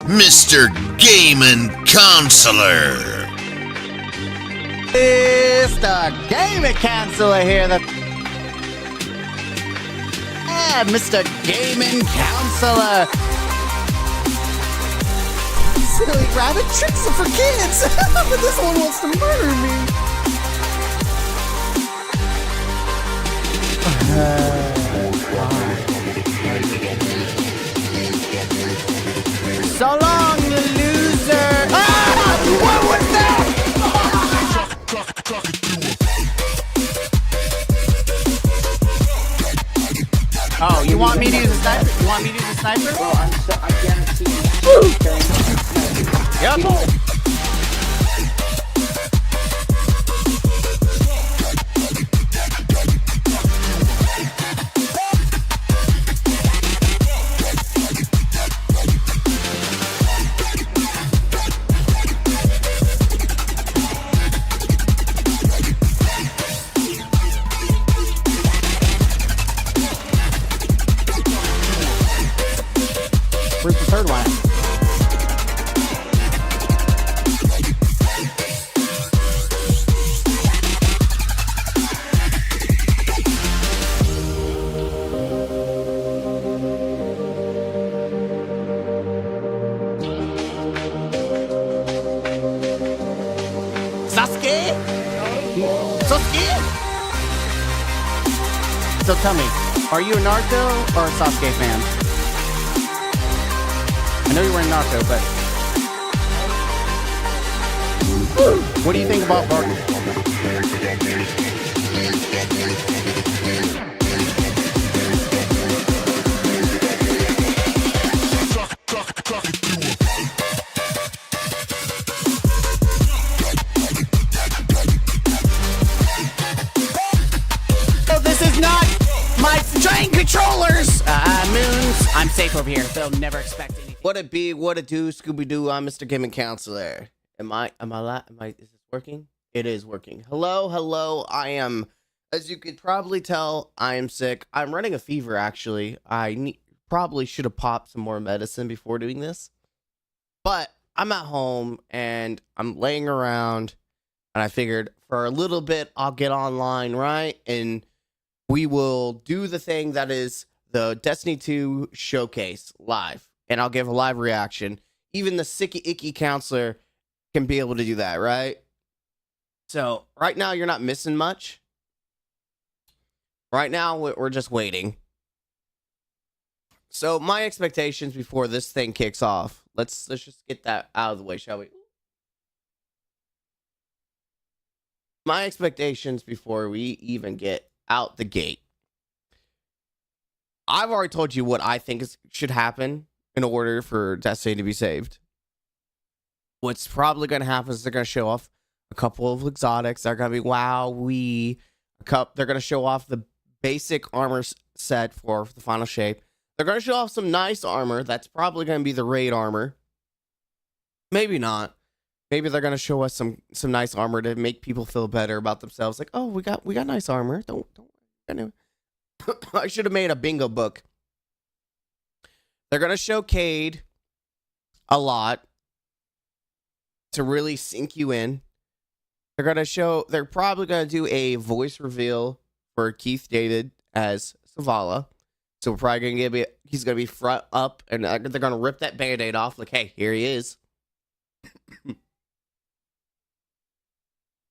Mr. Gaming Counselor. It's the Gaming Counselor here. Mr. Gaming Counselor. Silly rabbit tricks are for kids, but this one wants to murder me. So long, you loser. Ah! What was that? Oh, you want me to use a sniper? You want me to use a sniper? Bro, I guarantee you. Yep. Where's the third one? Sasuke? Sasuke? So tell me, are you a Naruto or a Sasuke fan? I know you were in Naruto, but what do you think about Barton? Oh, this is not my train controllers! Moons, I'm safe over here. They'll never expect anything. What it be? What it do? Scooby Doo. I'm Mr. Gaming Counselor. Is this working? It is working. Hello. I am, as you could probably tell, I am sick. I'm running a fever, actually. Probably should have popped some more medicine before doing this. But I'm at home and I'm laying around and I figured for a little bit I'll get online, right? And we will do the thing that is the Destiny 2 showcase live. And I'll give a live reaction. Even the sicky icky counselor can be able to do that, right? So right now you're not missing much. Right now we're just waiting. So my expectations before this thing kicks off. Let's just get that out of the way, shall we? My expectations before we even get out the gate. I've already told you what I think should happen in order for Destiny to be saved. What's probably going to happen is they're going to show off a couple of exotics. They're going to be they're going to show off the basic armor set for the final shape. They're going to show off some nice armor. That's probably going to be the raid armor. Maybe not. Maybe they're going to show us some nice armor to make people feel better about themselves. Like, oh, we got nice armor. Don't. I should have made a bingo book. They're going to show Cade a lot to really sink you in. They're probably going to do a voice reveal for Keith David as Zavala. So we're probably going to he's going to be front up and they're going to rip that band-aid off. Like, hey, here he is.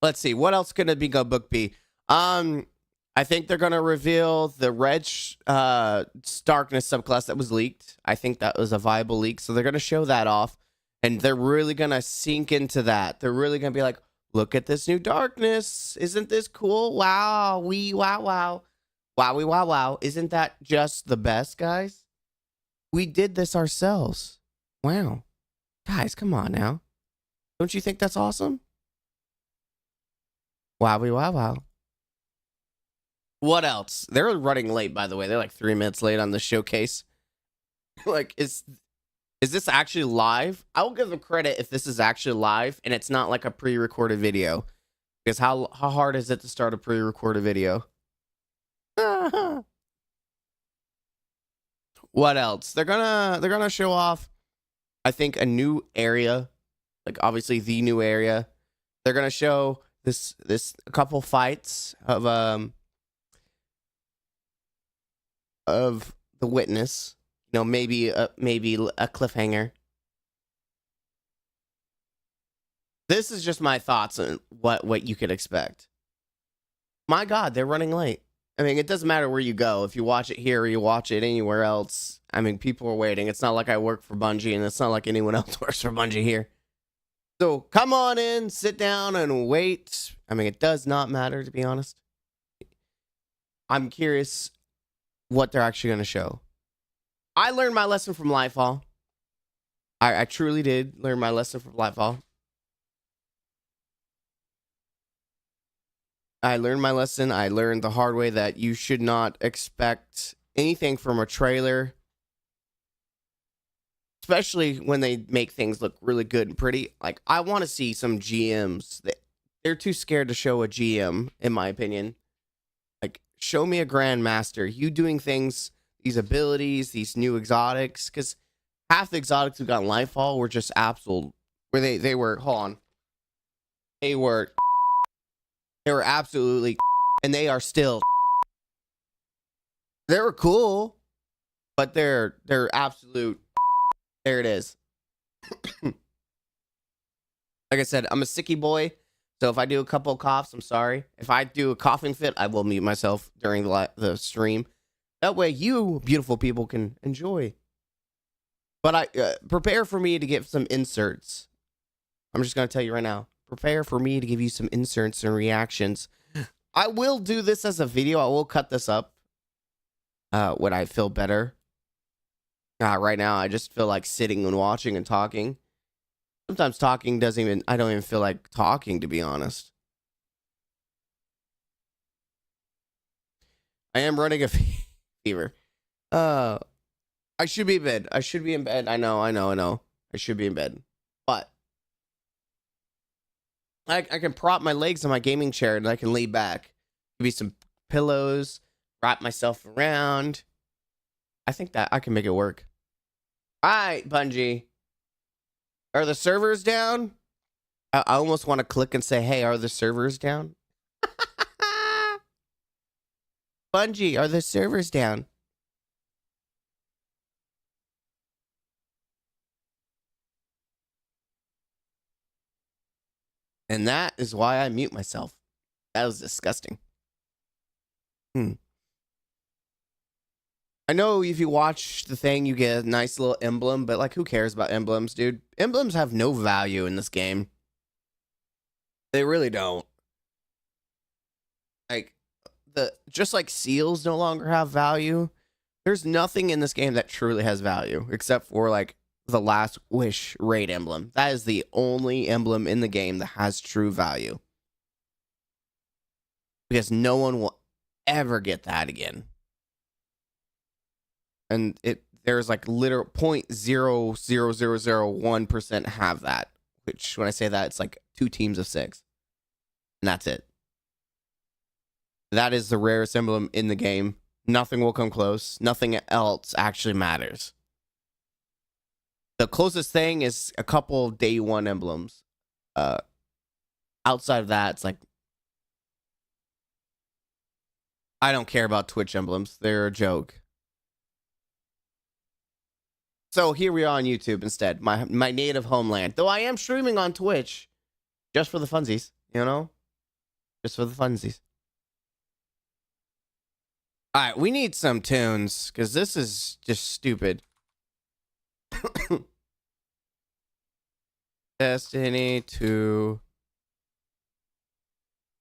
Let's see. What else can a bingo book be? I think they're going to reveal the Red Darkness subclass that was leaked. I think that was a viable leak. So they're going to show that off. And they're really going to sink into that. They're really going to be like, look at this new darkness. Isn't this cool? Wow. Wow. Wowie, wow. Isn't that just the best, guys? We did this ourselves. Wow. Guys, come on now. Don't you think that's awesome? Wowie, wow. What else? They're running late, by the way. They're like 3 minutes late on the showcase. Like, is this actually live? I will give them credit if this is actually live and it's not like a pre-recorded video. Because how hard is it to start a pre-recorded video? What else? They're gonna show off I think a new area, like obviously the new area, they're gonna show this a couple fights of the witness. You know, maybe a cliffhanger. This is just my thoughts on what you could expect. My God, they're running late. I mean, it doesn't matter where you go. If you watch it here or you watch it anywhere else, I mean, people are waiting. It's not like I work for Bungie, and it's not like anyone else works for Bungie here. So come on in, sit down, and wait. I mean, it does not matter, to be honest. I'm curious what they're actually going to show. I learned my lesson from Lightfall. I truly did learn my lesson from Lightfall. I learned my lesson. I learned the hard way that you should not expect anything from a trailer, especially when they make things look really good and pretty. Like, I want to see some GMs. They're too scared to show a GM, in my opinion. Like, show me a Grandmaster. You doing things, these abilities, these new exotics. Because half the exotics we got in Lightfall were just absolute. Where they were, hold on. They were absolutely, and they are still. They were cool, but they're absolute. There it is. Like I said, I'm a sicky boy, so if I do a couple of coughs, I'm sorry. If I do a coughing fit, I will mute myself during the stream. That way, you beautiful people can enjoy. But I prepare for me to get some inserts. I'm just gonna tell you right now. Prepare for me to give you some inserts and reactions. I will do this as a video. I will cut this up when I feel better. Right now, I just feel like sitting and watching and talking. Sometimes talking I don't even feel like talking, to be honest. I am running a fever. I should be in bed. I should be in bed. I know. I should be in bed. But I can prop my legs on my gaming chair and I can lay back. Give me some pillows, wrap myself around. I think that I can make it work. All right, Bungie. Are the servers down? I almost want to click and say, hey, are the servers down? Bungie, are the servers down? And that is why I mute myself. That was disgusting. I know if you watch the thing, you get a nice little emblem, but like, who cares about emblems, dude? Emblems have no value in this game. They really don't. Like, just like seals no longer have value. There's nothing in this game that truly has value, except for like the Last Wish raid emblem. That is the only emblem in the game that has true value. Because no one will ever get that again. And there's like literal 0.00001% have that. Which, when I say that, it's like 2 teams of 6. And that's it. That is the rarest emblem in the game. Nothing will come close. Nothing else actually matters. The closest thing is a couple of day 1 emblems. Outside of that, it's like, I don't care about Twitch emblems. They're a joke. So here we are on YouTube instead. My native homeland. Though I am streaming on Twitch. Just for the funsies, you know? Just for the funsies. Alright, we need some tunes. Because this is just stupid. Destiny 2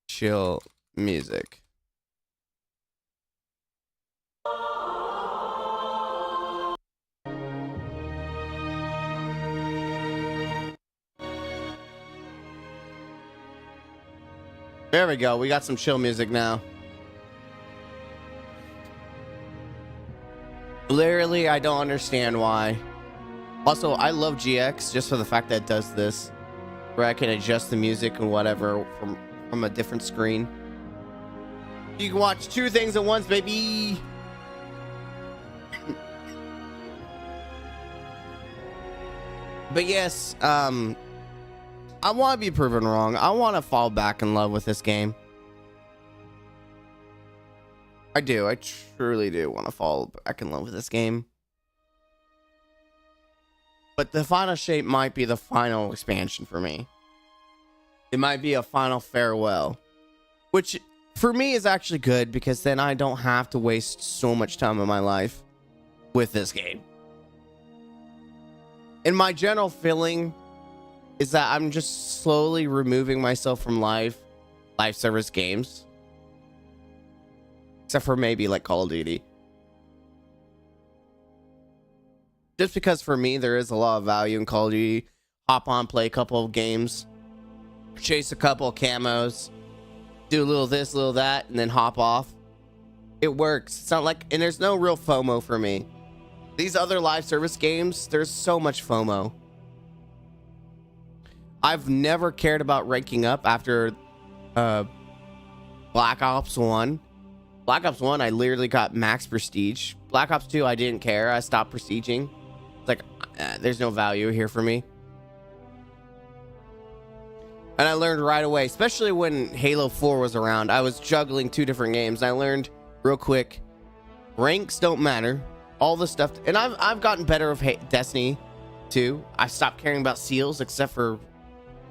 chill music. There we go. We got some chill music now. Literally, I don't understand why. Also, I love GX just for the fact that it does this, where I can adjust the music and whatever from a different screen. You can watch 2 things at once, baby. But yes, I want to be proven wrong. I want to fall back in love with this game. I do. I truly do want to fall back in love with this game. But the final shape might be the final expansion for me. It might be a final farewell, which for me is actually good because then I don't have to waste so much time in my life with this game. And my general feeling is that I'm just slowly removing myself from live service games. Except for maybe like Call of Duty. Just because for me, there is a lot of value in Call of Duty. Hop on, play a couple of games, chase a couple of camos, do a little this, a little that, and then hop off. It works. It's not like, and there's no real FOMO for me. These other live service games, there's so much FOMO. I've never cared about ranking up after Black Ops 1. Black Ops 1, I literally got max prestige. Black Ops 2, I didn't care. I stopped prestiging. It's like, there's no value here for me. And I learned right away, especially when Halo 4 was around. I was juggling 2 different games. And I learned real quick, ranks don't matter. All the stuff, and I've gotten better of Destiny 2. I stopped caring about seals except for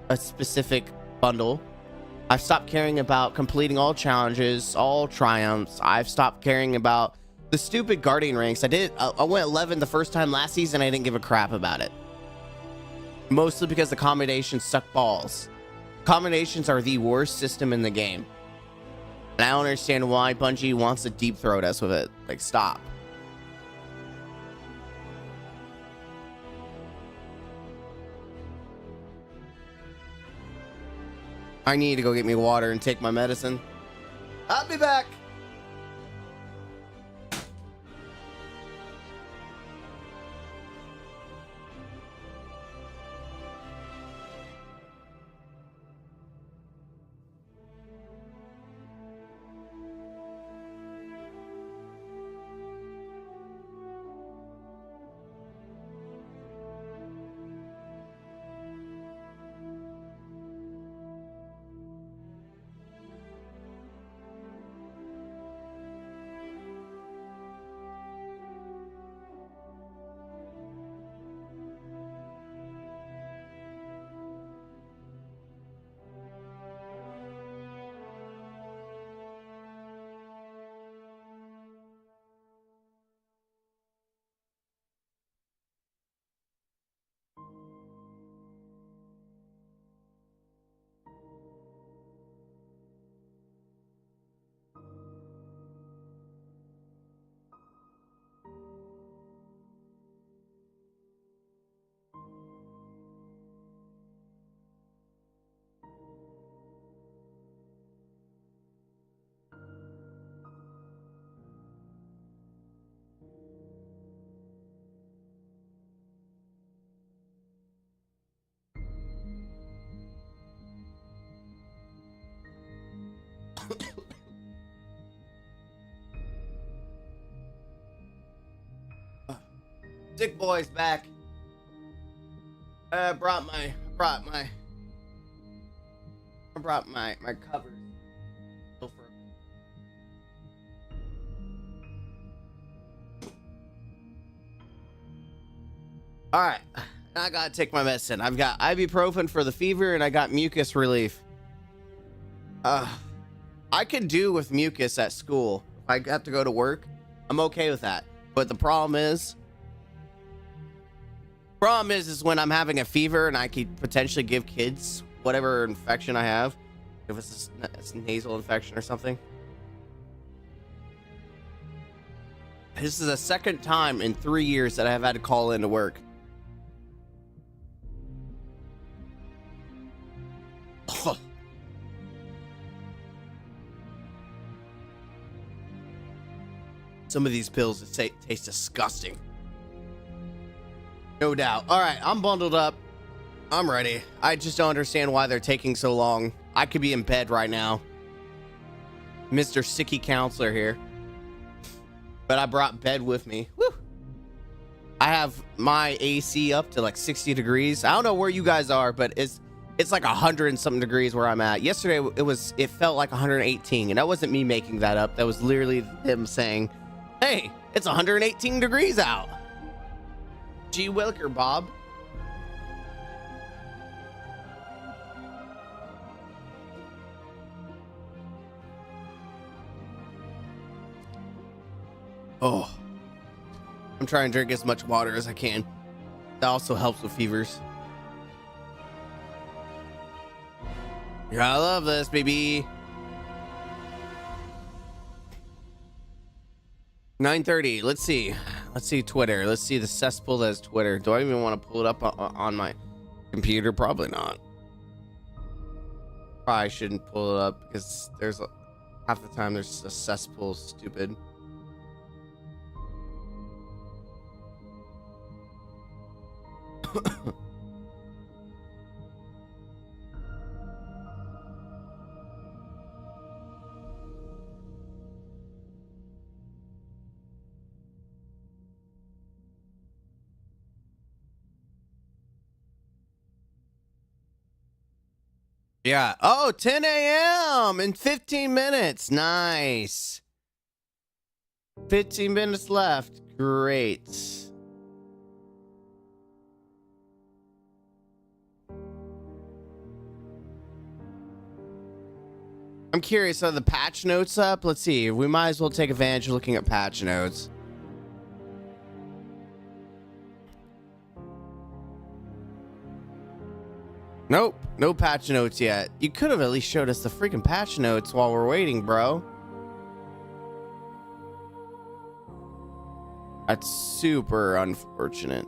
a specific bundle. I've stopped caring about completing all challenges, all triumphs. I've stopped caring about the stupid Guardian ranks. I went 11 the first time last season. I didn't give a crap about it. Mostly because the combinations suck balls. Combinations are the worst system in the game. And I don't understand why Bungie wants to deep throat us with it. Like, stop. I need to go get me water and take my medicine. I'll be back. Sick boy's back. I brought my covers. All right, I gotta take my medicine. I've got ibuprofen for the fever, and I got mucus relief. I can do with mucus at school. If I have to go to work, I'm okay with that. But the problem is when I'm having a fever and I could potentially give kids whatever infection I have, if it's a nasal infection or something. This is the second time in 3 years that I've had to call in to work. Some of these pills taste disgusting. No doubt. All right, I'm bundled up. I'm ready. I just don't understand why they're taking so long. I could be in bed right now. Mr. Sicky Counselor here. But I brought bed with me. Woo! I have my AC up to like 60 degrees. I don't know where you guys are, but it's like 100 and something degrees where I'm at. Yesterday it felt like 118, and that wasn't me making that up. That was literally him saying, "Hey, it's 118 degrees out." Gee Williker, Bob. Oh, I'm trying to drink as much water as I can. That also helps with fevers. Yeah, I love this, baby. 9:30. Let's see Twitter. Let's see the cesspool that is Twitter. Do I even want to pull it up on my computer? Probably not. Probably shouldn't pull it up because half the time there's a cesspool. Stupid. Yeah. Oh, 10 a.m. in 15 minutes. Nice. 15 minutes left. Great. I'm curious, are the patch notes up? Let's see. We might as well take advantage of looking at patch notes. Nope, no patch notes yet. You could have at least showed us the freaking patch notes while we're waiting, bro. That's super unfortunate.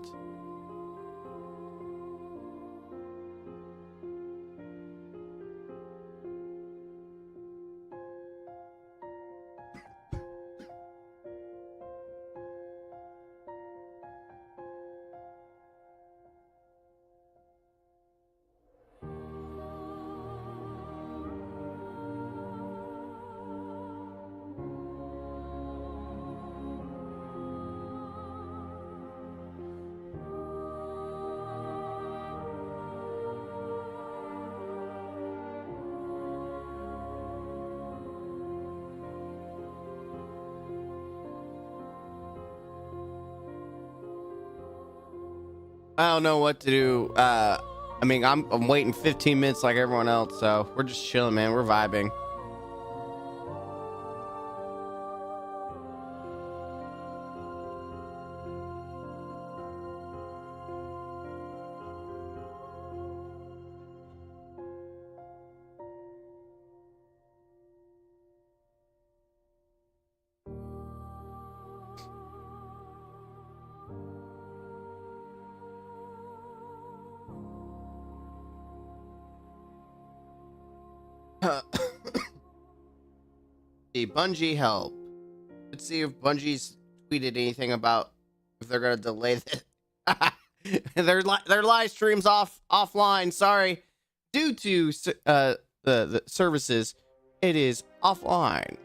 I don't know what to do. I mean, I'm waiting 15 minutes like everyone else, so we're just chilling, man. We're vibing. Bungie help. Let's see if Bungie's tweeted anything about if they're gonna delay this. their live streams offline. Sorry, due to the services, it is offline.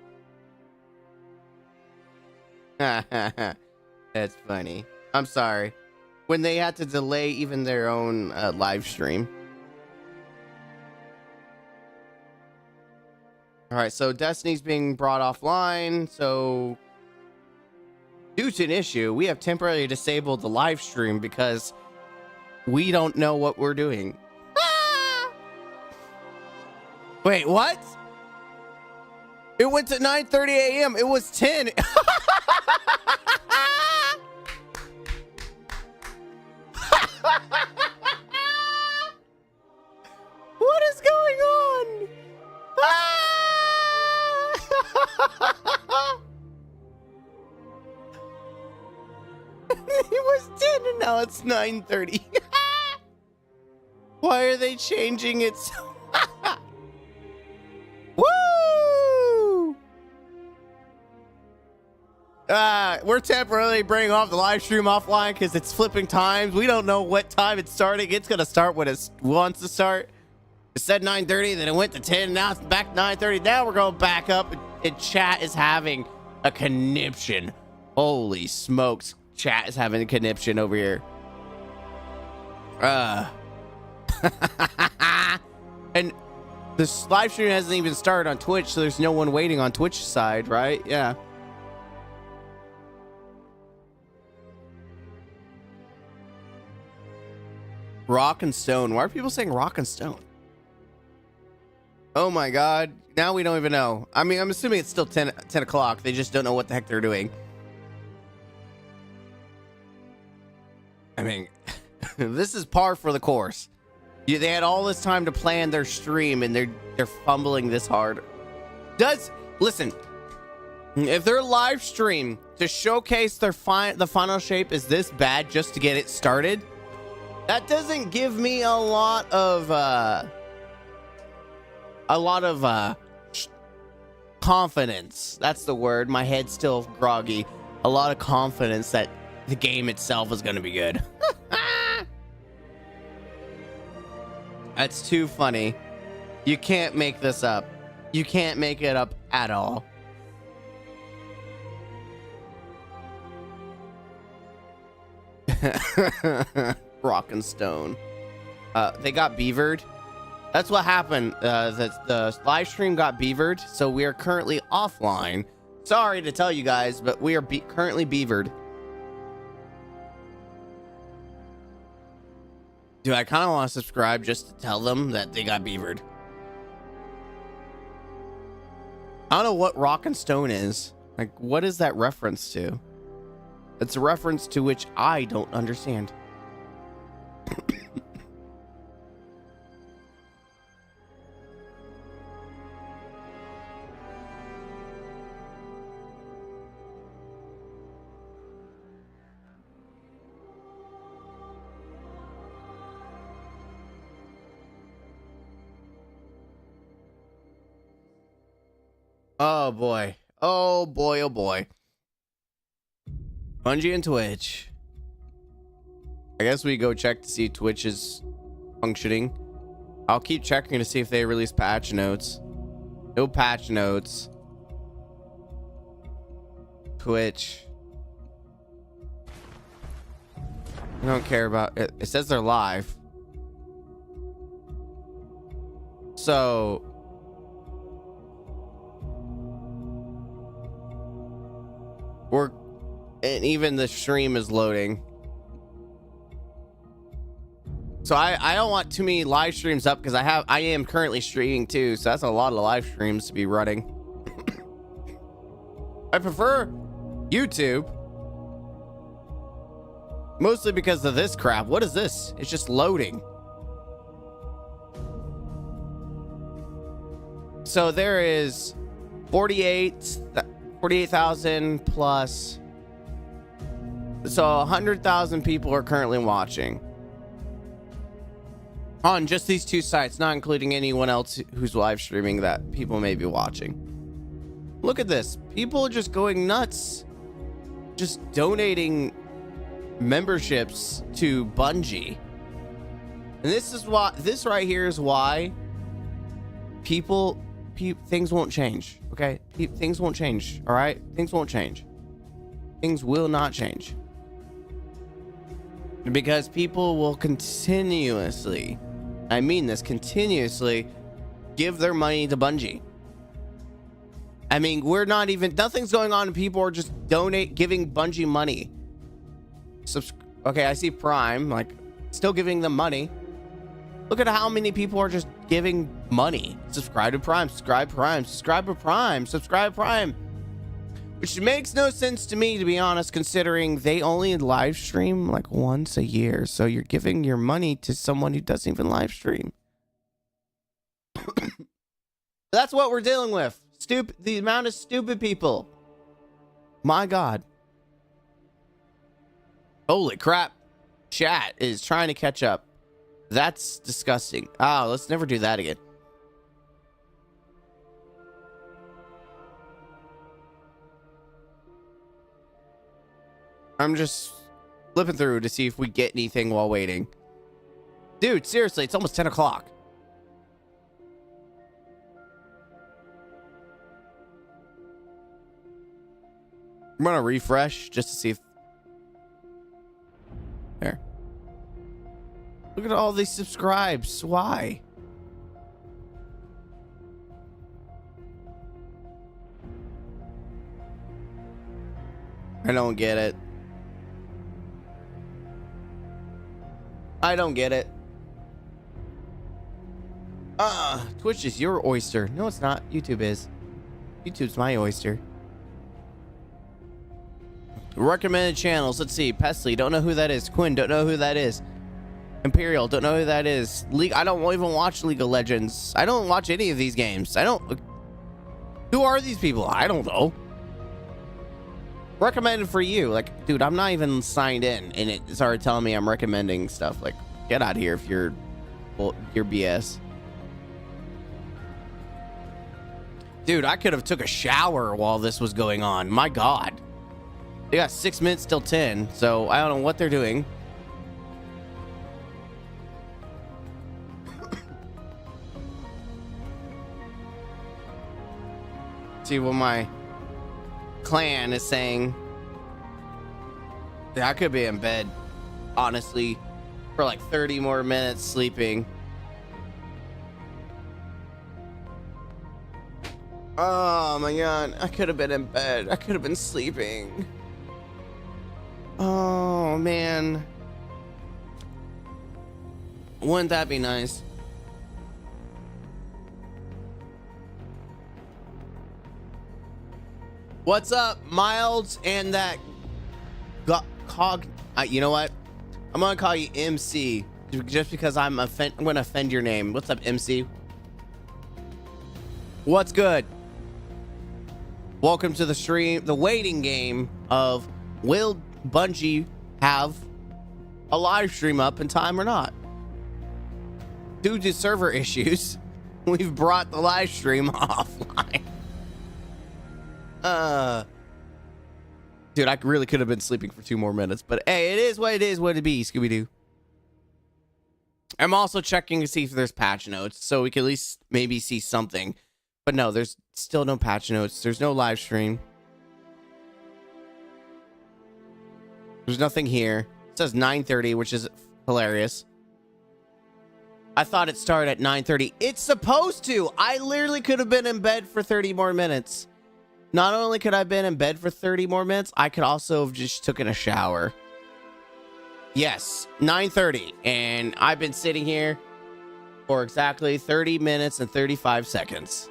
That's funny. I'm sorry. When they had to delay even their own live stream. All right, so Destiny's being brought offline. So due to an issue, we have temporarily disabled the live stream because we don't know what we're doing. Ah! Wait, what? It went to 9:30 a.m. It was 10. What is going on? Ah! It was 10 and now it's 9:30. Why are they changing it so? Woo! We're temporarily bringing off the live stream offline because it's flipping times. We don't know what time it's starting. It's gonna start when it wants to start. It said 9:30, then it went to 10. Now it's back 9:30. Now we're going back up, and chat is having a conniption. Holy smokes! chat is having a conniption over here. And this live stream hasn't even started on Twitch, so there's no one waiting on Twitch side, right? Yeah. Rock and Stone. Why are people saying Rock and Stone? Oh my god. Now we don't even know. I mean, I'm assuming it's still 10 o'clock. They just don't know what the heck they're doing. I mean, this is par for the course. They had all this time to plan their stream, and they're fumbling this hard. Listen, if their live stream to showcase the final shape is this bad just to get it started, that doesn't give me a lot of confidence. That's the word. My head's still groggy. A lot of confidence that the game itself is going to be good. That's too funny. You can't make this up. You can't make it up at all. Rock and Stone. They got beavered. That's what happened. The live stream got beavered, so we are currently offline. Sorry to tell you guys, but we are currently beavered. Dude, I kind of want to subscribe just to tell them that they got beavered. I don't know what Rock and Stone is. Like, what is that reference to? It's a reference to which I don't understand. Oh boy. Oh boy, oh boy. Bungie and Twitch. I guess we go check to see Twitch is functioning. I'll keep checking to see if they release patch notes. No patch notes. Twitch. I don't care about it. It says they're live. So and even the stream is loading. So I don't want too many live streams up because I am currently streaming too, so that's a lot of live streams to be running. I prefer YouTube. Mostly because of this crap. What is this? It's just loading. So there is 48,000 plus. So 100,000 people are currently watching on just these two sites, not including anyone else who's live streaming that people may be watching. Look at this. People are just going nuts, just donating memberships to Bungie. And this right here is why things won't change. Okay, things won't change. All right, things won't change. Things will not change because people will continuously, I mean this, continuously give their money to Bungie. I mean, nothing's going on and people are just giving Bungie money. Okay, I see Prime, like, still giving them money. Look at how many people are just giving money. Subscribe to Prime, subscribe Prime, subscribe to Prime, subscribe Prime. Which makes no sense to me, to be honest, considering they only live stream like once a year. So you're giving your money to someone who doesn't even live stream. That's what we're dealing with. The amount of stupid people. My God. Holy crap. Chat is trying to catch up. That's disgusting. Oh, let's never do that again. I'm just flipping through to see if we get anything while waiting. Dude, seriously, it's almost 10 o'clock. I'm gonna refresh just to see if There. Look at all these subscribes. Why? I don't get it. I don't get it. Twitch is your oyster. No, it's not. YouTube is. YouTube's my oyster. Recommended channels. Let's see. Pesley, don't know who that is. Quinn, don't know who that is. Imperial, don't know who that is. League, I don't even watch League of Legends. I don't watch any of these games. I don't. Who are these people? I don't know. Recommended for you. Like, dude, I'm not even signed in, and it started telling me I'm recommending stuff. Like, get out of here if you're BS. Dude, I could have took a shower while this was going on. My God. They got 6 minutes till 10, so I don't know what they're doing. See what my clan is saying. Yeah, I could be in bed, honestly, for like 30 more minutes sleeping. Oh my God, I could have been in bed. I could have been sleeping. Oh man. Wouldn't that be nice? What's up, Miles and that cog? You know what? I'm gonna call you MC just because I'm gonna offend your name. What's up, MC? What's good? Welcome to the stream, the waiting game of will Bungie have a live stream up in time or not? Due to server issues, we've brought the live stream offline. Dude, I really could have been sleeping for 2 more minutes, but hey, it is what it be, Scooby-Doo. I'm also checking to see if there's patch notes, so we can at least maybe see something. But no, there's still no patch notes. There's no live stream. There's nothing here. It says 9:30, which is hilarious. I thought it started at 9:30. It's supposed to. I literally could have been in bed for 30 more minutes. Not only could I have been in bed for 30 more minutes, I could also have just taken a shower. Yes, 9:30. And I've been sitting here for exactly 30 minutes and 35 seconds.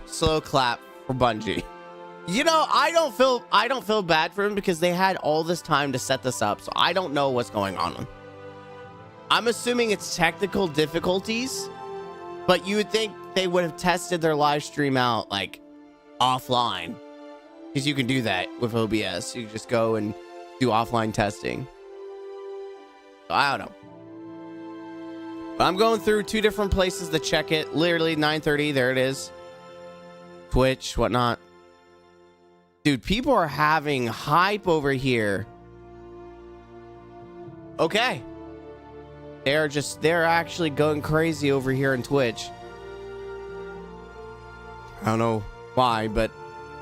Slow clap for Bungie. You know, I don't feel bad for them because they had all this time to set this up, so I don't know what's going on. I'm assuming it's technical difficulties, but you would think they would have tested their live stream out like offline, because you can do that with OBS. You just go and do offline testing. So I don't know. But I'm going through 2 different places to check it. Literally 9:30, there it is. Twitch, whatnot. Dude, people are having hype over here. Okay. They're actually going crazy over here on Twitch. I don't know why, but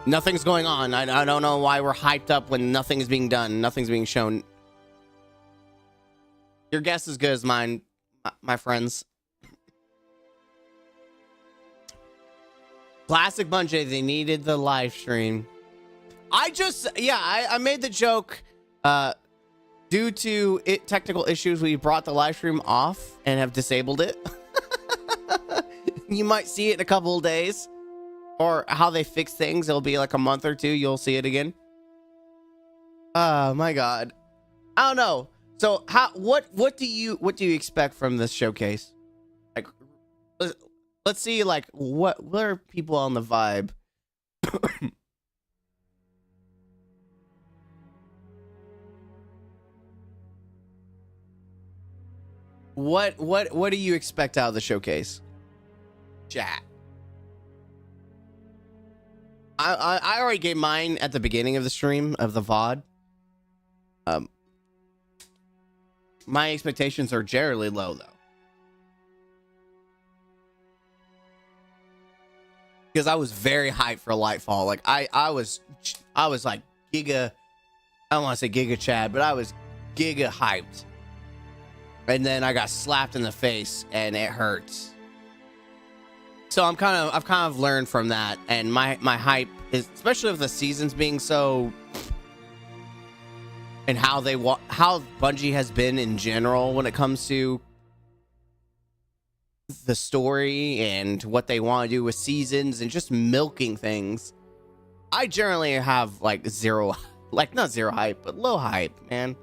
nothing's going on. I don't know why we're hyped up when nothing is being done. Nothing's being shown. Your guess is good as mine, my friends. Classic Bungie, they needed the live stream. I made the joke. Due to technical issues, we brought the live stream off and have disabled it. You might see it in a couple of days. Or how they fix things. It'll be like a month or 2. You'll see it again. Oh my God. I don't know. So what do you expect from this showcase? Like, let's see, like, what are people on the vibe? What do you expect out of the showcase? Chat. I already gave mine at the beginning of the stream of the VOD. My expectations are generally low though. Because I was very hyped for Lightfall. Like I was like giga, I don't want to say giga Chad, but I was giga hyped. And then I got slapped in the face and it hurts. So I've kind of learned from that, and my hype is, especially with the seasons being so, and how Bungie has been in general when it comes to the story and what they want to do with seasons and just milking things. I generally have like not zero hype, but low hype, man.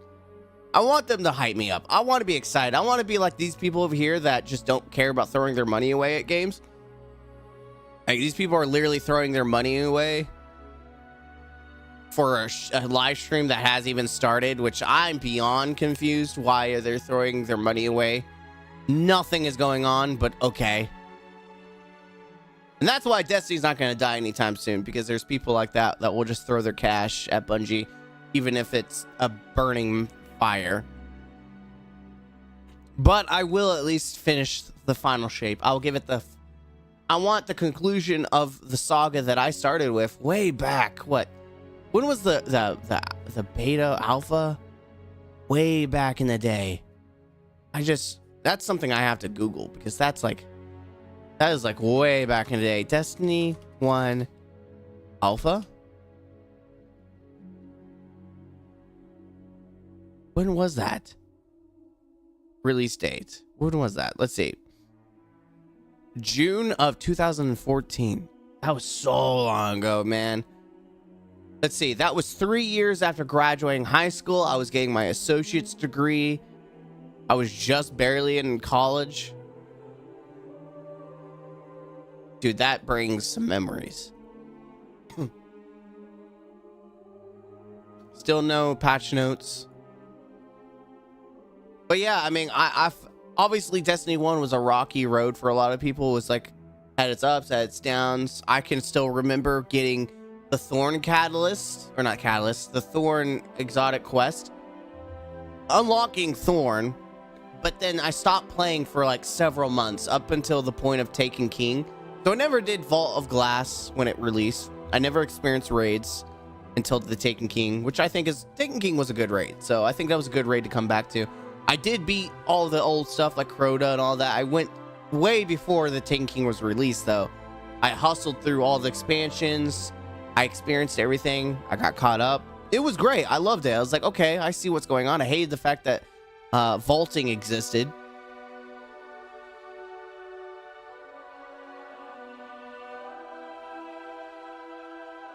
I want them to hype me up. I want to be excited. I want to be like these people over here that just don't care about throwing their money away at games. Like, these people are literally throwing their money away for a live stream that hasn't even started, which I'm beyond confused why they're throwing their money away. Nothing is going on, but okay. And that's why Destiny's not going to die anytime soon, because there's people like that will just throw their cash at Bungie, even if it's a burning fire. But I will at least finish the final shape. I'll give it I want the conclusion of the saga that I started with way back. When was the beta alpha? Way back in the day. That's something I have to Google, because that is like way back in the day. Destiny 1 alpha? When was that? Release date. When was that? Let's see. June of 2014. That was so long ago, man. Let's see. That was 3 years after graduating high school. I was getting my associate's degree. I was just barely in college. Dude, that brings some memories. Still no patch notes. But yeah, I mean, I obviously Destiny 1 was a rocky road for a lot of people. It was like, had its ups, had its downs. I can still remember getting the Thorn Catalyst, or not Catalyst, the Thorn Exotic Quest. Unlocking Thorn, but then I stopped playing for like several months, up until the point of Taken King. So I never did Vault of Glass when it released. I never experienced raids until the Taken King, which I think Taken King was a good raid. So I think that was a good raid to come back to. I did beat all the old stuff like Crota and all that. I went way before the Taken King was released, though. I hustled through all the expansions. I experienced everything. I got caught up. It was great. I loved it. I was like, okay, I see what's going on. I hated the fact that vaulting existed.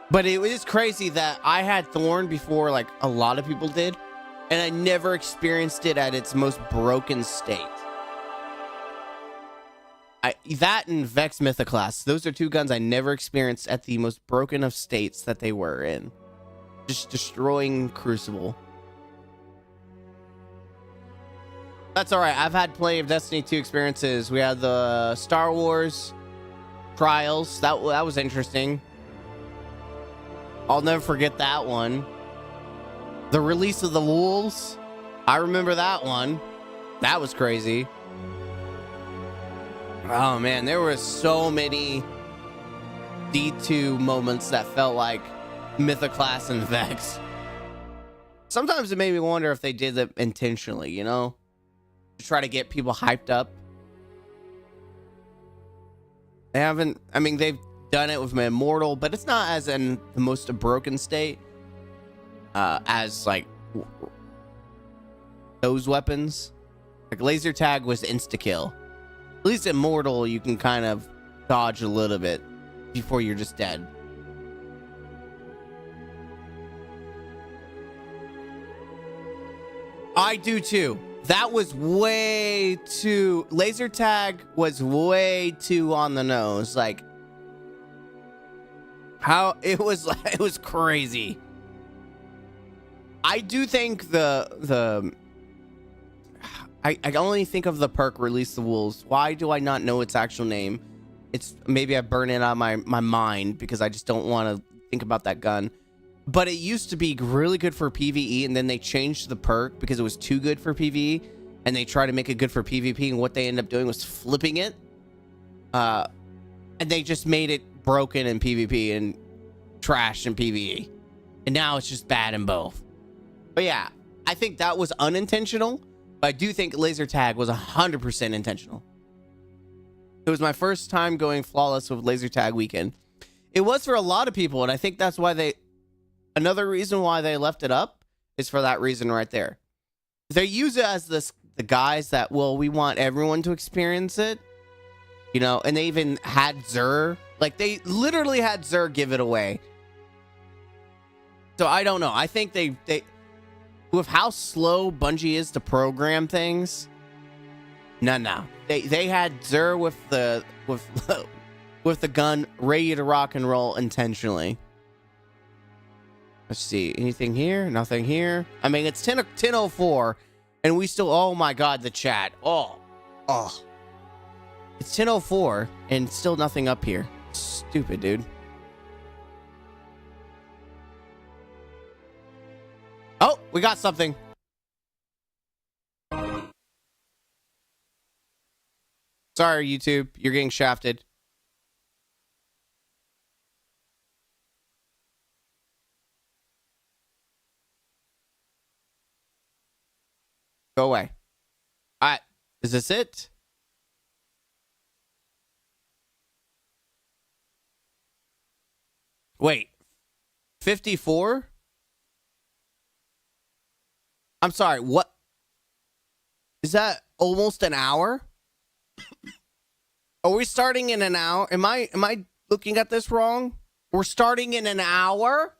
But it was crazy that I had Thorn before like a lot of people did, and I never experienced it at its most broken state. That and Vex Mythoclast, those are two guns I never experienced at the most broken of states that they were in. Just destroying Crucible. That's alright. I've had plenty of Destiny 2 experiences. We had the Star Wars Trials. That was interesting. I'll never forget that one. The release of the Wolves. I remember that one. That was crazy. Oh man, there were so many D2 moments that felt like Mythoclast and Vex. Sometimes it made me wonder if they did that intentionally, you know? To try to get people hyped up. They haven't, I mean, they've done it with Immortal, but it's not as in the most broken state as like those weapons. Like laser tag was insta-kill. At least Immortal, you can kind of dodge a little bit before you're just dead. I do too. That was way too... Laser tag was way too on the nose. Like, how it was crazy. I do think I only think of the perk Release the Wolves. Why do I not know its actual name? It's maybe I burn it out of my mind because I just don't want to think about that gun. But it used to be really good for PvE, and then they changed the perk because it was too good for PvE, and they tried to make it good for PvP, and what they ended up doing was flipping it. And they just made it broken in PvP and trash in PvE. And now it's just bad in both. But yeah, I think that was unintentional, but I do think laser tag was 100% intentional. It was my first time going flawless with laser tag weekend. It was for a lot of people, and I think that's why another reason why they left it up is for that reason right there. They use it as the guys that, well, we want everyone to experience it, you know, and they even had Zur, like they literally had Zur give it away. So I don't know. I think they with how slow Bungie is to program things, no. They had Zur with the gun ready to rock and roll intentionally. Let's see. Anything here? Nothing here. I mean, it's 10:04, and we still. Oh my God, the chat. Oh. It's 10:04, and still nothing up here. Stupid, dude. Oh, we got something. Sorry, YouTube. You're getting shafted. Go away. All right. Is this it? Wait. 54? I'm sorry. What? Is that almost an hour? Are we starting in an hour? Am I looking at this wrong? We're starting in an hour?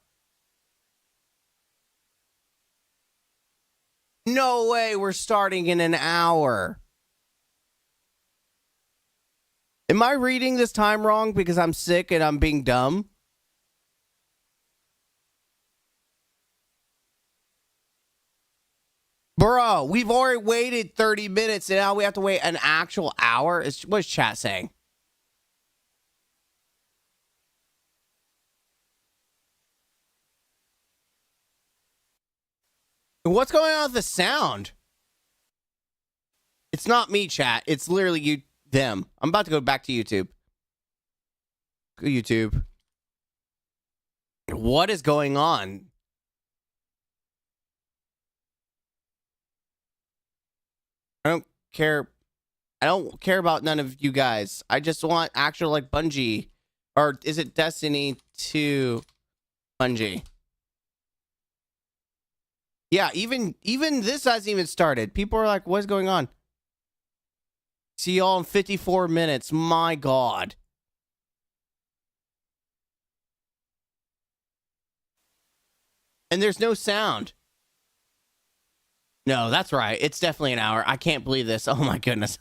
No way we're starting in an hour. Am I reading this time wrong because I'm sick and I'm being dumb? Bro, we've already waited 30 minutes and now we have to wait an actual hour? What's chat saying? What's going on with the sound? It's not me, chat. It's literally you, them. I'm about to go back to YouTube. Go YouTube. What is going on? I don't care. I don't care about none of you guys. I just want actual, like, Bungie. Or is it Destiny 2 Bungie? Yeah, even this hasn't even started. People are like, what's going on? See y'all in 54 minutes. My God. And there's no sound. No, that's right. It's definitely an hour. I can't believe this. Oh my goodness.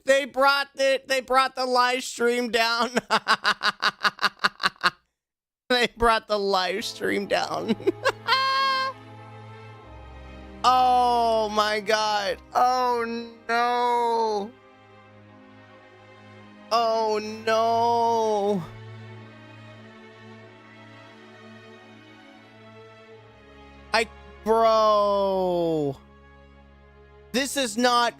They brought the live stream down. They brought the live stream down. Oh my God. Oh no. Oh no. Bro. This is not,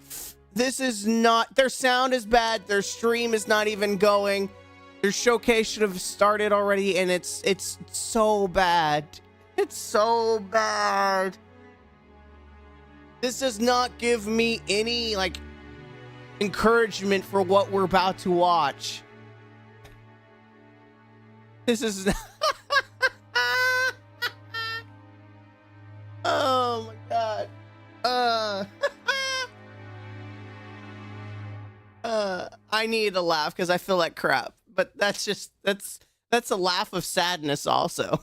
their sound is bad. Their stream is not even going. Their showcase should have started already, and it's so bad. It's so bad. This does not give me any, like, encouragement for what we're about to watch. This is... Oh, my God. I need to laugh because I feel like crap. But that's a laugh of sadness also.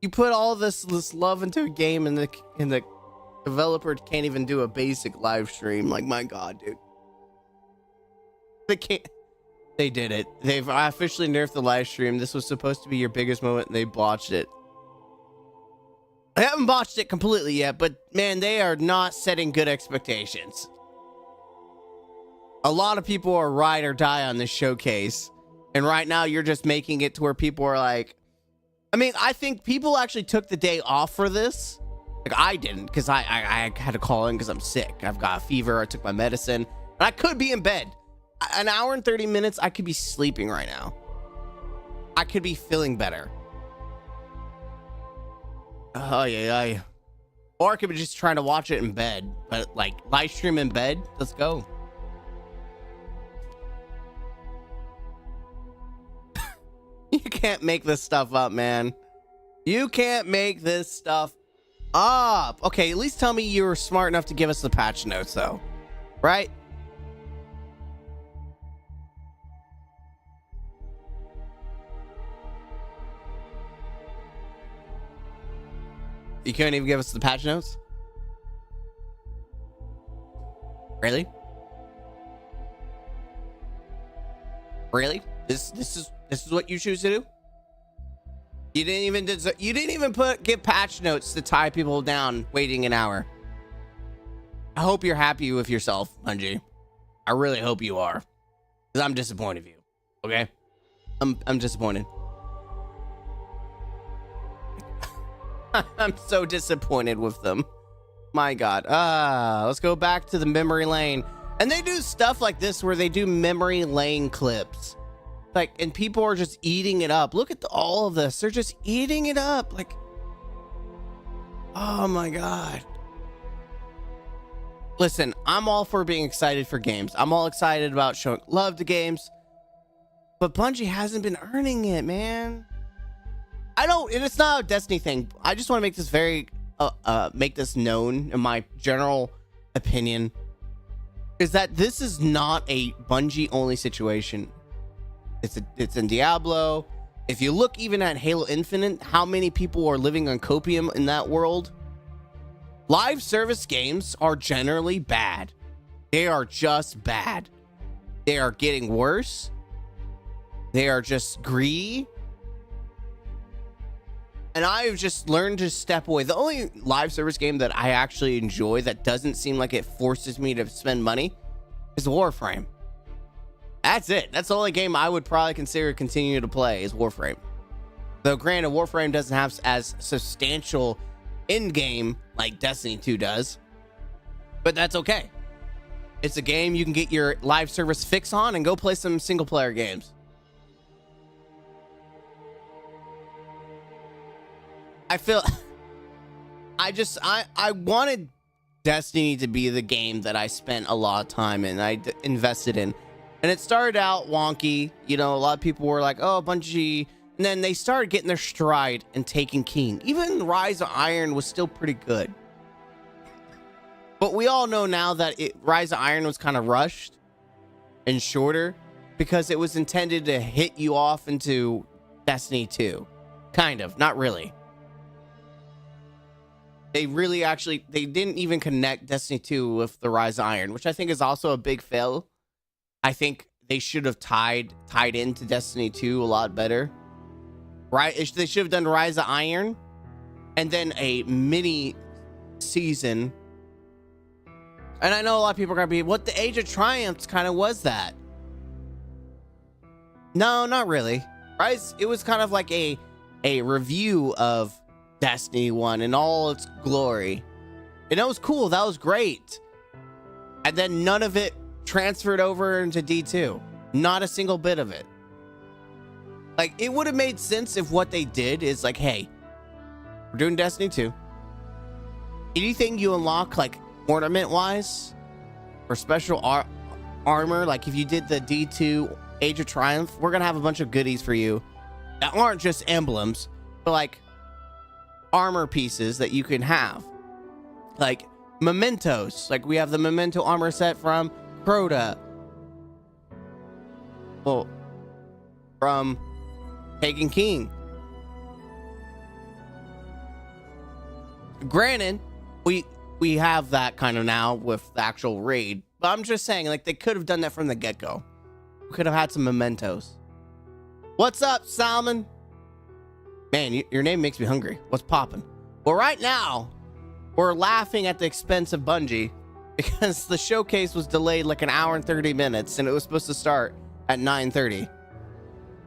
You put all this love into a game and the developer can't even do a basic live stream. Like, my God, dude. They can't. They did it. They've officially nerfed the live stream. This was supposed to be your biggest moment and they botched it. I haven't botched it completely yet, but man, they are not setting good expectations. A lot of people are ride or die on this showcase. And right now you're just making it to where people are like, I mean, I think people actually took the day off for this. Like I didn't, because I had to call in because I'm sick. I've got a fever. I took my medicine. And I could be in bed. An hour and 30 minutes, I could be sleeping right now. I could be feeling better. Oh yeah. Or I could be just trying to watch it in bed, but like live stream in bed. Let's go. You can't make this stuff up, man. You can't make this stuff up. Okay, at least tell me you were smart enough to give us the patch notes, though. Right? You couldn't even give us the patch notes? Really? Really? This is what you choose to do? You didn't even get patch notes to tie people down waiting an hour. I hope you're happy with yourself, Bungie. I really hope you are. Because I'm disappointed in you. Okay? I'm disappointed. I'm so disappointed with them. My God. Let's go back to the memory lane. And they do stuff like this where they do memory lane clips. Like, and people are just eating it up. Look at all of this. They're just eating it up. Like, oh my God. Listen, I'm all for being excited for games. I'm all excited about showing love to games. But Bungie hasn't been earning it, man. It's not a Destiny thing. I just want to make this make this known in my general opinion. Is that this is not a Bungie only situation. It's in Diablo. If you look even at Halo Infinite, how many people are living on copium in that world? Live service games are generally bad. They are just bad. They are getting worse. They are just greedy. And I've just learned to step away. The only live service game that I actually enjoy that doesn't seem like it forces me to spend money is Warframe. That's it. That's the only game I would probably consider continuing to play is Warframe. Though granted, Warframe doesn't have as substantial end game like Destiny 2 does. But that's okay. It's a game you can get your live service fix on and go play some single player games. I wanted Destiny to be the game that I spent a lot of time in, I invested in. And it started out wonky. You know, a lot of people were like, oh, Bungie. And then they started getting their stride and taking King. Even Rise of Iron was still pretty good. But we all know now that Rise of Iron was kind of rushed and shorter because it was intended to hit you off into Destiny 2. Kind of, not really. They didn't even connect Destiny 2 with the Rise of Iron, which I think is also a big fail. I think they should have tied into Destiny 2 a lot better. Right? They should have done Rise of Iron and then a mini season. And I know a lot of people are going to be, what the Age of Triumphs kind of was that? No, not really. Rise, it was kind of like a review of Destiny 1 in all its glory. And that was cool. That was great. And then none of it transferred over into D2. Not a single bit of it. Like, it would have made sense if what they did is like, hey, we're doing Destiny 2. Anything you unlock, like, ornament-wise, or special armor, like if you did the D2 Age of Triumph, we're going to have a bunch of goodies for you that aren't just emblems, but like armor pieces that you can have. Like mementos. Like we have the memento armor set from Crota. Well, from Taken King. Granted, we have that kind of now with the actual raid, but I'm just saying, like, they could have done that from the get-go. We could have had some mementos. What's up, Salmon? Man, your name makes me hungry. What's popping? Well, right now, we're laughing at the expense of Bungie because the showcase was delayed like an hour and 30 minutes, and it was supposed to start at 9:30.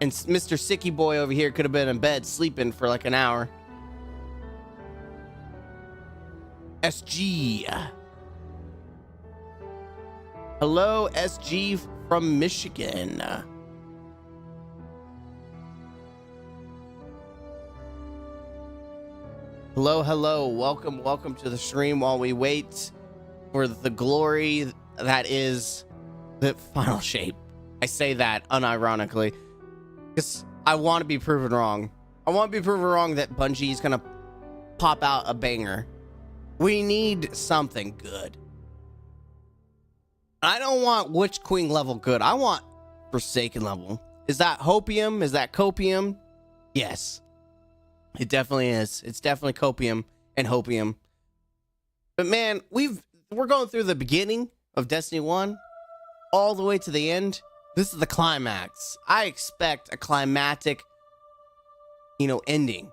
And Mr. Sicky Boy over here could have been in bed sleeping for like an hour. SG. Hello, SG from Michigan. Hello. Welcome to the stream while we wait for the glory that is the final shape. I say that unironically because I want to be proven wrong. I want to be proven wrong that Bungie is going to pop out a banger. We need something good. I don't want Witch Queen level good. I want Forsaken level. Is that Hopium? Is that Copium? Yes. It definitely is. It's definitely Copium and Hopium. But man, we're going through the beginning of Destiny 1 all the way to the end. This is the climax. I expect a climactic, ending.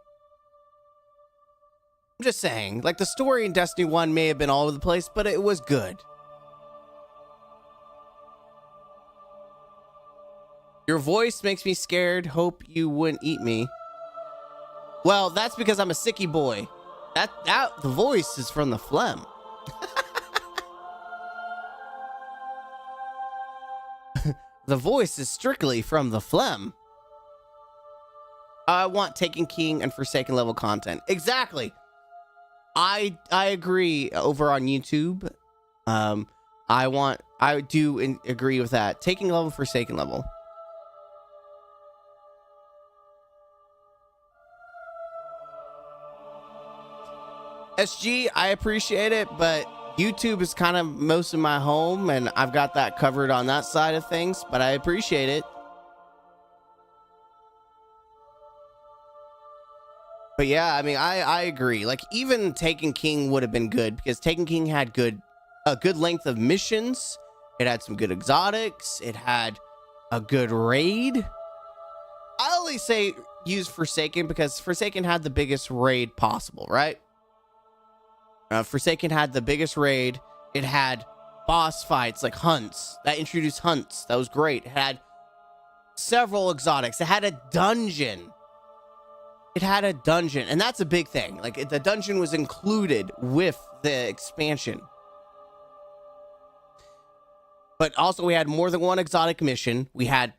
I'm just saying, like, the story in Destiny 1 may have been all over the place, but it was good. Your voice makes me scared. Hope you wouldn't eat me. Well, that's because I'm a sicky boy. The voice is from the phlegm. The voice is strictly from the phlegm. I want Taken King and Forsaken level content. Exactly. I agree over on YouTube. I do agree with that. Taking level, Forsaken level. SG, I appreciate it, but YouTube is kind of most of my home, and I've got that covered on that side of things, but I appreciate it. But yeah, I mean, I agree. Like, even Taken King would have been good, because Taken King had a good length of missions. It had some good exotics. It had a good raid. I only say use Forsaken because Forsaken had the biggest raid possible, right? Forsaken had the biggest raid. It had boss fights like hunts. That introduced hunts. That was great. It had several exotics. It had a dungeon. And that's a big thing. Like, the dungeon was included with the expansion. But also we had more than one exotic mission. We have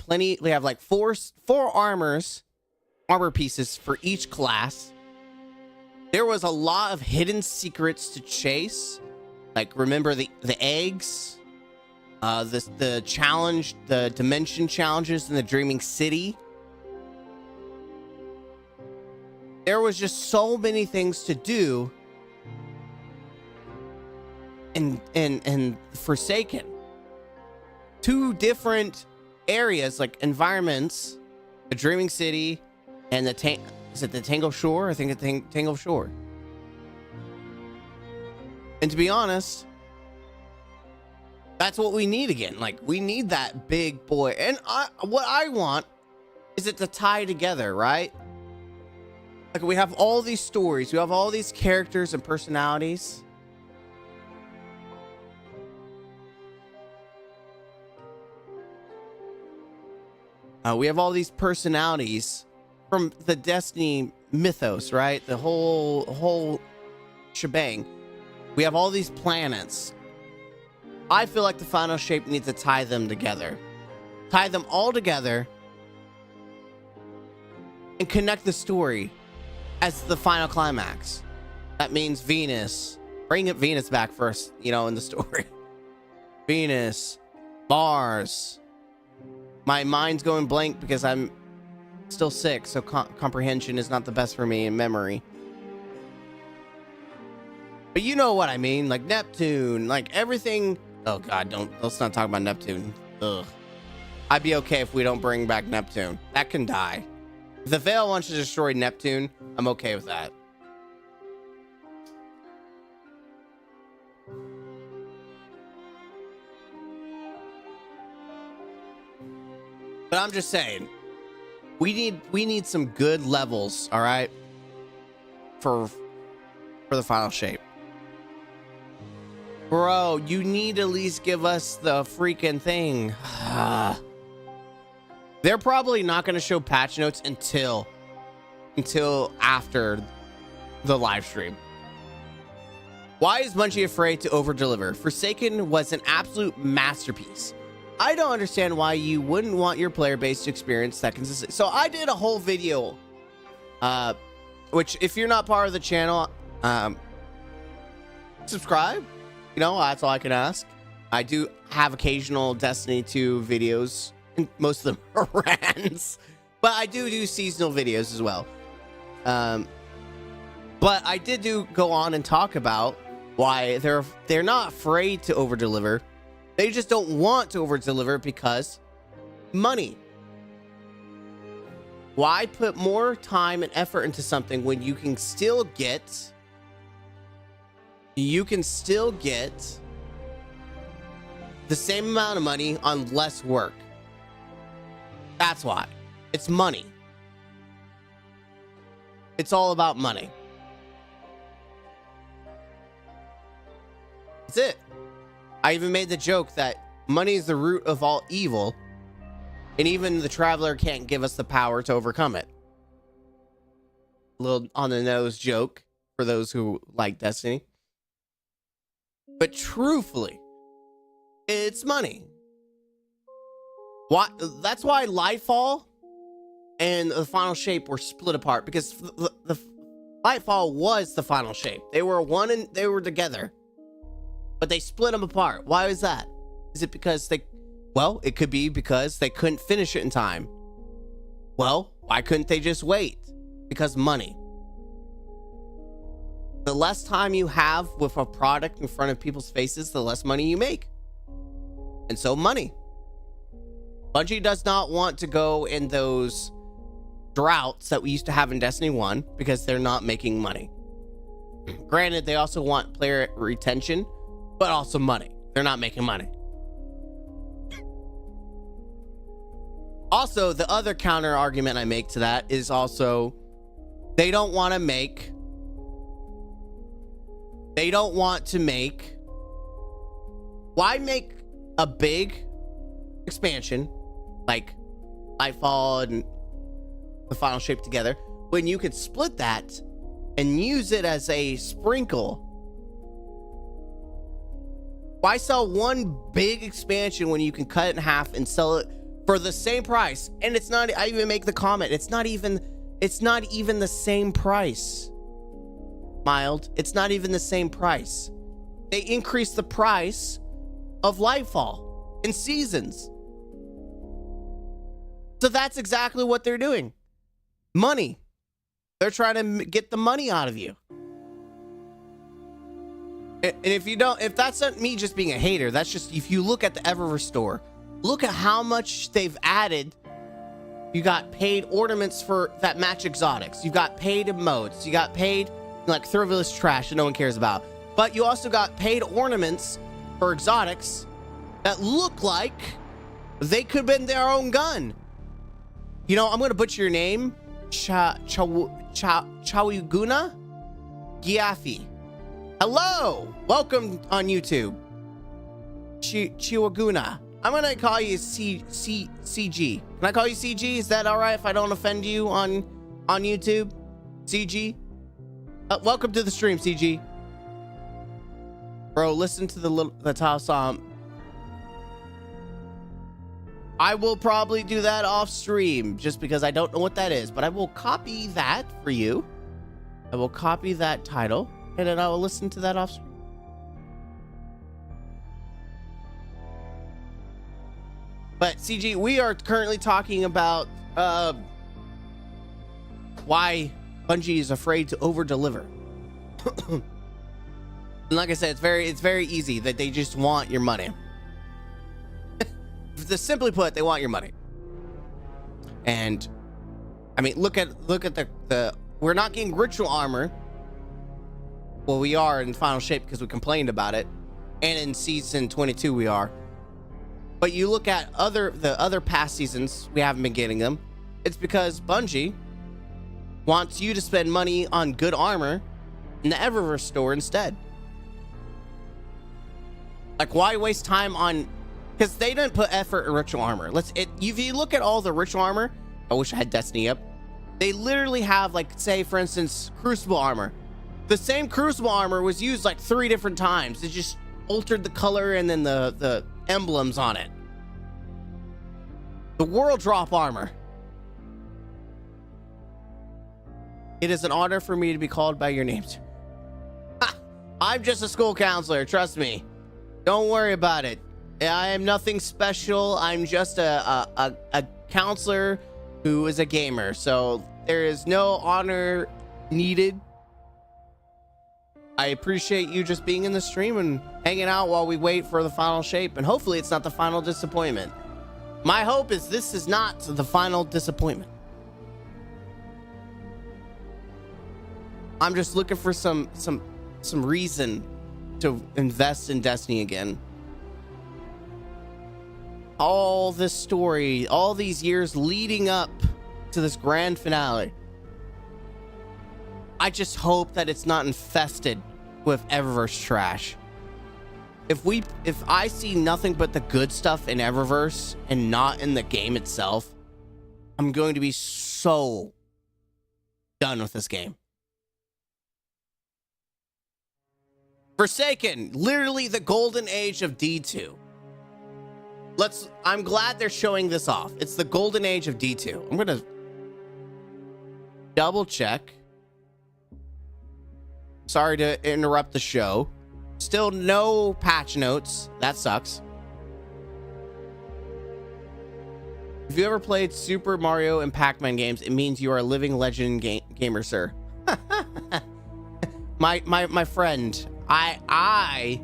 like four armor pieces for each class. There was a lot of hidden secrets to chase. Like, remember the eggs, the challenge, the dimension challenges in the Dreaming City. There was just so many things to do in Forsaken. 2 different areas, like environments, the Dreaming City and is it the Tangle Shore? I think it's Tangle Shore. And to be honest, that's what we need again. Like, we need that big boy. And what I want is it to tie together, right? Like, we have all these stories. We have all these characters and personalities. We have all these personalities from the Destiny mythos, right? The whole shebang. We have all these planets. I feel like the final shape needs to tie them together. Tie them all together and connect the story as the final climax. That means Venus. Bring Venus back first, in the story. Venus, Mars. My mind's going blank because I'm still sick, so comprehension is not the best for me in memory. But you know what I mean, like Neptune, like everything. Oh God, let's not talk about Neptune. Ugh. I'd be okay if we don't bring back Neptune. That can die. If the Veil wants to destroy Neptune, I'm okay with that. But I'm just saying, we need some good levels, all right, for the final shape. Bro, you need to at least give us the freaking thing. They're probably not going to show patch notes until after the live stream. Why is Bungie afraid to over-deliver? Forsaken was an absolute masterpiece. I don't understand why you wouldn't want your player base to experience that consistency. So I did a whole video which if you're not part of the channel, subscribe. You know, that's all I can ask. I do have occasional Destiny 2 videos, and most of them are rants, but I do seasonal videos as well. But I did go on and talk about why they're not afraid to over deliver. They just don't want to over deliver because money. Why put more time and effort into something when you can still get the same amount of money on less work? That's why. It's money. It's all about money. That's it. I even made the joke that money is the root of all evil, and even the Traveler can't give us the power to overcome it. A little on the nose joke for those who like Destiny. But truthfully, it's money. That's why Lightfall and the Final Shape were split apart, because the Lightfall was the Final Shape. They were one and they were together, but they split them apart. Why is that? Is it because well, it could be because they couldn't finish it in time. Well, why couldn't they just wait? Because money. The less time you have with a product in front of people's faces, the less money you make. And so money. Bungie does not want to go in those droughts that we used to have in Destiny 1 because they're not making money. Granted, they also want player retention, but also money. They're not making money. Also, the other counter argument I make to that is also they don't want to make why make a big expansion like Lightfall and the Final Shape together when you could split that and use it as a sprinkle? Why sell one big expansion when you can cut it in half and sell it for the same price? And it's not, I even make the comment, it's not even the same price. Mild, it's not even the same price. They increased the price of Lightfall in Seasons. So that's exactly what they're doing. Money. They're trying to get the money out of you. And if that's not me just being a hater, that's just, if you look at the Ever Restore, look at how much they've added. You got paid ornaments for that match exotics. You got paid emotes. You got paid like frivolous trash that no one cares about. But you also got paid ornaments for exotics that look like they could have been their own gun. You know, I'm going to butcher your name. Chawiguna Giafi. Hello. Welcome on YouTube. Chiwaguna. I'm going to call you CG. Can I call you CG? Is that all right if I don't offend you on YouTube? CG? Welcome to the stream, CG. Bro, listen to the title song. I will probably do that off stream just because I don't know what that is, but I will copy that for you. I will copy that title and then I will listen to that off stream. But CG, we are currently talking about why Bungie is afraid to over deliver. And like I said, it's very easy that they just want your money. To simply put, they want your money. And I mean, look at the we're not getting ritual armor. Well, we are in Final Shape because we complained about it, and in season 22 we are. But you look at the other past seasons, we haven't been getting them. It's because Bungie wants you to spend money on good armor in the Eververse store instead. Like, why waste time on? Because they didn't put effort in ritual armor. If you look at all the ritual armor, I wish I had Destiny up. They literally have, like, say for instance, Crucible armor. The same Crucible armor was used like 3 different times. It just altered the color and then the emblems on it. The World Drop armor. It is an honor for me to be called by your names. Ha! I'm just a school counselor, trust me. Don't worry about it. I am nothing special. I'm just a counselor who is a gamer. So there is no honor needed. I appreciate you just being in the stream and hanging out while we wait for the final shape. And hopefully it's not the final disappointment. My hope is this is not the final disappointment. I'm just looking for some reason to invest in Destiny again. All this story, all these years leading up to this grand finale. I just hope that it's not infested with Eververse trash. If I see nothing but the good stuff in Eververse and not in the game itself, I'm going to be so done with this game. Forsaken, literally the golden age of D2. I'm glad they're showing this off. It's the golden age of D2. I'm gonna double check. Sorry to interrupt the show. Still no patch notes. That sucks. If you ever played Super Mario and Pac-Man games, it means you are a living legend gamer, sir. my friend, I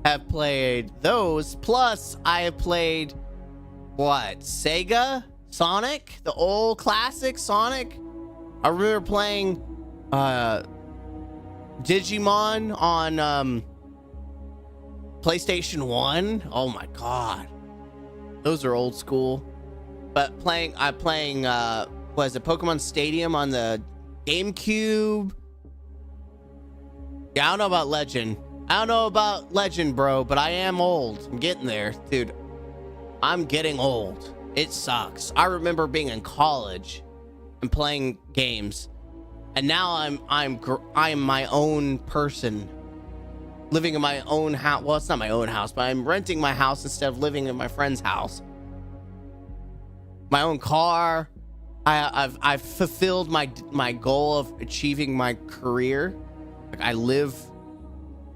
have played those. Plus, I have played what? Sega? Sonic? The old classic Sonic? I remember playing Digimon on PlayStation 1. Oh my god. Those are old school. But I'm playing what is it, Pokemon Stadium on the GameCube. Yeah, I don't know about Legend. I don't know about Legend, bro, but I am old. I'm getting there, dude. I'm getting old. It sucks. I remember being in college and playing games, and now I'm my own person, living in my own house. Well, it's not my own house, but I'm renting my house instead of living in my friend's house. My own car. I've fulfilled my goal of achieving my career. Like, I live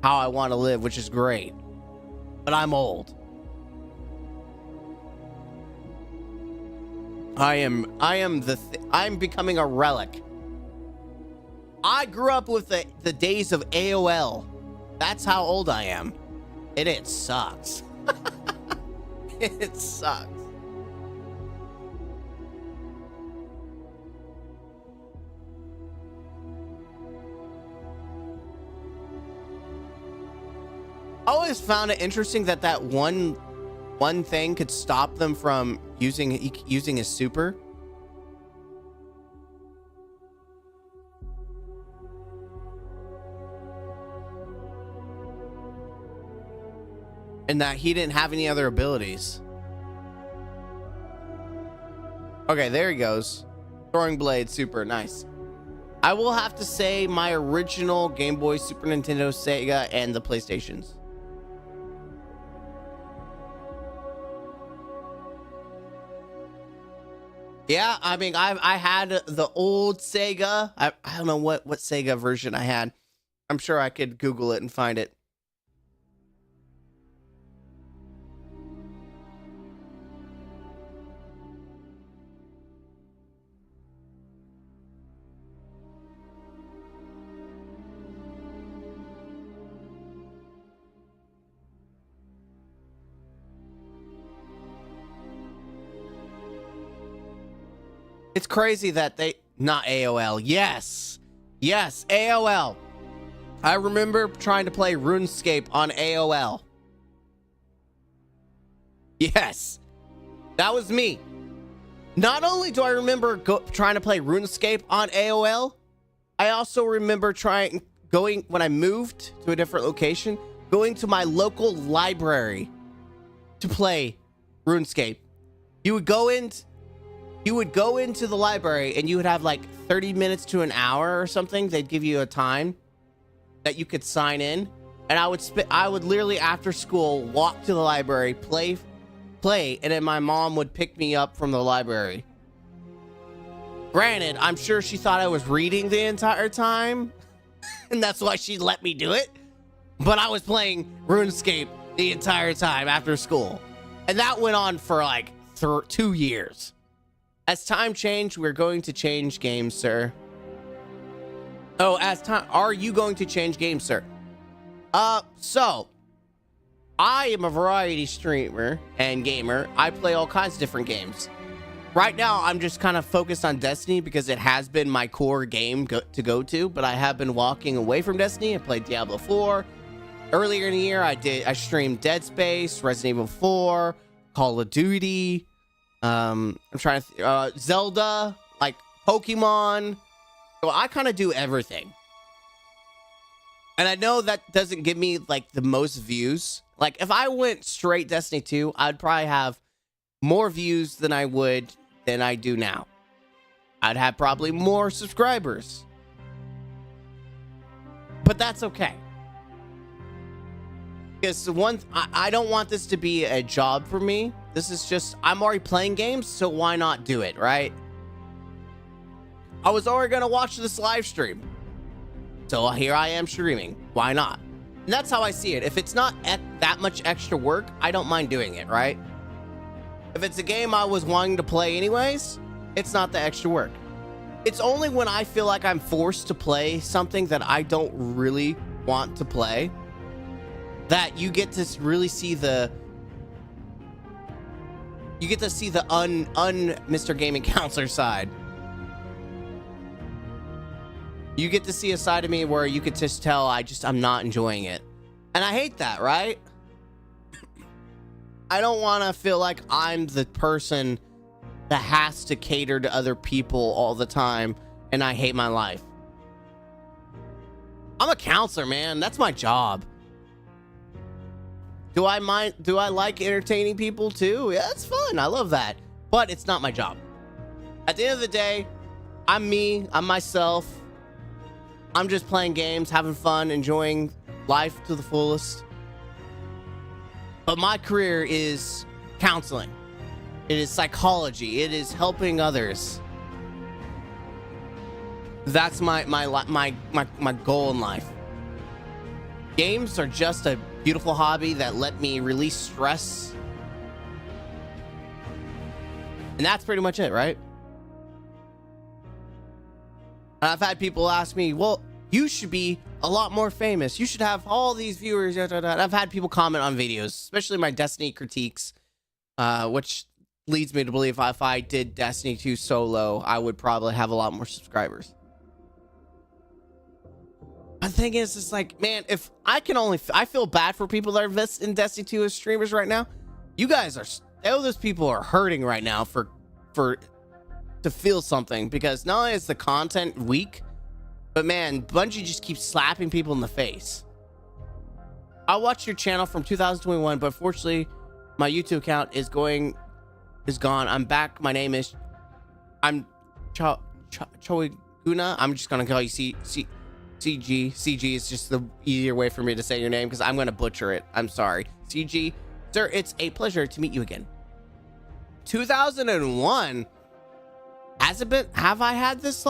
how I want to live, which is great, but I'm old. I'm becoming a relic. I grew up with the days of AOL. That's how old I am. And it sucks. It sucks. I always found it interesting that one thing could stop them from using his super. And that he didn't have any other abilities. Okay, there he goes. Throwing blade, super nice. I will have to say my original Game Boy, Super Nintendo, Sega, and the PlayStations. Yeah, I mean, I had the old Sega. I don't know what Sega version I had. I'm sure I could Google it and find it. It's crazy that not AOL. Yes, AOL. I remember trying to play RuneScape on AOL. Yes, that was me. Not only do I remember trying to play RuneScape on AOL, I also remember going when I moved to a different location, going to my local library to play RuneScape. You would go into the library and you would have like 30 minutes to an hour or something. They'd give you a time that you could sign in, and I would literally after school walk to the library, play, and then my mom would pick me up from the library. Granted, I'm sure she thought I was reading the entire time, and that's why she let me do it. But I was playing RuneScape the entire time after school. And that went on for like 2 years. As time changed, we're going to change games, sir. Oh, as time, are you going to change games, sir? So I am a variety streamer and gamer. I play all kinds of different games. Right now, I'm just kind of focused on Destiny because it has been my core game to go to, but I have been walking away from Destiny. I played Diablo 4. Earlier in the year, I streamed Dead Space, Resident Evil 4, Call of Duty. I'm trying to Zelda, like Pokemon. So I kind of do everything. And I know that doesn't give me like the most views. Like if I went straight Destiny 2, I'd probably have more views than I do now. I'd have probably more subscribers. But that's okay. Because I don't want this to be a job for me. This is just, I'm already playing games, so why not do it, right? I was already going to watch this live stream. So here I am streaming. Why not? And that's how I see it. If it's not that much extra work, I don't mind doing it, right? If it's a game I was wanting to play anyways, it's not the extra work. It's only when I feel like I'm forced to play something that I don't really want to play that you get to really see the Mr. Gaming Counselor side. You get to see a side of me where you could just tell I'm not enjoying it. And I hate that, right? I don't want to feel like I'm the person that has to cater to other people all the time and I hate my life. I'm a counselor, man. That's my job. Do I like entertaining people too? Yeah, it's fun. I love that. But it's not my job. At the end of the day, I'm me. I'm myself. I'm just playing games, having fun, enjoying life to the fullest. But my career is counseling. It is psychology. It is helping others. That's my goal in life. Games are just a beautiful hobby that let me release stress. And that's pretty much it, right? And I've had people ask me, well, you should be a lot more famous. You should have all these viewers. And I've had people comment on videos, especially my Destiny critiques, which leads me to believe if I did Destiny 2 solo, I would probably have a lot more subscribers. The thing is, it's like, man, if I feel bad for people that are invested in Destiny 2 as streamers right now. You guys those people are hurting right now to feel something, because not only is the content weak, but man, Bungie just keeps slapping people in the face. I watched your channel from 2021, but unfortunately, my YouTube account is gone. I'm back. My name is Choiguna. I'm just gonna call you CG. CG is just the easier way for me to say your name because I'm gonna butcher it. I'm sorry, CG. Sir, it's a pleasure to meet you again. 2001. Has it been? Have I had this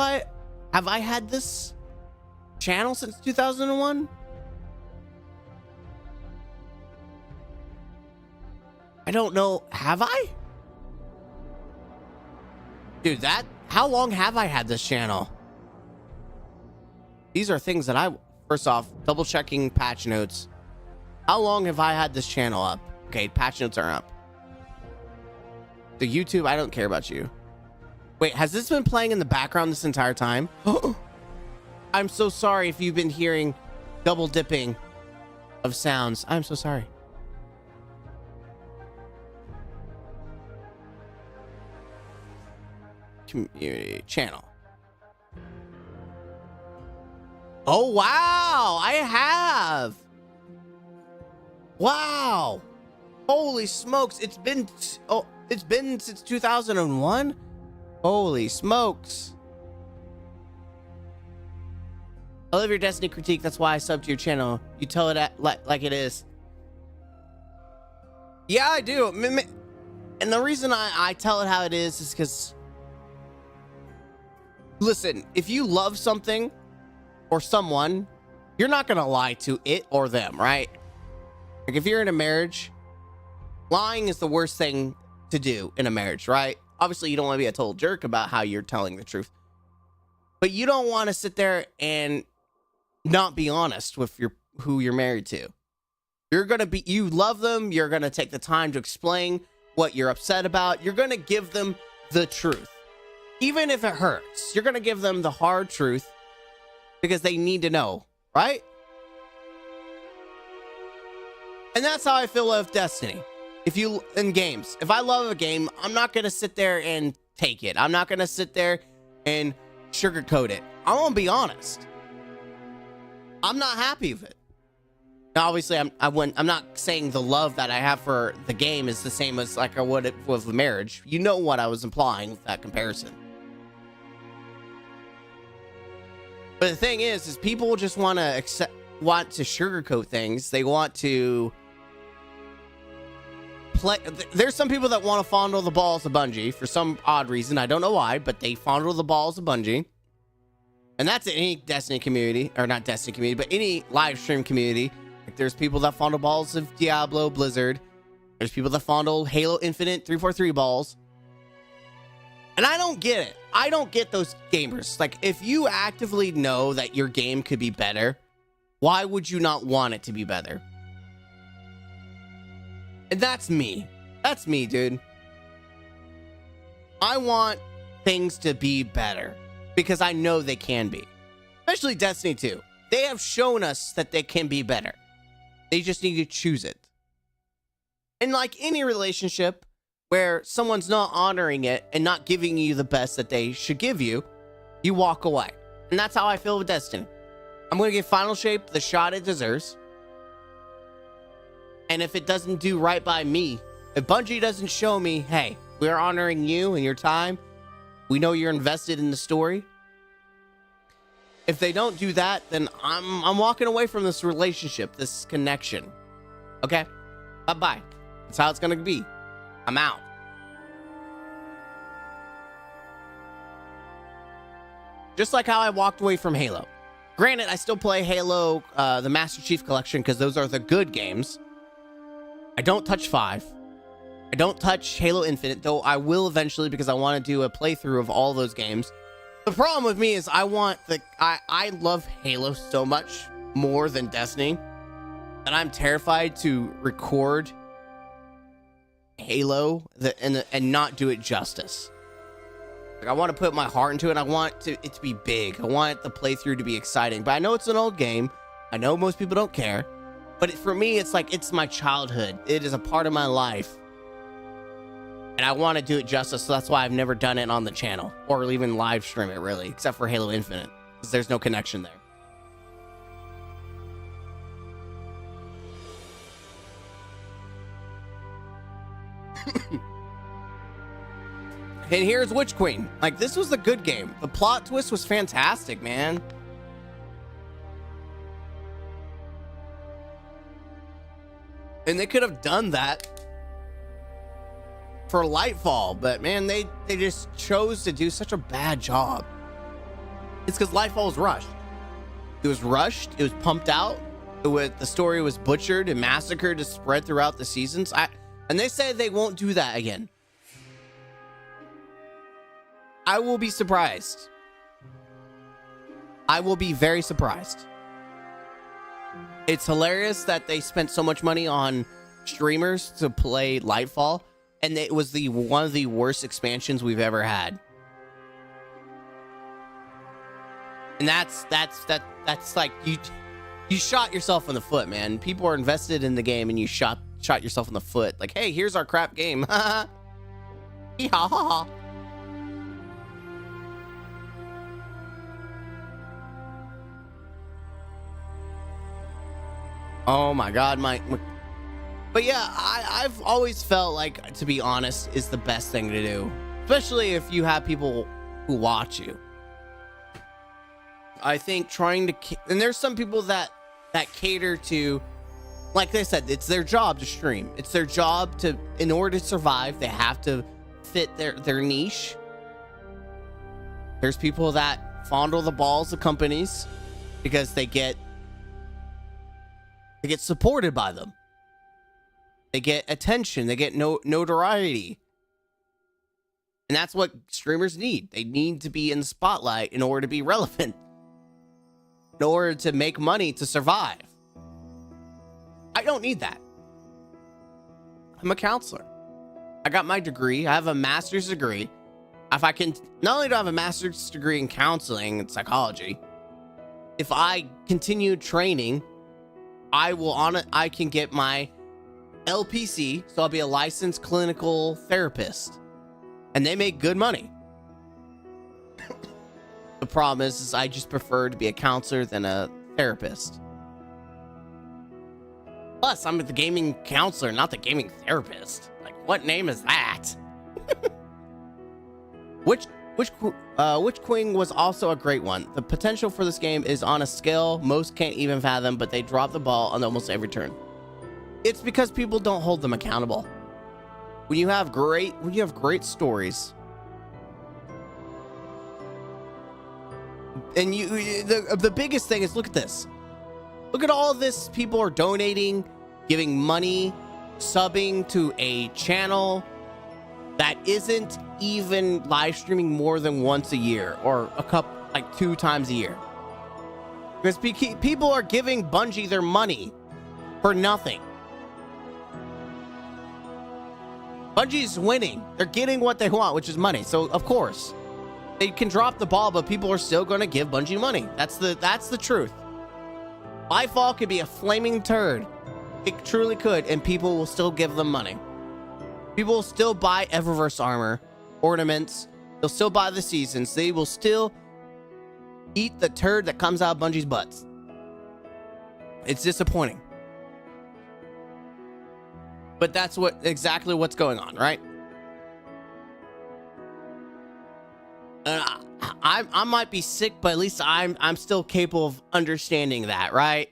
channel since 2001? I don't know. Have I? Dude, how long have I had this channel? These are things that first off, double checking patch notes. How long have I had this channel up? Okay, patch notes are up. The YouTube, I don't care about you. Wait, has this been playing in the background this entire time? I'm so sorry if you've been hearing double dipping of sounds. I'm so sorry. Community channel. Oh, wow. I have. Wow. Holy smokes. It's been since 2001. Holy smokes. I love your Destiny critique. That's why I subbed to your channel. You tell it like it is. Yeah, I do. And the reason I tell it how it is because listen, if you love something or someone, you're not going to lie to it or them, right? Like if you're in a marriage, lying is the worst thing to do in a marriage, right? Obviously, you don't want to be a total jerk about how you're telling the truth. But you don't want to sit there and not be honest with who you're married to. You love them. You're going to take the time to explain what you're upset about. You're going to give them the truth. Even if it hurts, you're going to give them the hard truth because they need to know, right? And that's how I feel with Destiny. In games, if I love a game, I'm not going to sit there and take it. I'm not going to sit there and sugarcoat it. I want to be honest. I'm not happy with it. Now, obviously, I'm not saying the love that I have for the game is the same as like I would with marriage. You know what I was implying with that comparison. But the thing is people just want to sugarcoat things. They want to play. There's some people that want to fondle the balls of Bungie for some odd reason. I don't know why, but they fondle the balls of Bungie. And that's in any Destiny community, or not Destiny community, but any live stream community. Like there's people that fondle balls of Diablo, Blizzard. There's people that fondle Halo Infinite 343 balls. And I don't get it. I don't get those gamers. Like, if you actively know that your game could be better, why would you not want it to be better? And that's me. That's me, dude. I want things to be better because I know they can be. Especially Destiny 2. They have shown us that they can be better. They just need to choose it. And like any relationship where someone's not honoring it and not giving you the best that they should give you, you walk away. And that's how I feel with Destiny. I'm going to give Final Shape the shot it deserves. And if it doesn't do right by me, if Bungie doesn't show me, hey, we're honoring you and your time, we know you're invested in the story. If they don't do that, then I'm walking away from this relationship, this connection. Okay? Bye-bye. That's how it's going to be. I'm out. Just like how I walked away from Halo. Granted, I still play Halo, the Master Chief Collection, because those are the good games. I don't touch 5. I don't touch Halo Infinite, though I will eventually because I want to do a playthrough of all those games. The problem with me is I love Halo so much more than Destiny that I'm terrified to record Halo and not do it justice. Like, I want to put my heart into it. I want it to be big. I want the playthrough to be exciting. But I know it's an old game. I know most people don't care. But for me, it's like it's my childhood. It is a part of my life. And I want to do it justice, so that's why I've never done it on the channel. Or even live stream it, really. Except for Halo Infinite. Because there's no connection there. And here's Witch Queen. Like, this was a good game. The plot twist was fantastic, man. And they could have done that for Lightfall, but man, they just chose to do such a bad job. It's because Lightfall was rushed. It was rushed. It was pumped out. The story was butchered and massacred to spread throughout the seasons. And they say they won't do that again. I will be surprised. I will be very surprised. It's hilarious that they spent so much money on streamers to play Lightfall, and it was one of the worst expansions we've ever had. And that's like you shot yourself in the foot, man. People are invested in the game, and you shot yourself in the foot. Like, hey, here's our crap game. Yee-haw-haw. Oh my god, but yeah, I've always felt like, to be honest, is the best thing to do, especially if you have people who watch you. I think and there's some people that cater to, like they said, it's their job to stream. It's their job in order to survive, they have to fit their niche. There's people that fondle the balls of companies because they get supported by them. They get attention. They get notoriety. And that's what streamers need. They need to be in the spotlight in order to be relevant. In order to make money to survive. I don't need that. I'm a counselor. I got my degree. I have a master's degree. If I can, not only do I have a master's degree in counseling and psychology, if I continue training, I can get my LPC, so I'll be a licensed clinical therapist. And they make good money. The problem is I just prefer to be a counselor than a therapist. Plus, I'm the gaming counselor, not the gaming therapist. Like, what name is that? Witch Queen was also a great one. The potential for this game is on a scale most can't even fathom, but they drop the ball on almost every turn. It's because people don't hold them accountable. When you have great stories, and the biggest thing is, look at this. Look at all this. People are donating, giving money, subbing to a channel that isn't even live streaming more than once a year or like 2 times a year. Because people are giving Bungie their money for nothing. Bungie's winning. They're getting what they want, which is money. So, of course, they can drop the ball, but people are still going to give Bungie money. That's the truth. Lightfall could be a flaming turd. It truly could, and people will still give them money. People will still buy Eververse armor, ornaments. They'll still buy the seasons. They will still eat the turd that comes out of Bungie's butts. It's disappointing. But that's exactly what's going on, right? I might be sick, but at least I'm still capable of understanding that, right?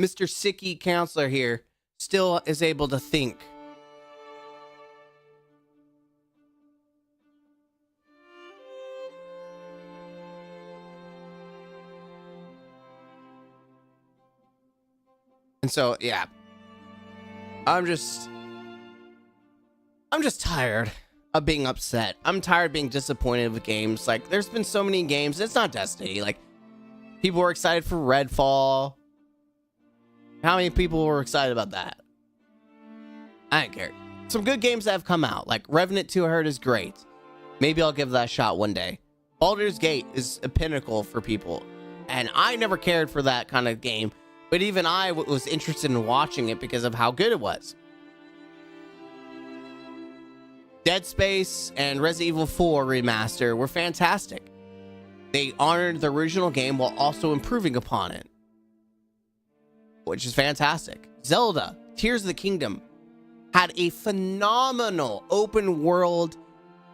Mr. Sicky Counselor here still is able to think. And so, yeah. I'm just tired of being upset. I'm tired of being disappointed with games. Like, there's been so many games. It's not Destiny. Like, people were excited for Redfall. How many people were excited about that? I don't care. Some good games that have come out. Like, Revenant 2 I heard is great. Maybe I'll give that a shot one day. Baldur's Gate is a pinnacle for people. And I never cared for that kind of game. But even I was interested in watching it because of how good it was. Dead Space and Resident Evil 4 Remaster were fantastic. They honored the original game while also improving upon it, which is fantastic. Zelda, Tears of the Kingdom, had a phenomenal open world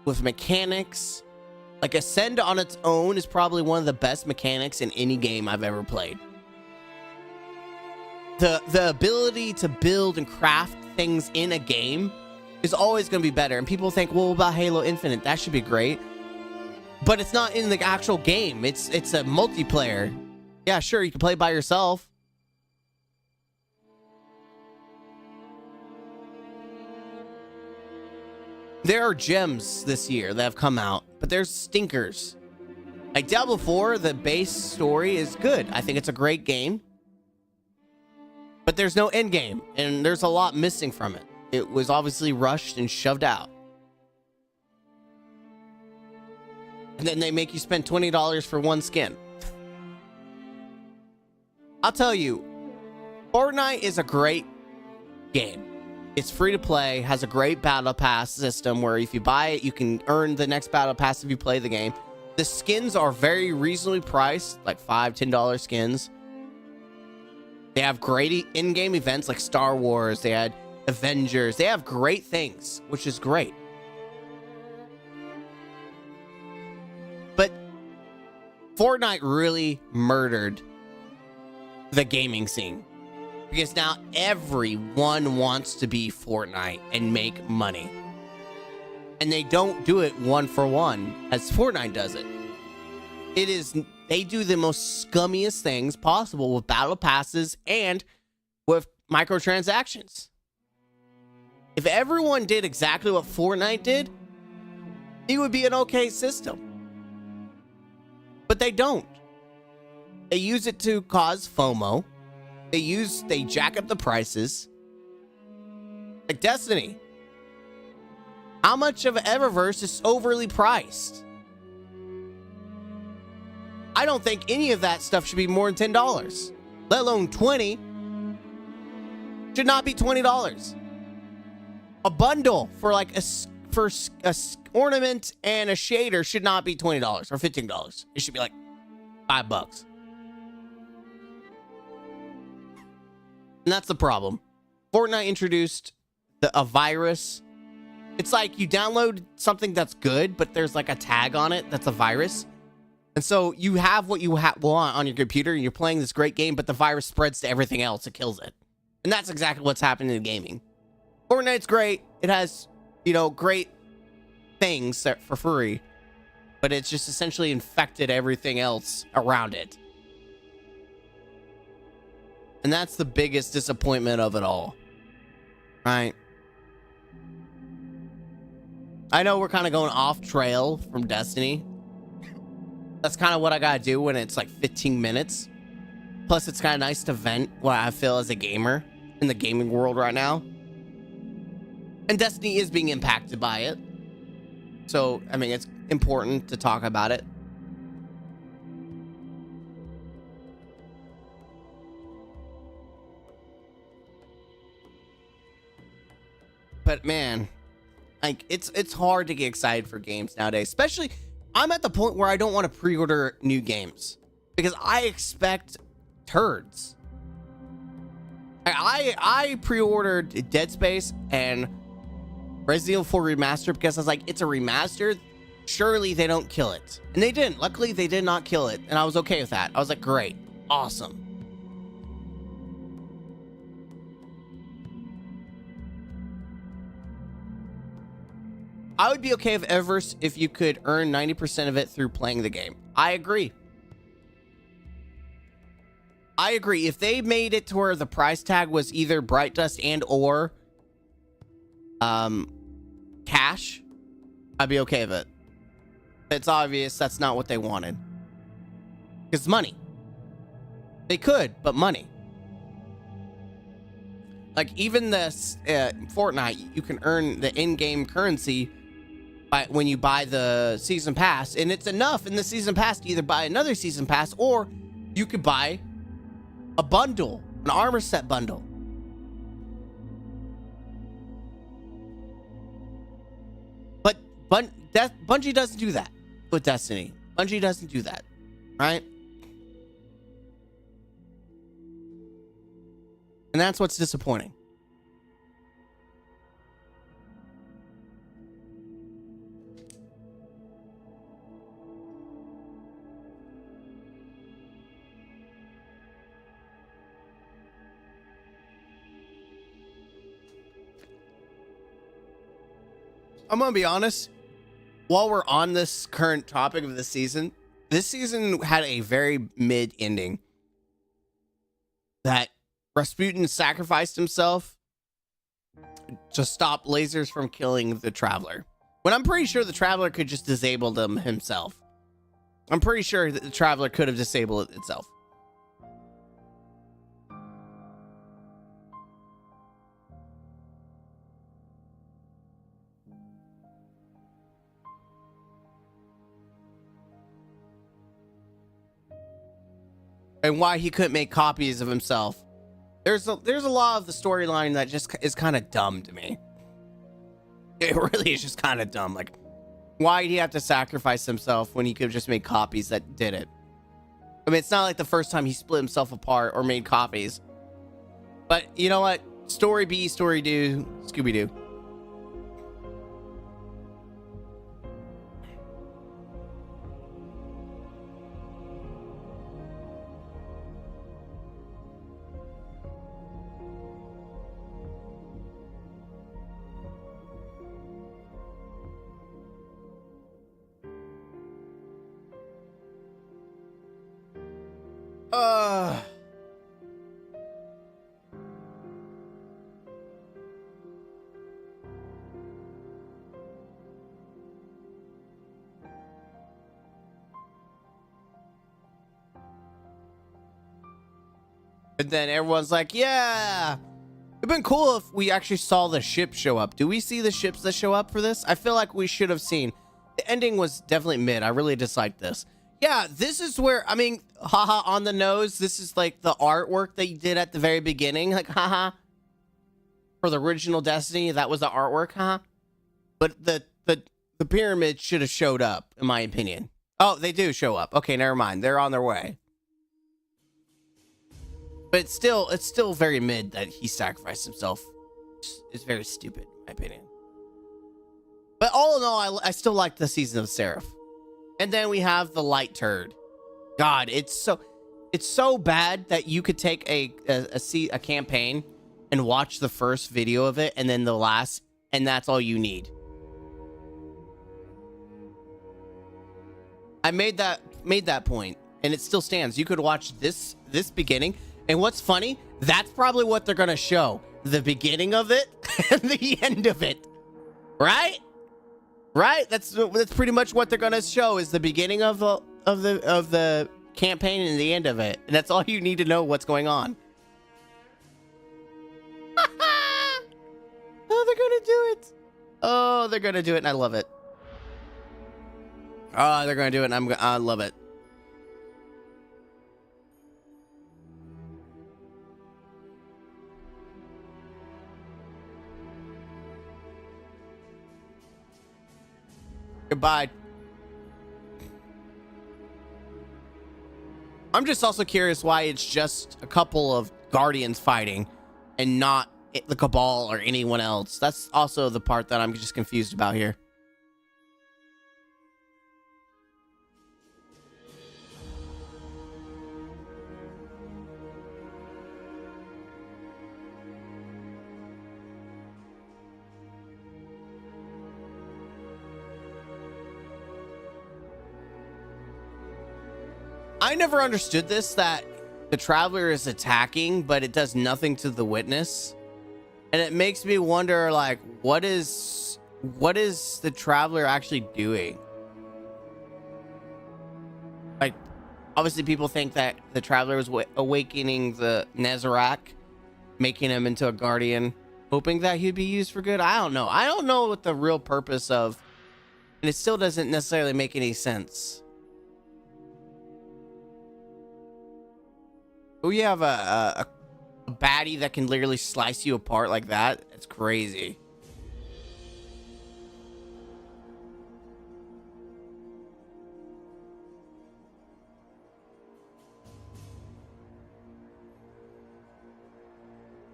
with mechanics. Like, Ascend on its own is probably one of the best mechanics in any game I've ever played. The ability to build and craft things in a game is always going to be better. And people think, well, about Halo Infinite, that should be great. But it's not in the actual game. It's a multiplayer. Yeah, sure, you can play by yourself. There are gems this year that have come out, but there's stinkers. Like Diablo 4, the base story is good. I think it's a great game. But there's no end game, and there's a lot missing from it. It was obviously rushed and shoved out. And then they make you spend $20 for one skin. I'll tell you, Fortnite is a great game. It's free to play, has a great battle pass system where if you buy it, you can earn the next battle pass if you play the game. The skins are very reasonably priced, like $5, $10 skins. They have great in-game events like Star Wars. They had Avengers. They have great things, which is great. But Fortnite really murdered the gaming scene. Because now everyone wants to be Fortnite and make money. And they don't do it one for one as Fortnite does it. It is, they do the most scummiest things possible with battle passes and with microtransactions. If everyone did exactly what Fortnite did, it would be an okay system. But they don't. They use it to cause FOMO. They jack up the prices. Like Destiny. How much of Eververse is overly priced? I don't think any of that stuff should be more than $10, let alone $20. Should not be $20. A bundle for like a ornament and a shader should not be $20 or $15. It should be like $5. And that's the problem. Fortnite introduced a virus. It's like you download something that's good, but there's like a tag on it that's a virus. And so you have what you want on your computer, and you're playing this great game, but the virus spreads to everything else. It kills it. And that's exactly what's happening in gaming. Fortnite's great. It has, great things for free, but it's just essentially infected everything else around it. And that's the biggest disappointment of it all. Right? I know we're kind of going off trail from Destiny. That's kind of what I gotta do when it's like 15 minutes. Plus, it's kind of nice to vent what I feel as a gamer in the gaming world right now. And Destiny is being impacted by it. So, I mean, it's important to talk about it. But man, like it's hard to get excited for games nowadays, especially I'm at the point where I don't want to pre-order new games because I expect turds. I pre-ordered Dead Space and Resident Evil 4 Remastered because I was like, it's a remaster. Surely they don't kill it. And they didn't. Luckily, they did not kill it. And I was okay with that. I was like, great. Awesome. I would be okay with Eververse if you could earn 90% of it through playing the game. I agree. I agree. If they made it to where the price tag was either Bright Dust and or cash, I'd be okay with it. It's obvious that's not what they wanted. Because money. They could, but money. Like even this Fortnite, you can earn the in-game currency when you buy the season pass, and it's enough in the season pass to either buy another season pass or you could buy a bundle, an armor set bundle. But Bungie doesn't do that with Destiny. Bungie doesn't do that, right? And that's what's disappointing. I'm gonna be honest. While we're on this current topic of the season, this season had a very mid ending. That Rasputin sacrificed himself to stop lasers from killing the Traveler. When I'm pretty sure the Traveler could just disable them himself. I'm pretty sure that the Traveler could have disabled it itself. And why he couldn't make copies of himself. There's a lot of the storyline that just is kind of dumb to me. It really is just kind of dumb. Like, why did he have to sacrifice himself when he could have just made copies that did it? I mean, it's not like the first time he split himself apart or made copies. But you know what? Story be, story do, Scooby-Doo. Uh. And then everyone's like, yeah, it'd been cool if we actually saw the ship show up. Do we see the ships that show up for this? I feel like we should have seen. The ending was definitely mid. I really disliked this. Yeah, this is where, I mean, haha, on the nose. This is like the artwork that you did at the very beginning. Like, haha. For the original Destiny, that was the artwork, haha. But the pyramid should have showed up, in my opinion. Oh, they do show up. Okay, never mind. They're on their way. But it's still very mid that he sacrificed himself. It's very stupid, in my opinion. But all in all, I still like the Season of Seraph. And then we have the light turd. God, it's so bad that you could take a campaign and watch the first video of it and then the last, and that's all you need. I made that point, and it still stands. You could watch this beginning. And what's funny, that's probably what they're going to show. The beginning of it and the end of it. Right? Right? That's pretty much what they're going to show is the beginning of the campaign and the end of it. And that's all you need to know what's going on. Oh, they're going to do it. Oh, they're going to do it and I love it. Oh, they're going to do it and I love it. Goodbye. I'm just also curious why it's just a couple of Guardians fighting and not the Cabal or anyone else. That's also the part that I'm just confused about here. I never understood this, that the Traveler is attacking, but it does nothing to the Witness. And it makes me wonder, like, what is the Traveler actually doing? Like, obviously people think that the Traveler was awakening the Nezarec, making him into a Guardian, hoping that he'd be used for good. I don't know. I don't know what the real purpose of, and it still doesn't necessarily make any sense. Oh, you have a baddie that can literally slice you apart like that? It's crazy.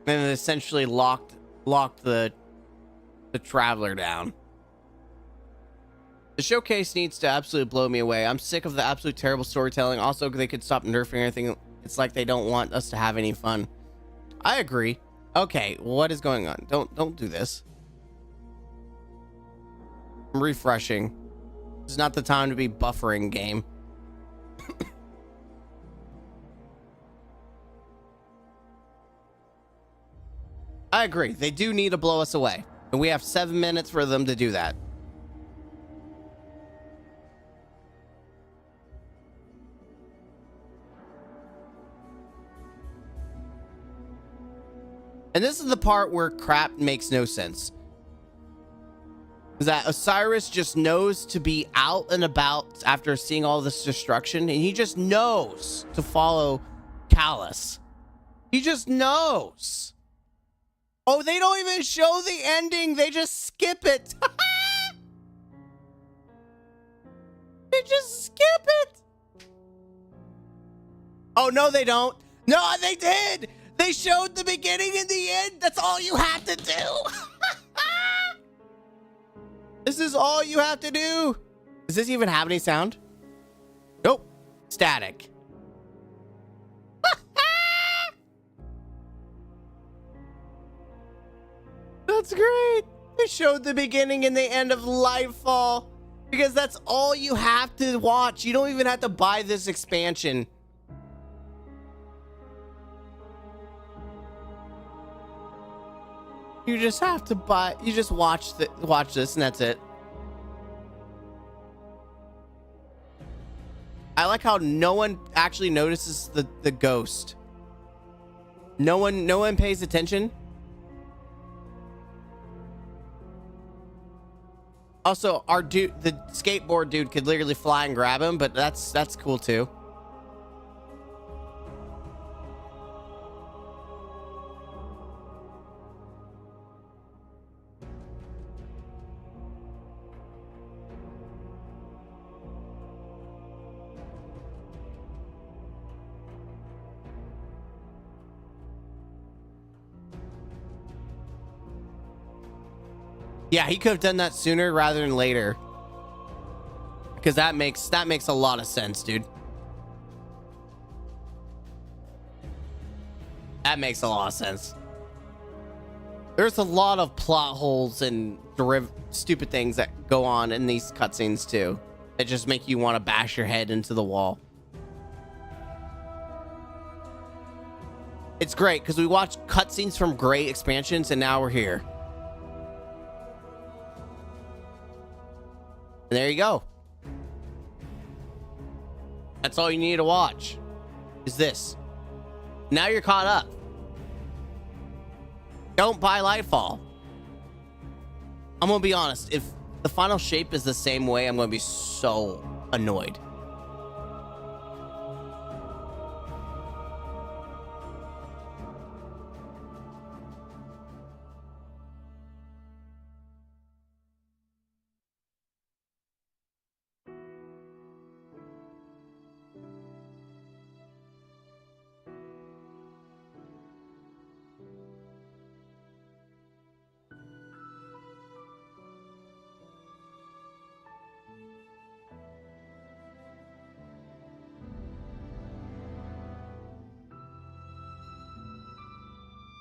And it essentially locked the Traveler down. The showcase needs to absolutely blow me away. I'm sick of the absolute terrible storytelling. Also, they could stop nerfing everything. It's like they don't want us to have any fun. I agree. Okay, what is going on? Don't do this. I'm refreshing. This is not the time to be buffering, game. I agree. They do need to blow us away. And we have 7 minutes for them to do that. And this is the part where crap makes no sense. That Osiris just knows to be out and about after seeing all this destruction, and he just knows to follow Callus. He just knows. Oh, they don't even show the ending. They just skip it. They just skip it. Oh, no, they don't. No, they did. They showed the beginning and the end. That's all you have to do. This is all you have to do. Does this even have any sound? Nope. Static. That's great. They showed the beginning and the end of Lightfall because that's all you have to watch. You don't even have to buy this expansion. You just have to buy. You just watch this, and that's it. I like how no one actually notices the ghost. No one pays attention. Also, our dude, the skateboard dude, could literally fly and grab him, but that's cool too. Yeah, he could have done that sooner rather than later. Because that makes a lot of sense, dude. That makes a lot of sense. There's a lot of plot holes and stupid things that go on in these cutscenes too, that just make you want to bash your head into the wall. It's great because we watched cutscenes from great expansions and now we're here. And there you go. That's all you need to watch is this. Now you're caught up. Don't buy Lightfall. I'm gonna be honest, if the final shape is the same way, I'm gonna be so annoyed.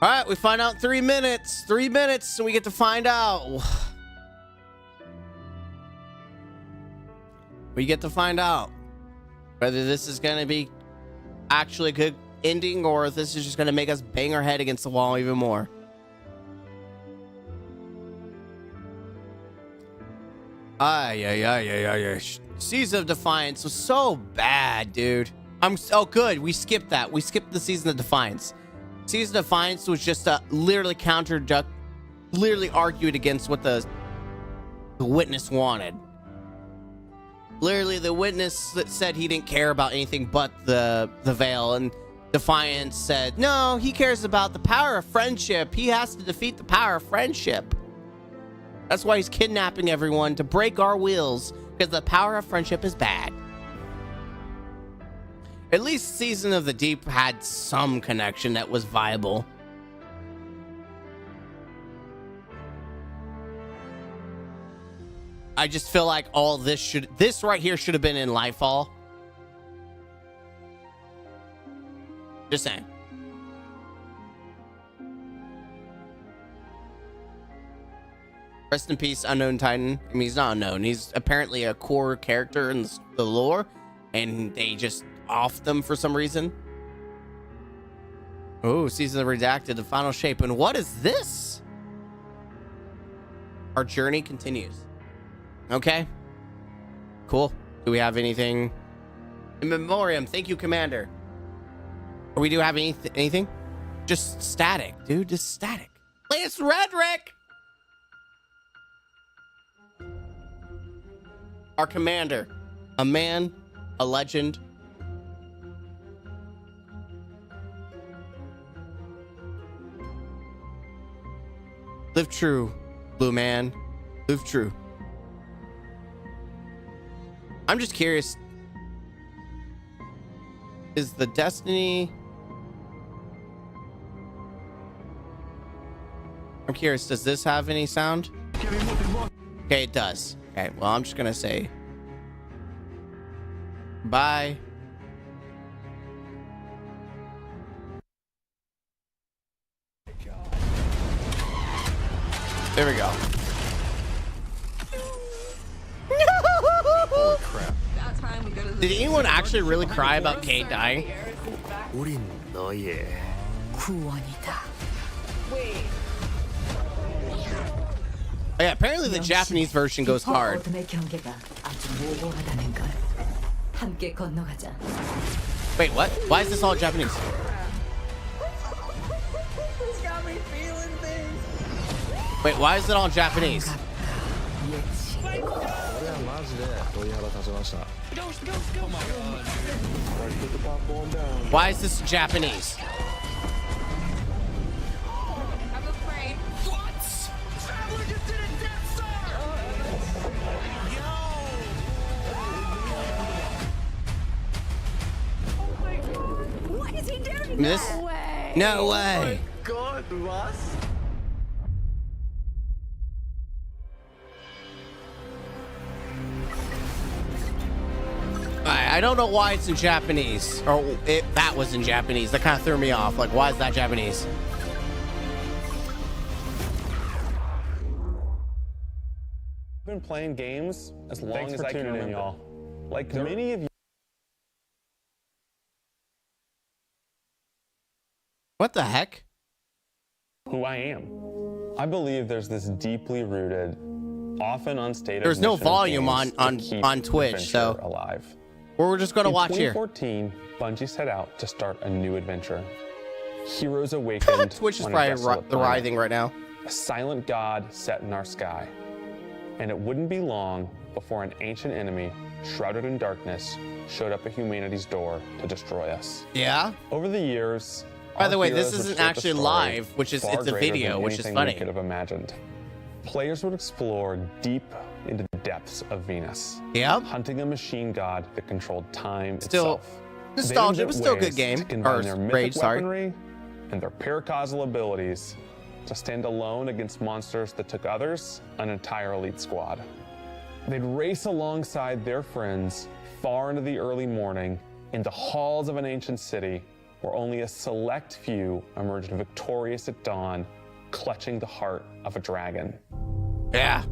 All right, we find out in 3 minutes. 3 minutes, and we get to find out. We get to find out whether this is going to be actually a good ending or if this is just going to make us bang our head against the wall even more. Season of Defiance was so bad, dude. Oh, good. We skipped that. We skipped the Season of Defiance. Season of Defiance was just a literally literally argued against what the witness wanted. Literally, the witness that said he didn't care about anything but the veil, and Defiance said, no, he cares about the power of friendship. He has to defeat the power of friendship. That's why he's kidnapping everyone, to break our wills, because the power of friendship is bad. At least Season of the Deep had some connection that was viable. I just feel like all this right here should have been in Lightfall. Just saying. Rest in peace, Unknown Titan. I mean, he's not unknown. He's apparently a core character in the lore, and they just off them for some reason. Oh, Season of Redacted, the final shape. And what is this? Our journey continues. Okay. Cool. Do we have anything? In memoriam. Thank you, Commander. Or we do have anything? Just static, dude. Just static. Lance Redrick! Our commander. A man. A legend. Live true, Blue Man. Live true. I'm just curious. Is the Destiny... I'm curious, does this have any sound? Okay, it does. Okay, well, I'm just gonna say... Bye. There we go. Holy crap. Did anyone actually really cry about Kate dying? 우린 너의 구원이다. Wait. Oh, yeah, apparently the Japanese version goes hard. 어둠의 경계가 아주 모호하다는 걸. 함께 건너가자. Wait, what? Why is this all Japanese? Wait, why is it all Japanese? Why is this Japanese? I'm afraid. What? Traveler just did a Death Star! What is he doing? This? No way. God, was? I don't know why it's in Japanese, or that was in Japanese. That kind of threw me off. Like, why is that Japanese? I've been playing games as long as I can remember, y'all. Like many of you. What the heck? Who I am. I believe there's this deeply rooted, often unstated. There's no mission of volume games on to keep Twitch, adventure so alive. we're just gonna In watch here. 2014, Bungie set out to start a new adventure. Heroes awakened. Twitch is on a probably desolate planet. writhing right now. A silent god set in our sky. And it wouldn't be long before an ancient enemy, shrouded in darkness, showed up at humanity's door to destroy us. Yeah. Over the years, By our the way, heroes this would isn't shape a actually story live, which is far it's a greater video, than which is anything funny. we could have imagined. Players would explore deep into the depths of Venus, Yep. hunting a machine god that controlled time Still itself. nostalgia, They but still a good ways game. to combine Or their mythic Rage, sorry. weaponry and their paracausal abilities to stand alone against monsters that took others an entire elite squad. They'd race alongside their friends far into the early morning into halls of an ancient city where only a select few emerged victorious at dawn, clutching the heart of a dragon. Yeah.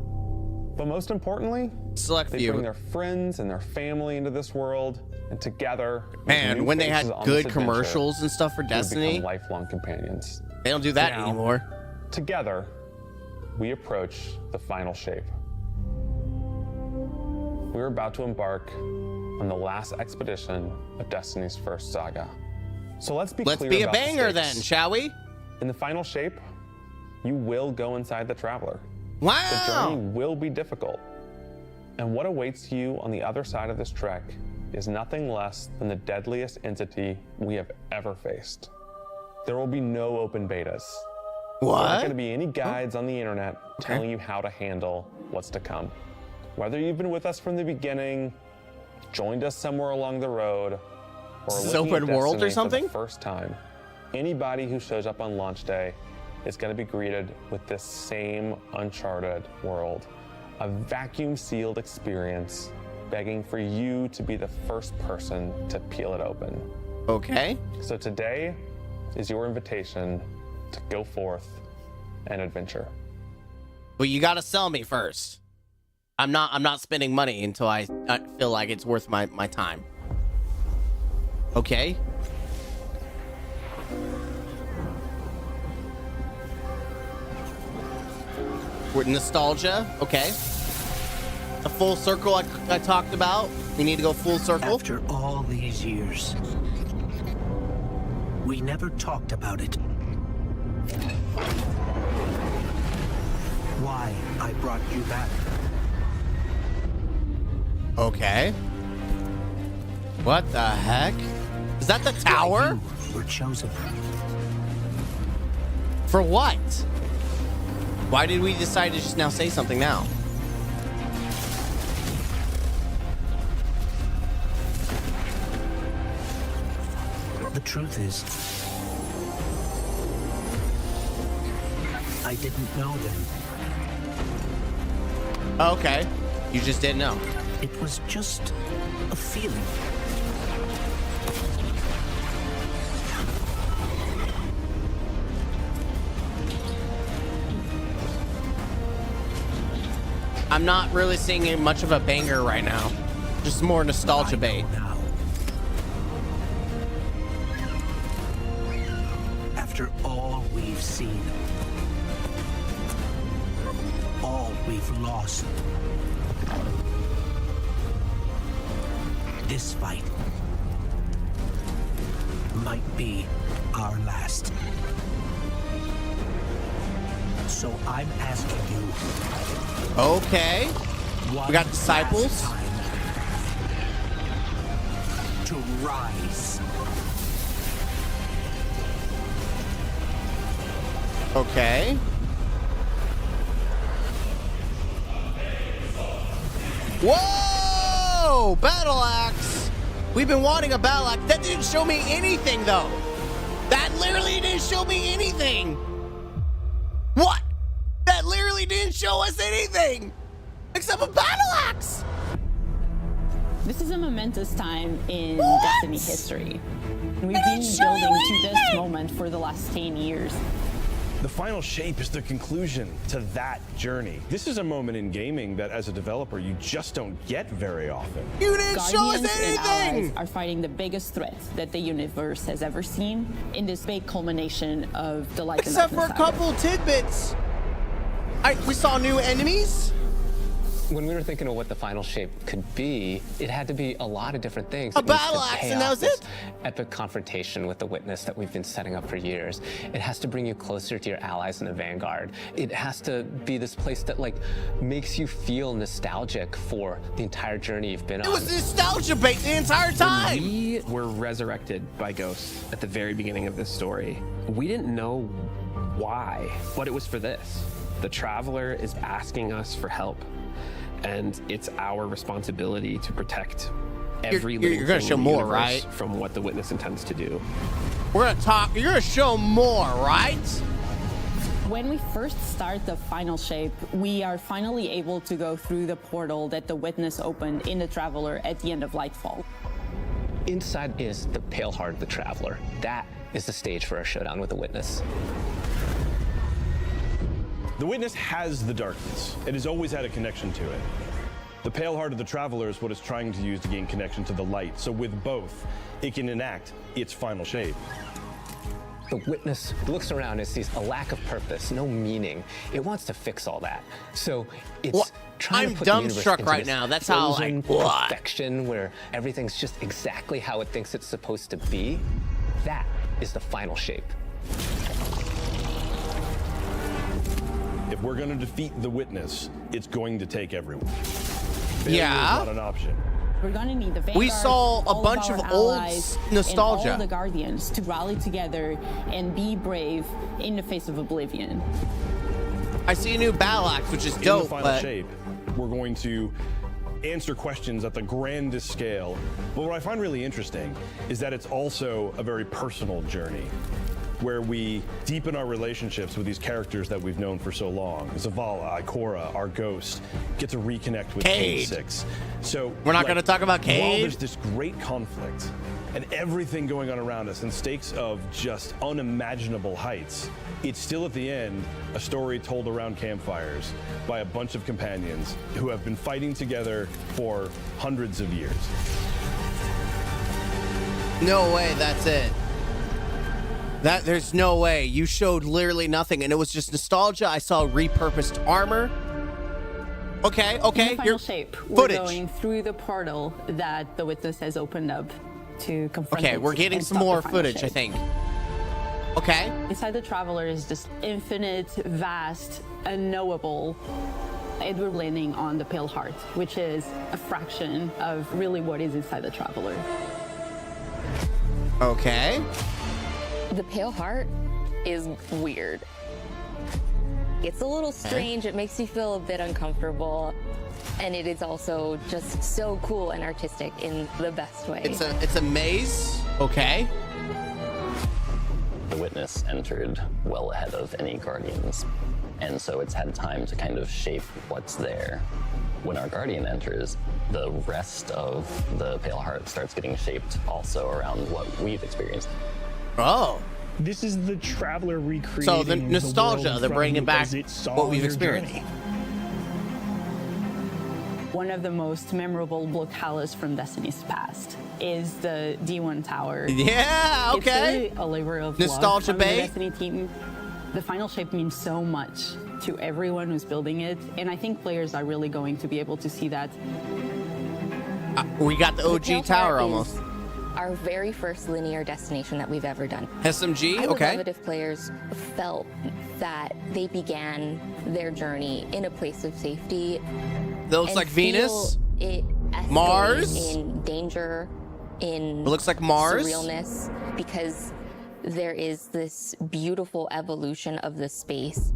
But most importantly, Select they bring few. their friends and their family into this world, and together, as Man, new when they had faces on good this adventure, commercials and stuff for they would Destiny, become lifelong companions. they don't do that Now- anymore. Together, we approach the final shape. We're about to embark on the last expedition of Destiny's first saga. So let's be Let's clear be a about the banger then, stakes. shall we? In the final shape, you will go inside the Traveler. The Wow. journey will be difficult. And what awaits you on the other side of this trek is nothing less than the deadliest entity we have ever faced. There will be no open betas. There aren't What? going to be any guides on the internet telling you how to handle what's to come. Whether you've been with us from the beginning, joined us somewhere along the road, or Is this looking at open world or Destiny something? for the first time, anybody who shows up on launch day is going to be greeted with this same uncharted world, a vacuum-sealed experience begging for you to be the first person to peel it open. Okay. So today is your invitation to go forth and adventure. But you gotta sell me first. I'm not spending money until I feel like it's worth my time. Okay. With nostalgia, okay. The full circle I talked about. We need to go full circle. After all these years, we never talked about it. Why I brought you back. Okay. What the heck? Is that the tower? You were chosen. For what? Why did we decide to just now say something now? The truth is, I didn't know then. Okay. You just didn't know. It was just a feeling. I'm not really seeing much of a banger right now. Just more nostalgia I bait. know now. After all we've seen, all we've lost. This fight might be our last. So I'm asking you, Okay. one We got disciples. last time to rise. Okay. Whoa! Battle axe. We've been wanting a battle axe. That didn't show me anything, though. That literally didn't show me anything. What? That literally didn't show us anything except a battle axe. This is a momentous time in What? Destiny history. We've They been didn't show building you to this anything! moment for the last 10 years. The final shape is the conclusion to that journey. This is a moment in gaming that as a developer you just don't get very often. You didn't show us Guardians and allies anything. are fighting the biggest threat that the universe has ever seen in this big culmination of the Light and Except for a Darkness saga. couple tidbits. We saw new enemies. When we were thinking of what the final shape could be, it had to be a lot of different things. A It needs to battle axe, pay and that off was this it? epic confrontation with the Witness that we've been setting up for years. It has to bring you closer to your allies in the Vanguard. It has to be this place that like makes you feel nostalgic for the entire journey you've been It on. was nostalgia bait the entire time. We were resurrected by ghosts at the very beginning of this story. We didn't know why, but it was for this. The Traveler is asking us for help, and it's our responsibility to protect every living you're gonna thing show in the more, universe right? from what the Witness intends to do. We're gonna talk. You're gonna show more, right? When we first start the final shape, we are finally able to go through the portal that the Witness opened in the Traveler at the end of Lightfall. Inside is the Pale Heart of the Traveler. That is the stage for our showdown with the Witness. The Witness has the darkness. It has always had a connection to it. The Pale Heart of the Traveler is what it's trying to use to gain connection to the light. So with both, it can enact its final shape. The Witness looks around and sees a lack of purpose, no meaning. It wants to fix all that. So it's What? trying I'm to put the universe dumbstruck into right this now. That's how, frozen like, what? perfection where everything's just exactly how it thinks it's supposed to be. That is the final shape. If we're going to defeat the Witness, it's going to take everyone. Yeah. Failure is not an option. We're gonna need the Vanguard, We saw a all bunch our of old allies, nostalgia. and all the Guardians to rally together and be brave in the face of oblivion. I see a new battle axe, which is In dope. the final But shape, we're going to answer questions at the grandest scale. But what I find really interesting is that it's also a very personal journey where we deepen our relationships with these characters that we've known for so long. Zavala, Ikora, our ghost, get to reconnect with Cade. K6. So We're not gonna talk about While Cade. there's this great conflict and everything going on around us and stakes of just unimaginable heights, it's still at the end a story told around campfires by a bunch of companions who have been fighting together for hundreds of years. no way, that's it. There's no way. You showed literally nothing, and it was just nostalgia. I saw repurposed armor. Okay, In okay. the final shape, we're footage. going through the portal that the Witness has opened up to confront Okay, it we're getting and some stop more the final footage, I shape. think. Okay. Inside the Traveler is just infinite, vast, unknowable. And we're landing on the Pale Heart, which is a fraction of really what is inside the Traveler. Okay. The Pale Heart is weird. It's a little strange. It makes you feel a bit uncomfortable. And it is also just so cool and artistic in the best way. It's a maze. Okay. The Witness entered well ahead of any Guardians, and so it's had time to kind of shape what's there. When our Guardian enters, the rest of the Pale Heart starts getting shaped also around what we've experienced. Oh. This is the Traveler recreating So the nostalgia, world they're from bringing back as it saw what we've their experienced. journey. One of the most memorable locales from Destiny's past is the D1 Tower. Yeah, okay. It's really a labor of Nostalgia love from the bait. Destiny team. The final shape means so much to everyone who's building it, and I think players are really going to be able to see that. We got the OG tower almost. Our very first linear destination that we've ever done. SMG, I would okay. love it if players felt that they began their journey in a place of safety. That looks and like Venus. feel it escalate Mars. in danger, in It looks like Mars. surrealness, because there is this beautiful evolution of the space.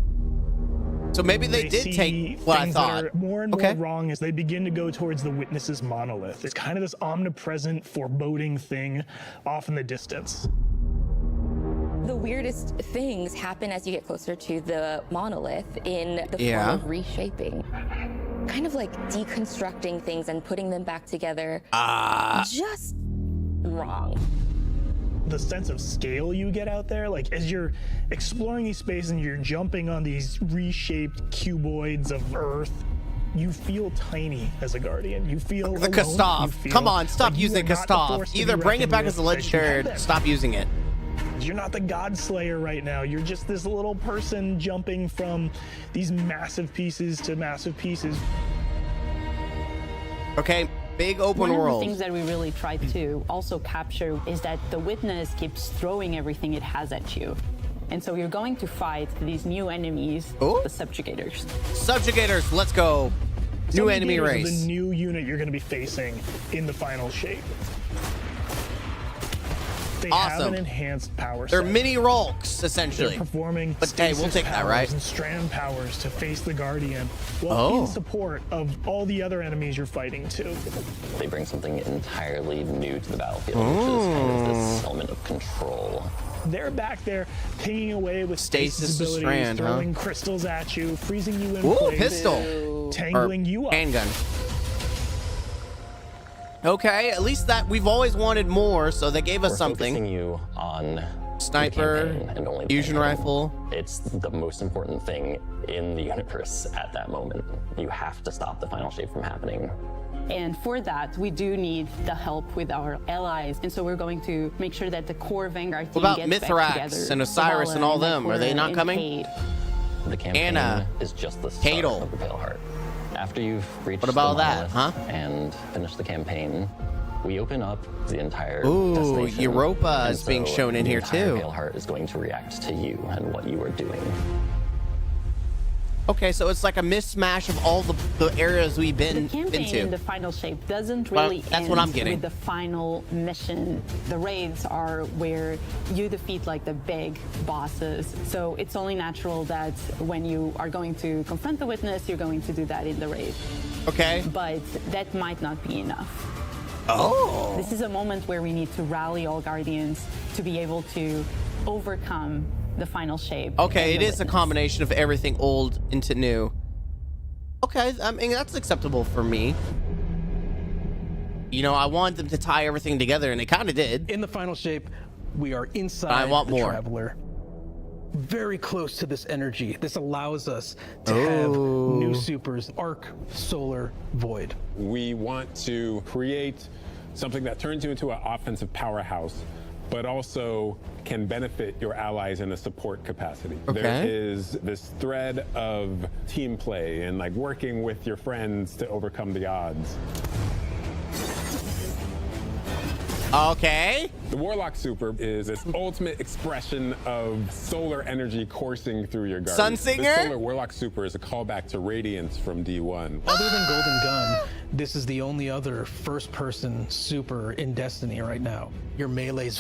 So maybe they did see take what I things that thought. are more and Okay. more wrong as they begin to go towards the Witness's monolith. It's kind of this omnipresent, foreboding thing off in the distance. The weirdest things happen as you get closer to the monolith in the Yeah. form of reshaping. Kind of like deconstructing things and putting them back together. Just wrong. The sense of scale you get out there, like as you're exploring these spaces and you're jumping on these reshaped cuboids of Earth, you feel tiny as a Guardian. You feel The alone. Kastov. You feel Come on, stop like you using are not the Kastov. force to be Either bring it reckoned back with, as a that you legendary have or them. stop using it. You're not the God Slayer right now. You're just this little person jumping from these massive pieces to massive pieces. Okay, big open One world. of the things that we really try to also capture is that the Witness keeps throwing everything it has at you. And so you're going to fight these new enemies, the Subjugators. Subjugators, let's go. New enemy Subjugators are race. The new unit you're going to be facing in the final shape. They have Awesome. an enhanced power They're set. mini Rolks, essentially. They're performing But hey, we'll stasis take that, powers right? and strand powers to face the Guardian, while Oh. in support of all the other enemies you're fighting too. They bring something entirely new to the battlefield, which is kind of this element of control. They're back there pinging away with Stasis stasis to abilities, strand, huh? throwing crystals at you, freezing you in Ooh, place, pistol. tangling Or you up. handgun. Okay, at least that we've always wanted more, so they gave us We're something. focusing you on Sniper, the campaign and only the fusion campaign. rifle. It's the most important thing in the universe at that moment. You have to stop the final shape from happening. And for that, we do need the help with our allies. And so we're going to make sure that the core Vanguard team What about gets back Mithrax together. and Osiris and all them? Are they Zvala not and coming? Cade. The campaign Anna, is just the start Cadle. of the Pale Heart. After you've reached What about the that, monolith huh? and finished the campaign, we open up the entire Ooh, destination. Europa And is being so shown in the here entire too. Pale Heart is going to react to you and what you are doing. Okay, so it's like a mismatch of all the areas we've The been campaign in into. the final shape doesn't Well, really that's end what I'm getting. with the final mission. The raids are where you defeat like the big bosses. So it's only natural that when you are going to confront the Witness, you're going to do that in the raid. Okay. But that might not be enough. Oh. This is a moment where we need to rally all Guardians to be able to overcome the final shape. Okay, and it the is a Witness. combination of everything old into new. Okay, I mean, that's acceptable for me. You know, I want them to tie everything together, and they kind of did. In the final shape, we are inside I want the more. Traveler. Very close to this energy. This allows us to have new supers, Arc, Solar, Void. We want to create something that turns you into an offensive powerhouse, but also can benefit your allies in a support capacity. Okay. There is this thread of team play and like working with your friends to overcome the odds. Okay. The Warlock Super is this ultimate expression of solar energy coursing through your guard. Sunsinger? The Solar Warlock Super is a callback to Radiance from D1. Other than Golden Gun, this is the only other first-person super in Destiny right now. Your melee's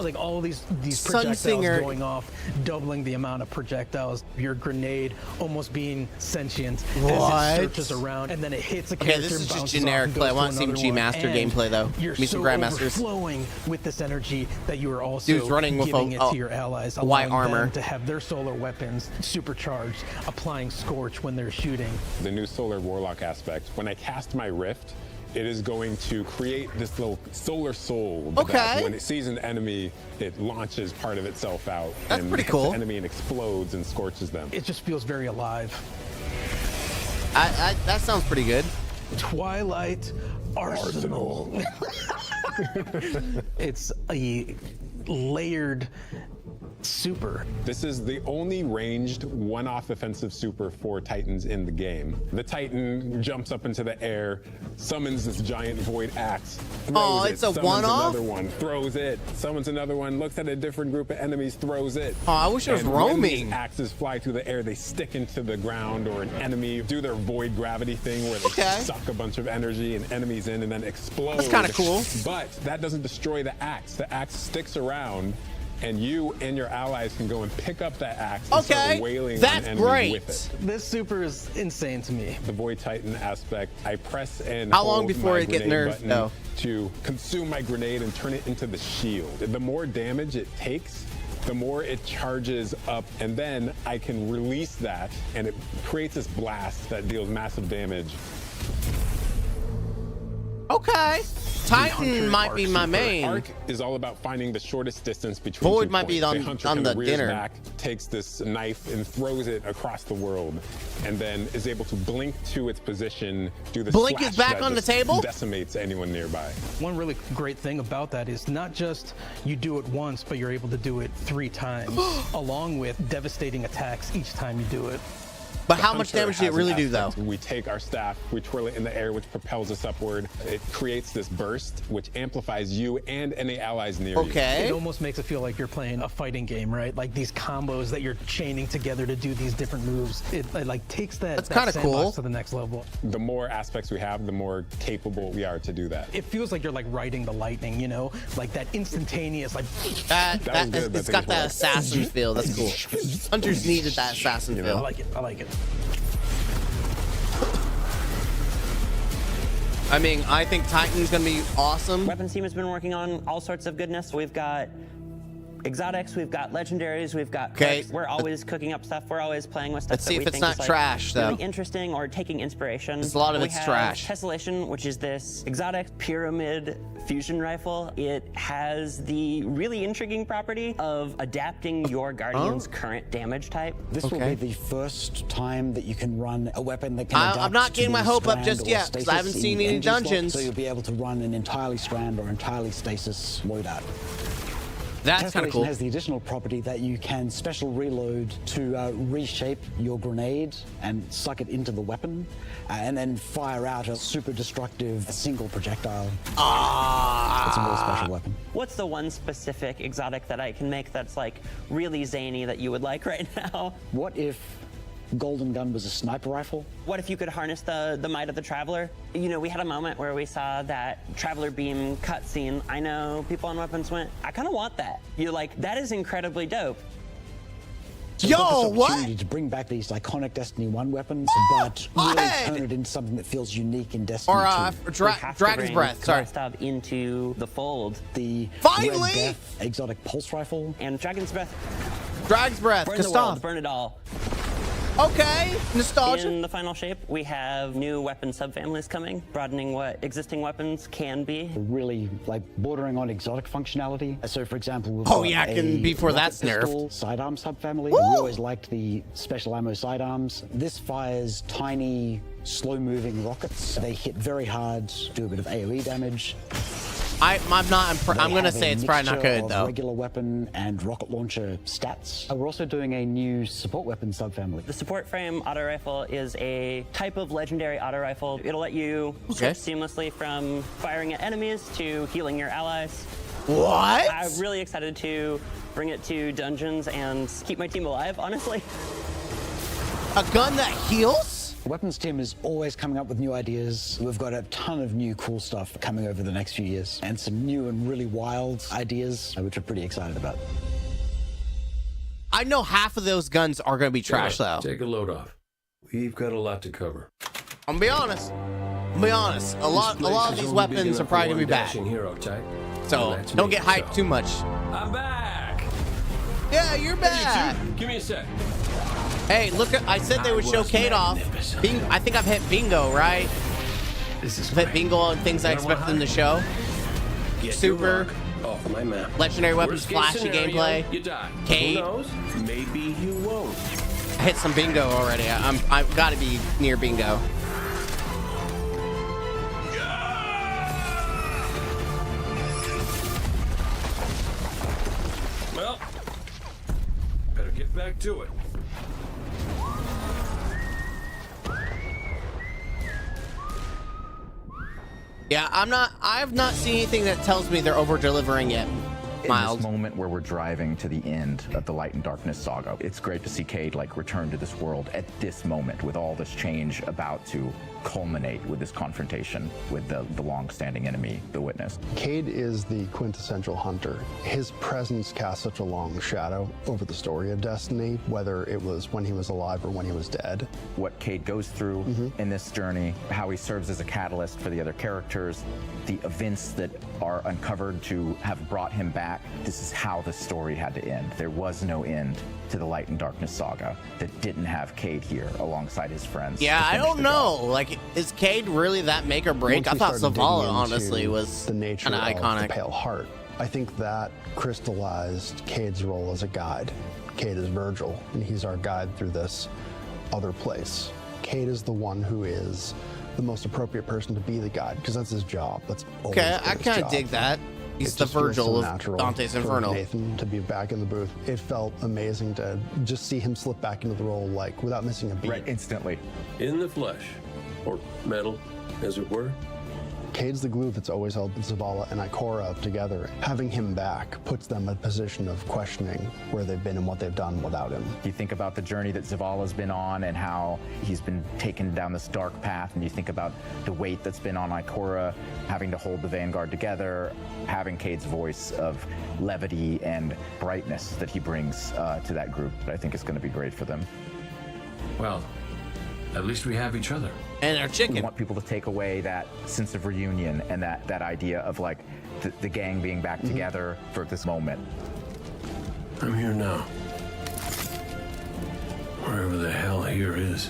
like all these projectiles Sunsinger. going off, doubling the amount of projectiles. Your grenade almost being sentient What? as it searches around, and then it hits a Okay, character. this is and just bounces generic off and play. I goes want to to see another G one. Master And gameplay though. You're Give me some so Grandmasters. overflowing with this energy that you are also Dude's running with giving a it to your allies, white allowing them armor. to have their solar weapons supercharged, applying Scorch when they're shooting. The new Solar Warlock aspect. When I cast my Rift, it is going to create this little solar soul. Okay. That when it sees an enemy, it launches part of itself out. That's and pretty hits cool. the enemy and explodes and scorches them. It just feels very alive. That sounds pretty good. Twilight Arsenal. It's a layered super. This is the only ranged one-off offensive super for Titans in the game. The Titan jumps up into the air, summons this giant void axe, throws it, it's a summons one-off? another one, throws it, summons another one, looks at a different group of enemies, throws it. Oh, I wish it was And when roaming. these axes fly through the air, they stick into the ground or an enemy, do their void gravity thing where they suck a bunch of energy and enemies in and then explode. That's kinda cool. But that doesn't destroy the axe. The axe sticks around, and you and your allies can go and pick up that axe and start wailing on enemies with it. This super is insane to me. The Void Titan aspect, I press and How long hold before my it get grenade nerfed, button though? to consume my grenade and turn it into the shield. The more damage it takes, the more it charges up, and then I can release that, and it creates this blast that deals massive damage. Okay. Titan might be my main. Arc is all about finding the shortest distance between Void two might be points. on- The hunter on kinda the rears dinner. back, takes this knife and throws it across the world, and then is able to blink to its position, do the Blink is slash back that on the just table? decimates anyone nearby. One really great thing about that is not just you do it once, but you're able to do it 3 times, along with devastating attacks each time you do it. But how much damage did it really do, though? We take our staff, we twirl it in the air, which propels us upward. It creates this burst, which amplifies you and any allies near you. It almost makes it feel like you're playing a fighting game, right? Like these combos that you're chaining together to do these different moves. It like takes that sandbox to the next level. The more aspects we have, the more capable we are to do that. It feels like you're like riding the lightning, you know? Like that instantaneous, like... It's got that assassin feel. That's cool. Hunters needed that assassin feel. I like it. I like it. I mean, I think Titan's gonna be awesome. Weapons team has been working on all sorts of goodness. We've got exotics, we've got legendaries, we've got perks. We're always cooking up stuff. We're always playing with stuff Let's that see we if it's think not is, like, trash, though. really interesting or taking inspiration. A lot of We it's have trash. Tessellation, which is this exotic pyramid fusion rifle. It has the really intriguing property of adapting your guardian's current damage type. This will be the first time that you can run a weapon that can adapt I'm not getting to my hope up strand just or yet, 'cause I haven't stasis seen in any energy slot, dungeons. So you'll be able to run an entirely strand or entirely stasis loadout. That's kind of Tessellation cool. has the additional property that you can special reload to reshape your grenade and suck it into the weapon, and then fire out a super destructive single projectile. It's a really special weapon. What's the one specific exotic that I can make that's like really zany that you would like right now? What if Golden Gun was a sniper rifle? What if you could harness the might of the Traveler? You know, we had a moment where we saw that Traveler Beam cutscene. I know people on Weapons went, I kind of want that. You're like, that is incredibly dope. So we've got this opportunity to bring back these iconic Destiny 1 weapons, but really turn it into something that feels unique in Destiny 2. We have to Dragon's bring Breath, sorry. Kalastov into the fold. The Finally! Red Death exotic pulse rifle. And Dragon's Breath. Dragon's Breath, Burn the Gustav. world, burn it all. Okay, nostalgia. In the final shape, we have new weapon subfamilies coming, broadening what existing weapons can be. Really, like, bordering on exotic functionality. So, for example, we've Oh, got yeah, a before rocket that's nerfed. pistol sidearm subfamily. We always liked the special ammo sidearms. This fires tiny, slow-moving rockets. They hit very hard, do a bit of AoE damage. I'm gonna say it's probably not good, though. Regular weapon and rocket launcher stats. We're also doing a new support weapon subfamily. The support frame auto rifle is a type of legendary auto rifle. It'll let you switch seamlessly from firing at enemies to healing your allies. What? I'm really excited to bring it to dungeons and keep my team alive, honestly. A gun that heals? The weapons team is always coming up with new ideas. We've got a ton of new cool stuff coming over the next few years, and some new and really wild ideas, which we're pretty excited about. I know half of those guns are gonna be trash, though. Take a load off. We've got a lot to cover. I'm gonna be honest. A lot of these weapons are probably gonna be bad. Hero type. So don't get hyped too much. I'm back. Yeah, you're back. Give me a sec. Hey, look at! I said they would show Kate off. I think I've hit bingo, right? This is I've hit bingo on things I expect them to show. Super. Off my map. Legendary weapons, Worst case flashy scenario, gameplay. You die. Kate. Who knows? Maybe you won't. I hit some bingo already. I've got to be near bingo. Well, Back to it. Yeah, I've not seen anything that tells me they're over delivering yet. In this moment where we're driving to the end of the Light and Darkness saga, it's great to see Cade like return to this world at this moment with all this change about to culminate with this confrontation with the long-standing enemy, the Witness. Cade is the quintessential hunter. His presence casts such a long shadow over the story of Destiny, whether it was when he was alive or when he was dead. What Cade goes through in this journey, how he serves as a catalyst for the other characters, the events that are uncovered to have brought him back. This is how the story had to end. There was no end to the Light and Darkness saga that didn't have Cade here alongside his friends. Yeah, I don't know. Like, is Cade really that make or break? Once I we thought started Zavala digging honestly into was the nature kind of of iconic. the Pale Heart. I think that crystallized Cade's role as a guide. Cade is Virgil, and he's our guide through this other place. Cade is the one who is the most appropriate person to be the guide, because that's his job. That's always Okay, been I his kind of job. dig that. He's It the just feels Virgil so of natural Dante's for Inferno. Nathan to be back in the booth. It felt amazing to just see him slip back into the role, like, without missing a beat. Right, instantly. In the flesh, or metal, as it were. Cade's the glue that's always held Zavala and Ikora together. Having him back puts them in a position of questioning where they've been and what they've done without him. You think about the journey that Zavala's been on and how he's been taken down this dark path, and you think about the weight that's been on Ikora, having to hold the Vanguard together, having Cade's voice of levity and brightness that he brings to that group. I think it's going to be great for them. Well, at least we have each other. And our chicken. We want people to take away that sense of reunion and that idea of like the gang being back together for this moment. I'm here now. Wherever the hell here is.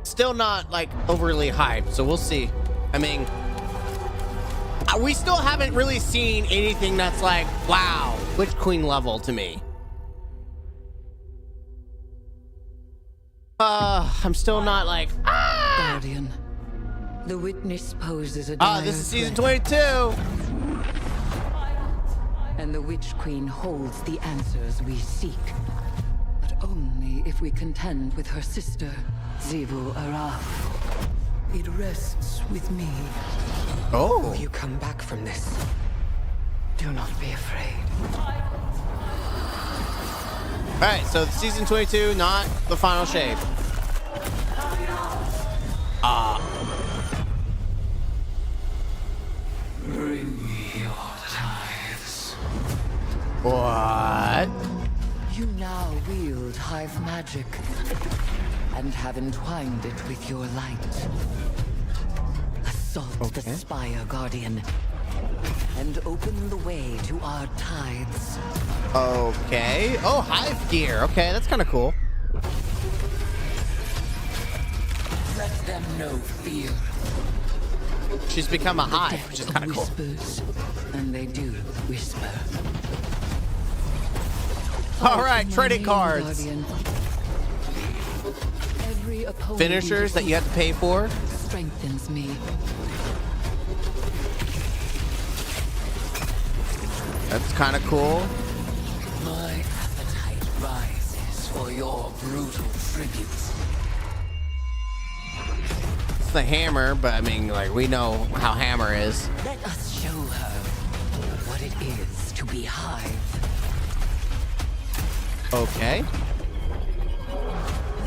Still not like overly hyped, so we'll see. I mean, we still haven't really seen anything that's like, wow, Witch Queen level to me. I'm still not like, Guardian, the Witness poses a dire this is season threat. 22. And the Witch Queen holds the answers we seek. But only if we contend with her sister, Xivu Araf. It rests with me. Oh. Will you come back from this? Do not be afraid. All right, so season 22, not the final shape. Bring me your tithes. What? You now wield hive magic and have entwined it with your light. Assault the Spire, Guardian, and open the way to our tithes. Okay. Oh, hive gear. Okay, that's kind of cool. Let them know fear. She's become a hive, which is kind of cool. Whispers, and they do whisper. All right, trading cards. Guardian. Every opponent Finishers that you have to pay for. strengthens me. That's kind of cool. My appetite rises for your brutal tribute. It's the hammer, but I mean, like, we know how hammer is. Let us show her what it is to be hive. Okay.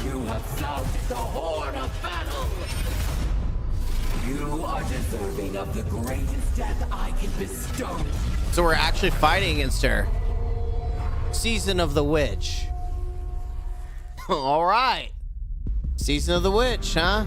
You have found the horn of battle. You are deserving of the greatest death I can bestow. So we're actually fighting against her. Season of the Witch. All right. Season of the Witch, huh?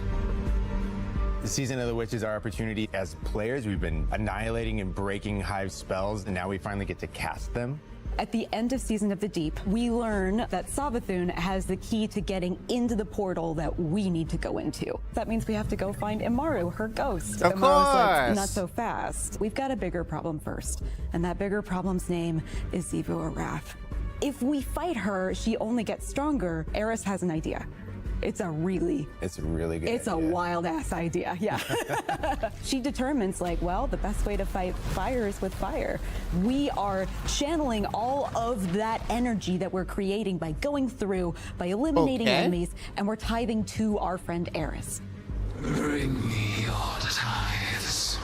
The Season of the Witch is our opportunity as players. We've been annihilating and breaking hive spells, and now we finally get to cast them. At the end of Season of the Deep, we learn that Savathun has the key to getting into the portal that we need to go into. That means we have to go find Imaru, her ghost. Of Imaru's like, course. not so fast. We've got a bigger problem first, and that bigger problem's name is Xivu Araf. If we fight her, she only gets stronger. Eris has an idea. It's a really good It's a wild ass idea. Yeah. She determines like, well, the best way to fight fire is with fire. We are channeling all of that energy that we're creating by going through, by eliminating enemies, and we're tithing to our friend Eris. Bring me your tithes.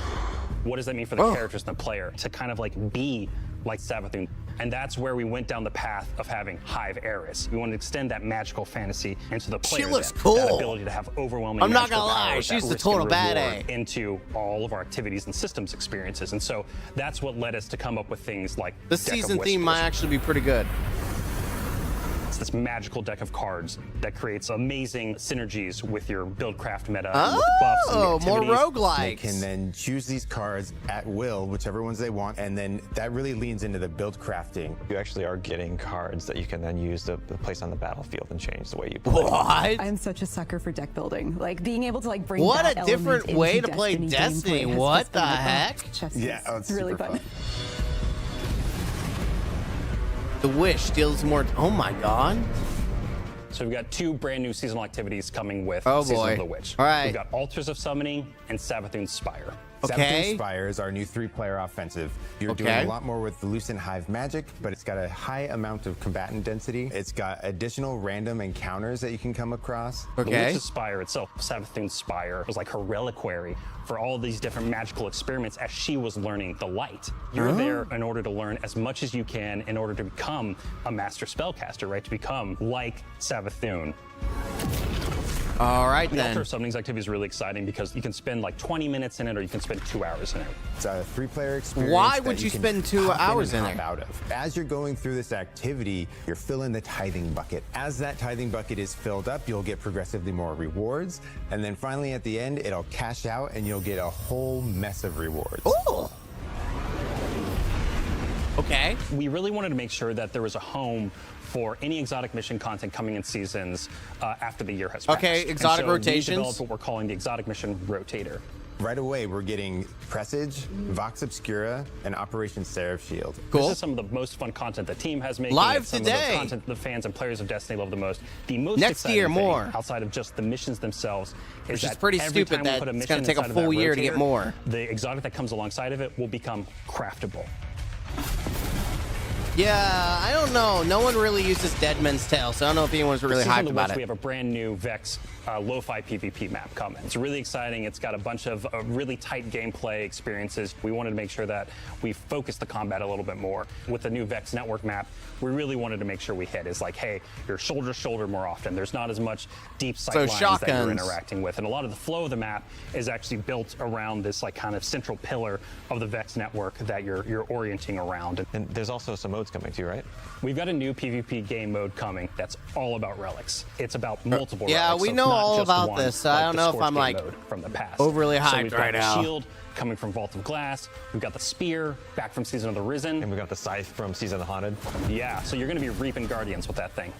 What does that mean for the characters and the player to kind of like be like Savathun? And that's where we went down the path of having Hive Eris. We wanted to extend that magical fantasy into the player. She looks that cool. ability to have overwhelming. I'm not magical gonna lie, powers she's that the risk total and bad reward A. into all of our activities and systems experiences. And so that's what led us to come up with things like The Deck of season theme Whispers. might actually be pretty good. It's this magical deck of cards that creates amazing synergies with your buildcraft meta. Oh, with buffs and more activities. roguelikes. They can then choose these cards at will, whichever ones they want, and then that really leans into the build crafting. You actually are getting cards that you can then use to place on the battlefield and change the way you play. I'm such a sucker for deck building. Like being able to like bring What that a element different into way to play gameplay Destiny. has What just been the like, heck? chess Yeah, is it's really super fun. The Wish deals more. Oh my god. So we've got 2 brand new seasonal activities coming with Oh, Season boy. of the Witch. All right. We've got Altars of Summoning and Savathun's Spire. Savathun's Spire is our new 3-player offensive. You're doing Okay. a lot more with the Lucent Hive magic, but it's got a high amount of combatant density. It's got additional random encounters that you can come across. The Witch's Spire itself, Savathun's Spire, was like her reliquary for all these different magical experiments as she was learning the light. You're Oh. there in order to learn as much as you can in order to become a master spellcaster, right? To become like Savathun. All right, The then. Altar of Summoning's activity is really exciting because you can spend like 20 minutes in it or you can spend 2 hours in it. It's a 3-player experience. Why that would you can spend 2 hop in hours and in hop it? out of. As you're going through this activity, you're filling the tithing bucket. As that tithing bucket is filled up, you'll get progressively more rewards. And then finally at the end, it'll cash out and you'll get a whole mess of rewards. Ooh. Okay. We really wanted to make sure that there was a home for any exotic mission content coming in seasons after the year has passed. Okay, And exotic so rotations. We developed what we're calling the exotic mission rotator. Right away, we're getting Presage, Vox Obscura, and Operation Seraph Shield. This is some of the most fun content the team has making. Live It's some today. Of the content the fans and players of Destiny love the most. The most Next exciting year, thing, more. outside of just the missions themselves, Which is is that pretty every stupid time we that put a it's mission gonna take a inside of that full year to get rotator, more. The exotic that comes alongside of it will become craftable. Yeah, I don't know. No one really uses Deadman's Tale, so I don't know if anyone's really Season of hyped the about Witch, We it. have a brand new Vex lo-fi PvP map coming. It's really exciting. It's got a bunch of really tight gameplay experiences. We wanted to make sure that we focus the combat a little bit more. With the new Vex network map, we really wanted to make sure we hit is like, hey, you're shoulder to shoulder more often. There's not as much deep sight So lines that you're shotguns. interacting with. And a lot of the flow of the map is actually built around this like kind of central pillar of the Vex network that you're orienting around. And there's also some modes coming too, right? We've got a new PvP game mode coming that's all about relics. It's about multiple Yeah, relics. we so it's know not all just about one, this. like I don't the know if Scorch I'm, game like, mode from the past. overly So hyped we've got right the now. Shield coming from Vault of Glass. We've got the Spear back from Season of the Risen. And we got the Scythe from Season of the Haunted. Yeah, so you're going to be reaping Guardians with that thing.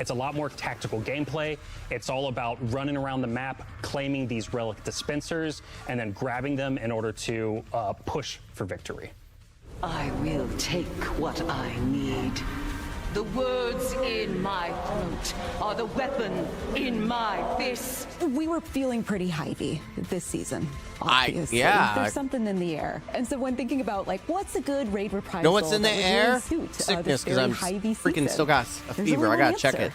It's a lot more tactical gameplay. It's all about running around the map, claiming these relic dispensers, and then grabbing them in order to push for victory. I will take what I need. The words in my throat are the weapon in my fist. We were feeling pretty Hivey this season, obviously. yeah. There's something in the air. And so when thinking about, like, what's a good raid reprisal Know what's in the that would air? really suit, Sickness, this because very I'm Hivey freaking season? still got a There's fever. only I gotta one check answer.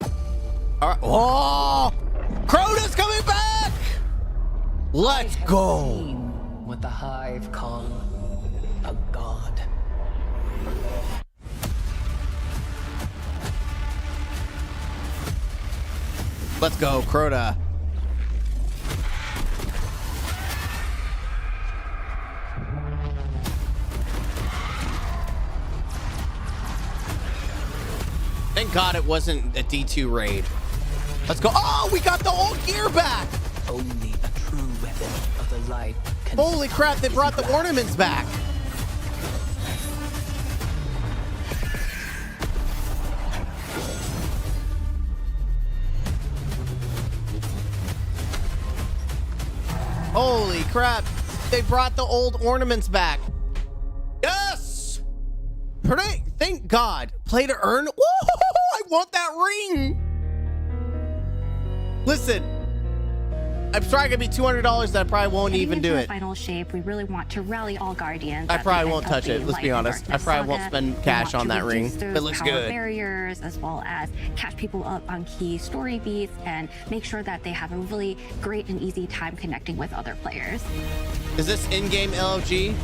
it. All right. Oh, Crota's coming back. Let's go. What the Hive call a god. Let's go, Crota. Thank God it wasn't a D2 raid. Let's go. Oh, we got the old gear back. Only a true weapon of the light can. Holy crap, they brought the ornaments back. Holy crap, they brought the old ornaments back. Yes! Thank God. Play to earn. Whoa, I want that ring. Listen, I'm sorry, gonna be $200 that I probably won't even do it. Final shape, we really want to rally all guardians. I probably won't touch it. Let's be honest. I probably won't spend cash on that ring. It looks good. Barriers, as well as catch people up on key story beats and make sure that they have a really great and easy time connecting with other players. Is this in-game LFG?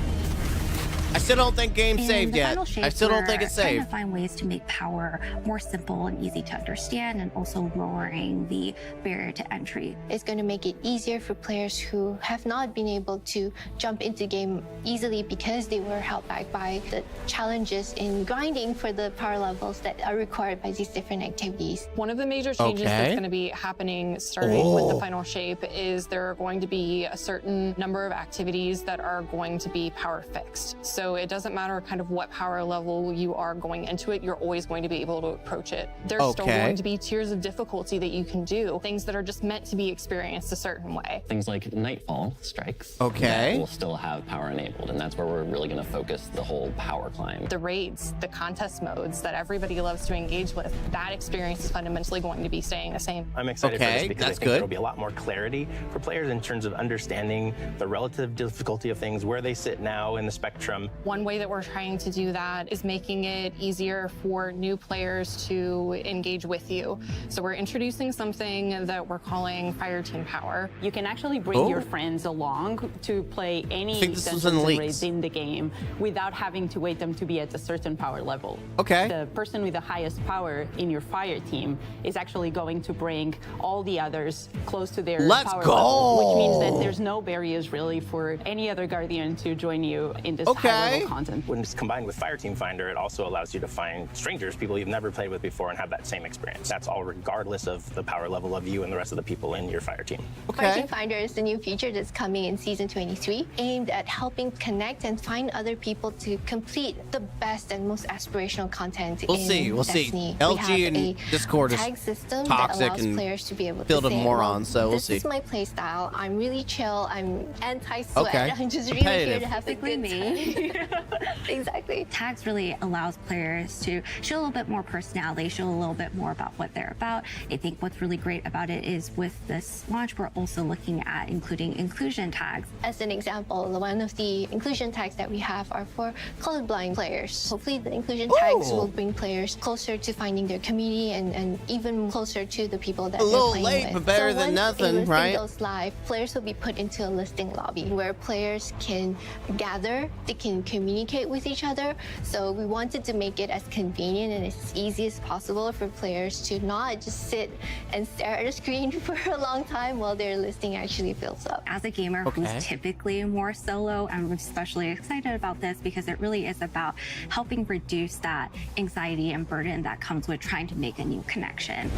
I still don't think game's saved yet. I still don't think it's saved. Trying to find ways to make power more simple and easy to understand, and also lowering the barrier to entry. It's going to make it easier for players who have not been able to jump into game easily because they were held back by the challenges in grinding for the power levels that are required by these different activities. One of the major changes that's going to be happening starting with the final shape is there are going to be a certain number of activities that are going to be power fixed. So it doesn't matter kind of what power level you are going into it, you're always going to be able to approach it. There's still going to be tiers of difficulty that you can do, things that are just meant to be experienced a certain way. Things like Nightfall strikes. Okay. That will still have power enabled, and that's where we're really going to focus the whole power climb. The raids, the contest modes that everybody loves to engage with, that experience is fundamentally going to be staying the same. I'm excited for this because I think there'll be a lot more clarity for players in terms of understanding the relative difficulty of things, where they sit now in the spectrum. One way that we're trying to do that is making it easier for new players to engage with you. So we're introducing something that we're calling Fire Team Power. You can actually bring your friends along to play any dungeons and raids in the game without having to wait them to be at a certain power level. Okay. The person with the highest power in your fire team is actually going to bring all the others close to their power level, which means that there's no barriers really for any other guardian to join you in this high level content. When it's combined with Fireteam Finder, it also allows you to find strangers, people you've never played with before, and have that same experience. That's all regardless of the power level of you and the rest of the people in your fire team. Fireteam Finder is the new feature that's coming in Season 23, aimed at helping connect and find other people to complete the best and most aspirational content We'll in see. Destiny. LG and Discord is tag system toxic that allows and players to be able filled to of say, morons, so we'll this see. is my play style. I'm really chill. I'm anti-sweat. Okay. I'm just really here Competitive. to have a good time. Exactly. Tags really allows players to show a little bit more personality, show a little bit more about what they're about. I think what's really great about it is with this launch, we're also looking at including inclusion tags. As an example, one of the inclusion tags that we have are for colorblind players. Hopefully the inclusion tags will bring players closer to finding their community and even closer to the people that A they're little playing late, with. but better so than nothing, once a listing right? goes live, players will be put into a listing lobby where players can gather, they can communicate with each other. So we wanted to make it as convenient and as easy as possible for players to not just sit and stare at a screen for a long time while their listing actually fills up. As a gamer who's typically more solo, I'm especially excited about this because it really is about helping reduce that anxiety and burden that comes with trying to make a new connection.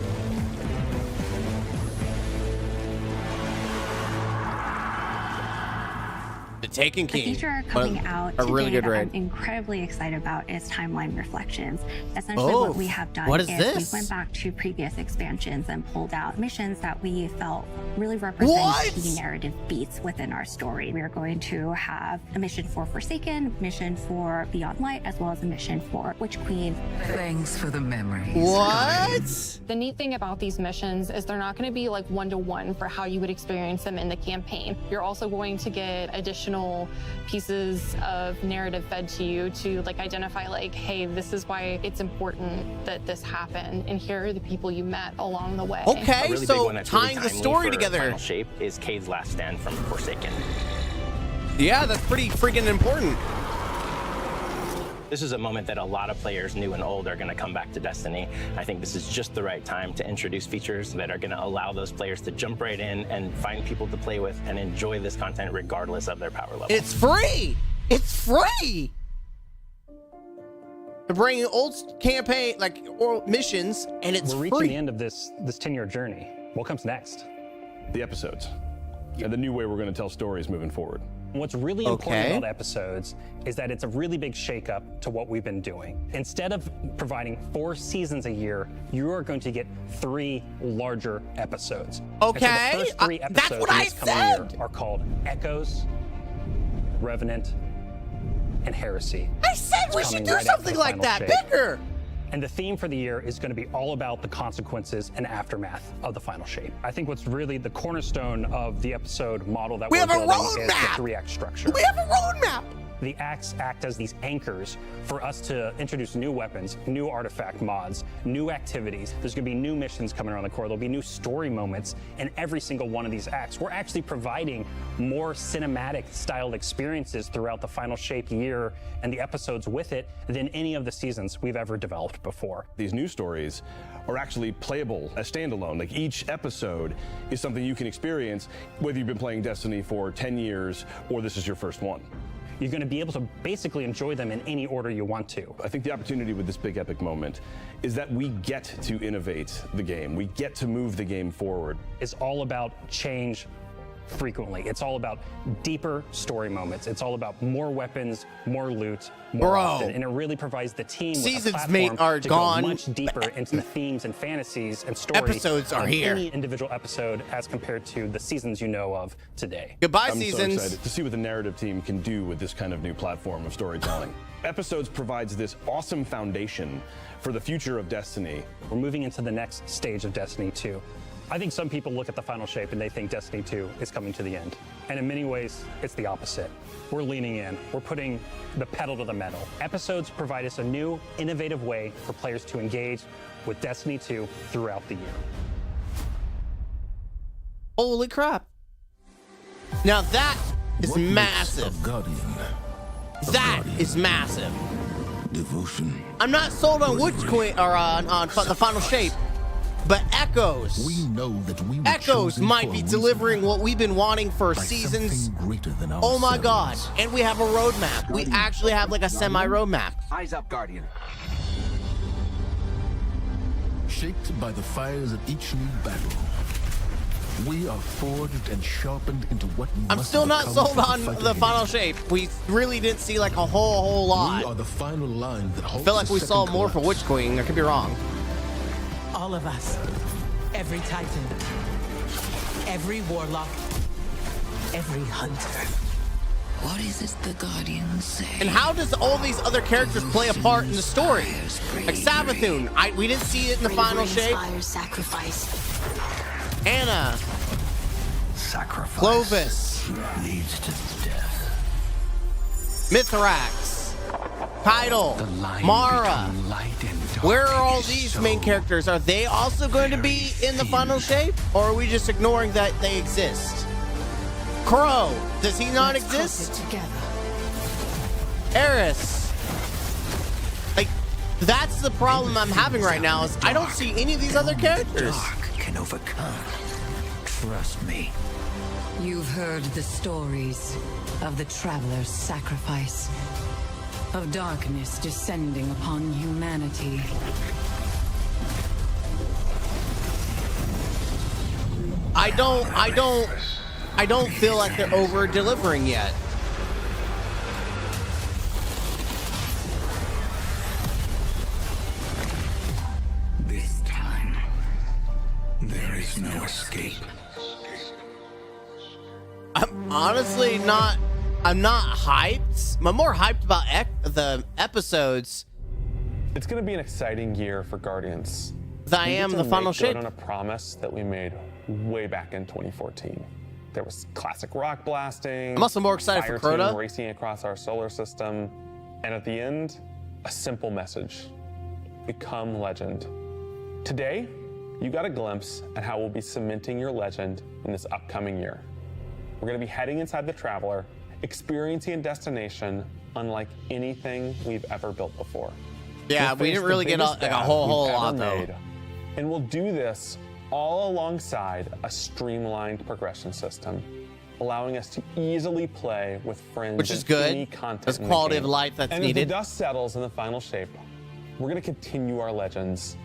The Taken The King. feature coming out a really today good that raid. I'm incredibly excited about is Timeline Reflections. Essentially what we have done what is is this? we went back to previous expansions and pulled out missions that we felt really represent key narrative beats within our story. We are going to have a mission for Forsaken, mission for Beyond Light, as well as a mission for Witch Queen. Thanks for the memories. What? The neat thing about these missions is they're not going to be like one-to-one for how you would experience them in the campaign. You're also going to get additional pieces of narrative fed to you to like identify like, hey, this is why it's important that this happened, and here are the people you met along the way. Okay, A really so big one that's tying really the story timely for together. Final Shape is Cade's last stand from Forsaken. Yeah, that's pretty freaking important. This is a moment that a lot of players, new and old, are going to come back to Destiny. I think this is just the right time to introduce features that are going to allow those players to jump right in and find people to play with and enjoy this content regardless of their power level. It's free. It's free. They're bringing old campaign, like or missions, and it's We're reaching free. the end of this 10-year journey. What comes next? The episodes. And the new way we're going to tell stories moving forward. What's really important about episodes is that it's a really big shakeup to what we've been doing. Instead of providing 4 seasons a year, you are going to get 3 larger episodes. Okay, And so the first 3 episodes that's what in I this coming said. year are called Echoes, Revenant, and Heresy. I said It's we should coming do right after something the like final that, shape. bigger. And the theme for the year is going to be all about the consequences and aftermath of the final shape. I think what's really the cornerstone of the episode model that We we're have a building is the roadmap. 3-act structure. We have a roadmap. The acts act as these anchors for us to introduce new weapons, new artifact mods, new activities. There's going to be new missions coming around the core. There'll be new story moments in every single one of these acts. We're actually providing more cinematic styled experiences throughout the final shape year and the episodes with it than any of the seasons we've ever developed before. These new stories are actually playable as standalone. Like each episode is something you can experience whether you've been playing Destiny for 10 years or this is your first one. You're going to be able to basically enjoy them in any order you want to. I think the opportunity with this big epic moment is that we get to innovate the game. We get to move the game forward. It's all about change frequently. It's all about deeper story moments. It's all about more weapons, more loot, more Bro. often. And it really provides the team with a Seasons, platform mate, are to gone. go much deeper into the themes and fantasies and story Episodes are of here. any individual episode as compared to the seasons you know of today. Goodbye, I'm Seasons. so excited to see what the narrative team can do with this kind of new platform of storytelling. Episodes provides this awesome foundation for the future of Destiny. We're moving into the next stage of Destiny 2. I think some people look at the final shape and they think Destiny 2 is coming to the end. And in many ways, it's the opposite. We're leaning in. We're putting the pedal to the metal. Episodes provide us a new, innovative way for players to engage with Destiny 2 throughout the year. Holy crap. Now that is What makes massive. a guardian? That is massive. Devotion. I'm not sold on Witch Queen or on the final shape, but Echoes. We know that we were Echoes chosen might for be a delivering what we've been wanting for by seasons. something greater than Oh my god. ourselves. And we have a roadmap. We actually have like a semi roadmap. Eyes up, Guardian. Shaped by the fires of each new battle, we are forged and sharpened into what we I'm must still not become sold for on fight the against. final shape. We really didn't see like a whole lot. We are the final line that I holds feel like the we saw second more for collapse. Witch Queen. I could be wrong. All of us. Every Titan. Every Warlock. Every Hunter. What is it the Guardians say? And how does all these other characters play a part in the story? Like Savathun, we didn't see it in the final shape. Sacrifice. Anna, Sacrifice Clovis, leads to death. Mithrax, Tidal, The line Mara. between light and dark Where are all is these so main characters? Are they also going to be in the final shape? Or are we just ignoring that they exist? Crow, does he not exist? Together. Eris. Like, that's the problem I'm having right now is I don't see any of these other characters. Dark can overcome. Trust me. You've heard the stories of the Traveler's sacrifice, of darkness descending upon humanity. I don't feel like they're over delivering yet. This time, there is no escape. I'm honestly not. I'm not hyped. I'm more hyped about the episodes It's going to be an exciting year for Guardians. than I We get am to the make final good shape. on a promise that we made way back in 2014. There was classic rock blasting. I'm also more excited for fire team Crota. racing across our solar system, and at the end, a simple message: become legend. Today, you got a glimpse at how we'll be cementing your legend in this upcoming year. We're going to be heading inside the Traveler, experiencing a destination unlike anything we've ever built before. Yeah, We'll we face didn't the really get biggest like a battle whole we've lot ever though. made. And we'll do this all alongside a streamlined progression system, allowing us to easily play with friends Which is and good. any content There's in the quality game. of life that's and needed. As the dust settles in the final shape, we're going to continue our legends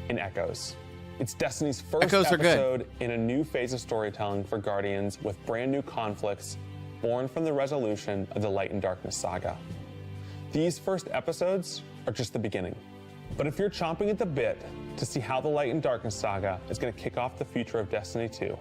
in Echoes. It's Destiny's first Echoes are good. episode in a new phase of storytelling for Guardians with brand new conflicts born from the resolution of the Light and Darkness saga. These first episodes are just the beginning. But if you're chomping at the bit to see how the Light and Darkness saga is going to kick off the future of Destiny 2,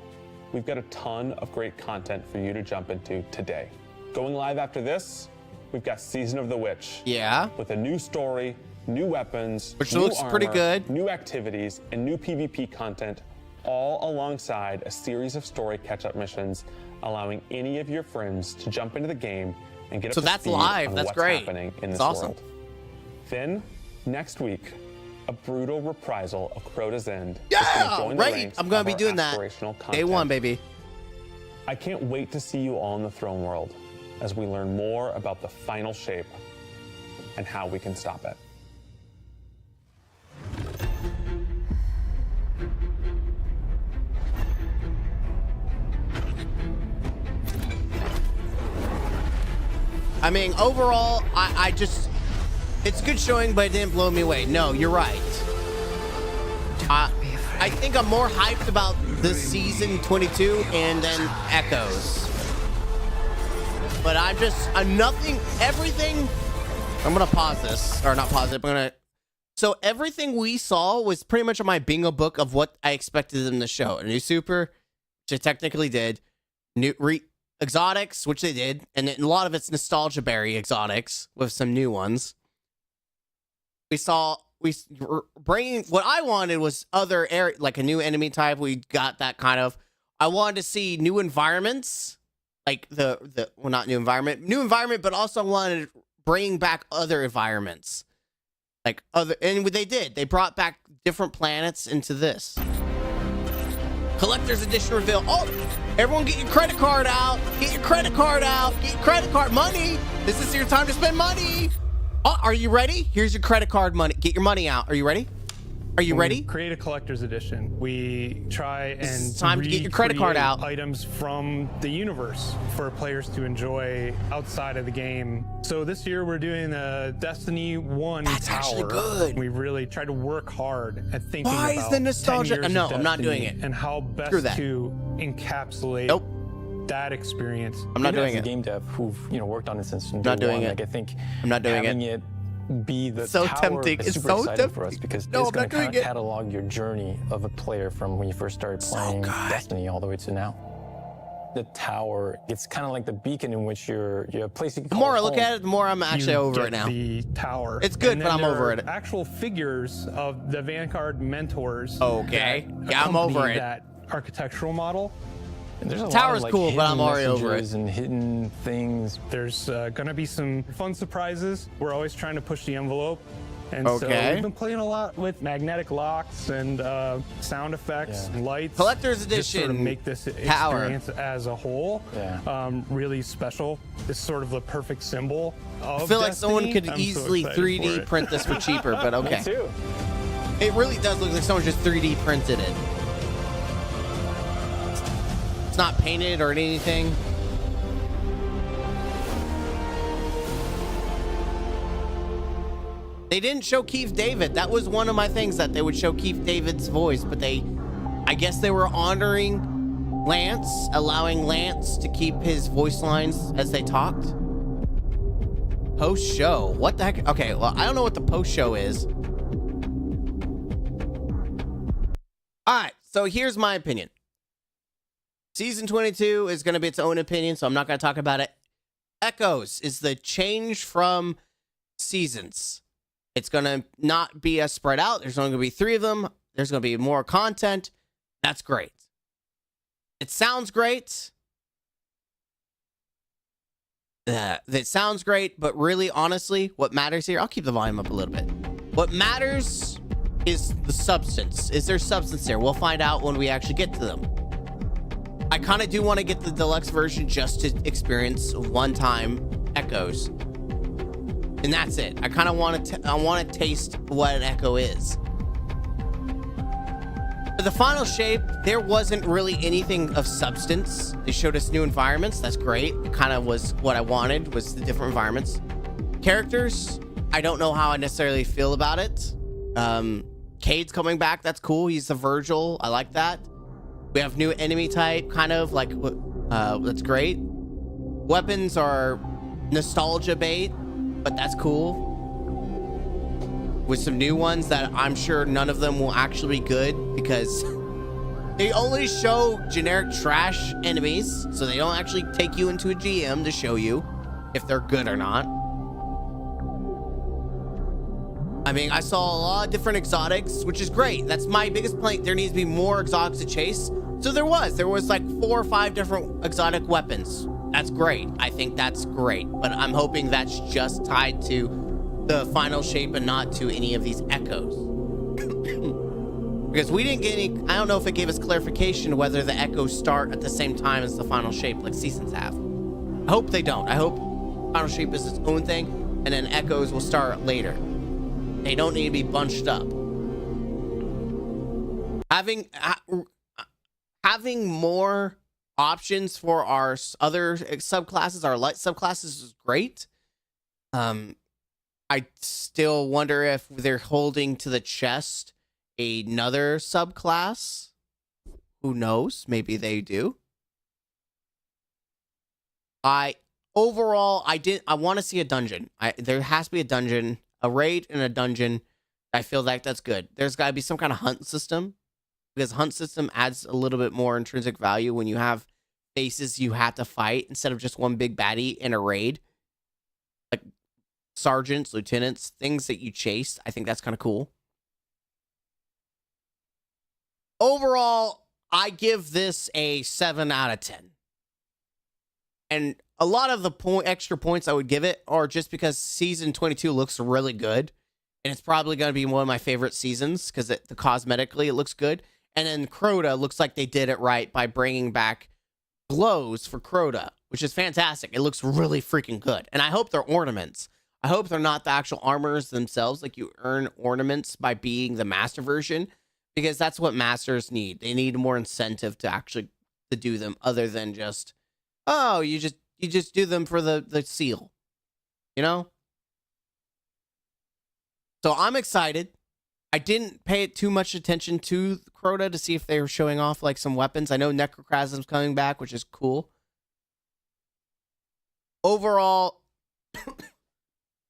we've got a ton of great content for you to jump into today. Going live after this, we we've got Season of the Witch. Yeah. With a new story, new weapons, which new looks pretty armor, good, new activities, and new PvP content, all alongside a series of story catch-up missions, allowing any of your friends to jump into the game and get up So to that's speed live. on That's what's great. happening in That's this awesome. world. Then, next week, a brutal reprisal of Crota's End. Yeah, right. I'm gonna be doing that. Day one, baby. I can't wait to see you all in the throne world as we learn more about the final shape and how we can stop it. I mean, overall, I just, it's good showing, but it didn't blow me away. No, you're right. I think I'm more hyped about this season 22 and then Echoes. But I'm nothing, everything, I'm going to pause this, or not pause it, but so everything we saw was pretty much on my bingo book of what I expected them to show. A new super, which they technically did, new exotics, which they did, and a lot of it's nostalgia berry exotics with some new ones. We bringing, what I wanted was other area, like a new enemy type. We got that kind of. I wanted to see new environments, like well, not new environment, but also wanted to bring back other environments, like and they did. They brought back different planets into this. Collector's edition reveal. Oh, everyone get your credit card out. Get your credit card out. Get your credit card money. This is your time to spend money. Oh, are you ready? Here's your credit card money. Get your money out. Are you ready? Are you ready? Create a collector's edition. We try and it's time to get your credit card out. Items from the universe for players to enjoy outside of the game. So this year we're doing a Destiny 1 That's tower. actually good. We really tried to work hard at thinking Why about is the nostalgia? 10 years No, of I'm not doing Destiny it. And how best Screw that. to encapsulate that experience. I'm not doing as it. a game dev who've worked on this since day Not doing one, it. Like I think I'm not doing having it. be the So tower tempting. is It's super so exciting for tempting. us because No, it's I'm going not to doing kind it. of catalog your journey of a player from when you first started playing Destiny all the way to now. The tower, it's kind of like the beacon in which you're a place you can The call more I look home. at it, the more I'm actually You over get it now. The tower. It's good, And but then I'm there over are it. Actual figures of the Vanguard mentors. Okay. that Yeah, I'm over accompany it. That architectural model. And there's a Tower's lot of, cool, but I'm hidden already over it. messages and hidden things. There's going to be some fun surprises. We're always trying to push the envelope. And so Okay. we've been playing a lot with magnetic locks and sound effects and lights. Collector's just sort of edition make this tower. experience as a whole really special. It's sort of the perfect symbol of I feel like someone Destiny. could I'm so easily excited 3D for it. print this for cheaper, but okay. Me too. It really does look like someone just 3D printed it. It's not painted or anything. They didn't show Keith David. That was one of my things, that they would show Keith David's voice, but I guess they were honoring Lance, allowing Lance to keep his voice lines as they talked. Post show. What the heck? Okay, well, I don't know what the post show is. All right, so here's my opinion. Season 22 is going to be its own opinion, so I'm not going to talk about it. Echoes is the change from seasons. It's going to not be as spread out. There's only going to be 3 of them. There's going to be more content. That's great. It sounds great. That sounds great, but really, honestly, what matters here, I'll keep the volume up a little bit. What matters is the substance. Is there substance there? We'll find out when we actually get to them. I kind of do want to get the deluxe version just to experience one-time Echoes. And that's it. I kind of want to taste what an Echo is. For the final shape, there wasn't really anything of substance. They showed us new environments. That's great. It kind of was what I wanted, was the different environments. Characters, I don't know how I necessarily feel about it. Cade's coming back. That's cool. He's the Virgil. I like that. We have new enemy type, kind of like, that's great. Weapons are nostalgia bait, but that's cool. With some new ones that I'm sure none of them will actually be good, because they only show generic trash enemies, so they don't actually take you into a GM to show you if they're good or not. I mean, I saw a lot of different exotics, which is great. That's my biggest complaint. There needs to be more exotics to chase. So there was like 4 or 5 different exotic weapons. That's great. I think that's great. But I'm hoping that's just tied to the final shape and not to any of these echoes. Because we didn't get any, I don't know if it gave us clarification whether the echoes start at the same time as the final shape like seasons have. I hope they don't. I hope final shape is its own thing and then echoes will start later. They don't need to be bunched up. Having more options for our other subclasses, our light subclasses, is great. I still wonder if they're holding to the chest another subclass. Who knows? Maybe they do. I want to see a dungeon. There has to be a dungeon, a raid and a dungeon. I feel like that's good. There's got to be some kind of hunt system, because hunt system adds a little bit more intrinsic value when you have faces you have to fight instead of just one big baddie in a raid. Like sergeants, lieutenants, things that you chase. I think that's kind of cool. Overall, I give this a 7 out of 10. And a lot of the extra points I would give it are just because season 22 looks really good. And it's probably going to be one of my favorite seasons because cosmetically it looks good. And then Crota looks like they did it right by bringing back glows for Crota, which is fantastic. It looks really freaking good. And I hope they're ornaments. I hope they're not the actual armors themselves. Like you earn ornaments by being the master version, because that's what masters need. They need more incentive to actually to do them other than just, oh, you just do them for the seal, you know? So I'm excited. I didn't pay too much attention to Crota to see if they were showing off like some weapons. I know Necrocrasm's coming back, which is cool. Overall,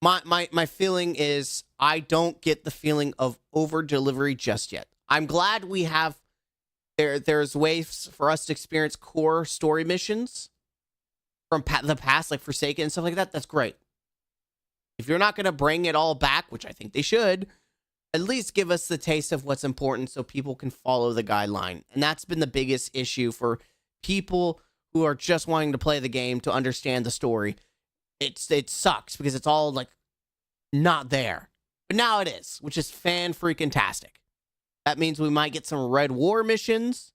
my feeling is I don't get the feeling of over delivery just yet. I'm glad we have there's ways for us to experience core story missions from the past, like Forsaken and stuff like that. That's great. If you're not going to bring it all back, which I think they should, at least give us the taste of what's important so people can follow the guideline. And that's been the biggest issue for people who are just wanting to play the game to understand the story. It sucks because it's all like not there. But now it is, which is fan-freaking-tastic. That means we might get some Red War missions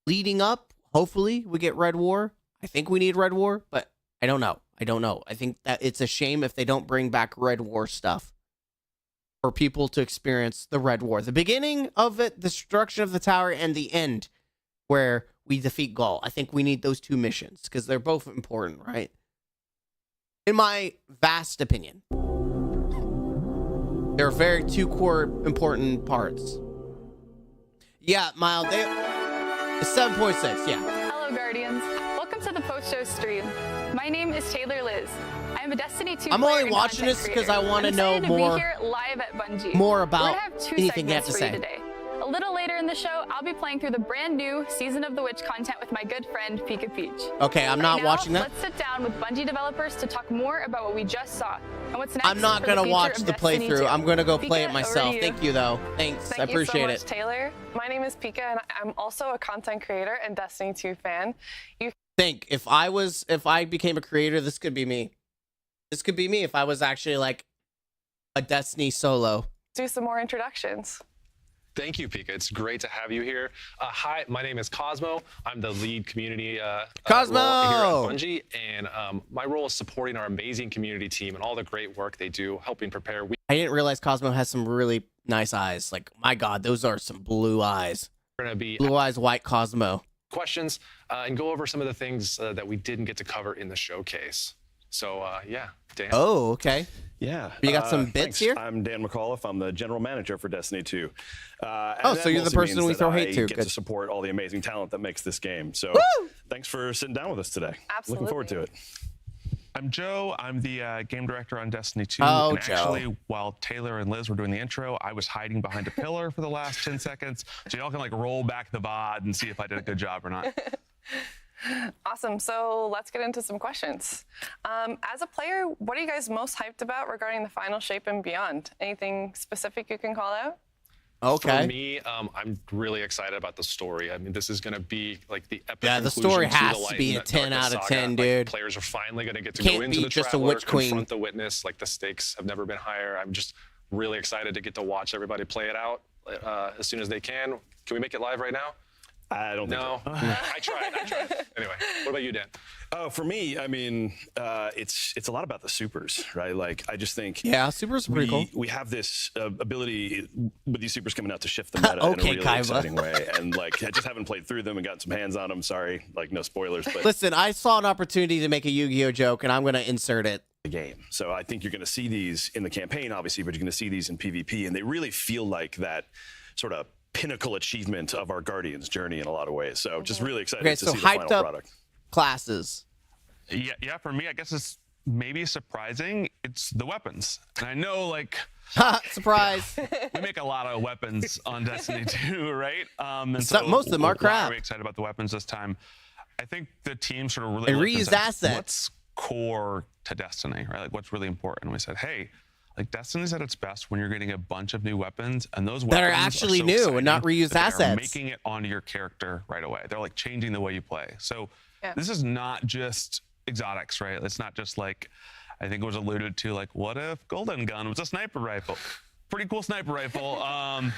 leading up. Hopefully we get Red War. I think we need Red War, but I don't know. I think that it's a shame if they don't bring back Red War stuff for people to experience the Red War. The beginning of it, the destruction of the tower, and the end where we defeat Gaul. I think we need those 2 missions because they're both important, right? In my vast opinion. They're very 2 core important parts. Yeah, Mild, it's 7.6, yeah. Hello, Guardians. Welcome to the post-show stream. My name is Taylor Liz. I'm a Destiny 2 I'm only watching this because I want to know more, be here live at Bungie. More about have 2 anything you have to segments for say. you today. A little later in the show, I'll be playing through the brand new Season of the Witch content with my good friend, Pika Peach. Okay, I'm not watching that. Let's sit down with Bungie developers to talk more about what we just saw and what's next. I'm not going to watch the playthrough. I'm going to go play it myself. Thank you, though. Thanks. I appreciate it. Thank you so much, Taylor. My name is Pika, and I'm also a content creator and Destiny 2 fan. Think if I became a creator, this could be me. This could be me if I was actually like a Destiny solo. Do some more introductions. Thank you, Pika. It's great to have you here. Hi, my name is Cosmo. I'm the lead community Cosmo role here at Bungie, and my role is supporting our amazing community team and all the great work they do, helping prepare. I didn't realize Cosmo has some really nice eyes. Like, my God, those are some blue eyes. We're gonna be blue eyes, white Cosmo. Questions and go over some of the things that we didn't get to cover in the showcase. So yeah, Dan. Oh, okay. Yeah. You got some bits thanks. here? I'm Dan McAuliffe. I'm the general manager for Destiny 2. So you're the person we throw hate to. I get to support all the amazing talent that makes this game. So thanks for sitting down with us today. Absolutely. Looking forward to it. I'm Joe. I'm the game director on Destiny 2. Oh, and Joe. actually, while Taylor and Liz were doing the intro, I was hiding behind a pillar for the last 10 seconds. So y'all can like roll back the VOD and see if I did a good job or not. Awesome. So let's get into some questions. As a player, what are you guys most hyped about regarding the final shape and beyond? Anything specific you can call out? Okay. For me, I'm really excited about the story. I mean, this is going to be like the epic Yeah, the conclusion story to has the to Light be and a 10 Darkness out of saga. 10, Like, dude. players are finally going to get to Can't go into be the just a Traveler, Witch Queen. confront the Witness. Like, the stakes have never been higher. I'm just really excited to get to watch everybody play it out as soon as they can. Can we make it live right now? I don't think No. so. I tried. Anyway, what about you, Dan? For me, I mean, it's a lot about the supers, right? Like, I just think supers are pretty cool. We have this ability with these supers coming out to shift the meta in a Okay, really Kaiba. exciting way. And like, I just haven't played through them and gotten some hands on them. Sorry, like no spoilers, but Listen, I saw an opportunity to make a Yu-Gi-Oh joke, and I'm going to insert it. the game. So I think you're going to see these in the campaign, obviously, but you're going to see these in PvP, and they really feel like that sort of pinnacle achievement of our Guardians journey in a lot of ways. So just really excited Okay, to so see the hyped final up product. classes. Yeah, for me, I guess it's maybe surprising. It's the weapons. And I know, like, surprise. We make a lot of weapons on Destiny 2, right? And Most of them are why crap. Are we excited about the weapons this time? I think the team sort of really And looked and reused said, assets. What's core to Destiny, right? Like, what's really important? And we said, hey, like, Destiny's at its best when you're getting a bunch of new weapons, and those That are weapons actually so new and exciting not reused that they are assets. making it onto your character right away. They're like changing the way you play. So this is not just exotics, right? It's not just like, I think it was alluded to, like, what if Golden Gun was a sniper rifle? Pretty cool sniper rifle. I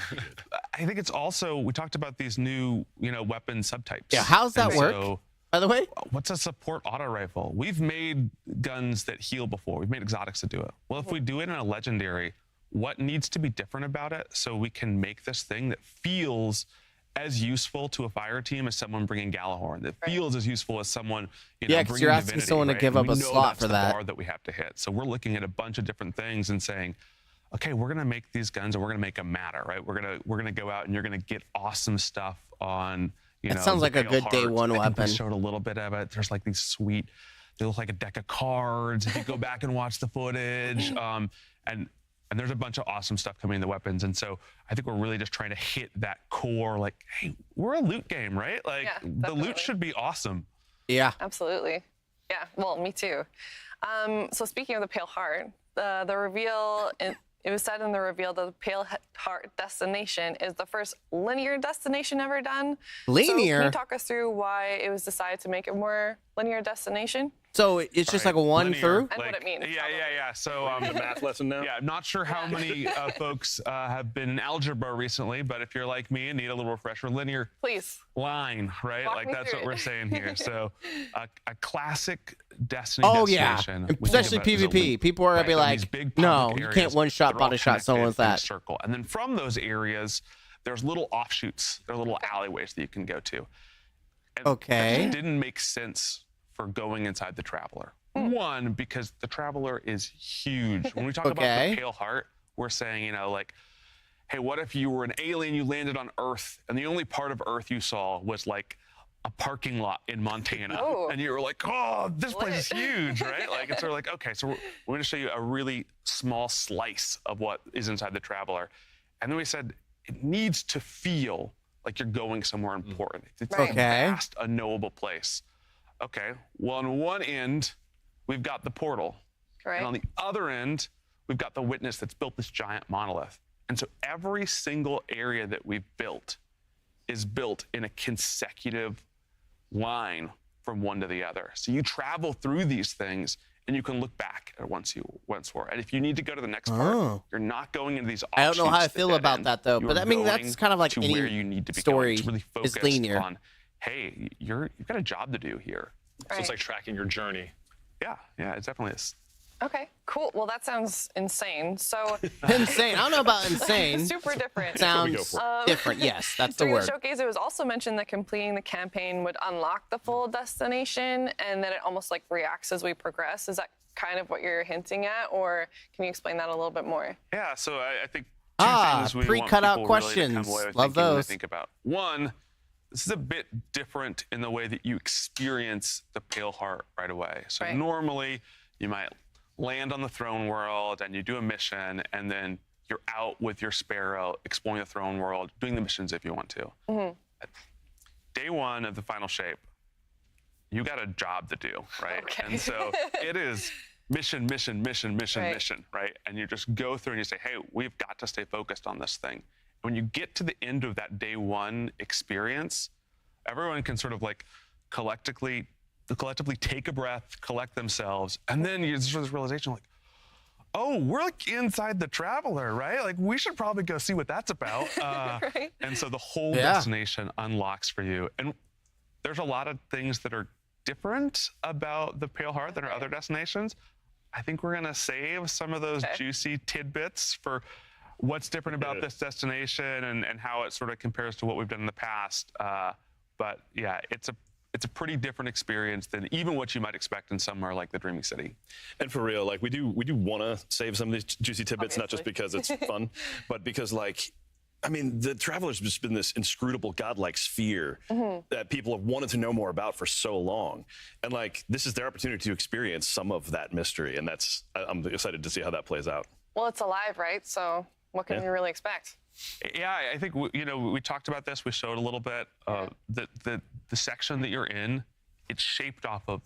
think it's also, we talked about these new, weapon subtypes. Yeah, how's that And work? so, by the way, what's a support auto rifle? We've made guns that heal before. We've made exotics to do it. Well, if we do it in a legendary, what needs to be different about it so we can make this thing that feels as useful to a fire team as someone bringing Galahorn, that feels as useful as someone, Yeah, 'cause bringing you're asking Divinity, someone to right? give up We a know slot that's for the that. bar that we have to hit. So we're looking at a bunch of different things and saying, okay, we're gonna make these guns and we're gonna make them matter, right? We're gonna go out and you're gonna get awesome stuff on. That sounds like a Pale good day Heart. one I think weapon. We showed a little bit of it. There's like these sweet, they look like a deck of cards. If you go back and watch the footage, and there's a bunch of awesome stuff coming in the weapons. And so I think we're really just trying to hit that core, like, hey, we're a loot game, right? Like, Yeah, the loot definitely. should be awesome. Yeah. Absolutely. Yeah, well, me too. So speaking of the Pale Heart, the reveal, it was said in the reveal that the Pale Heart destination is the first linear destination ever done. Linear? So can you talk us through why it was decided to make a more linear destination? So it's just like a one through? And what it means. Yeah. So the math lesson now. Yeah, I'm not sure how many folks have been in algebra recently, but if you're like me and need a little refresher, linear Please. line, right? Walk Like me that's through what we're it. saying here. So a classic Destiny Oh, yeah. destination. we think Especially of it as a PvP. loop, People are going to be right? They're these like, big no, public you areas can't one-shot, that are all body shot someone with connected in a that. circle. And then from those areas, there's little offshoots. There are little alleyways that you can go to. And Okay. That just didn't make sense for going inside the Traveler. One, because the Traveler is huge. When we talk about Okay. the Pale Heart, we're saying, like, hey, what if you were an alien, you landed on Earth, and the only part of Earth you saw was like a parking lot in Montana, Oh. and you were like, oh, this place is huge, right? Like, it's sort of like, okay, so we're going to show you a really small slice of what is inside the Traveler. And then we said, it needs to feel like you're going somewhere important. It's Right. a Okay. vast, unknowable place. Okay, well, on one end, we've got the portal. Right. And on the other end, we've got the Witness that's built this giant monolith. And so every single area that we've built is built in a consecutive line from one to the other. So you travel through these things and you can look back at once were. And if you need to go to the next part, you're not going into these I don't know how I offshoots feel that dead about end. that, though. You But are I mean, going that's kind of like to any where you need to be story going. It's really is focused linear. on, hey, you've got a job to do here. So it's like tracking your journey. Yeah, it definitely is. Okay, cool. Well, that sounds insane. So Insane. I don't know about insane. Super different. Sounds different. Yes, that's the During word. the showcase, it was also mentioned that completing the campaign would unlock the full destination, and that it almost like reacts as we progress. Is that kind of what you're hinting at, or can you explain that a little bit more? Yeah, so I think two things we pre-cut out want people really to come questions. away with Love thinking when they those. think about. One, this is a bit different in the way that you experience the Pale Heart right away. So Right. normally you might land on the throne world and you do a mission, and then you're out with your Sparrow exploring the throne world, doing the missions if you want to. Mm-hmm. Day one of the final shape, you got a job to do, right? Okay. And so it is mission, Right. mission, right? And you just go through and you say, hey, we've got to stay focused on this thing. When you get to the end of that day one experience, everyone can sort of like collectively take a breath, collect themselves, and then you just have this realization like, oh, we're like inside the Traveler, right? Like we should probably go see what that's about. Right. And so the whole destination unlocks for you. And there's a lot of things that are different about the Pale Heart than our other destinations. I think we're gonna save some of those juicy tidbits for what's different about this destination and how it sort of compares to what we've done in the past. But yeah, it's a pretty different experience than even what you might expect in somewhere like the Dreaming City. And for real, like we do want to save some of these juicy tidbits, not just because it's fun, but because like, I mean, the Traveler's just been this inscrutable godlike sphere that people have wanted to know more about for so long. And like, this is their opportunity to experience some of that mystery. And I'm excited to see how that plays out. Well, it's alive, right? So what can we really expect? Yeah, I think we talked about this. We showed a little bit. The section that you're in, it's shaped off of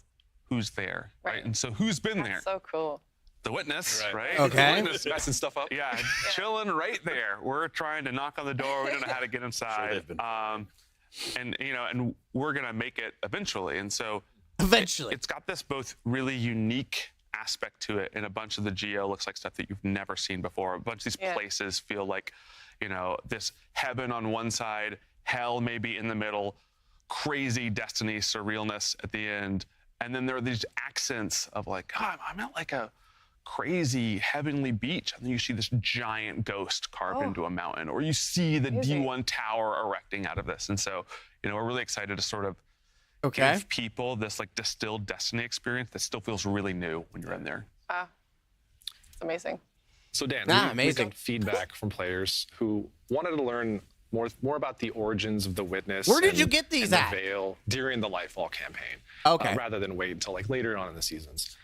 who's there, right? And so who's been there? So cool. The Witness, right? Okay. The Witness messing stuff up. Yeah, chilling right there. We're trying to knock on the door. We don't know how to get inside. And we're gonna make it eventually. And so eventually, it's got this both really unique aspect to it, and a bunch of the geo looks like stuff that you've never seen before. A bunch of these places feel like, this heaven on one side, hell maybe in the middle, crazy destiny surrealness at the end. And then there are these accents of like, oh, I'm at like a crazy heavenly beach. And then you see this giant ghost carved into a mountain, or you see the D1 tower erecting out of this. And so, we're really excited to sort of give people this like distilled destiny experience that still feels really new when you're in there. Wow. It's amazing. So Dan, we amazing. got feedback from players who wanted to learn more about the origins of the Witness. Where did you get these and at? The Veil during the Lightfall campaign. Okay. Rather than wait until like later on in the seasons.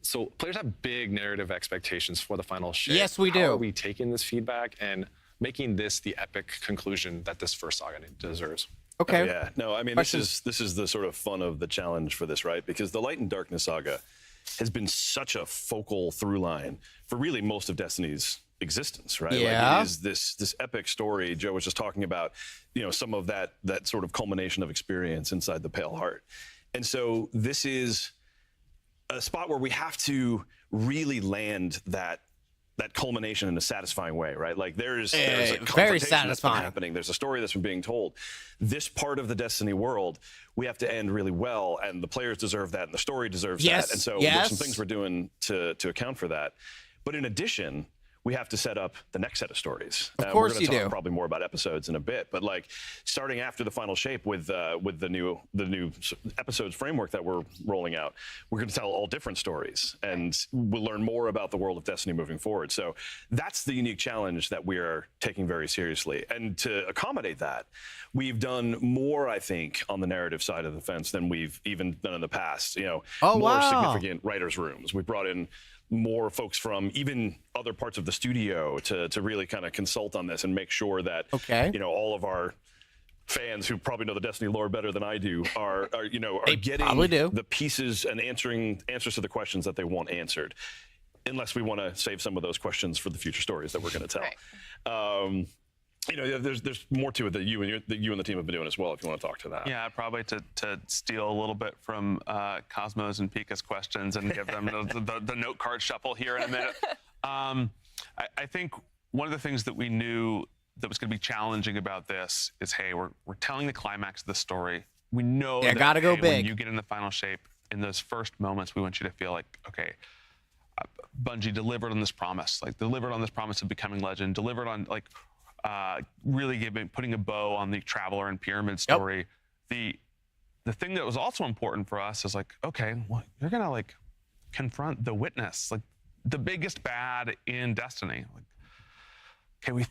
So players have big narrative expectations for the final shape. Yes, we do. How are we taking this feedback and making this the epic conclusion that this first saga deserves? Okay. Oh, yeah. No, I mean, this is the sort of fun of the challenge for this, right? Because the Light and Darkness saga has been such a focal through line for really most of Destiny's existence, right? Yeah. Like it is this epic story. Joe was just talking about, some of that sort of culmination of experience inside the Pale Heart. And so this is a spot where we have to really land that culmination in a satisfying way, right? Like there's a very confrontation that's been satisfying. happening. There's a story that's been being told. This part of the Destiny world, we have to end really well, and the players deserve that, and the story deserves that. And so there's some things we're doing to account for that. But in addition, we have to set up the next set of stories. Of course we're gonna you talk do. probably more about episodes in a bit, but like starting after the final shape with the new episodes framework that we're rolling out, we're going to tell all different stories, and we'll learn more about the world of Destiny moving forward. So that's the unique challenge that we are taking very seriously. And to accommodate that, we've done more, I think, on the narrative side of the fence than we've even done in the past. More significant writers' rooms. We brought in more folks from even other parts of the studio to really kind of consult on this and make sure that all of our fans who probably know the Destiny lore better than I do are getting the pieces and answers to the questions that they want answered, unless we want to save some of those questions for the future stories that we're going to tell. There's more to it that you and the team have been doing as well, if you want to talk to that. Yeah, probably to steal a little bit from Cosmos and Pika's questions and give them the note card shuffle here in a minute. I think one of the things that we knew that was going to be challenging about this is, hey, we're telling the climax of the story. We know that gotta go big. When you get in the final shape, in those first moments, we want you to feel like, okay, Bungie delivered on this promise, of becoming legend, delivered on really putting a bow on the Traveler and Pyramid story. The thing that was also important for us is like, okay, well, you're gonna like confront the Witness, like the biggest bad in Destiny. Like, okay, we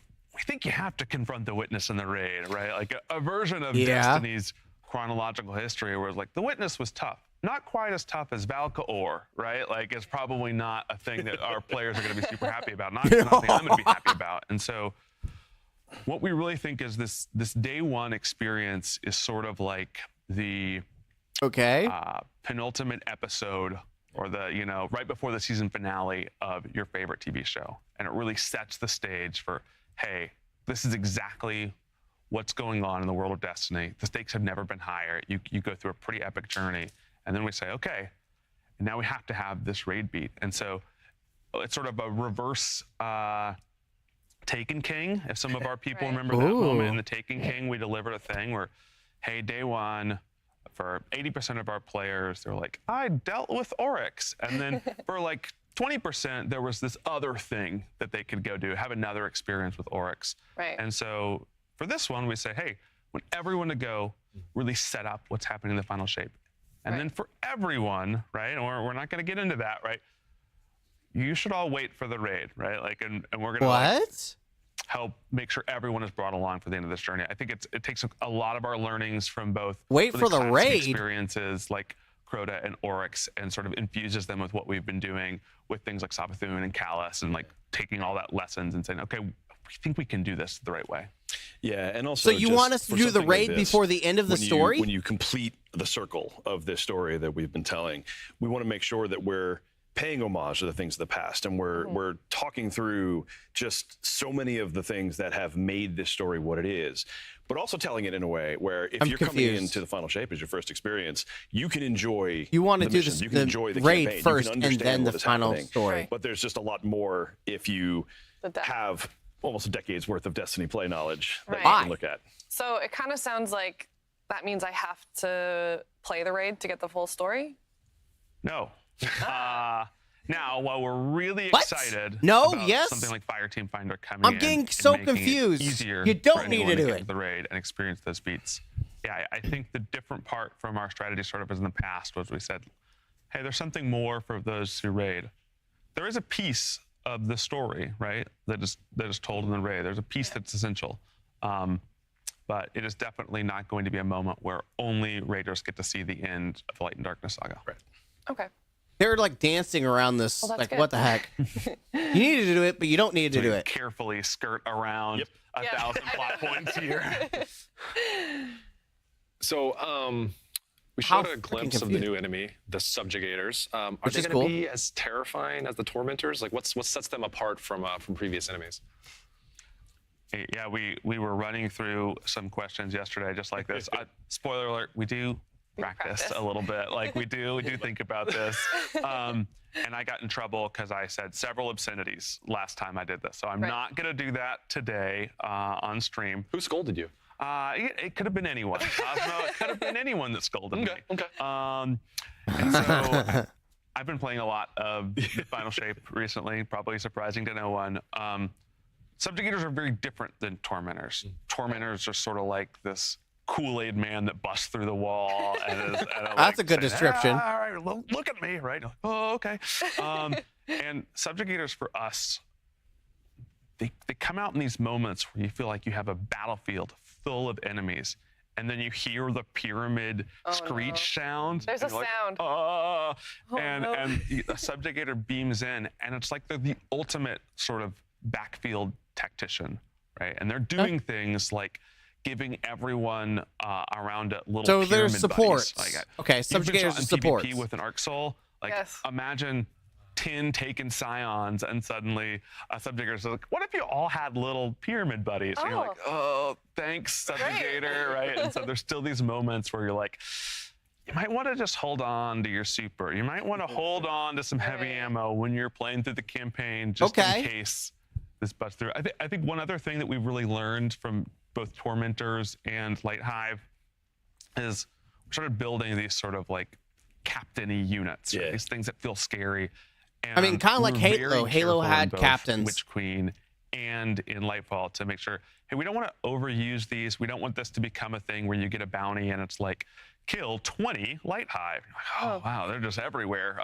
think you have to confront the Witness in the raid, right? Like a version of Destiny's chronological history where it's like the Witness was tough. Not quite as tough as Valkaor, right? Like it's probably not a thing that our players are gonna be super happy about. Not a thing I'm gonna be happy about. And so what we really think is this day one experience is sort of like the Okay. Penultimate episode, or right before the season finale of your favorite TV show. And it really sets the stage for, hey, this is exactly what's going on in the world of Destiny. The stakes have never been higher. You go through a pretty epic journey. And then we say, okay, and now we have to have this raid beat. And so it's sort of a reverse Taken King. If some of our people remember that moment in the Taken King, we delivered a thing where, hey, day one, for 80% of our players, they're like, I dealt with Oryx. And then for like 20%, there was this other thing that they could go do, have another experience with Oryx. Right. And so for this one, we say, hey, we want everyone to go really set up what's happening in the final shape. And then for everyone, right, and we're not going to get into that, right, you should all wait for the raid, right? Like, and we're going to What? help make sure everyone is brought along for the end of this journey. I think it takes a lot of our learnings from both Wait for the classic raid? experiences like Crota and Oryx, and sort of infuses them with what we've been doing with things like Savathun and Callus, and like taking all that lessons and saying, okay, we think we can do this the right way. Yeah, and also, So you want us to do the raid before the end of the story? When you complete the circle of this story that we've been telling, we want to make sure that we're paying homage to the things of the past, and we're talking through just so many of the things that have made this story what it is, but also telling it in a way where if you're coming into the final shape as your first experience, you can enjoy. You want to the do missions, this, you can enjoy the raid campaign, first you and can then understand the what is final happening. story. But there's just a lot more if you have almost a decade's worth of Destiny play knowledge that you can look at. So it kind of sounds like that means I have to play the raid to get the full story? No. Now, while we're really excited No, about yes. something like Fireteam Finder coming I'm in getting and so making it confused. easier You don't for need anyone to do get it. into the raid and experience those beats. Yeah, I think the different part from our strategy sort of as in the past was we said, hey, there's something more for those who raid. There is a piece of the story, right, that is told in the raid. There's a piece that's essential. But it is definitely not going to be a moment where only raiders get to see the end of the Light and Darkness saga. Right. Okay. They're like dancing around this. Well, that's like, good. what the heck? You need to do it, but you don't need to do it. Carefully skirt around 1,000 plot points here. So we How showed a freaking glimpse of the confused. new enemy, the Subjugators. Are Which they is going to cool. be as terrifying as the Tormentors? Like, what sets them apart from previous enemies? Yeah, we were running through some questions yesterday, just like this. Spoiler alert: we do practice a little bit. Like we do think about this. And I got in trouble because I said several obscenities last time I did this. So I'm not going to do that today on stream. Who scolded you? It could have been anyone. Cosmo, it could have been anyone that scolded me. Okay. And so I've been playing a lot of the Final Shape recently, probably surprising to no one. Subjugators are very different than Tormentors. Tormentors are sort of like this Kool-Aid man that busts through the wall. And is, That's a good description. All right, look at me, right? Oh, okay. And Subjugators for us, they come out in these moments where you feel like you have a battlefield full of enemies, and then you hear the pyramid screech sound. There's and a you're like, sound. "Oh," and no. a Subjugator beams in, and it's like they're the ultimate sort of backfield tactician, right? And they're doing things like giving everyone around a little So pyramid there's supports. buddies. Like, Okay, you've been Subjugators shot are in supports. PvP with an Arc Soul. Like, imagine 10 taken Scions, and suddenly a Subjugator's like, what if you all had little pyramid buddies? And you're like, oh, thanks, Subjugator, right? And so there's still these moments where you're like, you might want to just hold on to your super. You might want to hold on to some heavy ammo when you're playing through the campaign, just in case this busts through. I think one other thing that we've really learned from both Tormentors and Light Hive is we started building these sort of like captain-y units, right? These things that feel scary. And I mean, kind of like we're very Halo. Halo careful in had both captains. Witch Queen and in Lightfall to make sure, hey, we don't want to overuse these. We don't want this to become a thing where you get a bounty and it's like, kill 20 Light Hive. You're like, oh, wow, they're just everywhere.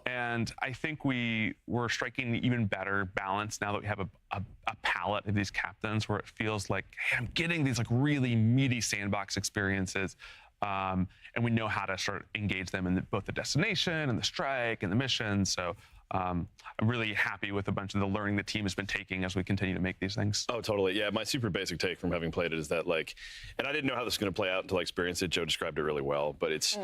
And I think we're striking an even better balance now that we have a palette of these captains where it feels like, hey, I'm getting these like really meaty sandbox experiences. And we know how to sort of engage them in both the destination and the strike and the mission. So I'm really happy with a bunch of the learning the team has been taking as we continue to make these things. Oh, totally. Yeah, my super basic take from having played it is that, like, and I didn't know how this was going to play out until I experienced it. Joe described it really well, but it's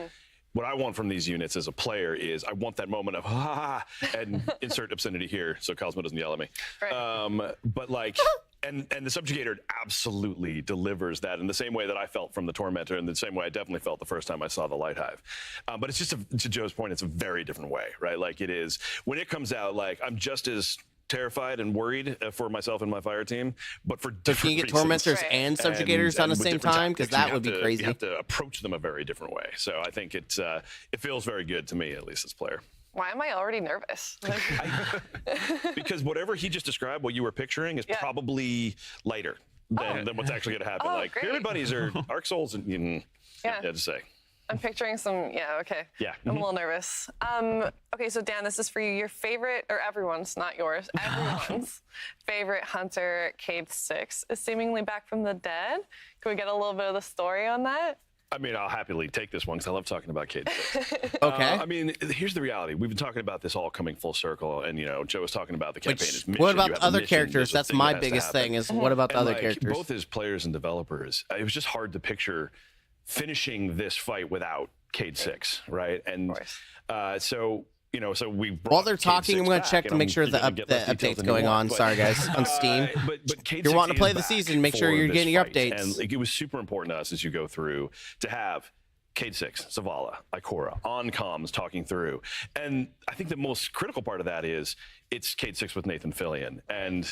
what I want from these units as a player is I want that moment of ha and insert obscenity here so Cosmo doesn't yell at me. Right. But like, and the Subjugator absolutely delivers that in the same way that I felt from the Tormentor, and the same way I definitely felt the first time I saw the Light Hive. But it's just, to Joe's point, it's a very different way, right? Like it is, when it comes out, like I'm just as terrified and worried for myself and my fire team, but for different can you get reasons. Tormentors and Subjugators on the with same different time? Because tactics, that would be crazy. You have to approach them a very different way. So I think it feels very good to me, at least as a player. Why am I already nervous? Because whatever he just described, what you were picturing, is probably lighter than what's actually going to happen. Oh, like, great. pyramid buddies are Arc Souls, and Yeah. to say. I'm picturing some, okay. Yeah. I'm a little nervous. Okay, so Dan, this is for you. Your favorite, or everyone's, not yours, everyone's favorite hunter, Cayde 6, is seemingly back from the dead. Can we get a little bit of the story on that? I mean, I'll happily take this one because I love talking about Cayde 6. Okay. I mean, here's the reality. We've been talking about this all coming full circle, and, Joe was talking about the campaign. What about the other characters? That's my biggest thing is what about the other characters? Both as players and developers, it was just hard to picture finishing this fight without Cayde 6, right? And so we brought While they're Cayde talking, 6 I'm going to back, check to and make sure you're the gonna get less details update's than you going want, on. but- Sorry, guys, on Steam. But Cayde You're 6 wanting to is play the back season, make sure for you're this getting your fight. updates. And like, it was super important to us as you go through to have Cayde 6, Zavala, Ikora, on comms talking through. And I think the most critical part of that is it's Cayde 6 with Nathan Fillion. And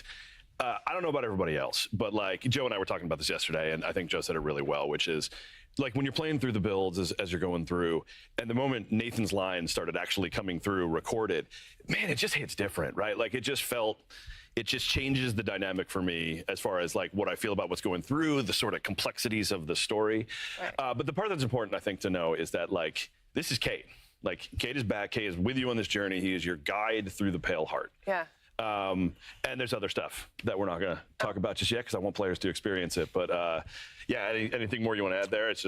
I don't know about everybody else, but like Joe and I were talking about this yesterday, and I think Joe said it really well, which is like when you're playing through the builds as you're going through, and the moment Nathan's line started actually coming through recorded, man, it just hits different, right? Like it just changes the dynamic for me as far as like what I feel about what's going through, the sort of complexities of the story. Right. But the part that's important, I think, to know is that like this is Cayde. Like Cayde is back. Cayde is with you on this journey. He is your guide through the Pale Heart. Yeah. And there's other stuff that we're not going to talk about just yet because I want players to experience it. But anything more you want to add there? It's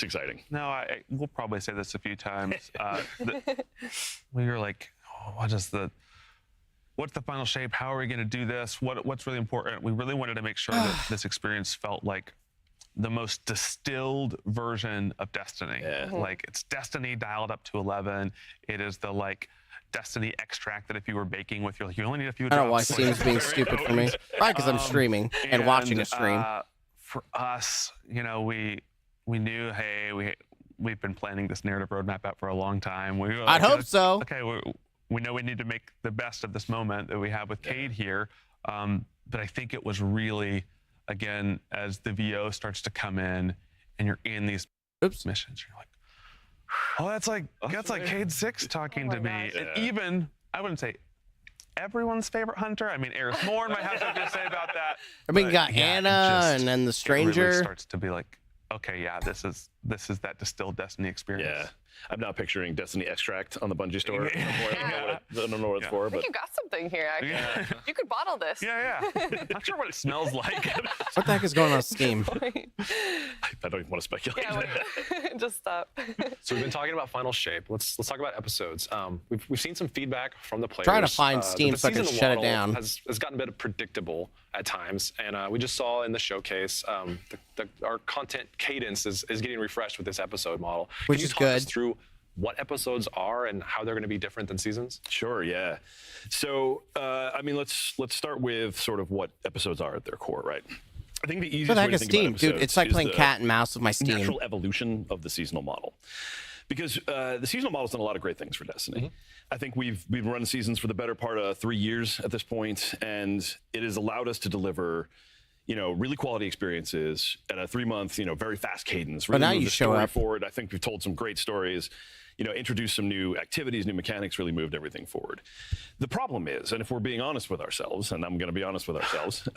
exciting. No, we'll probably say this a few times. We were like, what's the final shape? How are we going to do this? What's really important? We really wanted to make sure that this experience felt like the most distilled version of Destiny. Yeah. Like it's Destiny dialed up to 11. It is the like Destiny extract that if you were baking with, you only need a few I don't know why drops. Steam's being stupid for me. Right, because I'm streaming and watching a stream. For us, we knew, hey, we've been planning this narrative roadmap out for a long time. I'd hope so. Okay, we know we need to make the best of this moment that we have with Cayde here. But I think it was really, again, as the VO starts to come in and you're in these missions, you're like, oh, that's like Cayde 6 talking to me. Yeah. And even, I wouldn't say everyone's favorite hunter. I mean, Eris Morn might have something to say about that. I mean, you but got yeah, Anna and then the It Stranger. really starts to be like, okay, yeah, this is that distilled Destiny experience. Yeah. I'm now picturing Destiny Extract on the Bungie store. I don't know what it's for, I think but you got something here, actually. You could bottle this. Yeah. Not sure what it smells like. What the heck is going on Steam? I don't even want to speculate. Yeah, just stop. So we've been talking about Final Shape. Let's talk about episodes. We've seen some feedback from the players. Trying to find that Steam the so I can season shut it model down. Has gotten a bit predictable at times, and we just saw in the showcase our content cadence is getting refreshed with this episode model. Which Can you is talk good. us through what episodes are and how they're going to be different than seasons? Sure, yeah. So, I mean, let's start with sort of what episodes are at their core, right? I think the easiest What the way heck to is think Steam, about dude? episodes It's like is playing the cat and mouse with my Steam. natural evolution of the seasonal model. Because the seasonal model's done a lot of great things for Destiny. I think we've run seasons for the better part of 3 years at this point, and it has allowed us to deliver really quality experiences at a 3-month, very fast cadence. Really now move you the show story up. forward. I think we've told some great stories, introduced some new activities, new mechanics, really moved everything forward. The problem is, and if we're being honest with ourselves, and I'm going to be honest with ourselves,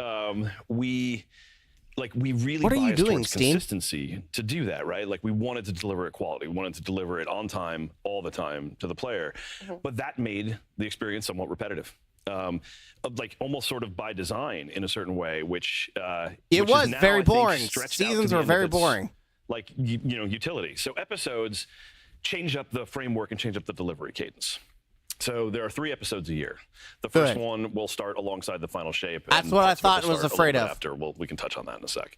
we really What are you biased doing, towards Steam? consistency to do that, right? Like we wanted to deliver it quality. We wanted to deliver it on time, all the time to the player. But that made the experience somewhat repetitive. Like almost sort of by design in a certain way, which It which was is now, very I think, boring. stretched out to Seasons the were end of very its, boring. Like utility. So episodes change up the framework and change up the delivery cadence. So there are 3 episodes a year. The first Good. one will start alongside the final shape. That's and what I Hunt's about thought to and was start a afraid little bit of. After we can touch on that in a sec.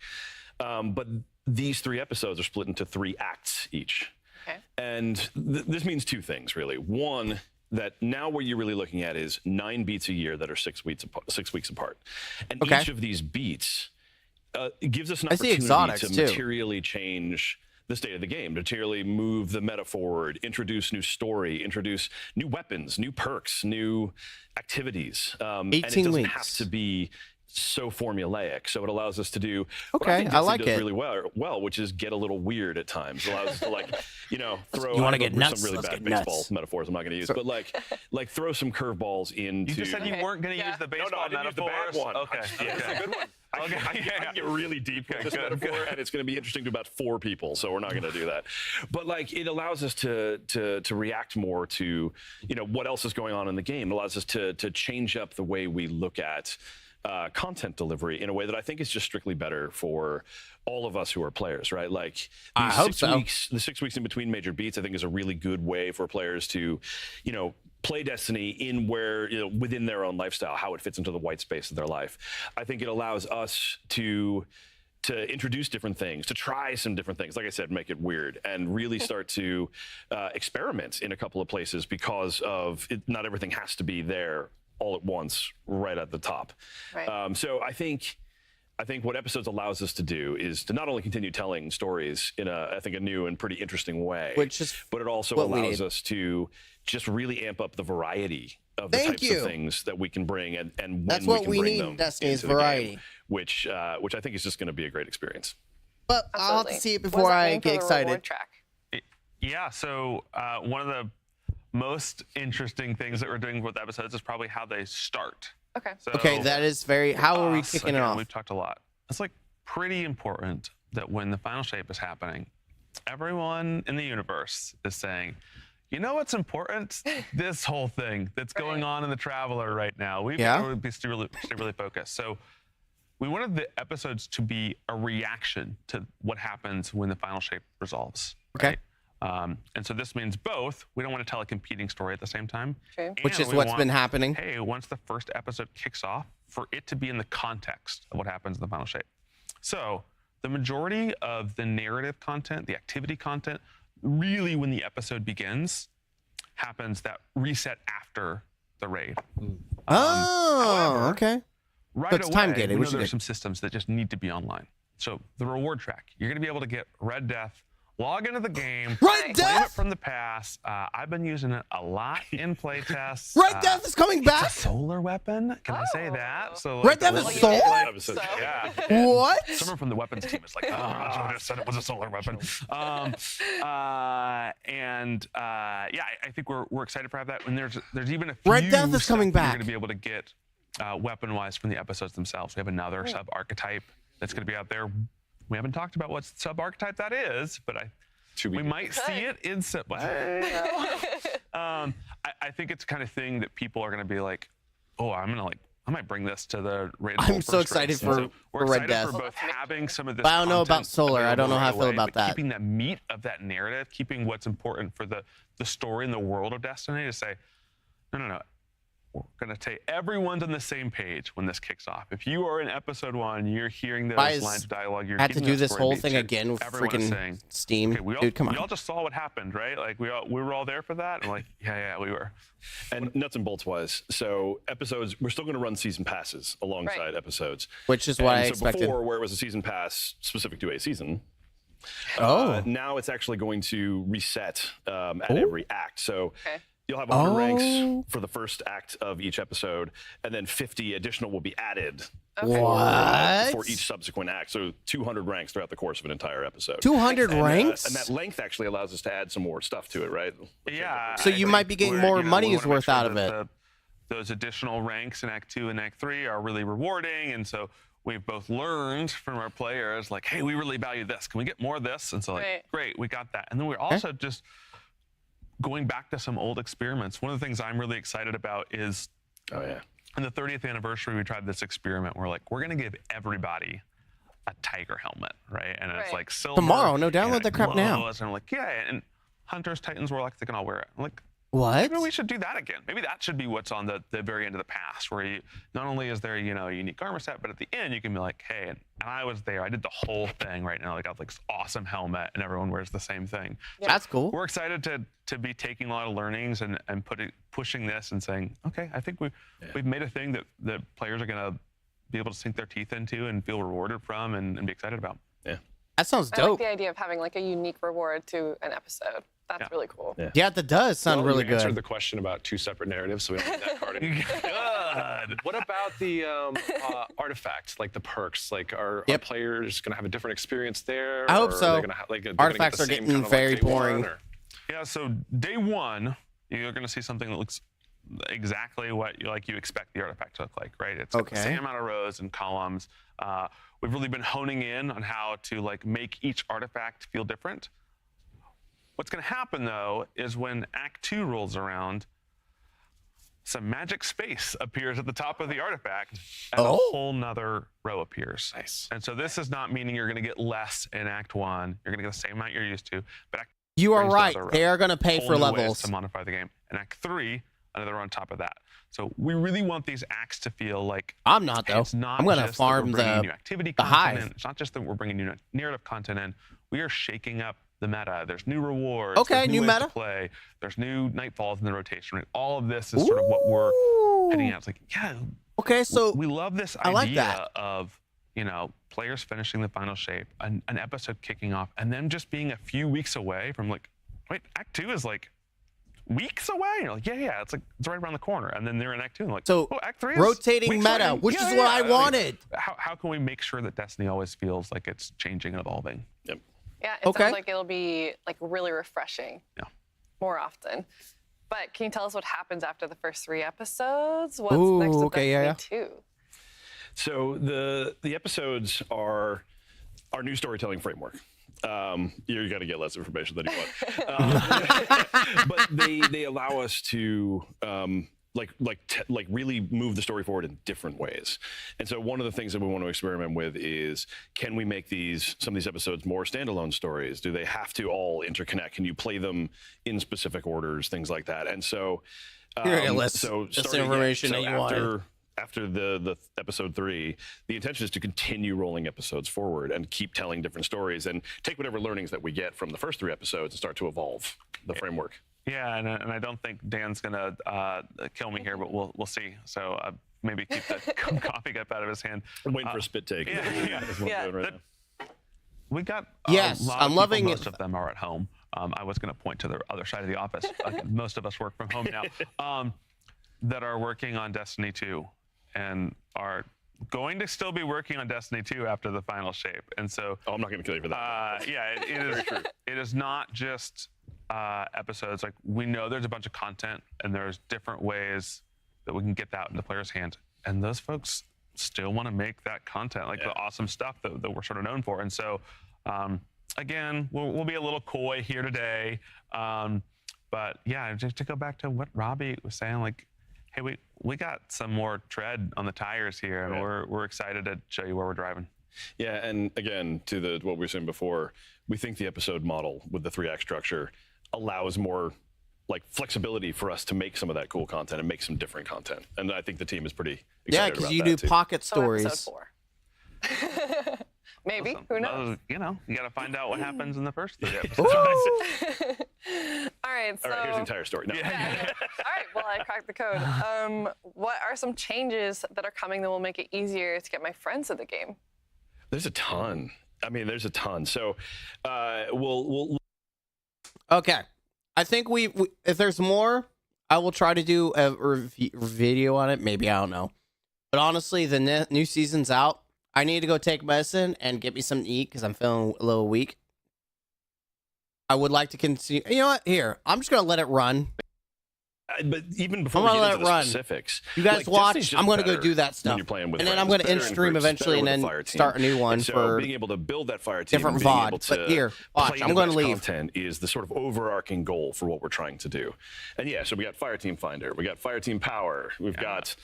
But these 3 episodes are split into 3 acts each. Okay. And this means 2 things, really. One, that now what you're really looking at is 9 beats a year that are 6 weeks apart. And Okay. each of these beats gives us an I see opportunity exotics, to too. materially change the state of the game, to materially move the meta forward, introduce new story, introduce new weapons, new perks, new activities. And it 18 doesn't have weeks. to be so formulaic. So it allows us to do what Okay, I think I Destiny like does it. really well, which is get a little weird at times. It allows us to throw. You wanna I get know nuts? some really Let's bad get nuts. baseball metaphors I'm not going to use, but like throw some curveballs into. You just said you weren't going to use the baseball I didn't use the metaphors. bad one. Okay. That's a good one. I can get really deep with this good, metaphor, good. and it's going to be interesting to about 4 people, so we're not going to do that. But it allows us to react more to what else is going on in the game. It allows us to change up the way we look at content delivery in a way that I think is just strictly better for all of us who are players, right? Like I these hope 6 so. weeks, the 6 weeks in between major beats, I think is a really good way for players to, play Destiny in where, within their own lifestyle, how it fits into the white space of their life. I think it allows us to introduce different things, to try some different things, like I said, make it weird, and really start to experiment in a couple of places because of not everything has to be there all at once, right at the top. Right. So I think what episodes allows us to do is to not only continue telling stories in a new and pretty interesting way, but it also what we allows need. us to just really amp up the variety of the Thank types you. of things that we can bring and when That's we what can we bring need them in Destiny is into the game, variety. which I think is just going to be a great experience. But I'll have to Absolutely. see it What does before that I mean for get the excited. reward track? Yeah, so one of the most interesting things that we're doing with episodes is probably how they start. Okay. So Okay, that is very. How are we us, kicking it again, off? We've talked a lot. It's pretty important that when the final shape is happening, everyone in the universe is saying, you know what's important? This whole thing that's going on in the Traveler right now. We've got to stay really focused. So we wanted the episodes to be a reaction to what happens when the final shape resolves. Okay. Right? And so this means both. We don't want to tell a competing story at the same time. True. Which And is we what's want, been happening. Hey, once the first episode kicks off, for it to be in the context of what happens in the final shape. So the majority of the narrative content, the activity content, really when the episode begins, happens that reset after the raid. Oh, okay. Right So it's away, time gated, we which know is there's good. some systems that just need to be online. So the reward track, you're going to be able to get Red Death, log into the game, Red claim Death? it from the past. I've been using it a lot in play tests. Red Death is coming back. It's a solar weapon. Can I say that? So Red Death is solar? Yeah. What? Someone from the weapons team is like, oh, I just said it was a solar weapon. I think we're excited for that. And there's even a few Red Death is stuff coming that back. You're going to be able to get weapon-wise from the episodes themselves. We have another sub-archetype that's going to be out there. We haven't talked about what sub-archetype that is, but we might see it in I think it's the kind of thing that people are going to be like, oh, I might bring this to the raid. I'm so excited for we're Red excited Death. for both having some of this. But I don't know about content solar. I don't know how I available feel about but that. Keeping that meat of that narrative, keeping what's important for the story and the world of Destiny to say, no. We're going to take everyone's on the same page when this kicks off. If you are in episode 1, you're hearing those Guys, lines of dialogue. You're had to getting do those this story whole beats, thing and again with everyone is freaking saying, Steam. okay, Dude, come on. We all just saw what happened, right? Like we were all there for that. And like, yeah, we were. And nuts and bolts wise, so episodes, we're still going to run season passes alongside episodes. Which is what I so expected. Before, where it was a season pass specific to a season, now it's actually going to reset at every act. So you'll have 100 ranks for the first act of each episode, and then 50 additional will be added for each subsequent act. So 200 ranks throughout the course of an entire episode. 200 ranks? And that length actually allows us to add some more stuff to it, right? Yeah. So you might be getting more money's worth out of it. Those additional ranks in Act 2 and Act 3 are really rewarding, and so we've both learned from our players, like, hey, we really value this. Can we get more of this? And so, like, great, we got that. And then we're also just going back to some old experiments. One of the things I'm really excited about is, in the 30th anniversary, we tried this experiment. We're like, we're going to give everybody a tiger helmet, right? And it's like silver. Tomorrow, no, download and that crap now. glows, and I'm like, yeah, and Hunters, Titans, Warlocks, they can all wear it. I'm like, What? Maybe we should do that again. Maybe that should be what's on the very end of the pass, where you not only is there, a unique armor set, but at the end you can be like, hey, and I was there. I did the whole thing right now. I got like this awesome helmet, and everyone wears the same thing. Yeah. That's cool. We're excited to be taking a lot of learnings and pushing this and saying, okay, I think we've made a thing that players are gonna be able to sink their teeth into and feel rewarded from and be excited about. Yeah. That sounds I like dope. the idea of having like a unique reward to an episode. That's really cool. Yeah, that does sound Well, really you answered good. the question about 2 separate narratives, so we don't need that card anymore. Good. What about the artifacts, like the perks? Like, are players going to have a different experience there? I hope or so. Are they gonna like, Artifacts are getting very boring. Yeah, so day one, you're going to see something that looks exactly what you expect the artifact to look like, right? It's got the same amount of rows and columns. We've really been honing in on how to like make each artifact feel different. What's going to happen, though, is when Act 2 rolls around, some magic space appears at the top of the artifact, and a whole nother row appears. Nice. And so this is not meaning you're going to get less in Act 1. You're going to get the same amount you're used to. But Act You are brings right. another row. They are going to pay Whole for new ways levels. to modify the game. And Act 3, another row on top of that. So we really want these acts to feel like I'm not though. it's not I'm going to just that we're farm bringing the new activity the content in. hive. It's not just that we're bringing new narrative content in. We are shaking up the meta. There's new rewards. Okay, there's new ways meta. to play. There's new nightfalls in the rotation. Right? All of this is sort of what we're heading at. It's like, yeah. Okay, so we love this I idea like that. of players finishing the final shape, an episode kicking off, and then just being a few weeks away from like, wait, Act 2 is like weeks away. And you're like, yeah, it's right around the corner. And then they're in Act 2 and like, So, oh, Act 3 is rotating weeks meta, away. which is what I wanted. How can we make sure that Destiny always feels like it's changing and evolving? Yep. Yeah, it sounds like it'll be like really refreshing. Yeah. More often. But can you tell us what happens after the first 3 episodes? What's Ooh, next with okay, Destiny 2? So the episodes are our new storytelling framework. You got to get less information than you want, but they allow us to really move the story forward in different ways. And so one of the things that we want to experiment with is, can we make some of these episodes more standalone stories? Do they have to all interconnect? Can you play them in specific orders, things like that? And so, information that you wanted. After the episode 3, the intention is to continue rolling episodes forward and keep telling different stories and take whatever learnings that we get from the first 3 episodes and start to evolve the framework. Yeah, and I don't think Dan's gonna kill me here, but we'll see. So maybe keep the coffee cup out of his hand. I'm waiting for a spit take. That's what I'm doing right now. We got Yes, a lot I'm of people, loving most it. of them are at home. I was going to point to the other side of the office. Most of us work from home now. That are working on Destiny 2 and are going to still be working on Destiny 2 after the final shape. And so, I'm not going to kill you for that. Yeah, it is true. It is not just episodes. Like, we know there's a bunch of content and there's different ways that we can get that into players' hands. And those folks still want to make that content, like the awesome stuff that we're sort of known for. And so, again, we'll be a little coy here today. But yeah, just to go back to what Robbie was saying, like, hey, we got some more tread on the tires here, and we're excited to show you where we're driving. Yeah, and again, to what we were saying before, we think the episode model with the 3-act structure allows more flexibility for us to make some of that cool content and make some different content. And I think the team is pretty excited about that. because you do too. pocket So stories. episode 4. Maybe. Who knows? You got to find out what happens in the first 3 episodes. All right, so. All right, here's the entire story. No. All right, well, I cracked the code. What are some changes that are coming that will make it easier to get my friends in the game? There's a ton. I mean, there's a ton. So we'll Okay. I think we if there's more, I will try to do a video on it. Maybe, I don't know. But honestly, the new season's out. I need to go take medicine and get me something to eat because I'm feeling a little weak. I would like to continue. You know what? Here, I'm just going to let it run. But even before I'm we gonna get let into it the run. specifics, You guys watch. Destiny's just I'm going to go better do that when stuff. you're playing with And then I'm friends. going to It's end better in stream groups, eventually and better then with the fire team. start a new one And so for being able to build that fire team, different and being VOD. able to But here, watch, play I'm the going to best leave. Content is the sort of overarching goal for what we're trying to do. And yeah, so we got Fire Team Finder, we got Fire Team Power, we've got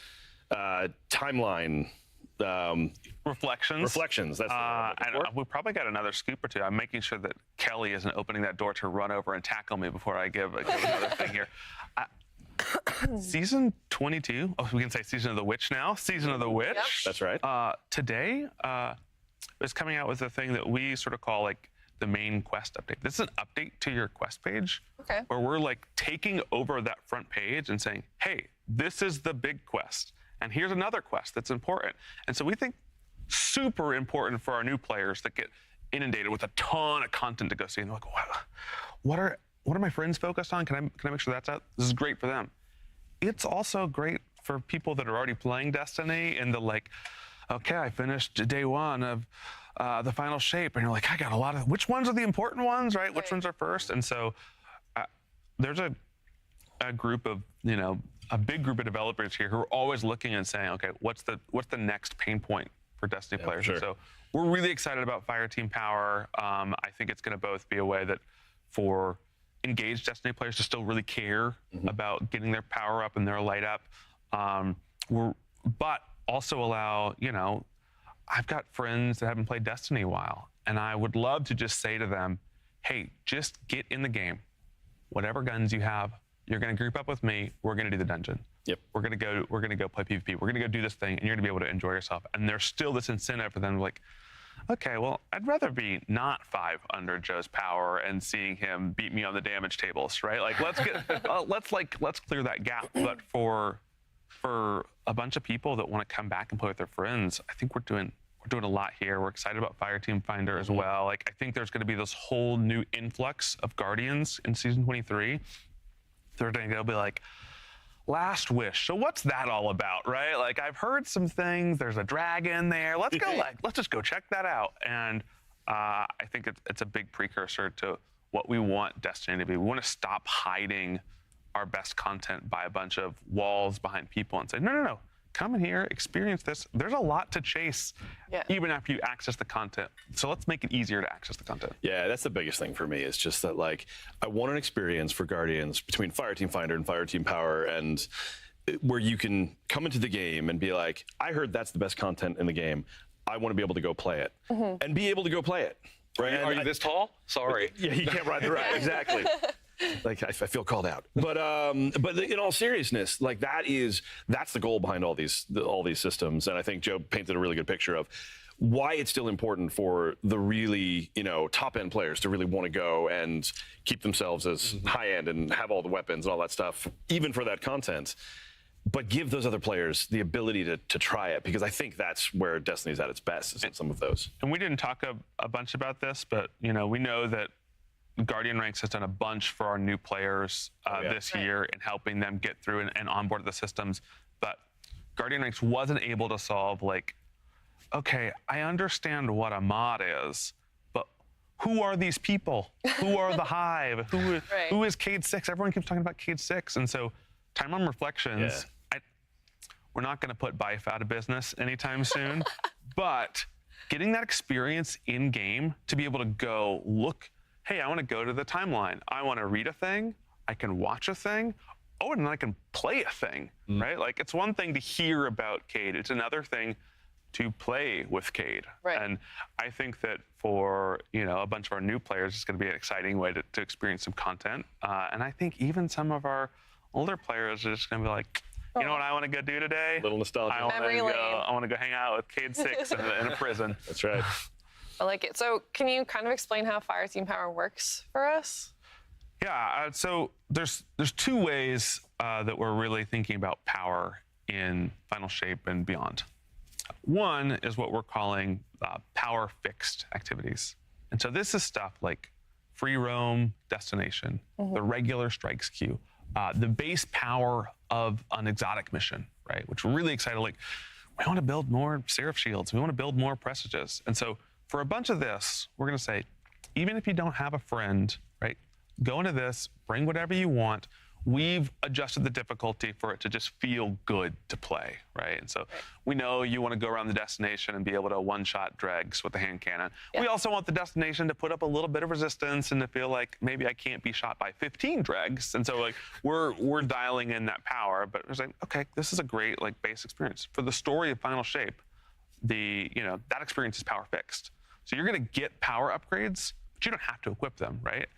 timeline Reflections. Reflections. That's the word I'm looking and for. we probably got another scoop or two. I'm making sure that Kelly isn't opening that door to run over and tackle me before I give another thing here. Season 22. Oh, we can say Season of the Witch now. Season of the Witch. Yep. That's right. Today is coming out with a thing that we sort of call like the main quest update. This is an update to your quest page. Okay. Where we're like taking over that front page and saying, hey, this is the big quest. And here's another quest that's important. And so we think super important for our new players that get inundated with a ton of content to go see. And they're like, what are my friends focused on? Can I make sure that's out? This is great for them. It's also great for people that are already playing Destiny and the like, okay, I finished day one of the final shape. And you're like, I got a lot of, which ones are the important ones, right? Which ones are first? And so there's a group of, a big group of developers here who are always looking and saying, okay, what's the next pain point for Destiny players? sure. And so we're really excited about Fireteam Power. I think it's going to both be a way that for engaged Destiny players to still really care about getting their power up and their light up, but also allow, I've got friends that haven't played Destiny in a while, and I would love to just say to them, hey, just get in the game. Whatever guns you have, you're going to group up with me. We're going to do the dungeon. Yep. We're going to go play PvP. We're going to go do this thing, and you're going to be able to enjoy yourself. And there's still this incentive for them to like, okay, well, I'd rather be not 5 under Joe's power and seeing him beat me on the damage tables, right? Like, let's get, let's clear that gap. But for a bunch of people that want to come back and play with their friends, I think we're doing a lot here. We're excited about Fireteam Finder as well. Like, I think there's going to be this whole new influx of Guardians in Season 23. They're going to be like, Last Wish. So what's that all about, right? Like, I've heard some things. There's a dragon there. Let's just go check that out. And I think it's a big precursor to what we want Destiny to be. We want to stop hiding our best content by a bunch of walls behind people and say, no. Come in here, experience this. There's a lot to chase, even after you access the content. So let's make it easier to access the content. Yeah, that's the biggest thing for me. Is just that, like, I want an experience for Guardians between Fireteam Finder and Fireteam Power, and where you can come into the game and be like, I heard that's the best content in the game. I want to be able to go play it, and be able to go play it. Right? Are you this tall? Sorry. Yeah, you can't ride the ride. Exactly. Like, I feel called out, but in all seriousness, like, that's the goal behind all these systems, and I think Joe painted a really good picture of why it's still important for the really top end players to really want to go and keep themselves as high end and have all the weapons and all that stuff, even for that content. But give those other players the ability to try it, because I think that's where Destiny's at its best, is in some of those. And we didn't talk a bunch about this, but we know that Guardian Ranks has done a bunch for our new players this year in helping them get through and onboard the systems. But Guardian Ranks wasn't able to solve, like, okay, I understand what a mod is, but who are these people? Who are the Hive? Who is Cade 6? Everyone keeps talking about Cade 6. And so Time on Reflections, we're not going to put Bife out of business anytime soon, but getting that experience in game to be able to go look, hey, I want to go to the timeline. I want to read a thing. I can watch a thing. Oh, and then I can play a thing, right? Like, it's one thing to hear about Cade. It's another thing to play with Cade. Right. And I think that for, a bunch of our new players, it's going to be an exciting way to experience some content. And I think even some of our older players are just going to be like, you know what I want to go do today? A little nostalgia. I want to go hang out with Cade 6 in a prison. That's right. I like it. So can you kind of explain how Fireteam Power works for us? Yeah, so there's 2 ways that we're really thinking about power in Final Shape and beyond. One is what we're calling power fixed activities. And so this is stuff like free roam destination, the regular strikes queue, the base power of an exotic mission, right? Which we're really excited. Like, we want to build more Seraph Shields. We want to build more Presages. And so for a bunch of this, we're going to say, even if you don't have a friend, right, go into this, bring whatever you want. We've adjusted the difficulty for it to just feel good to play, right? And so we know you want to go around the destination and be able to one-shot dregs with the hand cannon. Yeah. We also want the destination to put up a little bit of resistance and to feel like maybe I can't be shot by 15 dregs. And so, like, we're dialing in that power, but it's like, okay, this is a great, like, base experience. For the story of Final Shape, that experience is power fixed. So you're going to get power upgrades, but you don't have to equip them, right?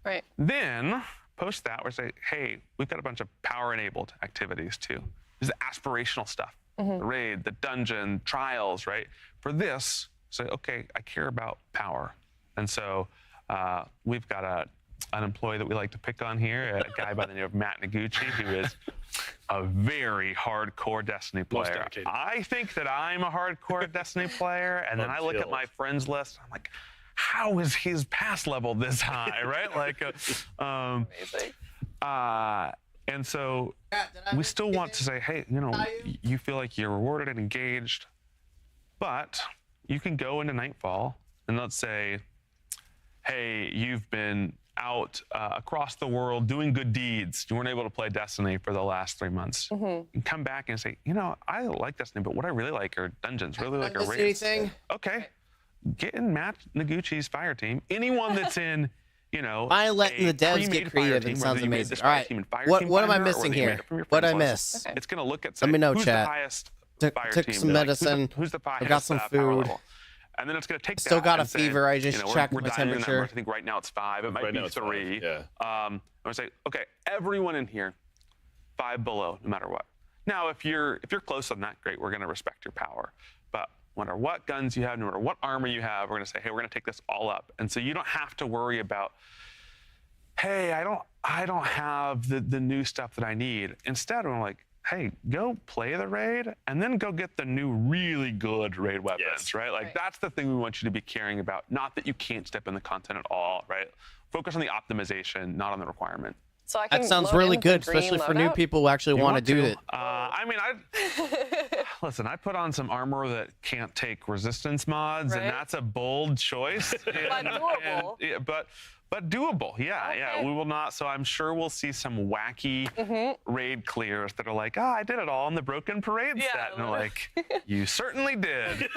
Right. Then post that, we're saying, hey, we've got a bunch of power-enabled activities too. This is aspirational stuff. The raid, the dungeon, trials, right? For this, say, okay, I care about power. And so we've got an employee that we like to pick on here, a guy by the name of Matt Noguchi, who is a very hardcore Destiny player. I think that I'm a hardcore Destiny player, and then I look at my friends list, and I'm like, how is his pass level this high, right? Like, amazing. And so we still want to say, hey, you feel like you're rewarded and engaged, but you can go into Nightfall and let's say, hey, you've been out across the world doing good deeds. You weren't able to play Destiny for the last 3 months. And come back and say, I like Destiny, but what I really like are dungeons, really like are raids. Okay, get in Matt Noguchi's fire team. Anyone that's in, by letting the devs get creative, it sounds amazing. All right, what am I missing here? What did I miss? It's going to look at, let me know, who's chat. the highest fire Took team? some medicine. Who's the highest I got some power food. level? And then it's going to take Still that got a and say, fever. I just checked we're my dialing in temperature. numbers. I think right now it's 5. It might Right be now it's 3. 5, yeah. I'm going to say, okay, everyone in here, 5 below, no matter what. Now, if you're close on that, great. We're going to respect your power. But no matter what guns you have, no matter what armor you have, we're going to say, hey, we're going to take this all up. And so you don't have to worry about, hey, I don't have the new stuff that I need. Instead, I'm like, hey, go play the raid and then go get the new really good raid weapons, right? Like that's the thing we want you to be caring about. Not that you can't step in the content at all, right? Focus on the optimization, not on the requirement. So I can That sounds load really in the good, green especially for new loadout? people who actually want to do it. I mean, listen, I put on some armor that can't take resistance mods, Right. and that's a bold choice. But doable. But doable, yeah. We will not. So I'm sure we'll see some wacky raid clears that are like, I did it all on the Broken Parade set, and they're like, you certainly did.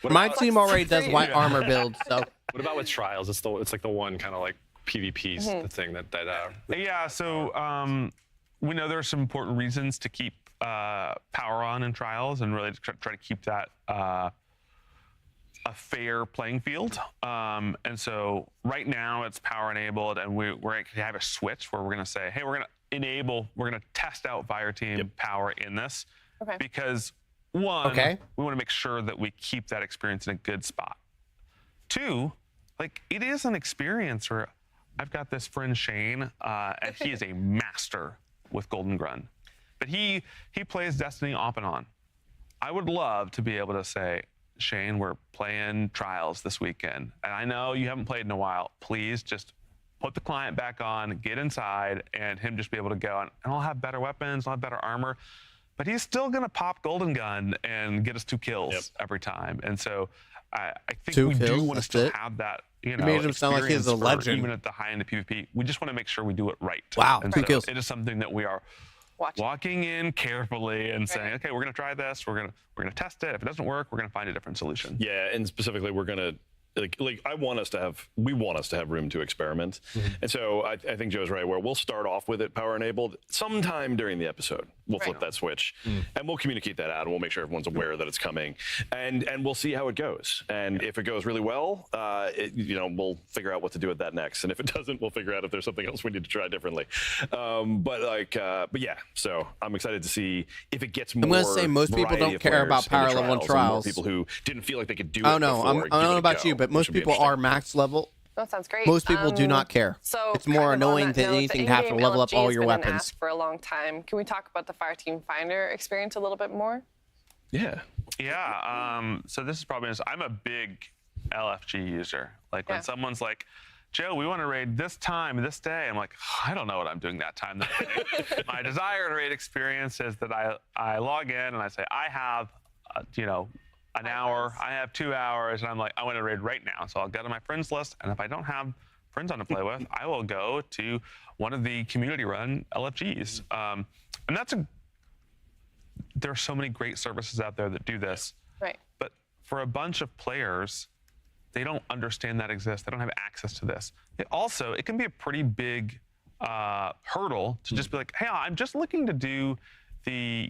My team already does white armor build, so. What about with trials? It's like the one kind of like PvP's the thing that Yeah. So we know there are some important reasons to keep power on in trials, and really try to keep that a fair playing field. And so right now it's power enabled, and we're going to have a switch where we're going to say, hey, we're going to test out Fireteam power in this. Okay. Because one, we want to make sure that we keep that experience in a good spot. 2, like it is an experience where I've got this friend Shane, and he is a master with Golden Gun. But he plays Destiny off and on. I would love to be able to say, Shane, we're playing trials this weekend, and I know you haven't played in a while. Please just put the client back on, get inside, and him just be able to go, and I'll have better weapons, I'll have better armor, but he's still going to pop Golden Gun and get us 2 kills every time. And so I think 2 we kills, do want to that's still it? have that, You made him sound like he's a experience for legend. even at the high end of PvP. We just want to make sure we do it right. Wow, and 2 so kills. it is something that we are walking in carefully and saying, okay, we're going to try this. We're going to test it. If it doesn't work, we're going to find a different solution. Yeah, and specifically, we're going to like we want us to have room to experiment. And so I think Joe's right, where we'll start off with it power enabled sometime during the episode. We'll flip that switch and we'll communicate that out, and we'll make sure everyone's aware that it's coming, and we'll see how it goes. And if it goes really well, we'll figure out what to do with that next. And if it doesn't, we'll figure out if there's something else we need to try differently. But yeah, so I'm excited to see if it gets more. I'm gonna say most people variety don't of care players about in the power level in and more trials. people who didn't feel like they could do it. Oh no, I don't know about you, but most people are max level. That sounds great. Most people do not care. So it's more kind of on annoying that than note, anything the to have to in-game level up LFG all has your been an weapons. ask for a long time. Can we talk about the Fireteam Finder experience a little bit more? Yeah. So this is probably, I'm a big LFG user. Like when someone's like, Joe, we want to raid this time, this day. I'm like, I don't know what I'm doing that time. My desired raid experience is that I log in and I say, I have, an hour, I have 2 hours, and I'm like, I want to raid right now. So I'll get on my friends list, and if I don't have friends on to play with, I will go to one of the community-run LFGs. And there are so many great services out there that do this. Right. But for a bunch of players, they don't understand that exists. They don't have access to this. It can be a pretty big hurdle to just be like, hey, I'm just looking to do the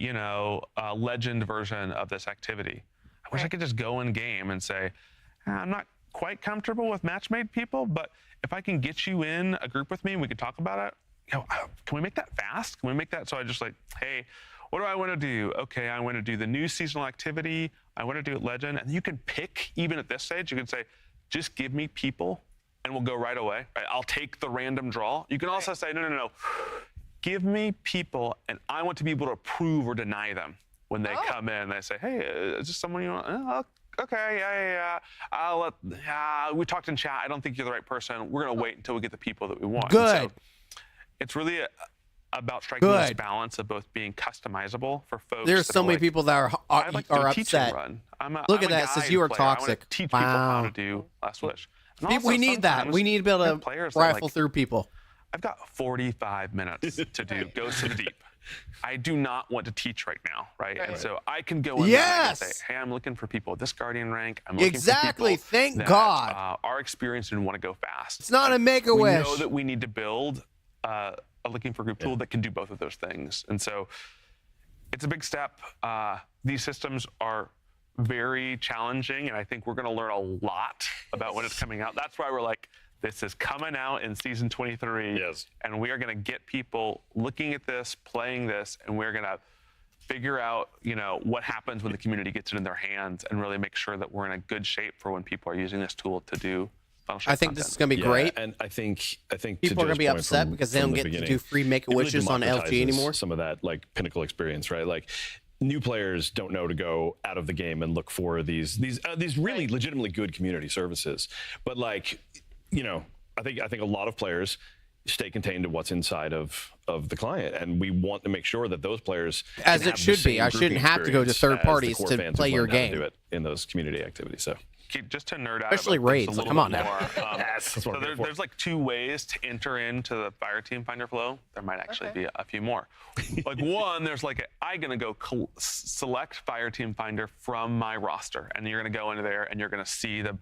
legend version of this activity. I wish I could just go in game and say, I'm not quite comfortable with match-made people, but if I can get you in a group with me and we can talk about it, can we make that fast? Can we make that so I just like, hey, what do I want to do? Okay, I want to do the new seasonal activity. I want to do it Legend. And you can pick, even at this stage, you can say, just give me people and we'll go right away. Right? I'll take the random draw. You can also say, no. Give me people and I want to be able to approve or deny them when they come in. They say, hey, is this someone you want? Okay, yeah. We talked in chat. I don't think you're the right person. We're going to wait until we get the people that we want. Good. So it's really about striking this balance of both being customizable for folks. There's so many people that are upset. Look at that. Says you are toxic. Teach people how to do Last Wish. We need that. We need to be able to rifle through people. I've got 45 minutes to do Ghosts of the Deep. I do not want to teach right now, right? And so I can go in and say, hey, I'm looking for people at this Guardian rank. I'm looking for people Thank that, God. Are experienced and want to go fast. It's not a Make-A-Wish. We know that we need to build a looking for group tool that can do both of those things. And so it's a big step. These systems are very challenging, and I think we're going to learn a lot about when it's coming out. That's why we're like, this is coming out in season 23, and we are going to get people looking at this, playing this, and we're going to figure out, what happens when the community gets it in their hands, and really make sure that we're in a good shape for when people are using this tool to do Final Shape I think content. this is going to be great. And I think people are going to be upset because they don't get to do free Make-A-Wishes on LG anymore. Some of that like Pinnacle experience, right? Like new players don't know to go out of the game and look for these really legitimately good community services, but like. I think a lot of players stay contained to what's inside of the client, and we want to make sure that those players, as it should be, I shouldn't have to go to third parties to play your game. Do it in those community activities. So just to nerd out, especially raids. Come on now. So there's like 2 ways to enter into the Fireteam Finder flow. There might actually be a few more. Like one, there's like I'm gonna go select Fireteam Finder from my roster, and you're gonna go into there and you're gonna see the.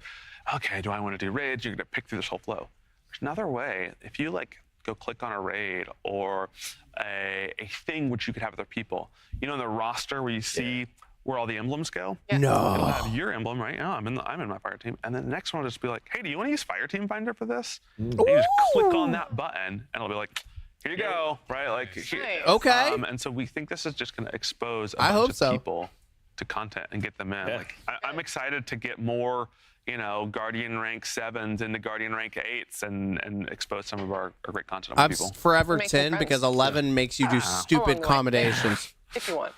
Okay, do I want to do raids? You're going to pick through this whole flow. There's another way. If you go click on a raid or a thing which you could have with other people, in the roster where you see where all the emblems go. No. It'll have your emblem, right? Oh, I'm in my fire team. And then the next one will just be like, hey, do you want to use Fireteam Finder for this? And you just click on that button and it'll be like, here you go, right? Like, okay. And so we think this is just going to expose a I bunch hope of so. people to content and get them in. Like, I'm excited to get more Guardian rank 7s into Guardian rank 8s and expose some of our great content on people. I'm forever 10 because 11 makes you do stupid combinations. If you want.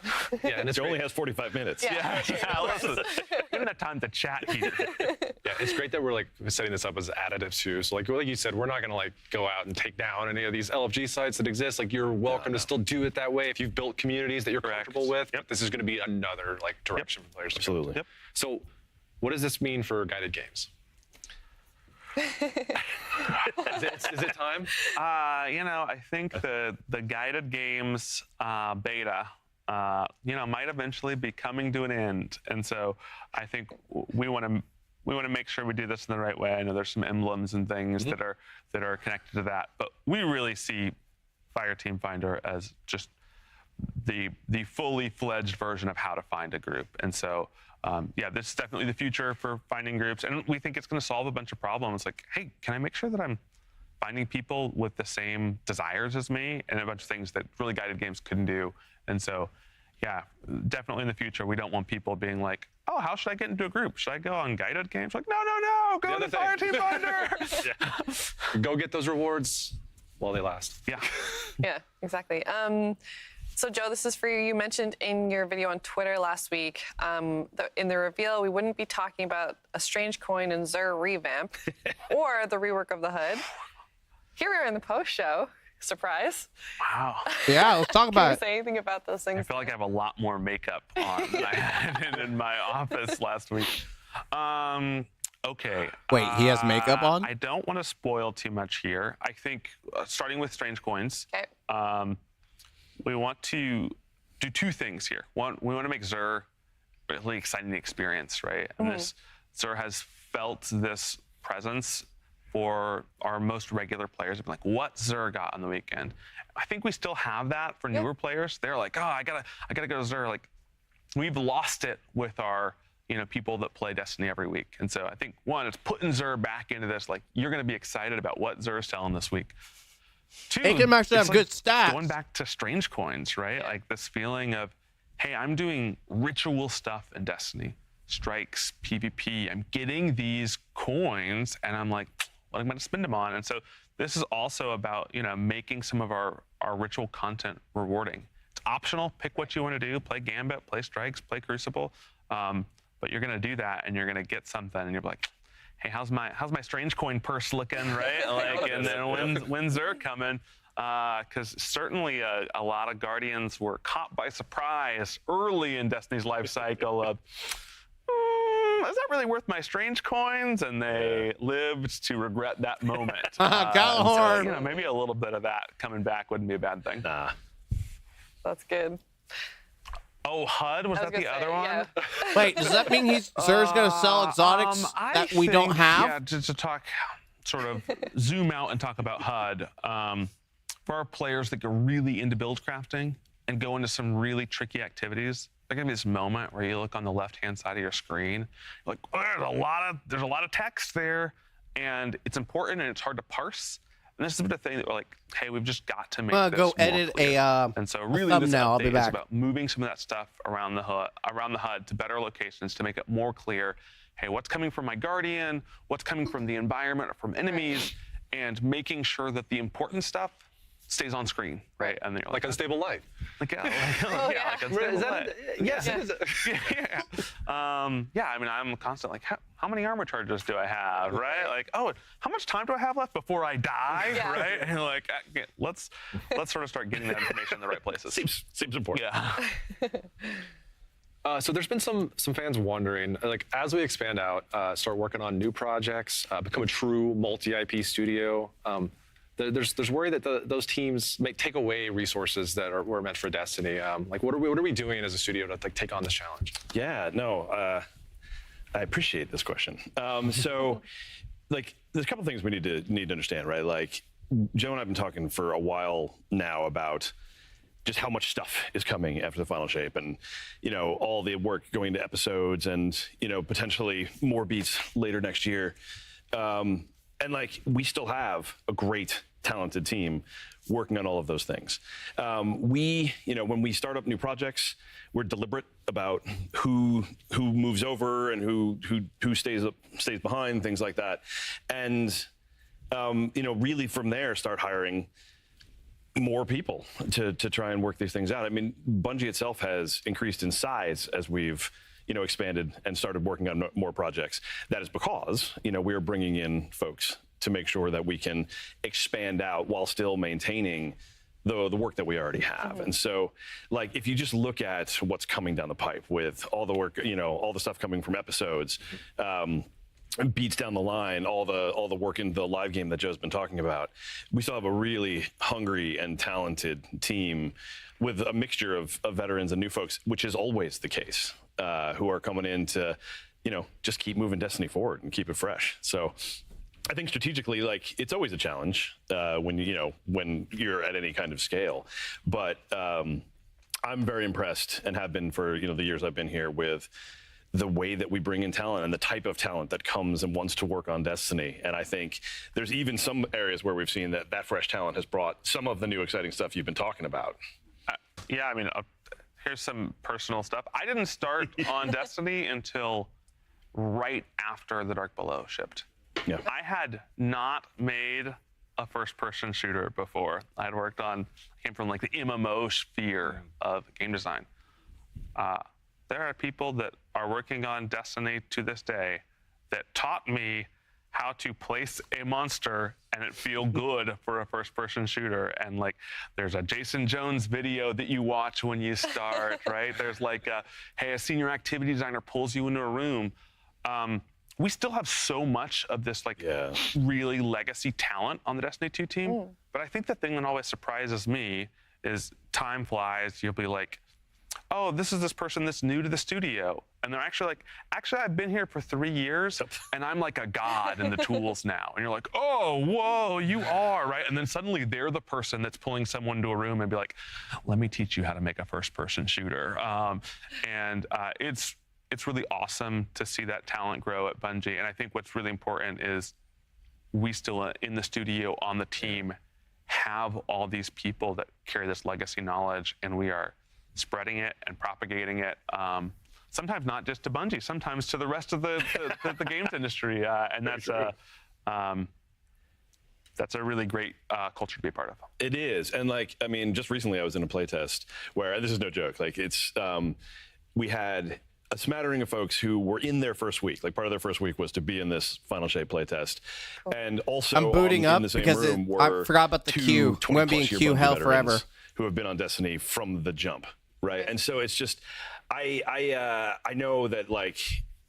Yeah, and it only has 45 minutes. Listen, even that time to chat here. Yeah, it's great that we're setting this up as additive too. So like you said, we're not gonna go out and take down any of these LFG sites that exist. Like you're welcome to still do it that way if you've built communities that you're comfortable with. Yep. This is gonna be another direction for players. Absolutely. Yep. So what does this mean for guided games? Is it time? I think the guided games beta, might eventually be coming to an end, and so I think we want to make sure we do this in the right way. I know there's some emblems and things that are connected to that, but we really see Fireteam Finder as just the fully fledged version of how to find a group, and so. This is definitely the future for finding groups, and we think it's going to solve a bunch of problems. Like, hey, can I make sure that I'm finding people with the same desires as me, and a bunch of things that really guided games couldn't do. And so, definitely in the future, we don't want people being like, oh, how should I get into a group? Should I go on guided games? Like, no, go to Fireteam Finder. Go get those rewards while they last. Yeah, exactly. So Joe, this is for you. You mentioned in your video on Twitter last week, in the reveal, we wouldn't be talking about a Strange Coin and Xur revamp or the rework of the HUD. Here we are in the post-show. Surprise. Wow. Yeah, let's talk about it. Can you say anything about those things? I feel like I have a lot more makeup on than I had in my office last week. Okay. Wait, he has makeup on? I don't want to spoil too much here. I think starting with Strange Coins, we want to do 2 things here. One, we want to make Xur a really exciting experience, right? And Xur has felt this presence for our most regular players. Like, what Xur got on the weekend? I think we still have that for newer players. They're like, oh, I gotta go to Xur. Like, we've lost it with our people that play Destiny every week. And so I think, one, it's putting Xur back into this. Like, you're going to be excited about what Xur's telling this week. Two, He can actually have it's good stats. Going back to Strange Coins, right? Like this feeling of, hey, I'm doing ritual stuff in Destiny. Strikes, PvP. I'm getting these coins, and I'm like, what am I going to spend them on? And so this is also about, making some of our ritual content rewarding. It's optional. Pick what you want to do. Play Gambit, play Strikes, play Crucible. But you're going to do that, and you're going to get something, and you're like, hey, how's my Strange Coin purse looking, right? Like, and then when's Xur coming? Because certainly a lot of Guardians were caught by surprise early in Destiny's life cycle of, is that really worth my Strange Coins? And they lived to regret that moment. So, maybe a little bit of that coming back wouldn't be a bad thing. That's good. Oh, HUD? Was that the other one? Yeah. Wait, does that mean Xur's going to sell exotics that we don't have? Yeah, to talk, sort of zoom out and talk about HUD. For our players that get really into build crafting and go into some really tricky activities, there's gonna be this moment where you look on the left-hand side of your screen, you're like, oh, there's a lot of text there, and it's important and it's hard to parse. And this is the thing that we're like, hey, we've just got to make this go more edit clear. And so really, this thumbnail. I'll be update is back. about moving some of that stuff around the HUD to better locations to make it more clear. Hey, what's coming from my Guardian? What's coming from the environment or from enemies? And making sure that the important stuff stays on screen, right? And then you're Like Unstable Life. like Oh, like Unstable Is that- Life. yes, yeah. it is. Yeah, I mean, I'm constantly like, how many armor charges do I have, right? Like, oh, how much time do I have left before I die, right? And like, let's sort of start getting that information in the right places. Seems important. Yeah. So there's been some fans wondering, like, as we expand out, start working on new projects, become a true multi-IP studio, there's worry that those teams may take away resources that were meant for Destiny. Like, what are we doing as a studio to take on this challenge? Yeah, no, I appreciate this question. So, like, there's a couple things we need to understand, right? Like, Joe and I have been talking for a while now about just how much stuff is coming after the final shape, and all the work going to episodes, and potentially more beats later next year. And like, we still have a great, talented team working on all of those things. When we start up new projects, we're deliberate about who moves over and who stays behind, things like that. And really from there, start hiring more people to try and work these things out. I mean, Bungie itself has increased in size as we've expanded and started working on more projects. That is because, we are bringing in folks to make sure that we can expand out while still maintaining the work that we already have. And so, like, if you just look at what's coming down the pipe with all the work, all the stuff coming from episodes, beats down the line, all the work in the live game that Joe's been talking about, we still have a really hungry and talented team with a mixture of veterans and new folks, which is always the case, who are coming in to, just keep moving Destiny forward and keep it fresh. So I think strategically, like, it's always a challenge when you're at any kind of scale. But I'm very impressed, and have been for the years I've been here, with the way that we bring in talent and the type of talent that comes and wants to work on Destiny. And I think there's even some areas where we've seen that fresh talent has brought some of the new exciting stuff you've been talking about. Yeah, I mean, here's some personal stuff. I didn't start on Destiny until right after The Dark Below shipped. Yeah. I had not made a first-person shooter before. I had came from like the MMO sphere of game design. There are people that are working on Destiny to this day that taught me how to place a monster and it feel good for a first-person shooter. And like, there's a Jason Jones video that you watch when you start, right? There's like, a senior activity designer pulls you into a room. We still have so much of this really legacy talent on the Destiny 2 team. But I think the thing that always surprises me is time flies. You'll be like, oh, this is this person that's new to the studio. And they're actually like, I've been here for 3 years and I'm like a god in the tools now. And you're like, oh, whoa, you are, right? And then suddenly they're the person that's pulling someone into a room and be like, let me teach you how to make a first person shooter. It's it's really awesome to see that talent grow at Bungie. And I think what's really important is we still in the studio, on the team, have all these people that carry this legacy knowledge, and we are spreading it and propagating it. Sometimes not just to Bungie, sometimes to the rest of the games industry, and that's a really great culture to be a part of. It is, and like, I mean, just recently I was in a playtest where, this is no joke, like it's, we had a smattering of folks who were in their first week. Like part of their first week was to be in this Final Shape playtest, and also I'm booting in up the same because room I were forgot about the queue. I'm going to be in 20-plus-year queue Bungie hell veterans forever. who have been on Destiny from the jump, right? And so it's just, I know that like.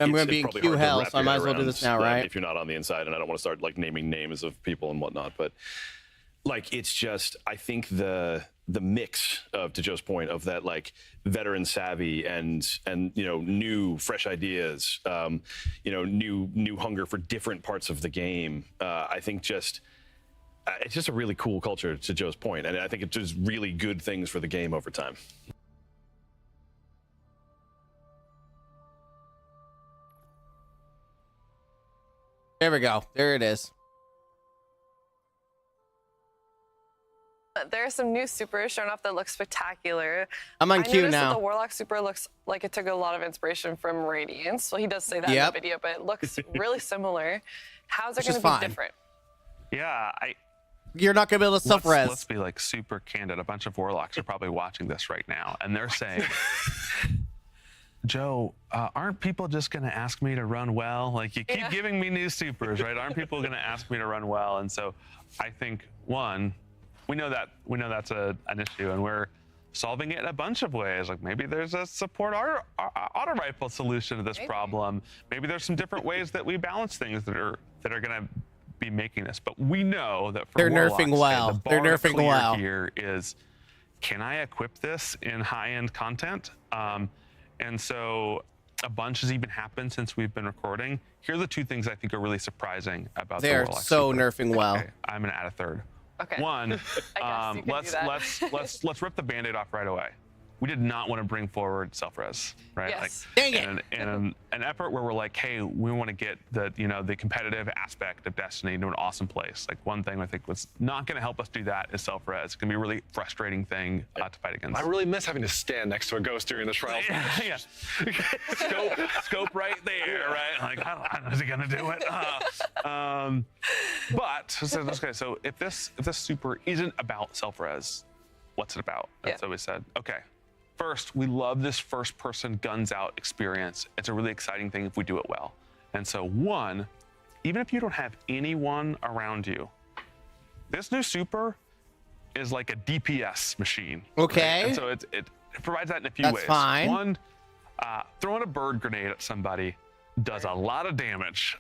I'm going to it's be in probably queue hard to hell, wrap so I your might head as well do around this now, that right? If you're not on the inside, and I don't want to start like naming names of people and whatnot, but like it's just, I think the mix of, to Joe's point, of that like veteran savvy and you know, new fresh ideas, you know, new hunger for different parts of the game. I think just it's just a really cool culture, to Joe's point, and I think it does really good things for the game over time. There we go. There it is. There are some new supers shown off that look spectacular. I'm on I queue noticed now. That the Warlock super looks like it took a lot of inspiration from Radiance. Well, he does say that in Yep. the video, but it looks really similar. How's it Which going is to be fine. different? Yeah, You're not going to be able to self-res. Let's be like super candid. A bunch of Warlocks are probably watching this right now, and they're saying, Joe, aren't people just going to ask me to run well? Like, you keep giving me new supers, right? Aren't people going to ask me to run well? And so I think, one, we know that's an issue, and we're solving it in a bunch of ways. Like maybe there's a support auto rifle solution to this problem. Maybe there's some different ways that we balance things that are going to be making this. But we know that for They're Warlocks, nerfing WoW. the They're bar to nerfing clear WoW. here is, can I equip this in high-end content? And so a bunch has even happened since we've been recording. Here are the two things I think are really surprising about the They're Warlock so super. nerfing WoW. Okay, I'm gonna add a third. Okay. One, you can do that. let's rip the Band-Aid off right away. We did not want to bring forward self-res, right? Yes. Dang it. And an effort where we're like, hey, we want to get the competitive aspect of Destiny into an awesome place. Like one thing I think was not going to help us do that is self-res. It's going to be a really frustrating thing to fight against. I really miss having to stand next to a ghost during the trial. Yeah. scope right there, right? Like, I don't know, is he gonna do it? So if this super isn't about self-res, what's it about? That's what we said. Okay. First, we love this first-person guns-out experience. It's a really exciting thing if we do it well. And so, one, even if you don't have anyone around you, this new super is like a DPS machine. Okay. Right? And so it provides that in a few That's ways. fine. One, throwing a bird grenade at somebody does a lot of damage.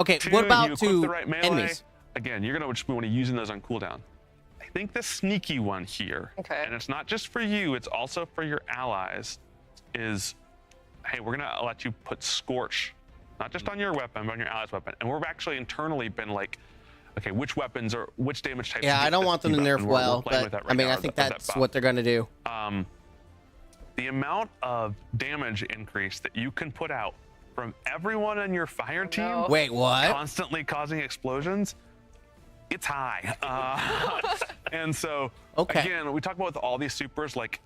Okay, two, what about you equip to the right melee, enemies? Again, you're gonna just want to using those on cooldown. I think the sneaky one here, and it's not just for you, it's also for your allies, is, hey, we're gonna let you put Scorch, not just on your weapon, but on your allies' weapon. And we've actually internally been like, okay, which weapons or which damage types? Yeah, I don't want them to nerf we're well, playing but with that I right mean, now, I think that that's buff. what they're going to do. The amount of damage increase that you can put out from everyone on your fire team, Wait, what? constantly causing explosions, it's high. And so, again, we talk about with all these supers, like,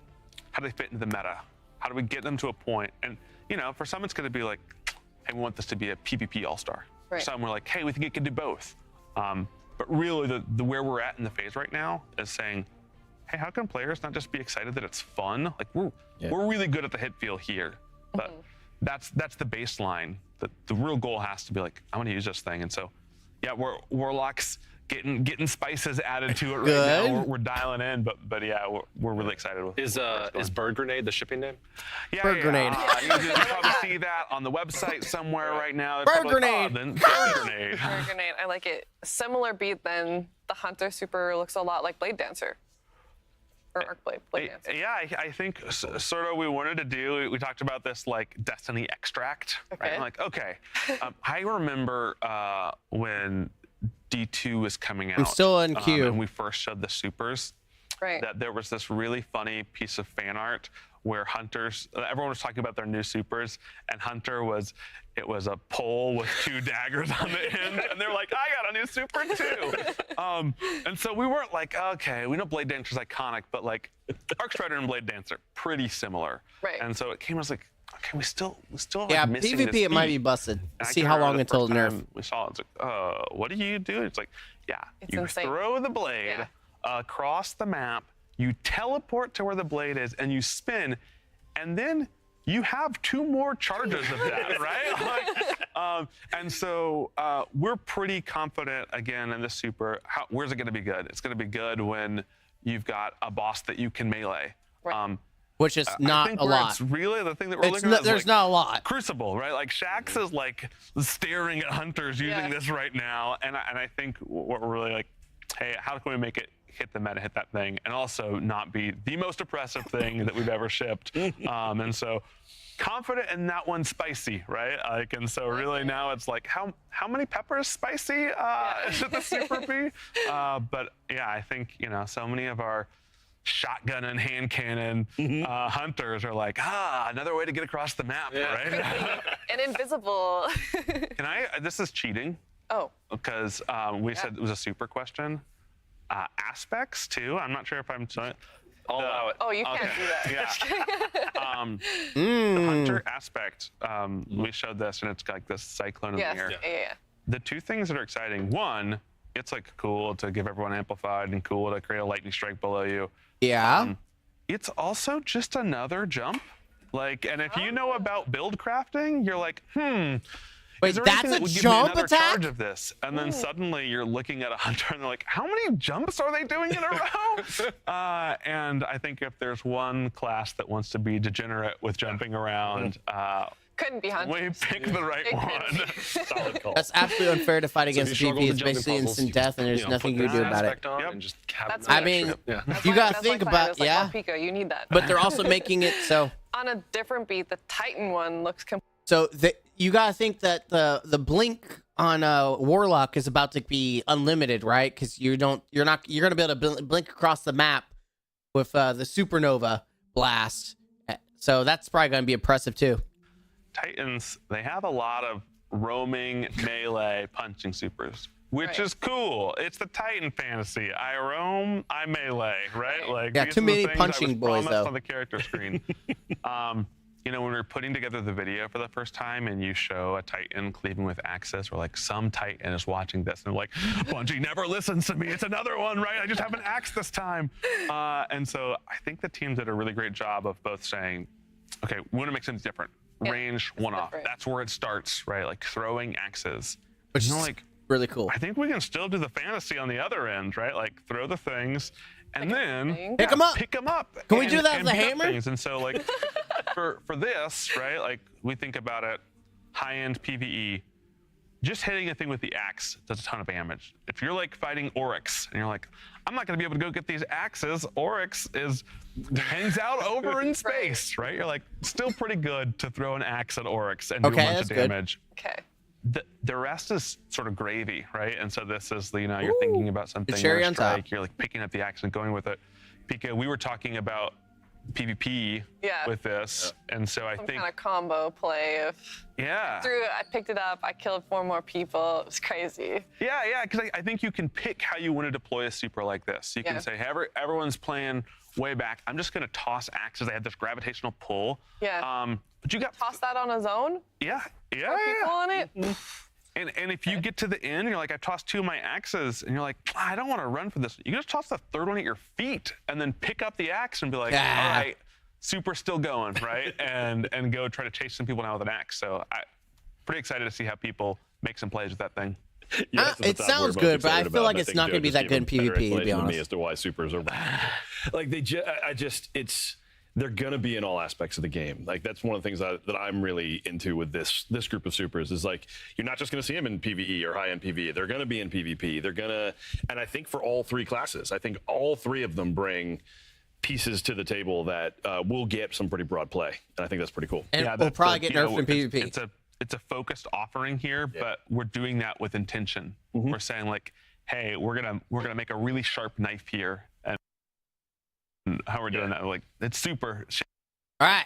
how do they fit into the meta? How do we get them to a point? And, you know, for some, it's going to be like, hey, we want this to be a PvP all-star. Right. Some we're like, hey, we think it can do both. But really, the where we're at in the phase right now is saying, hey, how can players not just be excited that it's fun? Like, we're really good at the hit feel here. But that's the baseline. The real goal has to be like, I want to use this thing. And so, yeah, Warlock's getting spices added to it right now. We're dialing in, but yeah, we're really excited with Is Bird Grenade the shipping name? Yeah, Bird Grenade. You probably see that on the website somewhere right now. Bird Grenade. Bird Grenade. Bird Grenade, I like it. Similar beat then, the Hunter super looks a lot like Blade Dancer. Or Arcblade, Blade Dancer. Yeah, I think sort of we wanted to do, we talked about this like Destiny extract, right? I'm like, okay, I remember when D2 was coming out. I'm still in queue. And we first showed the supers. Right. that there was this really funny piece of fan art where Hunter's, everyone was talking about their new supers, and Hunter it was a pole with 2 daggers on the end, and they were like, I got a new super too. And so we weren't like, okay, we know Blade Dancer's iconic, but like Arc Strider and Blade Dancer, pretty similar. Right. And so it came, I was like, okay, we still like, Yeah, missing PvP this it might beat. be busted. And I See can how remember long the until first nerf. time we saw it. It's like, what do you do? It's like, yeah, It's you insane. throw the blade across the map, you teleport to where the blade is, and you spin, and then you have 2 more charges of that, right? And so we're pretty confident, again, in the super. Where's it going to be good? It's going to be good when you've got a boss that you can melee. Which is I not think a where lot. It's really the thing that we're It's looking not- at. Is there's like not a lot. Crucible, right? Like Shaxx is like staring at Hunters using this right now, and I think what we're really like, hey, how can we make it hit the meta, hit that thing, and also not be the most oppressive thing that we've ever shipped? And so confident in that one, spicy, right? Like, and so really now it's like, how many peppers spicy should the super be? But yeah, I think so many of our shotgun and hand cannon hunters are like, another way to get across the map, right? And invisible. This is cheating. Oh. Because we said it was a super question. Aspects too. I'm not sure if I'm. I'll allow it. Oh, you can't do that. Yeah. The hunter aspect. We showed this, and it's got like this cyclone in Yes. the air. Yeah. The 2 things that are exciting. One, it's like cool to give everyone amplified and cool to create a lightning strike below you. Yeah. It's also just another jump. Like, and if you know about build crafting, you're like, Wait, is there that's anything a that would give jump me another attack? charge of this? And then suddenly you're looking at a hunter and they're like, how many jumps are they doing in a row? And I think if there's one class that wants to be degenerate with jumping around, Couldn't be Hunter. we picked the right one. Solid call. That's absolutely unfair to fight So if against you struggle PvP. with It's jumping basically puzzles, instant death, and there's nothing you can do about it. And just have That's I what- mean, yeah. you gotta That's think my plan. about It's like, yeah. oh, Pika, you need that. But they're also making it so. On a different beat, the Titan one looks So you gotta think that the blink on Warlock is about to be unlimited, right? Because you're gonna be able to blink across the map with the supernova blast. So that's probably gonna be impressive too. Titans, they have a lot of roaming melee punching supers, which is cool. It's the Titan fantasy. I roam, I melee, right? Like, Yeah, these too are the many things punching I was boys, promised though. on the character screen. When we were putting together the video for the first time and you show a Titan cleaving with Axis, or like some Titan is watching this and like, Bungie never listens to me. It's another one, right? I just have an axe this time. And so I think the teams did a really great job of both saying, okay, we want to make something different. Range, one-off. That's where it starts, right? Like throwing axes. Which is like really cool. I think we can still do the fantasy on the other end, right? Like throw the things and then Pick 'em up. Pick them up. Can we do that with the beat up hammer? things. And so like for this, right? Like we think about it, high-end PvE. Just hitting a thing with the axe does a ton of damage. If you're like fighting Oryx and you're like, I'm not gonna be able to go get these axes. Oryx hangs out over in space, right? You're like, still pretty good to throw an axe at Oryx and do a bunch that's of good. damage. Okay. The rest is sort of gravy, right? And so this is, you're thinking about something cherry more on top. strike, you're like picking up the axe and going with it. Pika, we were talking about PvP with this, and so I some think, kind of combo play of yeah. threw it, I picked it up, I killed 4 more people. It was crazy. Yeah, because I think you can pick how you want to deploy a super like this. You can say, hey, everyone's playing way back. I'm just going to toss axes. They have this gravitational pull. Yeah. But you got toss that on a zone. Yeah. Throw people on it. And if you get to the end, you're like, I tossed 2 of my axes, and you're like, I don't want to run for this. You can just toss the 3rd one at your feet, and then pick up the axe and be like, all right, super still going, right? and go try to chase some people down with an axe. So I'm pretty excited to see how people make some plays with that thing. It sounds good, but I feel like it's not going to be that good in PvP, to be honest. Me as to why supers are like they're gonna be in all aspects of the game. Like that's one of the things that I'm really into with this group of supers is like you're not just gonna see them in PvE or high-end PvE. They're gonna be in PvP. And I think for all 3 classes, I think all 3 of them bring pieces to the table that will get some pretty broad play, and I think that's pretty cool. And we'll probably get nerfed in PvP. It's a focused offering here, but we're doing that with intention. We're saying like, hey, we're gonna make a really sharp knife here. And how we're doing that. Like, it's super. All right.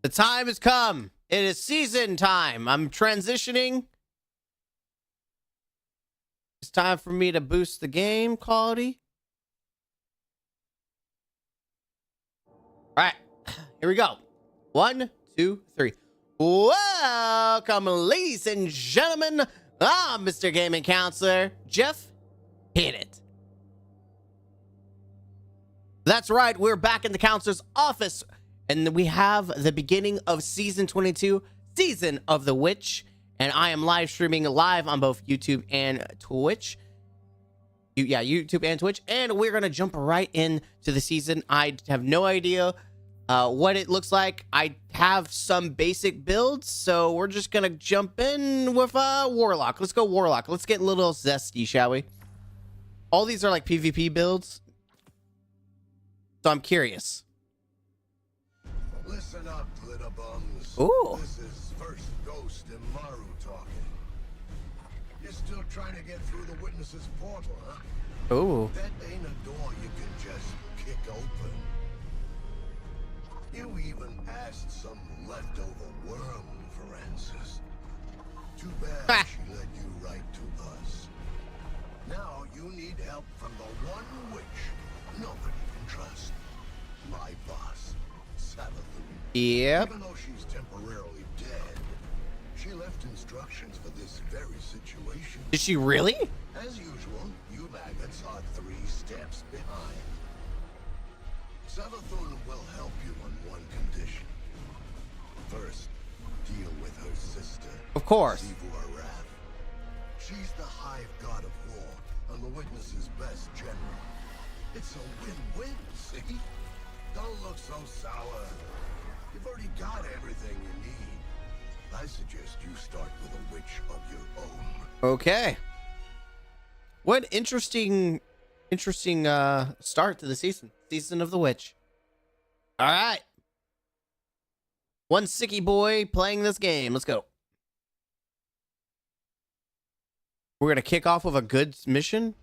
The time has come. It is season time. I'm transitioning. It's time for me to boost the game quality. All right. Here we go. 1, 2, 3. Welcome, ladies and gentlemen. I'm Mr. Gaming Counselor Jeff. Hit it. That's right. We're back in the counselor's office, and we have the beginning of season 22, Season of the Witch, and I am live streaming live on both YouTube and Twitch. YouTube and Twitch, and we're gonna jump right into the season. I have no idea what it looks like. I have some basic builds, so we're just gonna jump in with Warlock. Let's go Warlock. Let's get a little zesty, shall we? All these are like PvP builds, so I'm curious. Listen up, glitter bums. Ooh. This is First Ghost and Maru talking. You're still trying to get through the witness's portal, huh? Ooh. That ain't a door you can just kick open. You even asked some leftover worm for answers. Too bad she led you right to us. Now you need help from the one witch nobody can trust. My boss, Savathun. Yep. Even though she's temporarily dead, she left instructions for this very situation. Did she really? As usual, you maggots are 3 steps behind. Savathun will help you on one condition. First, deal with her sister. Of course. Xivu Arath. She's the hive god of war and the witness's best general. It's a win-win, see? Don't look so sour. You've already got everything you need. I suggest you start with a witch of your own. Okay. What interesting start to the season. Season of the Witch. All right. One sicky boy playing this game. Let's go. We're going to kick off with a good mission.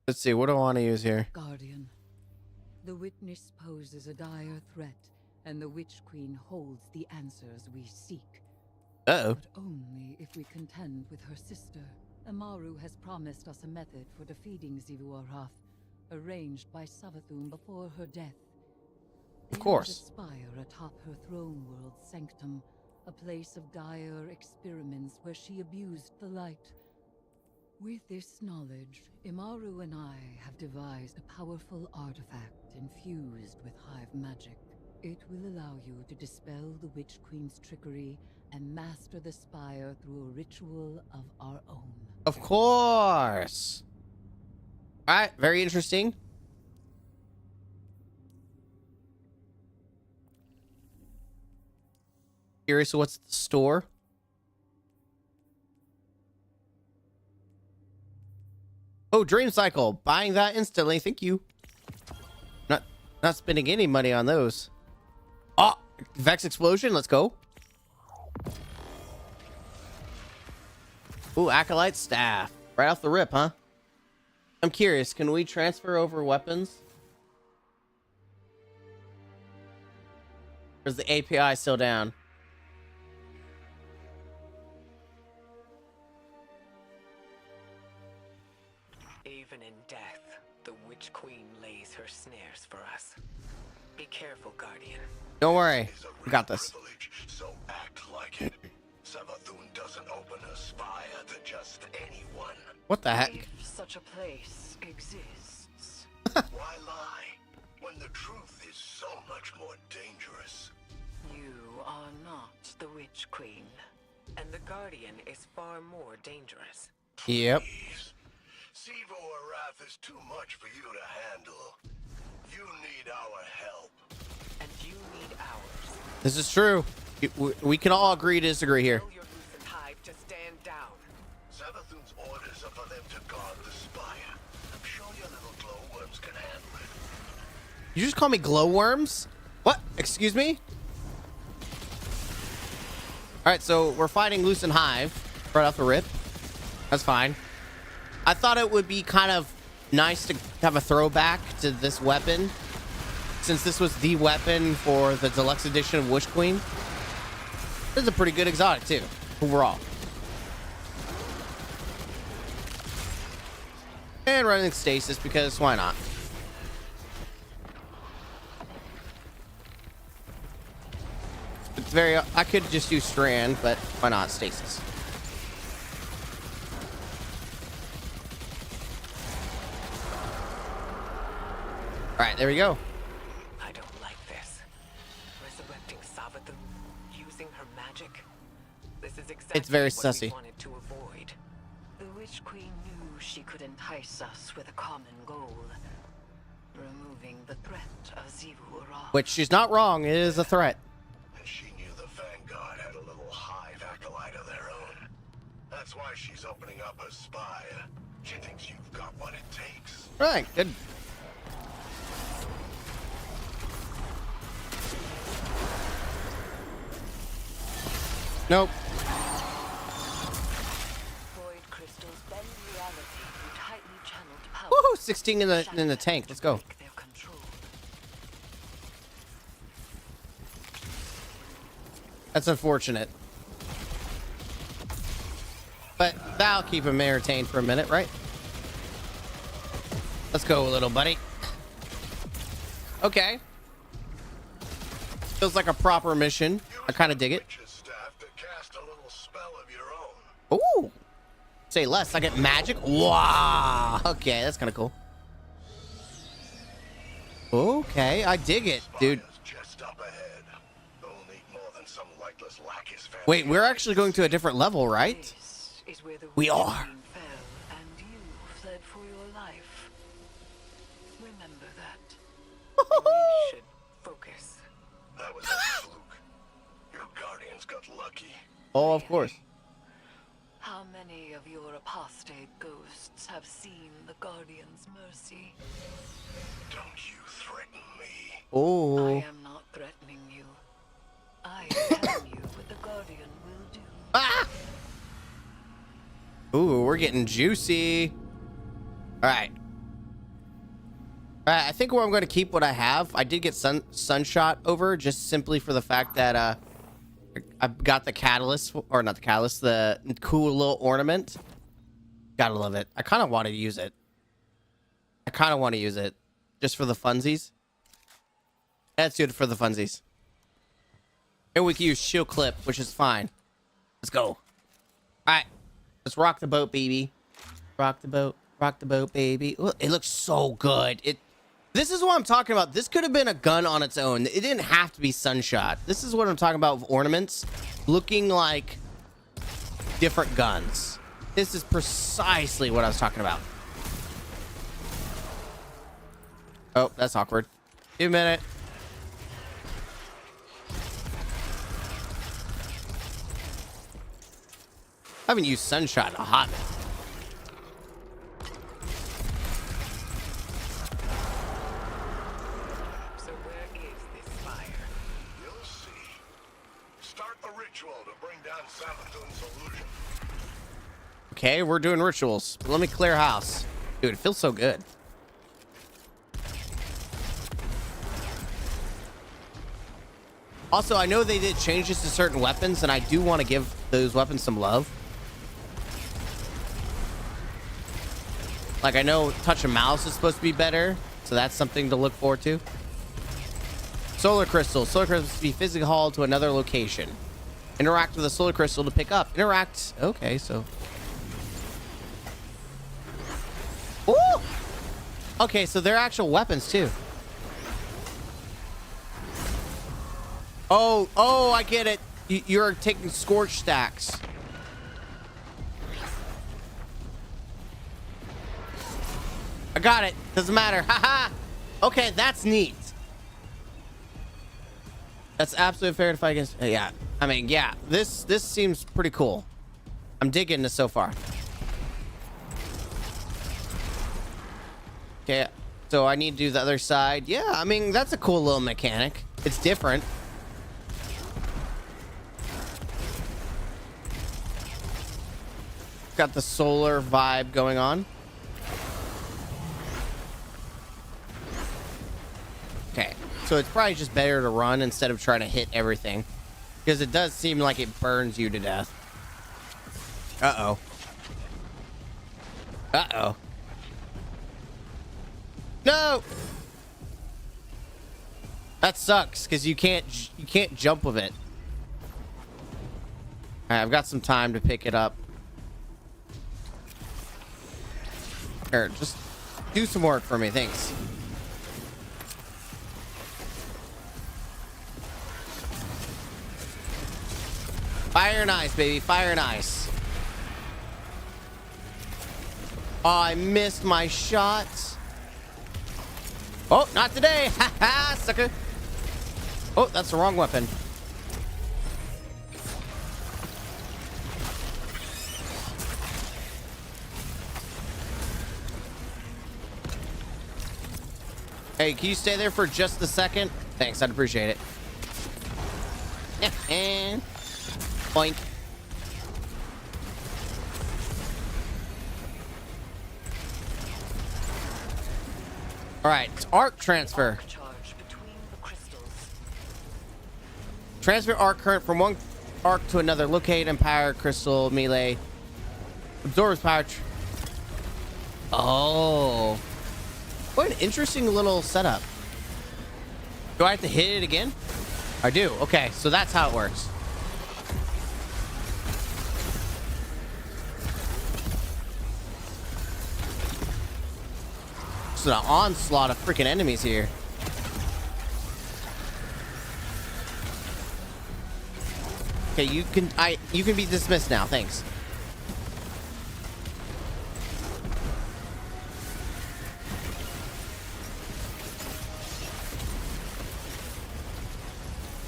Let's see. What do I want to use here? Guardian. The witness poses a dire threat, and the Witch Queen holds the answers we seek. Uh-oh. But only if we contend with her sister. Amaru has promised us a method for defeating Xivu Arath, arranged by Savathun before her death. Of course. There is a spire atop her throne world sanctum, a place of dire experiments where she abused the light. With this knowledge, Imaru and I have devised a powerful artifact infused with hive magic. It will allow you to dispel the Witch Queen's trickery and master the spire through a ritual of our own. Of course. All right, very interesting. Curious what's the store? Oh, Dream Cycle. Buying that instantly. Thank you. Not spending any money on those. Oh, Vex Explosion. Let's go. Ooh, Acolyte Staff. Right off the rip, huh? I'm curious. Can we transfer over weapons? Or is the API still down? Even in death, the Witch Queen lays her snares for us. Be careful, Guardian. Don't worry. We got this. So act like it. Savathun doesn't open a spire to just anyone. What the heck? If such a place exists. Why lie when the truth is so much more dangerous? You are not the Witch Queen, and the Guardian is far more dangerous. Yep. Xivu Arath is too much for you to handle. You need our help. And you need ours. This is true. We can all agree to disagree here. Tell your Lucent Hive to stand down. Savathun's orders are for them to guard the spire. I'm sure your little glowworms can handle it. You just call me glowworms? What? Excuse me? right, so we're fighting Lucent Hive right off the rip. That's fine. I thought it would be kind of nice to have a throwback to this weapon, since this was the weapon for the deluxe edition of Witch Queen. This is a pretty good exotic too, overall. And running stasis because why not? It's very, I could just do strand, but why not stasis? All right, there we go. I don't like this. Resurrecting Savathun, using her magic. This is exactly It's very what we sussy. wanted to avoid. The Witch Queen knew she could entice us with a common goal. Removing the threat of Xivu Arath. Which she's not wrong, it is a threat. And she knew the Vanguard had a little hive acolyte of their own. That's why she's opening up her spire. She thinks you've got what it takes. Right, good. Nope. Void crystals bend reality through tightly channeled power. Woohoo! 16 in the tank. Let's go. That's unfortunate. But that'll keep him entertained for a minute, right? Let's go, little buddy. Okay. Feels like a proper mission. I kind of dig it. Ooh. Say less. I get magic. Wow. Okay, that's kind of cool. Okay, I dig it, dude. Wait, we're actually going to a different level, right? We are. And you fled for your life. Remember that. We should focus. That was a fluke. Your guardians got lucky. Oh, of course. How many of your apostate ghosts have seen the Guardian's mercy? Don't you threaten me. Oh. I am not threatening you. I tell you what the Guardian will do. Ah! Ooh, we're getting juicy. All right. All right, I think where I'm going to keep what I have. I did get Sunshot over just simply for the fact that I've got the catalyst, or not the catalyst, the cool little ornament. Gotta love it. I kind of want to use it. Just for the funsies. That's good for the funsies. And we can use shield clip, which is fine. Let's go. All right. Let's rock the boat, baby. Rock the boat, baby. Ooh, it looks so good. This is what I'm talking about. This could have been a gun on its own. It didn't have to be Sunshot. This is what I'm talking about with ornaments looking like different guns. This is precisely what I was talking about. Oh, that's awkward. Give me a minute. I haven't used Sunshot in a hot minute. So where is this fire? You'll see. Start the ritual to bring down Savathun's illusion. Okay, we're doing rituals. But let me clear house. Dude, it feels so good. Also, I know they did changes to certain weapons, and I do want to give those weapons some love. Like, I know touch of mouse is supposed to be better, so that's something to look forward to. Solar crystal. Solar crystals to be physically hauled to another location. Interact with a solar crystal to pick up. Interact. Okay, so. Ooh! Okay, so they're actual weapons, too. Oh, I get it. You're taking scorch stacks. I got it. Doesn't matter. Haha. Okay, that's neat. That's absolutely fair to fight against. Yeah. I mean, yeah. This seems pretty cool. I'm digging this so far. Okay. So I need to do the other side. Yeah, I mean, that's a cool little mechanic. It's different. got the solar vibe going on. Okay, so it's probably just better to run instead of trying to hit everything, because it does seem like it burns you to death. Uh-oh. Uh-oh. No! That sucks, because you can't jump with it. Alright, I've got some time to pick it up. Here, just do some work for me, thanks. Fire and ice, baby, fire and ice. Oh, I missed my shots. Oh, not today. Ha ha, sucker. Oh, that's the wrong weapon. Hey, can you stay there for just a second? Thanks, I'd appreciate it. And point. All right, arc transfer. Transfer arc current from one arc to another. Locate and power crystal melee. Absorbs power. Oh, what an interesting little setup. Do I have to hit it again? I do. Okay, so that's how it works. It's an onslaught of freaking enemies here. Okay, you can be dismissed now. Thanks.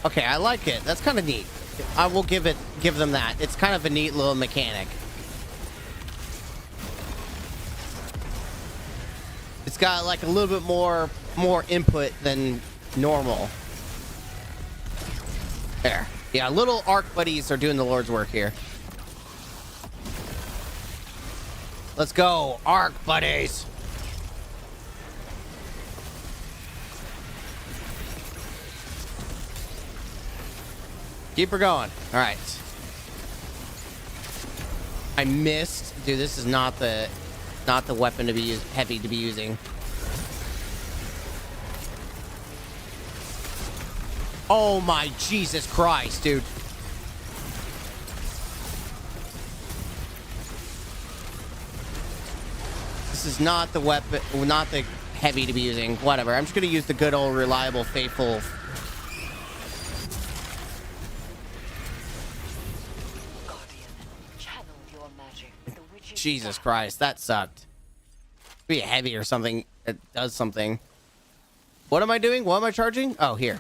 Okay, I like it. That's kind of neat. I will give them that. It's kind of a neat little mechanic. It's got like a little bit more input than normal. There. Yeah, little arc buddies are doing the Lord's work here. Let's go, arc buddies. Keep her going. All right. I missed. Dude, this is not the weapon to be used, heavy to be using. Oh my Jesus Christ, dude. This is not the weapon, not the heavy to be using. Whatever. I'm just gonna use the good old reliable, faithful. Jesus Christ, that sucked. Be heavy or something. It does something. What am I doing? What am I charging? Oh, here.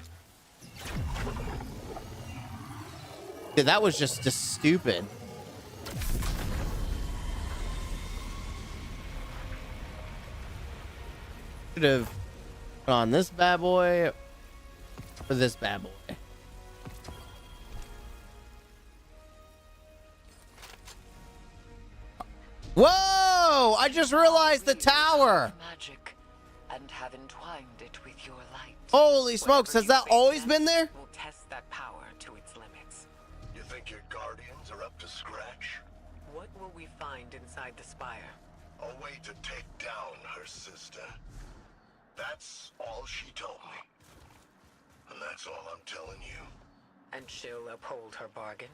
Dude, that was just stupid. Should have put on this bad boy or this bad boy. Whoa! I just realized the tower. Magic and have entwined it with your light. Holy smokes! Has that always been there? We'll test that power to its limits. You think your guardians are up to scratch? What will we find inside the spire? A way to take down her sister. That's all she told me. And that's all I'm telling you. And she'll uphold her bargain?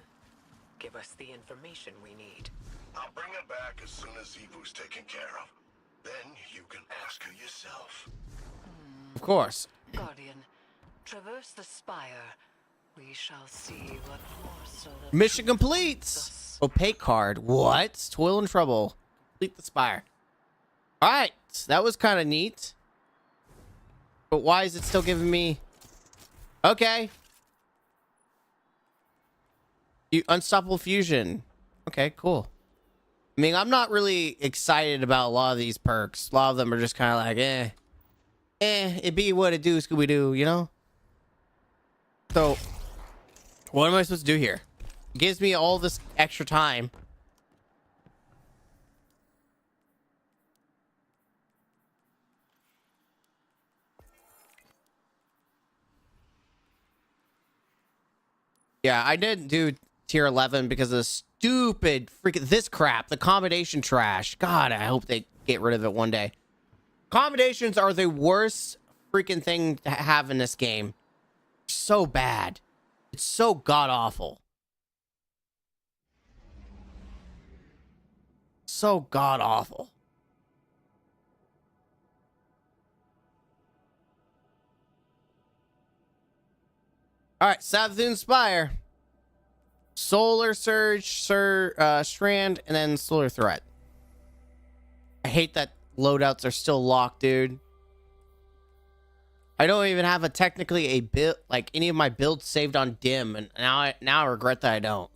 Give us the information we need. I'll bring her back as soon as Evu's taken care of. Then you can ask her yourself. Of course. Guardian, traverse the spire. We shall see what morsel of Mission complete. Opaque card. What? Toil and trouble. Complete the spire. All right. That was kind of neat. But why is it still giving me... Okay. Unstoppable fusion. Okay, cool. I mean, I'm not really excited about a lot of these perks. A lot of them are just kind of like, it be what it do, Scooby-Doo, you know? So, what am I supposed to do here? It gives me all this extra time. Yeah, I didn't do tier 11 because of the stupid freaking this crap, the accommodation trash. God, I hope they get rid of it one day. Accommodations are the worst freaking thing to have in this game. So bad. It's so god awful. So god awful. All right, Savathûn Spire, Solar Surge, Strand, and then Solar Threat. I hate that loadouts are still locked, dude. I don't even have technically a build, like any of my builds saved on Dim, and now I regret that I don't.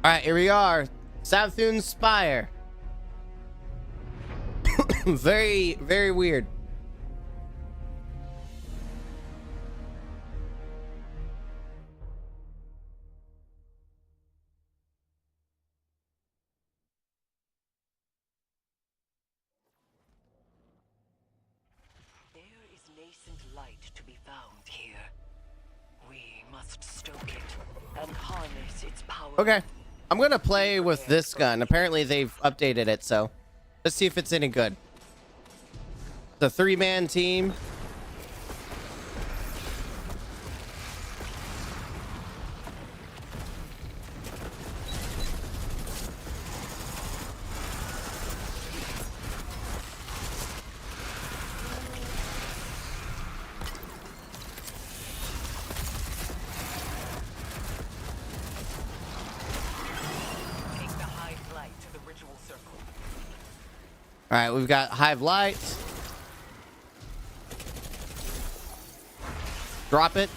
All right, here we are. Savathûn Spire. Very, very weird. There is nascent light to be found here. We must stoke it and harness its power. Okay. I'm going to play with this gun. Apparently, they've updated it, so let's see if it's any good. The 3-man team. All right, we've got Hive Light. Drop it.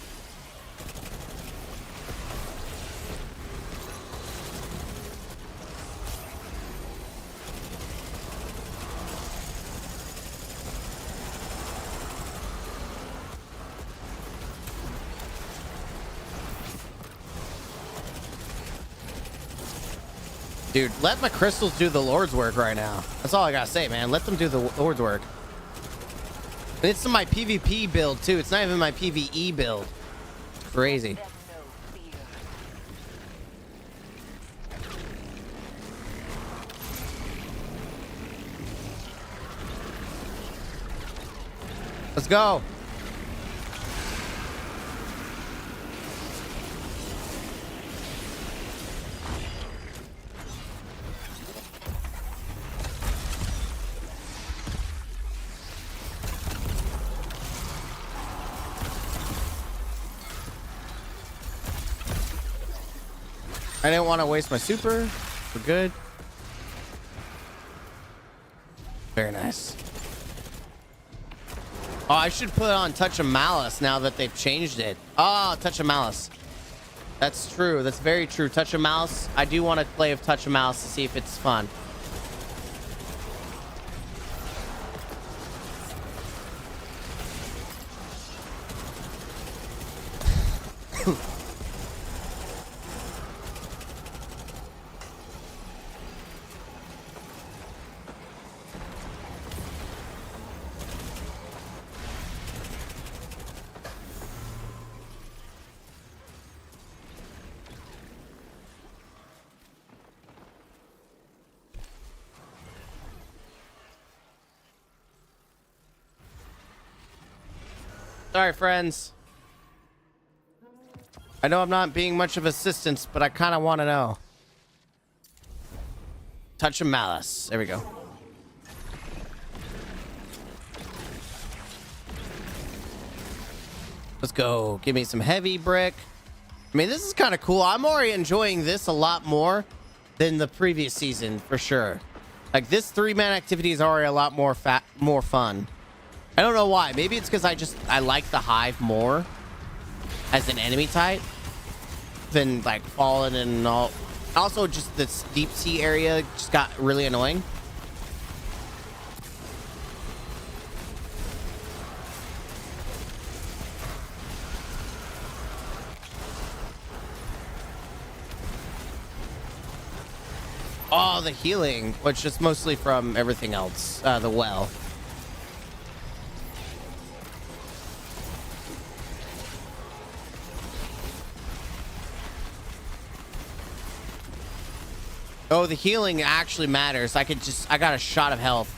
Dude, let my crystals do the Lord's work right now. That's all I gotta say, man. Let them do the Lord's work. And it's my PvP build, too. It's not even my PvE build. It's crazy. Let's go. I didn't want to waste my super. We're good. Very nice. Oh, I should put on Touch of Malice now that they've changed it. Oh, Touch of Malice. That's true. That's very true. Touch of Malice. I do want to play with Touch of Malice to see if it's fun. Sorry, friends. I know I'm not being much of assistance, but I kind of want to know. Touch of Malice. There we go. Let's go. Give me some heavy brick. I mean, this is kind of cool. I'm already enjoying this a lot more than the previous season, for sure. Like, this 3-man activity is already a lot more fun. I don't know why. Maybe it's because I like the Hive more as an enemy type than, like, Fallen and all. Also, just this deep sea area just got really annoying. Oh, the healing, which is mostly from everything else. The well. Oh, the healing actually matters. I got a shot of health.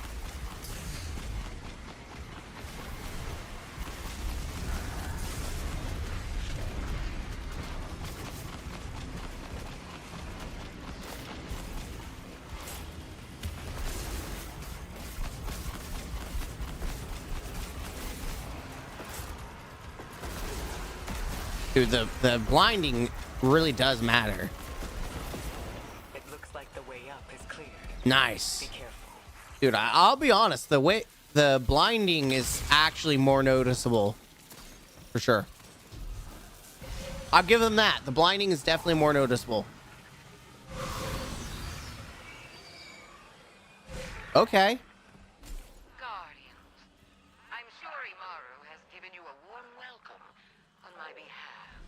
Dude, the blinding really does matter. It looks like the way up is cleared. Nice. Be careful. Dude, I'll be honest. The blinding is actually more noticeable. For sure. I'll give them that. The blinding is definitely more noticeable. Okay.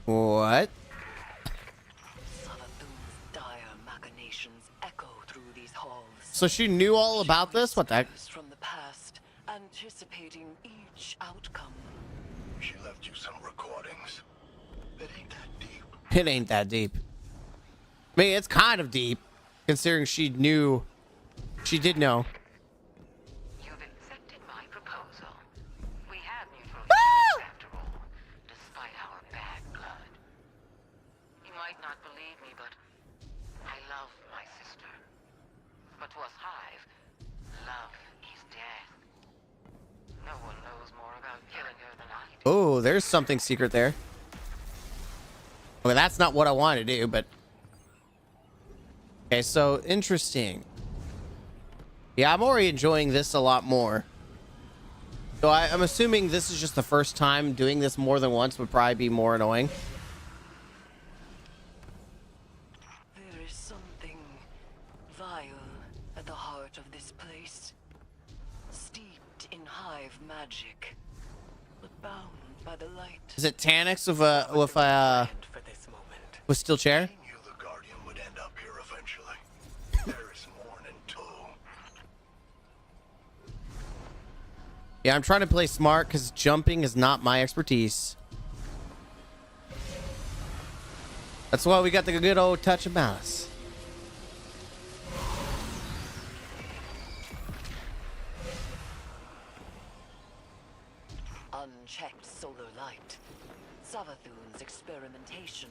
What? So she knew all about this? What the heck? From the past, anticipating each outcome. She left you some recordings. It ain't that deep. It ain't that deep. I mean, it's kind of deep, considering she knew. She did know. You've accepted my proposal. We have mutual after all, despite our bad blood. You might not believe me, but I love my sister. But to us Hive, love is death. No one knows more about killing her than I do. Oh, there's something secret there. Okay, that's not what I want to do, but... Okay, so, interesting. Yeah, I'm already enjoying this a lot more. So I'm assuming this is just the first time. Doing this more than once would probably be more annoying. There is something vile at the heart of this place. Steeped in Hive magic, but bound by the light. Is it Tannix with steel chair? Yeah, I'm trying to play smart because jumping is not my expertise. That's why we got the good old touch of Malice. Unchecked solar light. Savathun's experimentation.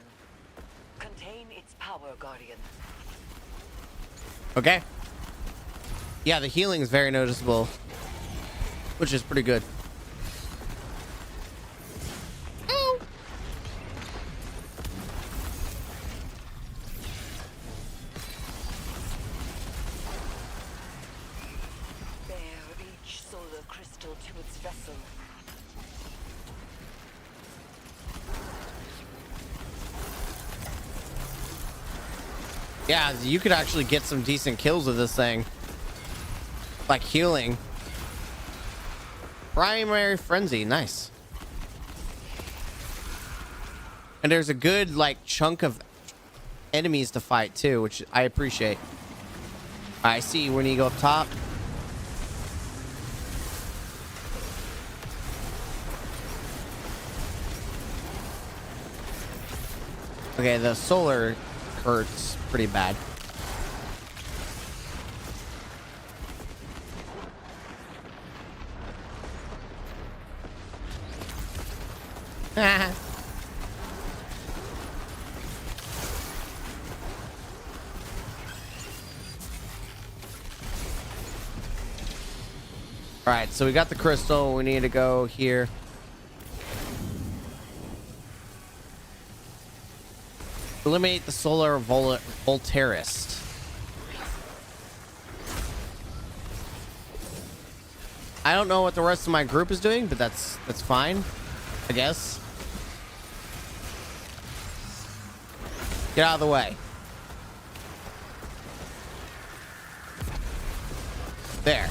Contain its power, Guardian. Okay. Yeah, the healing is very noticeable, which is pretty good. Bear each solar crystal to its vessel. Yeah, you could actually get some decent kills with this thing. Like healing. Primary Frenzy, nice. And there's a good like chunk of enemies to fight too, which I appreciate. I see when you go up top. Okay, the solar hurts pretty bad. All right, so we got the crystal. We need to go here. Eliminate the solar Volterist. I don't know what the rest of my group is doing, but that's fine, I guess. Get out of the way. There.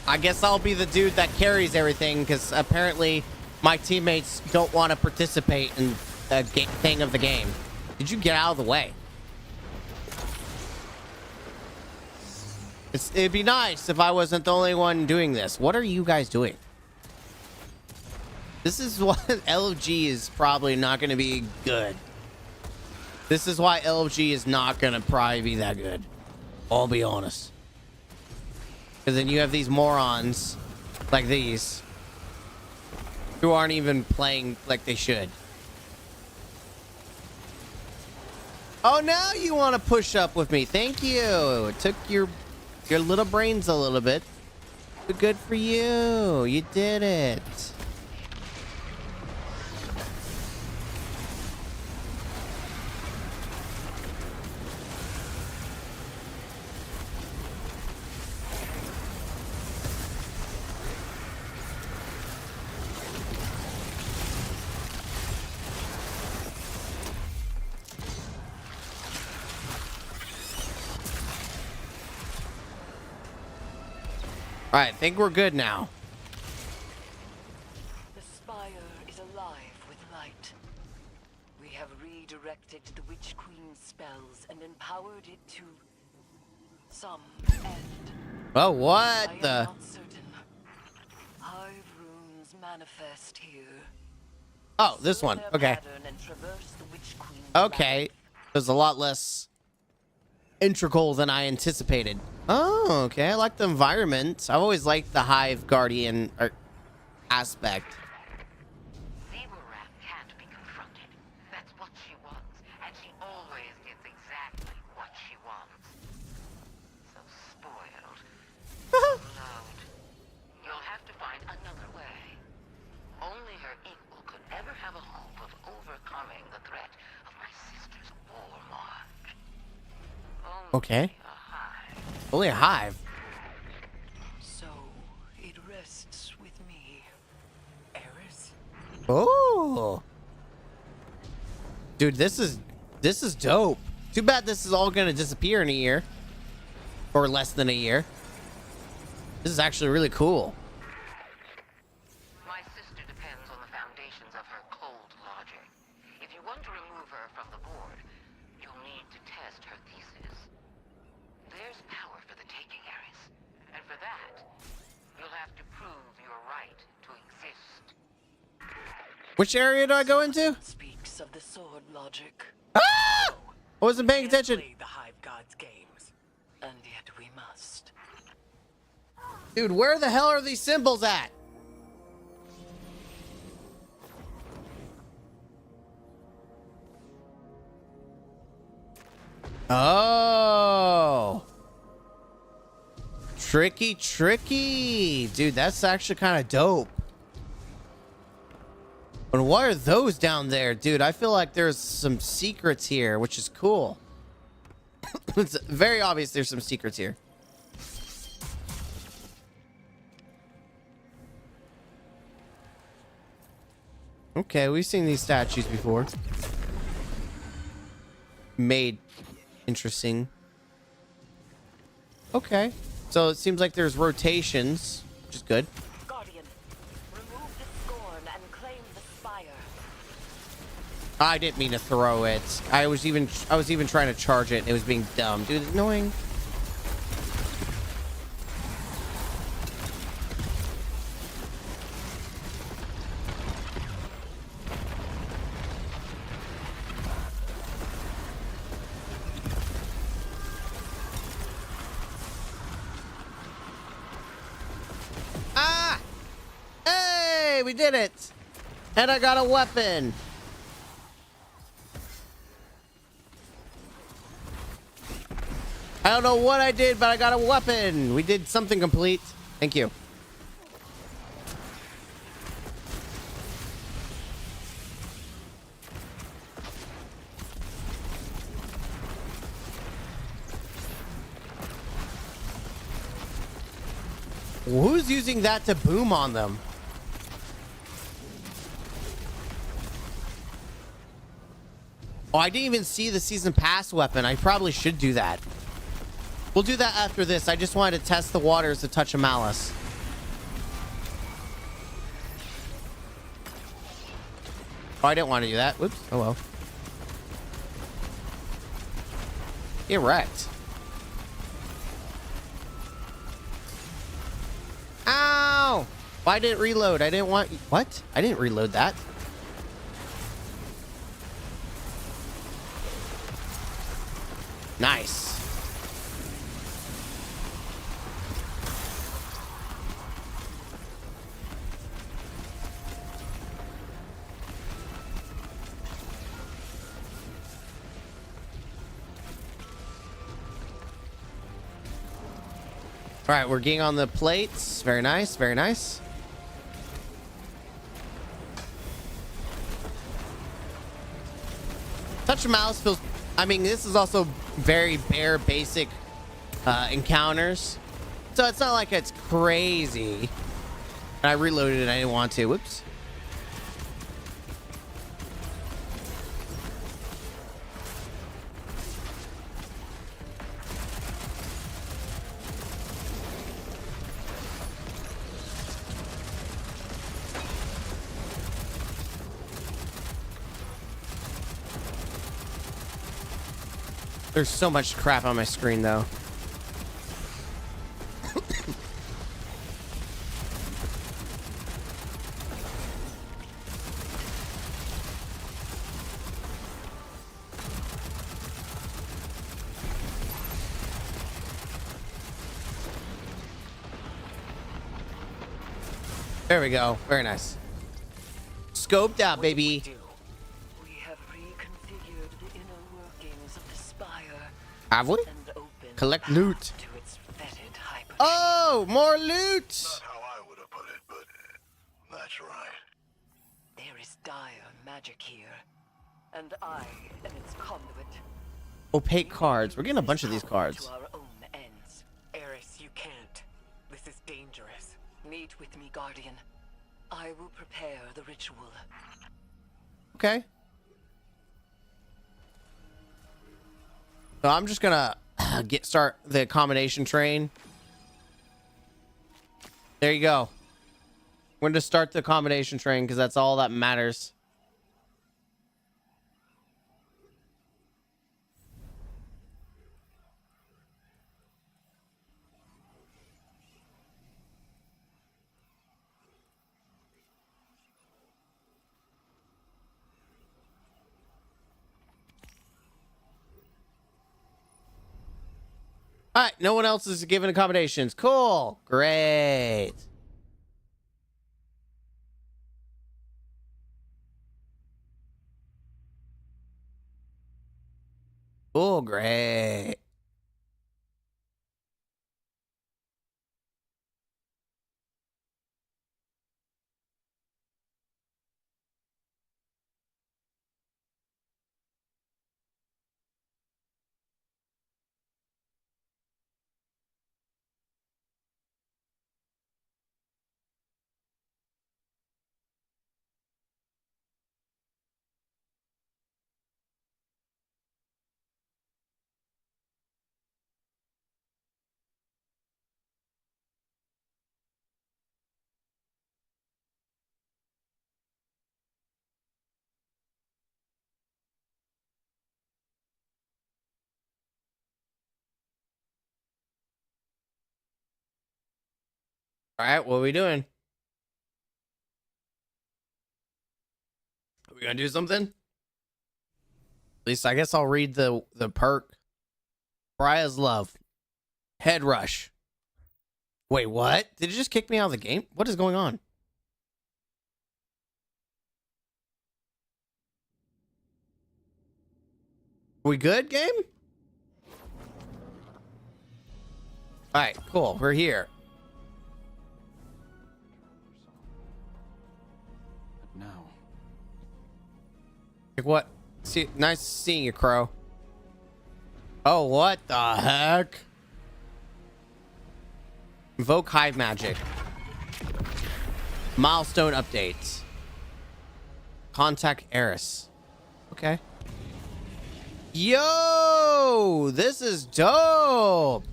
I guess I'll be the dude that carries everything because apparently my teammates don't want to participate in the thing of the game. Did you get out of the way? It'd be nice if I wasn't the only one doing this. What are you guys doing? This is why LFG is probably not going to be good. This is why LFG is not going to probably be that good. I'll be honest. Because then you have these morons like these who aren't even playing like they should. Oh, now you want to push up with me. Thank you. It took your little brains a little bit. But good for you. You did it. All right, I think we're good now. The spire is alive with light. We have redirected the Witch Queen's spells and empowered it to some end. Oh, what I am the? not certain. Hive runes manifest here. Oh, this one. Okay. And traverse the Witch Queen's Okay. It was a lot less integral than I anticipated. Oh, okay. I like the environment. I've always liked the Hive Guardian aspect. Zebra can't be confronted. That's what she wants, and she always gets exactly what she wants. So spoiled. Load. You'll have to find another way. Only her equal could ever have a hope of overcoming the threat of my sister's war march. Okay. Only a hive. So it rests with me, Eris. Oh. Dude, this is dope. Too bad this is all gonna disappear in a year. Or less than a year. This is actually really cool. My sister depends on the foundations of her cold logic. If you want to remove her from the board, you'll need to test her thesis. There's power for the taking, Eris. And for that, you'll have to prove your right to exist. Which area do I go into? Speaks of the sword logic. Ah! I wasn't paying attention. Play the Hive God's games, and yet we must. Dude, where the hell are these symbols at? Oh. Tricky. Dude, that's actually kind of dope. But what are those down there? Dude, I feel like there's some secrets here, which is cool. It's very obvious there's some secrets here. Okay, we've seen these statues before. Made interesting. Okay. So it seems like there's rotations, which is good. Guardian, remove the scorn and claim the spire. I didn't mean to throw it. I was even trying to charge it. It was being dumb. Dude, it's annoying. Yay, we did it. And I got a weapon. I don't know what I did, but I got a weapon. We did something complete. Thank you. Who's using that to boom on them? Oh, I didn't even see the season pass weapon. I probably should do that. We'll do that after this. I just wanted to test the waters to Touch of Malice. Oh, I didn't want to do that. Whoops. Oh, well. Get wrecked. Ow! Why didn't it reload? I didn't want... What? I didn't reload that. Nice. All right, we're getting on the plates. Very nice, very nice. Touch of Malice feels... I mean, this is also very bare, basic encounters. So it's not like it's crazy. I reloaded it. I didn't want to. Whoops. There's so much crap on my screen, though. There we go. Very nice. Scoped out, baby. Have we? Collect loot. Oh, more loot! Not how I would have put it, but that's right. There is dire magic here, and I am its conduit. Opaque cards. We're getting a bunch of these cards. To our own ends. Eris, you can't. This is dangerous. Meet with me, Guardian. I will prepare the ritual. Okay. So I'm just gonna start the accommodation train. There you go. We're gonna start the accommodation train because that's all that matters. All right, no one else is given accommodations. Cool. Great. Oh, great. All right, what are we doing? Are we gonna do something? At least I guess I'll read the perk. Bria's Love. Head rush. Wait, what? Did it just kick me out of the game? What is going on? We good, game? All right, cool. We're here. Now. Like what? See, nice seeing you, Crow. Oh, what the heck? Invoke hive magic. Milestone updates. Contact Eris. Okay. Yo, this is dope.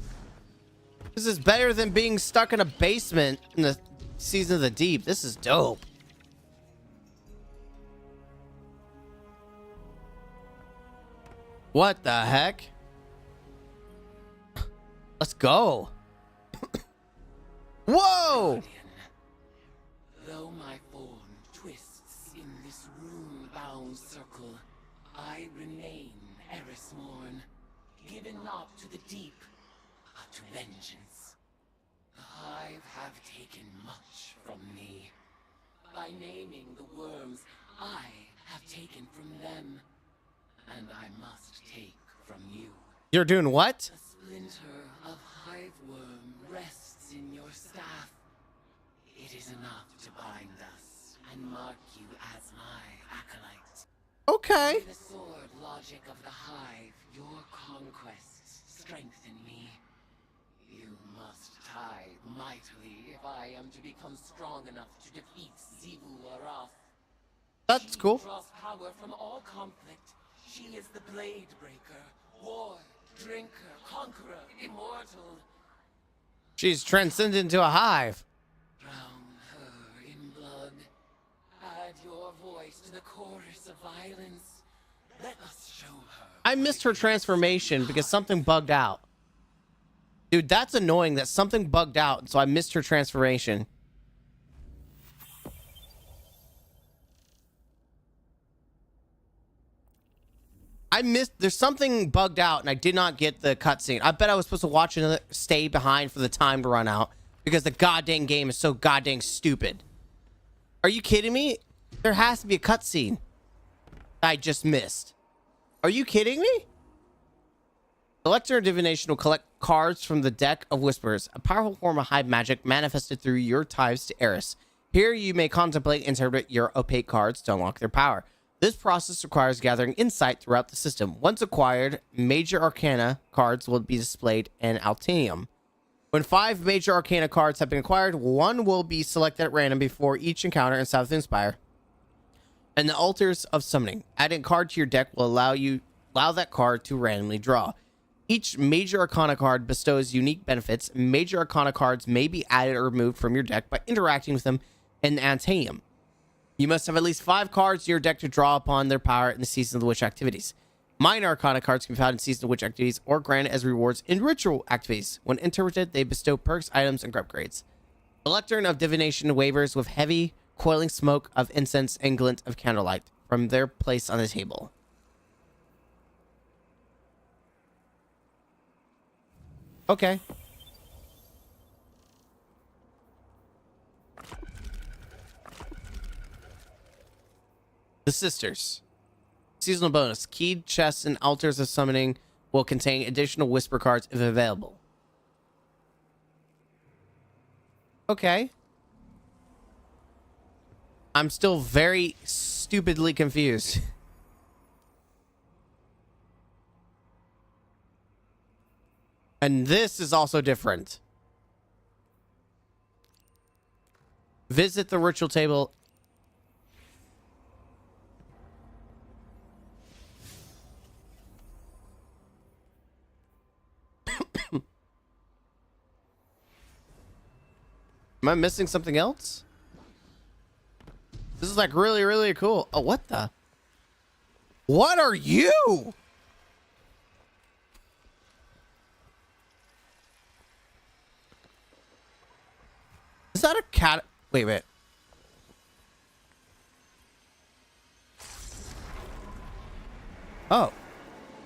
This is better than being stuck in a basement in the Season of the Deep. This is dope. What the heck? Let's go. Whoa! Though my form twists in this rune-bound circle, I remain Eris Morn, given not to the deep, but to vengeance. The Hive have taken much from me. By naming the worms, I have taken from them, and I must take from you. You're doing what? A splinter of hive worm rests in your staff. It is enough to bind us and mark you as my acolyte. Okay. By the sword logic of the hive, your conquests strengthen me. You must tithe mightily if I am to become strong enough to defeat Xivu Arath. That's cool. She draws power from all conflict. She is the Blade Breaker, war, drinker, conqueror, immortal. She's transcended into a hive. Drown her in blood. Add your voice to the chorus of violence. Let us show her. I missed her transformation because something bugged out. Dude, that's annoying that something bugged out, so I missed her transformation. There's something bugged out and I did not get the cutscene. I bet I was supposed to watch another, stay behind for the time to run out because the goddamn game is so goddamn stupid. Are you kidding me? There has to be a cutscene I just missed. Are you kidding me? Collector of Divination will collect cards from the deck of Whispers, a powerful form of hive magic manifested through your ties to Eris. Here you may contemplate and interpret your opaque cards to unlock their power. This process requires gathering insight throughout the system. Once acquired, major arcana cards will be displayed in Altium. When 5 major arcana cards have been acquired, one will be selected at random before each encounter in South Spire. And the Altars of Summoning. Adding a card to your deck will allow that card to randomly draw. Each major arcana card bestows unique benefits. Major arcana cards may be added or removed from your deck by interacting with them in the Altium. You must have at least 5 cards in your deck to draw upon their power in the Season of the Witch activities. Minor arcana cards can be found in Season of the Witch activities or granted as rewards in ritual activities. When interpreted, they bestow perks, items, and upgrades. The Lectern of Divination wavers with heavy, coiling smoke of incense and glint of candlelight from their place on the table. Okay. The Sisters. Seasonal bonus. Keyed chests and altars of summoning will contain additional whisper cards if available. Okay. I'm still very stupidly confused. And this is also different. Visit the ritual table. Am I missing something else? This is like really, really cool. Oh, what the? What are you? Is that a cat? Wait, wait. Oh.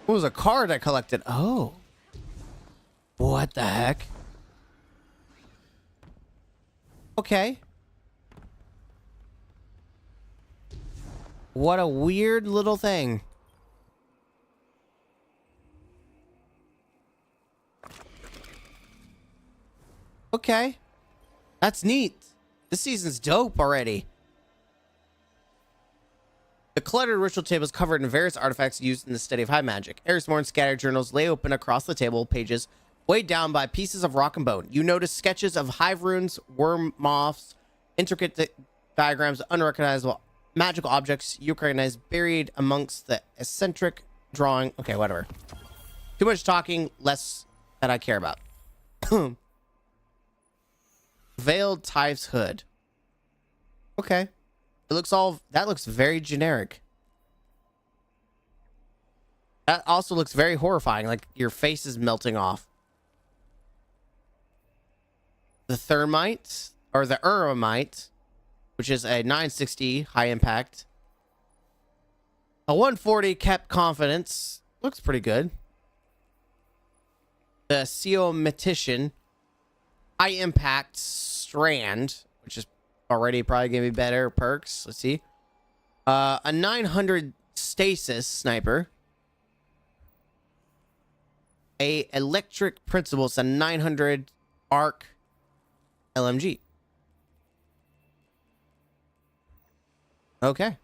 It was a card I collected. Oh. What the heck? Okay. What a weird little thing. Okay. That's neat. This season's dope already. The cluttered ritual table is covered in various artifacts used in the study of high magic. Eris Morn's scattered journals lay open across the table, pages weighed down by pieces of rock and bone. You notice sketches of hive runes, worm moths, intricate diagrams of unrecognizable magical objects you recognize buried amongst the eccentric drawing. Okay, whatever. Too much talking, less that I care about. Veiled Tive's hood. Okay. That looks very generic. That also looks very horrifying, like your face is melting off. The Thermite, or the Uramite, which is a 960 high impact. A 140 kept confidence. Looks pretty good. The Seometician, high impact strand, which is already probably gonna be better perks. Let's see. A 900 stasis sniper. A electric principle. It's a 900 arc LMG. Okay.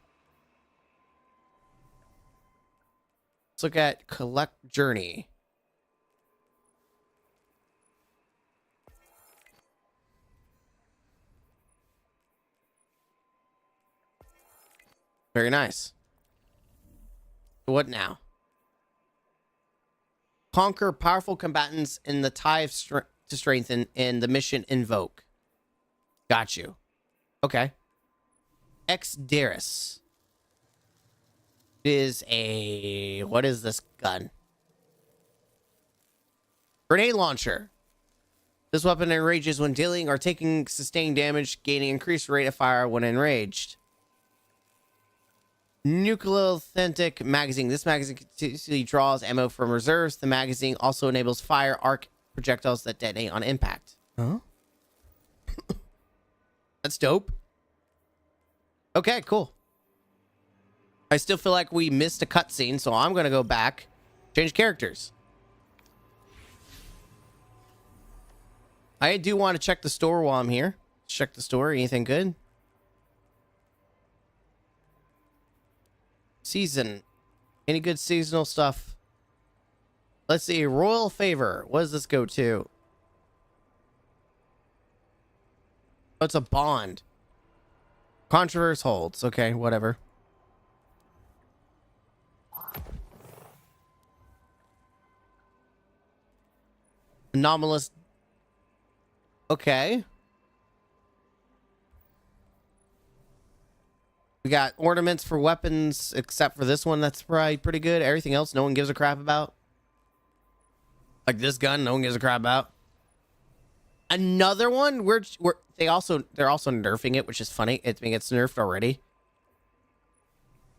Let's look at collect journey. Very nice. What now? Conquer powerful combatants in the tie of to strengthen in the mission Invoke. Got you. Okay. Exdaris is a... What is this gun? Grenade launcher. This weapon enrages when dealing or taking sustained damage, gaining increased rate of fire when enraged. Nucleothentic magazine. This magazine continuously draws ammo from reserves. The magazine also enables fire arc projectiles that detonate on impact. Huh? That's dope. Okay, cool. I still feel like we missed a cutscene, so I'm gonna go back, change characters. I do want to check the store while I'm here. Check the store. Anything good? Season. Any good seasonal stuff? Let's see. Royal Favor. What does this go to? Oh, it's a bond. Controverse holds. Okay, whatever. Anomalous. Okay. We got ornaments for weapons, except for this one. That's probably pretty good. Everything else, no one gives a crap about. Like this gun, no one gives a crap about. Another one. They're also nerfing it, which is funny. I think it's nerfed already.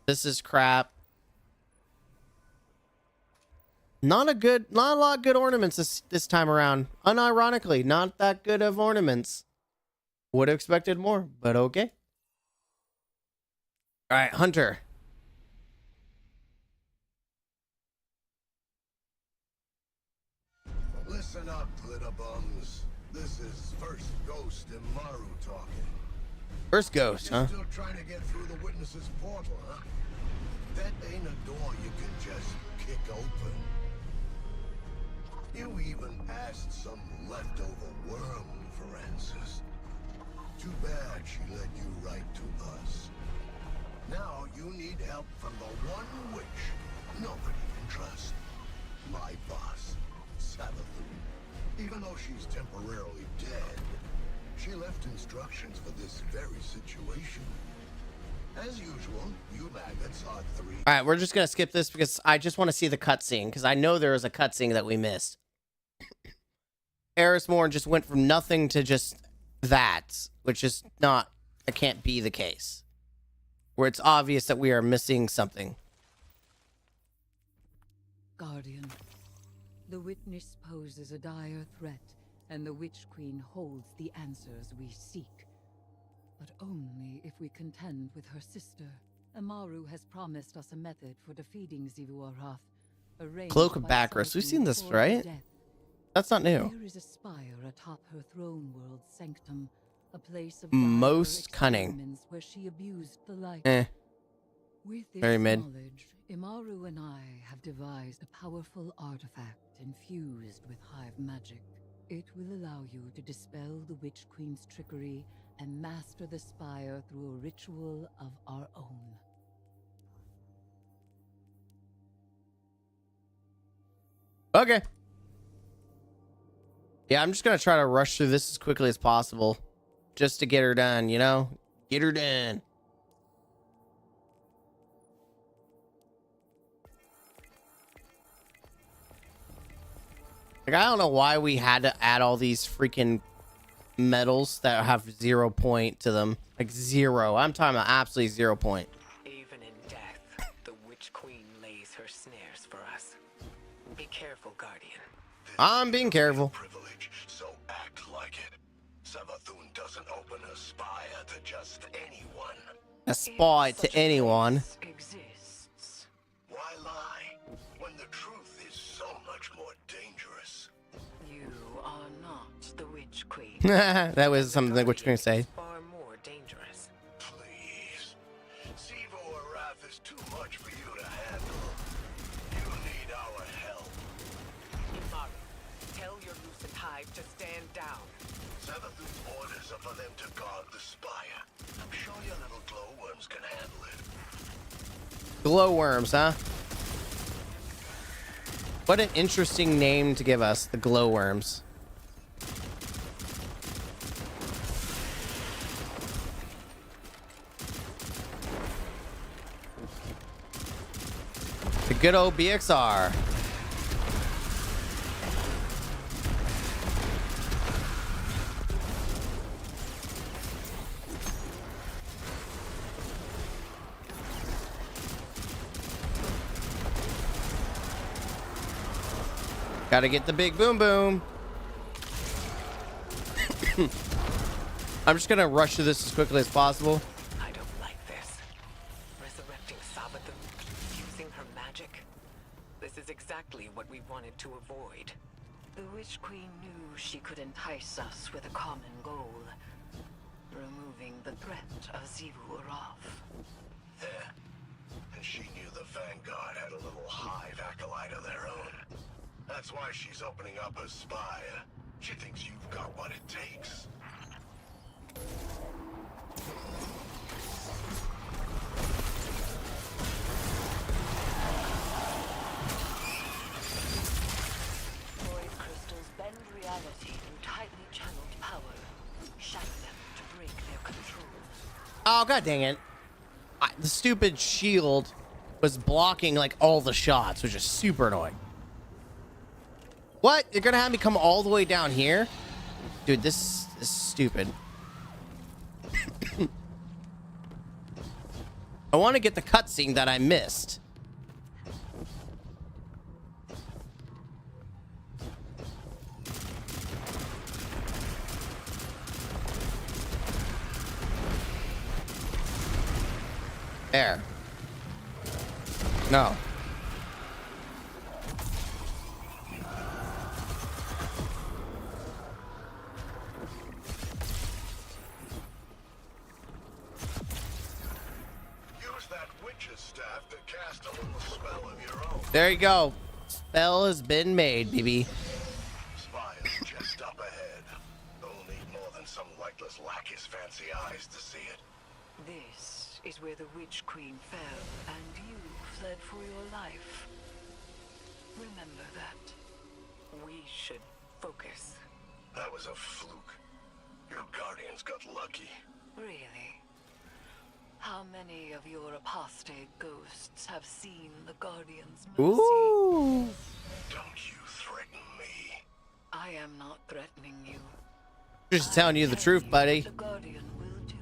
This is crap. Not a lot of good ornaments this time around. Unironically, not that good of ornaments. Would have expected more, but okay. All right, Hunter. Listen up, glitter bums. This is First Ghost Imaru talking. First Ghost, huh? Still trying to get through the witness's portal, huh? That ain't a door you can just kick open. You even passed some leftover worm for answers. Too bad she led you right to us. Now you need help from the one witch nobody can trust. My boss, Savathun. Even though she's temporarily dead, she left instructions for this very situation. As usual, you maggots are three. All right, we're just gonna skip this because I just want to see the cutscene because I know there was a cutscene that we missed. Eris Morn just went from nothing to just that, which is not. It can't be the case. Where it's obvious that we are missing something. Guardian, the witness poses a dire threat, and the Witch Queen holds the answers we seek. But only if we contend with her sister. Amaru has promised us a method for defeating Xivu Arath. Cloak of Bacchus. We've seen this, right? That's not new. There is a spire atop her throne world sanctum, a place of Most dire cunning. experiments where she abused the light. With this Very mid. knowledge, Imaru and I have devised a powerful artifact infused with hive magic. It will allow you to dispel the Witch Queen's trickery and master the spire through a ritual of our own. Okay. Yeah, I'm just gonna try to rush through this as quickly as possible, just to get her done. You know, get her done. Like, I don't know why we had to add all these freaking medals that have 0 point to them. Like 0. I'm talking about absolutely 0 point. Even in death, the Witch Queen lays her snares for us. Be careful, Guardian. I'm being careful. Privilege, so act like it. Savathun doesn't open a spire to just anyone. A spy to anyone. Exists. Why lie when the truth is so much more dangerous? You are not the Witch Queen. That was something the Witch Queen say. Far more dangerous. Please. Sivo Arath is too much for you to handle. You need our help. Imaru, tell your Lucent Hive to stand down. Savathun's orders are for them to guard the spire. I'm sure your little glowworms can handle it. Glowworms, huh? What an interesting name to give us, the glowworms. The good old BXR. Gotta get the big boom boom. I'm just gonna rush through this as quickly as possible. I don't like this. Resurrecting Savathun, using her magic. This is exactly what we wanted to avoid. The Witch Queen knew she could entice us with a common goal. Removing the threat of Xivu Arath. Yeah. And she knew the Vanguard had a little hive acolyte of their own. That's why she's opening up her spire. She thinks you've got what it takes. Void crystals bend reality through tightly channeled power. Shatter them to break their control. Oh, god dang it. The stupid shield was blocking like all the shots, which is super annoying. What? You're gonna have me come all the way down here? Dude, this is stupid. I want to get the cutscene that I missed. There. No. Use that witch's staff to cast a little spell of your own. There you go. Spell has been made, baby. Spire's just up ahead. They'll need more than some legless lackey's fancy eyes to see it. This is where the Witch Queen fell, and you fled for your life. Remember that. We should focus. That was a fluke. Your guardians got lucky. Really? How many of your apostate ghosts have seen the Guardian's mercy? Ooh. Don't you threaten me. I am not threatening you. Just telling you the truth, buddy. The Guardian will do.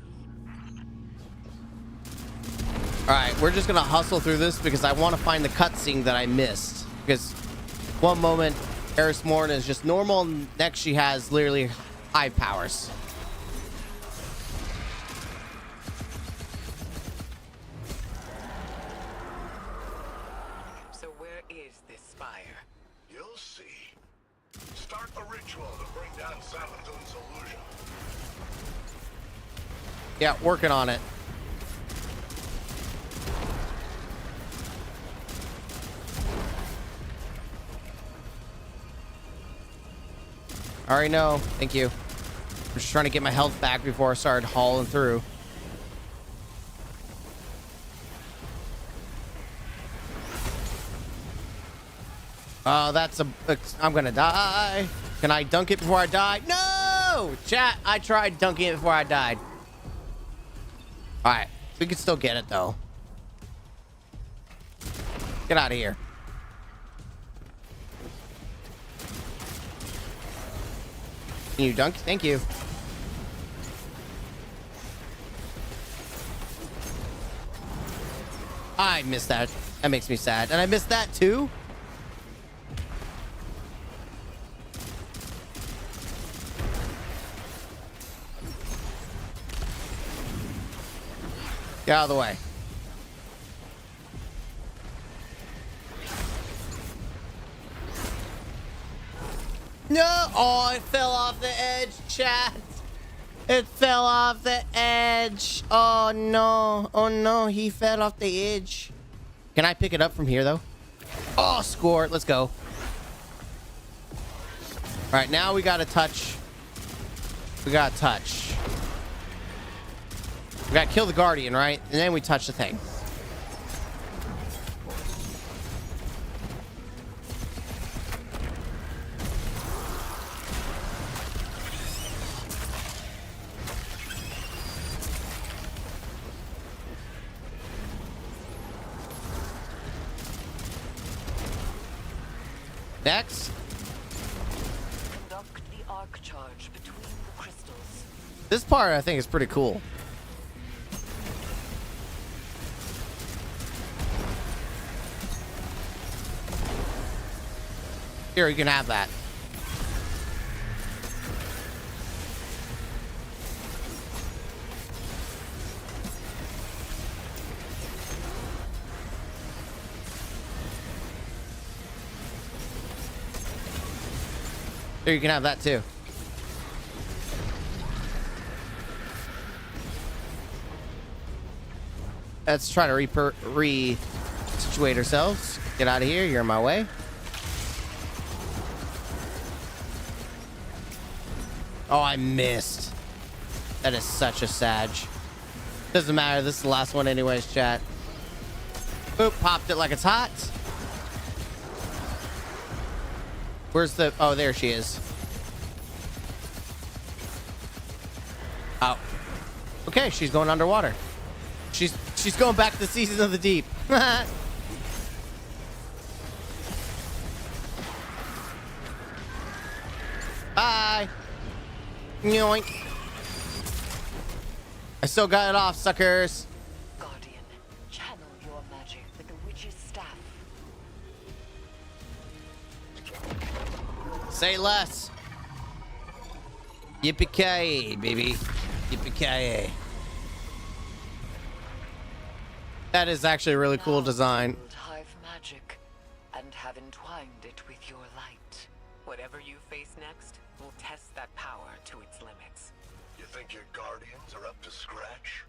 Alright, we're just gonna hustle through this because I want to find the cutscene that I missed. Because one moment, Eris Morn is just normal, and next she has literally high powers. So where is this spire? You'll see. Start Yeah, working on it. I already know. Thank you. I'm just trying to get my health back before I started hauling through. Oh, that's a... I'm gonna die. Can I dunk it before I die? No! Chat, I tried dunking it before I died. Alright. We can still get it, though. Get out of here. Can you dunk? Thank you. I missed that. That makes me sad. And I missed that, too? Get out of the way. No! Oh, it fell off the edge, chat. It fell off the edge. Oh, no. Oh, no. He fell off the edge. Can I pick it up from here, though? Oh, score it. Let's go. All right, now we got to touch. We got to touch. We got to kill the Guardian, right? And then we touch the thing. Next. Conduct the arc charge between the crystals. This part I think is pretty cool. Here, you can have that. Here, you can have that too. Let's try to re-situate ourselves. Get out of here. You're in my way. Oh, I missed. That is such a sag. Doesn't matter. This is the last one anyways, chat. Boop. Popped it like it's hot. Where's the... Oh, there she is. Oh. Okay, she's going underwater. She's going back to the Season of the Deep. Bye. Yoink. I still got it off, suckers. Guardian, channel your magic with the witch's staff. Say less. Yippee-ki-yay, baby. Yippee-ki-yay. That is actually a really cool design. Hive magic and have entwined it with your light. Whatever you face next will test that power to its limits. You think your guardians are up to scratch?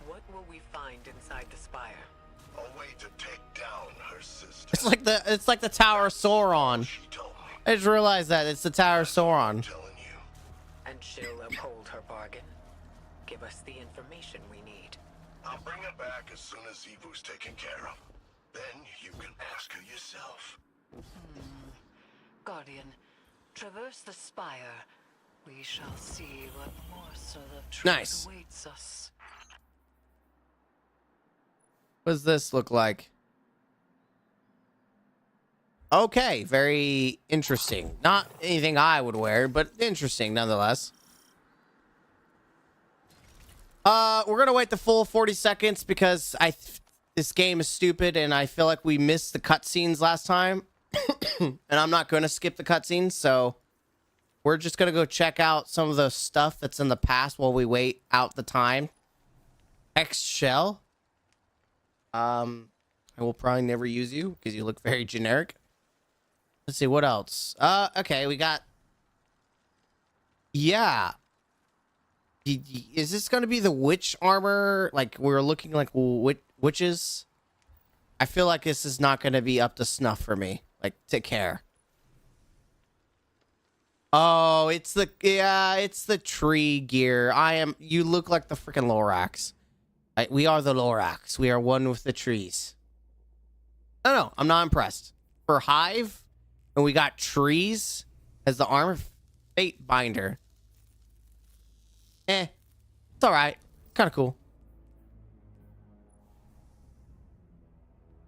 What will we find inside the spire? A way to take down her sister. It's like the Tower of Sauron. I just realized that it's the Tower of Sauron. And she'll uphold her bargain. Give us the information we need. I'll bring her back as soon as Evu's taken care of. Then you can ask her yourself. Guardian, traverse the spire. We shall see what morsel of truth Nice. awaits us. What does this look like? Okay, very interesting. Not anything I would wear, but interesting nonetheless. We're gonna wait the full 40 seconds because this game is stupid and I feel like we missed the cutscenes last time. And I'm not gonna skip the cutscenes, so we're just gonna go check out some of the stuff that's in the past while we wait out the time. X Shell. I will probably never use you because you look very generic. Let's see what else. Okay, we got. Yeah. Is this going to be the witch armor? Like we're looking like witches? I feel like this is not going to be up to snuff for me. Like to care. Oh, it's the tree gear. You look like the freaking Lorax. We are the Lorax. We are one with the trees. No, I'm not impressed. For Hive, and we got trees as the armor, Fate Binder. It's all right. Kind of cool.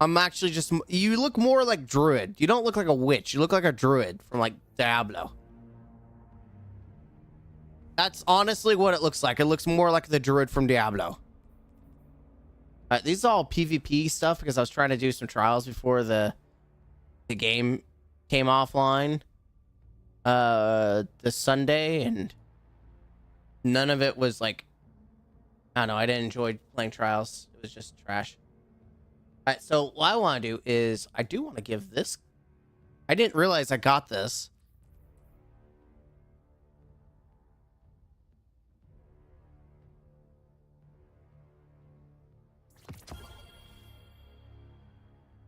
I'm actually just... You look more like Druid. You don't look like a witch. You look like a Druid from, like, Diablo. That's honestly what it looks like. It looks more like the Druid from Diablo. These are all PvP stuff because I was trying to do some trials before the game came offline this Sunday, and none of it was like... I don't know. I didn't enjoy playing trials. It was just trash. All right, so what I want to do is I do want to give this... I didn't realize I got this.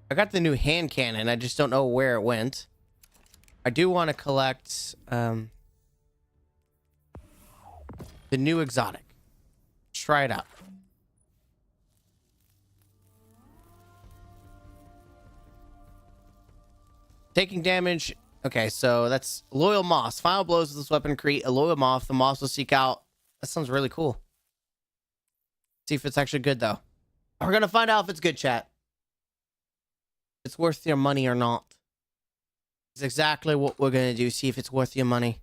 I got the new hand cannon. I just don't know where it went. I do want to collect the new exotic. Let's try it out. Taking damage. Okay, so that's Loyal Moss. Final blows with this weapon create a loyal moth. The moss will seek out. That sounds really cool. See if it's actually good, though. We're going to find out if it's good, chat. It's worth your money or not. It's exactly what we're going to do. See if it's worth your money.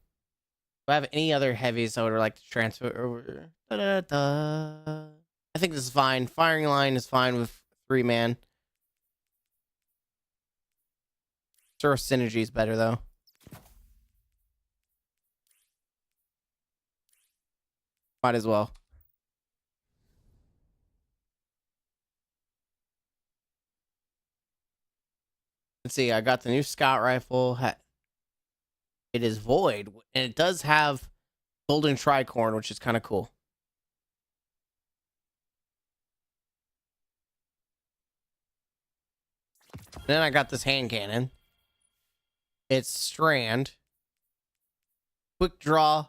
Do I have any other heavies I would like to transfer over? I think this is fine. Firing line is fine with 3-man. Sure, synergy is better, though. Might as well. Let's see, I got the new scout rifle. It is void, and it does have golden tricorn, which is kind of cool. Then I got this hand cannon. It's strand, quick draw,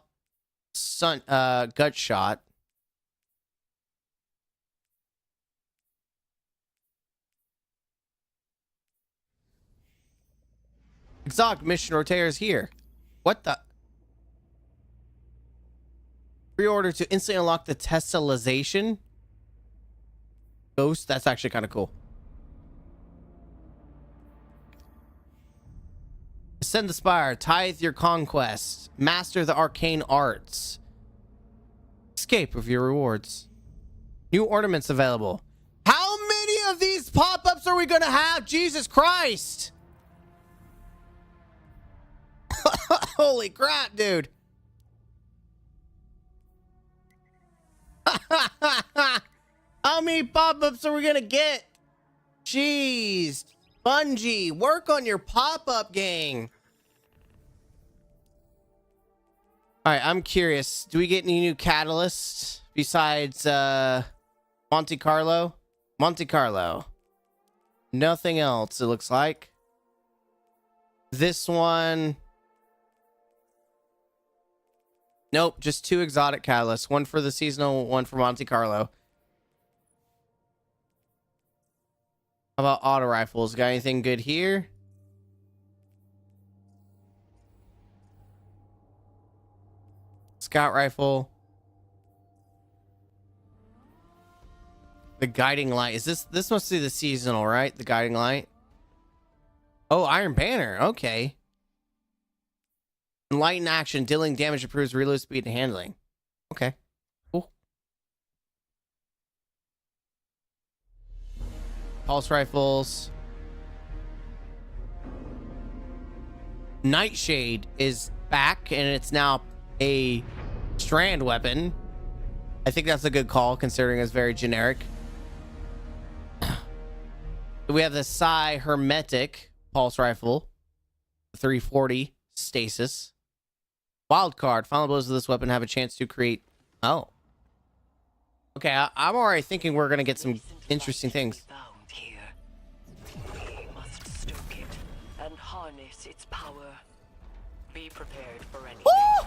gut shot. Exotic mission rotators here. What the? Pre-order to instantly unlock the tessellization. Ghost. That's actually kind of cool. Ascend the spire. Tithe your conquest. Master the arcane arts. Escape with your rewards. New ornaments available. How many of these pop-ups are we gonna have? Jesus Christ! Holy crap, dude. How many pop-ups are we gonna get? Jeez. Bungie, work on your pop-up gang. Alright, I'm curious. Do we get any new catalysts besides Monte Carlo? Monte Carlo. Nothing else, it looks like. This one... Nope, just 2 exotic catalysts. One for the seasonal, one for Monte Carlo. How about auto rifles? Got anything good here? Scout rifle. The guiding light. Is this must be the seasonal, right? The guiding light. Oh, Iron Banner. Okay. Enlighten action. Dealing damage improves reload speed and handling. Okay. Cool. Pulse rifles. Nightshade is back, and it's now a strand weapon. I think that's a good call, considering it's very generic. We have the Psi Hermetic pulse rifle. 340 stasis. Wild card. Final blows of this weapon have a chance to create Oh. Okay, I'm already thinking we're gonna get some interesting things. We must stoke it and harness its power. Be prepared for anything. Woo!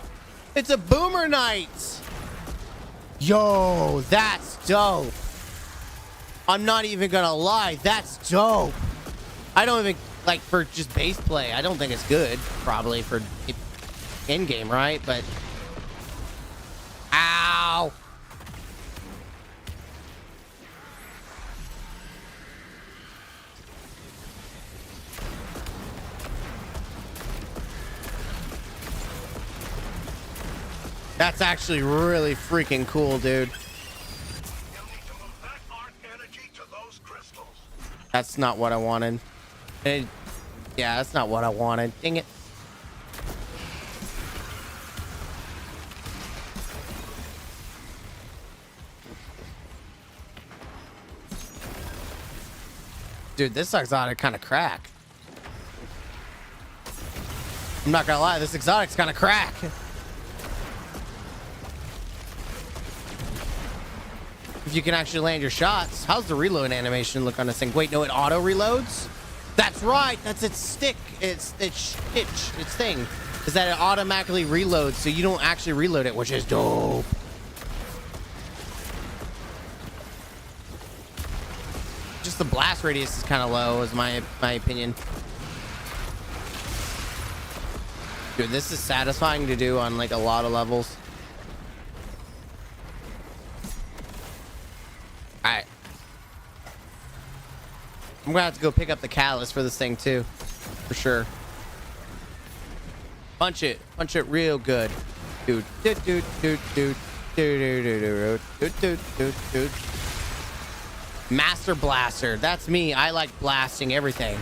It's a boomer night. Yo, that's dope. I'm not even gonna lie, that's dope. I don't even like for just base play. I don't think it's good, probably for in game, right? But ow. That's actually really freaking cool, dude. That's not what I wanted. Yeah, that's not what I wanted. Dang it. Dude, this exotic kind of crack. I'm not gonna lie, this exotic's kind of crack. If you can actually land your shots. How's the reload animation look on this thing? Wait, no, it auto reloads? That's right. That's its stick. Its thing is that it automatically reloads, so you don't actually reload it, which is dope. Just the blast radius is kind of low, is my opinion. Dude, this is satisfying to do on like a lot of levels. Alright. I'm gonna have to go pick up the catalyst for this thing too. For sure. Punch it real good. Dude. Master Blaster. That's me. I like blasting everything.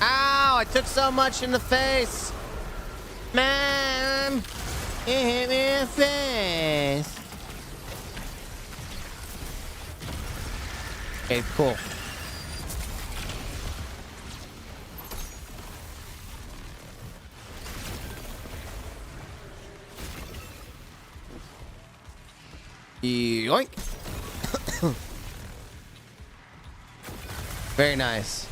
Ow! I took so much in the face. Man! It hit me in the face. Okay, cool. Yoink. Very nice.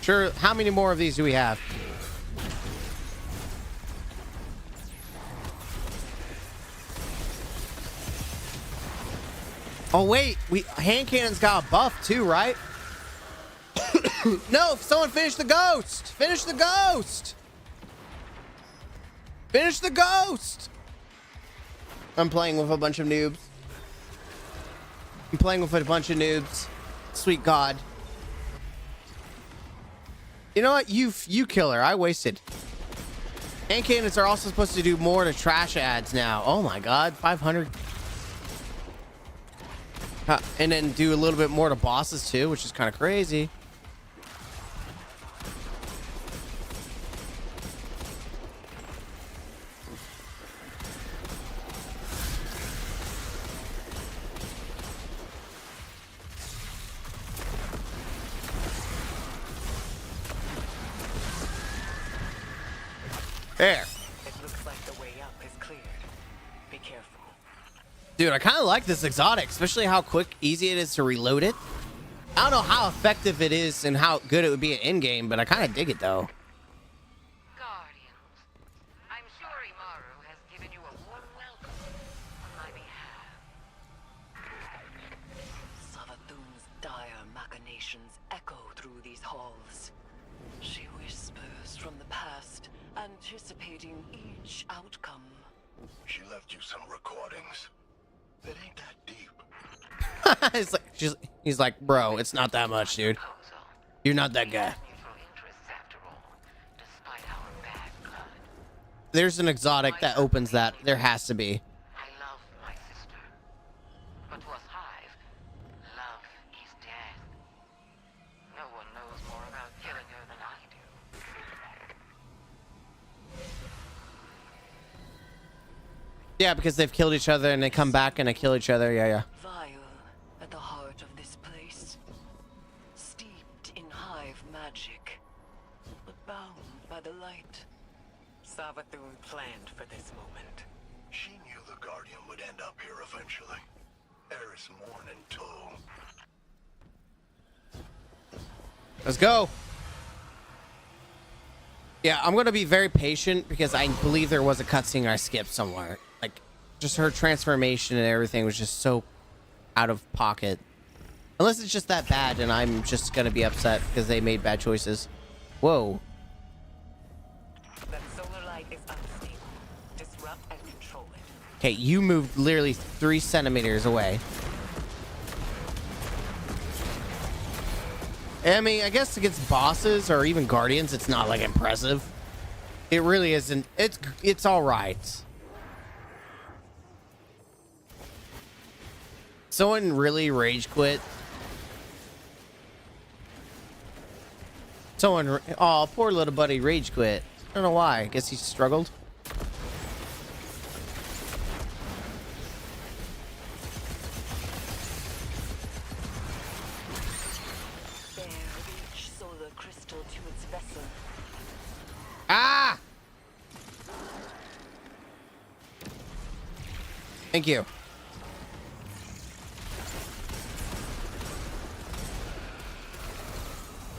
Sure, how many more of these do we have? Oh wait, hand cannon's got a buff too, right? No, someone finish the ghost. Finish the ghost. Finish the ghost. I'm playing with a bunch of noobs. I'm playing with a bunch of noobs. Sweet God. You know what? You killer. I wasted. Hand cannons are also supposed to do more to trash ads now. Oh my God, 500. And then do a little bit more to bosses too, which is kind of crazy. There. It looks like the way up is cleared. Be careful. Dude, I kind of like this exotic, especially how quick, easy it is to reload it. I don't know how effective it is and how good it would be at in-game, but I kind of dig it, though. Guardians, I'm sure Imaru has given you a warm welcome on my behalf. Savathun's dire machinations echo through these halls. She whispers from the past, anticipating each outcome. She left you some recordings. It ain't that deep. It's like he's like, bro, it's not that much, dude. You're not that guy. There's an exotic that opens that. There has to be. I love my sister. But was Hive? Love is death. No one knows more about killing her than I do. Yeah, because they've killed each other and they come back and they kill each other. Yeah, yeah. Vile at the heart of this place. Steeped in Hive magic, but bound by the light. Bethune planned for this moment. She knew the Guardian would end up here eventually. Eris Morn in tow. Let's go. Yeah, I'm going to be very patient because I believe there was a cutscene I skipped somewhere. Like, just her transformation and everything was just so out of pocket. Unless it's just that bad and I'm just going to be upset because they made bad choices. Whoa. That solar light is unstable. Disrupt and control it. Okay, you moved literally 3 centimeters away. I mean, I guess against bosses or even guardians, it's not like impressive. It really isn't. It's all right. Someone really rage quit. Someone, oh, poor little buddy rage quit. I don't know why. I guess he struggled. Ah! Thank you.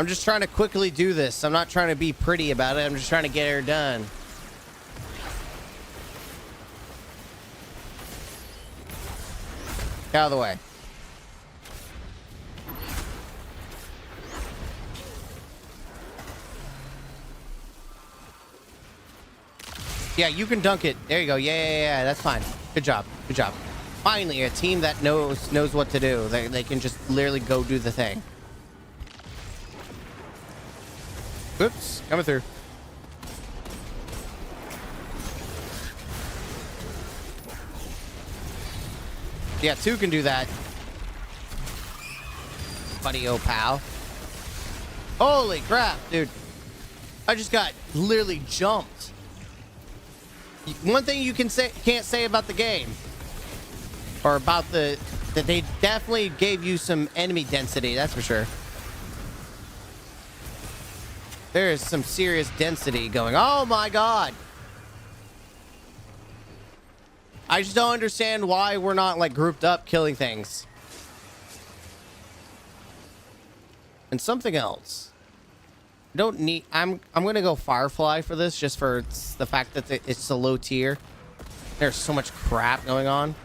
I'm just trying to quickly do this. I'm not trying to be pretty about it. I'm just trying to get her done. Get out of the way. Yeah, you can dunk it. There you go. Yeah. That's fine. Good job. Good job. Finally, a team that knows what to do. They can just literally go do the thing. Oops, coming through. Yeah, 2 can do that. Buddy, oh pal. Holy crap, dude. I just got literally jumped. One thing you can't say about the game, or about that they definitely gave you some enemy density, that's for sure. There is some serious density going. Oh my god. I just don't understand why we're not like grouped up killing things. And something else. Don't need. I'm gonna go Firefly for this, just for the fact that it's a low tier. There's so much crap going on.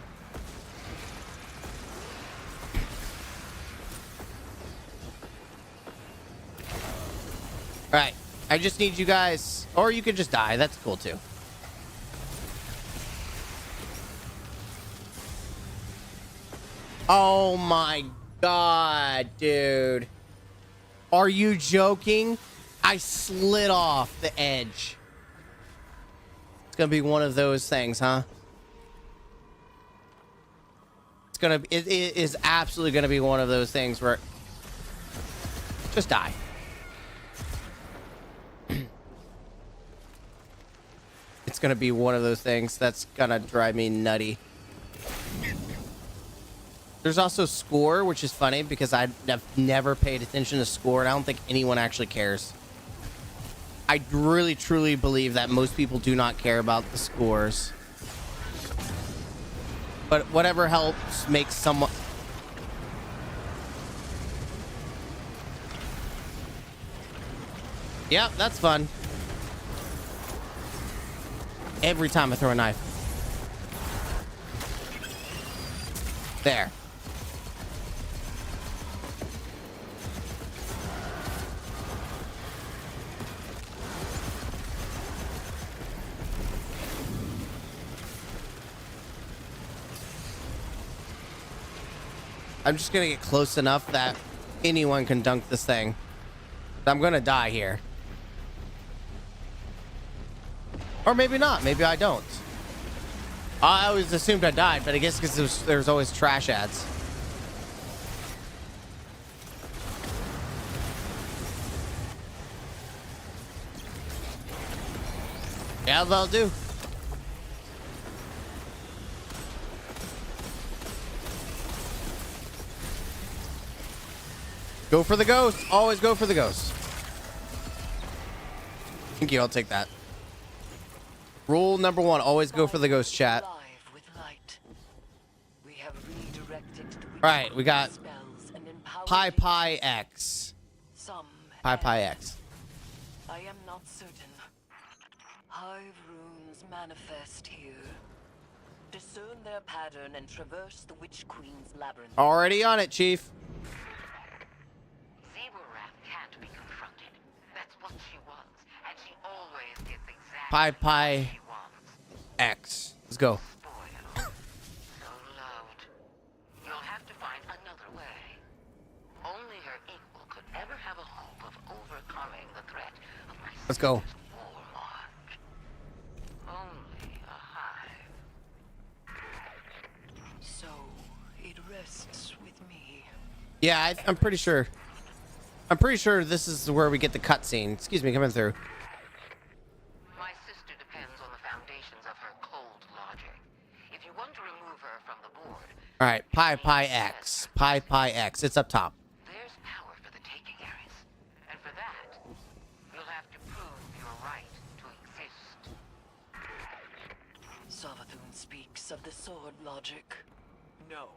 All right, I just need you guys, or you could just die. That's cool too. Oh my god, dude! Are you joking? I slid off the edge. It's gonna be one of those things, huh? It is absolutely gonna be one of those things where just die. It's gonna be one of those things that's gonna drive me nutty. There's also score, which is funny because I've never paid attention to score, and I don't think anyone actually cares. I really, truly believe that most people do not care about the scores. But whatever helps make someone... Yep, that's fun. Every time I throw a knife. There. I'm just gonna get close enough that anyone can dunk this thing. I'm gonna die here. Or maybe not. Maybe I don't. I always assumed I died, but I guess because there's always trash ads. Yeah, that'll do. Go for the ghost. Always go for the ghost. Thank you. I'll take that. Rule number 1, always go for the ghost chat. All right, we got Pi X. Pi X. I am not certain. Hive runes manifest here. Discern their pattern and traverse the Witch Queen's labyrinth. Already on it, Chief. Zebrath can't be confronted. That's what she wants, and she always gets exactly Pi what she wants. X. Let's go. So loved. You'll have to find another way. Only her equal could ever have a hope of overcoming the threat of my Let's go. warlock. Only a hive. So it rests with me. Yeah, I'm pretty sure. I'm pretty sure this is where we get the cutscene. Excuse me, coming through. My sister depends on the foundations of her cold logic. If you want to remove her from the board, All right, Pi X. Pi X. It's up top. there's power for the taking, Ares. And for that, you'll have to prove your right to exist. Savathun speaks of the sword logic. No,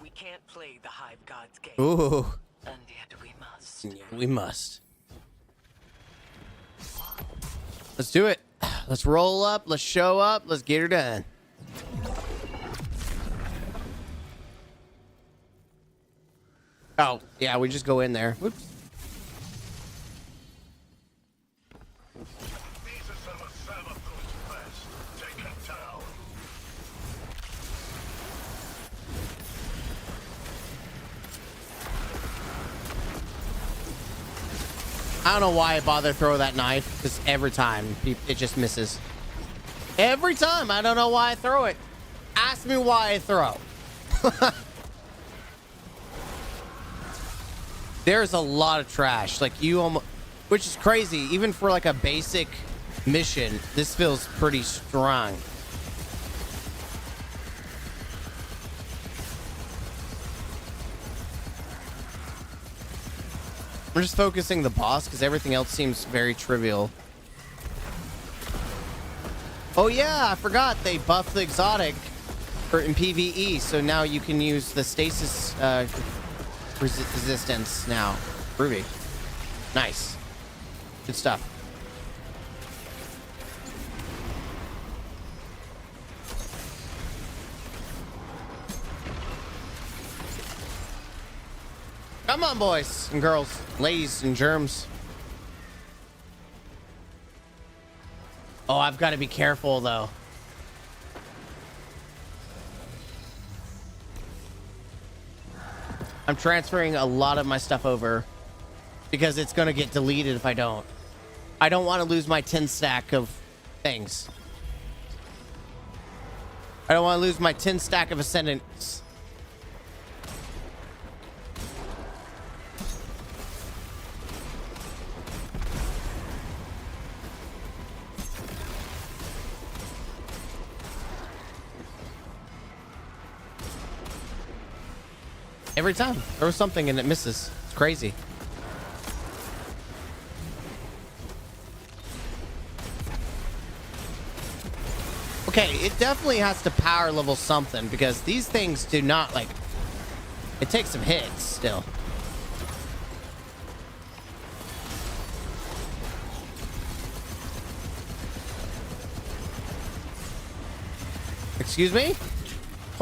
we can't play the Hive God's game. Ooh. And yet we must. Yeah, we must. Let's do it. Let's roll up. Let's show up. Let's get her done. Oh, yeah, we just go in there. Whoops. These are some of Savathun's best. Take him down. I don't know why I bother to throw that knife, because every time it just misses. Every time. I don't know why I throw it. Ask me why I throw. There's a lot of trash. Like, you almost, which is crazy. Even for like a basic mission, this feels pretty strong. I'm just focusing the boss because everything else seems very trivial. Oh yeah, I forgot they buffed the exotic in PvE, so now you can use the stasis resistance now. Groovy. Nice. Good stuff. Come on, boys and girls, ladies and germs. Oh, I've got to be careful, though. I'm transferring a lot of my stuff over because it's going to get deleted if I don't. I don't want to lose my 10 stack of things. I don't want to lose my 10 stack of ascendants. Every time. Throw something and it misses. It's crazy. Okay, it definitely has to power level something because these things do not, like... It takes some hits still. Excuse me?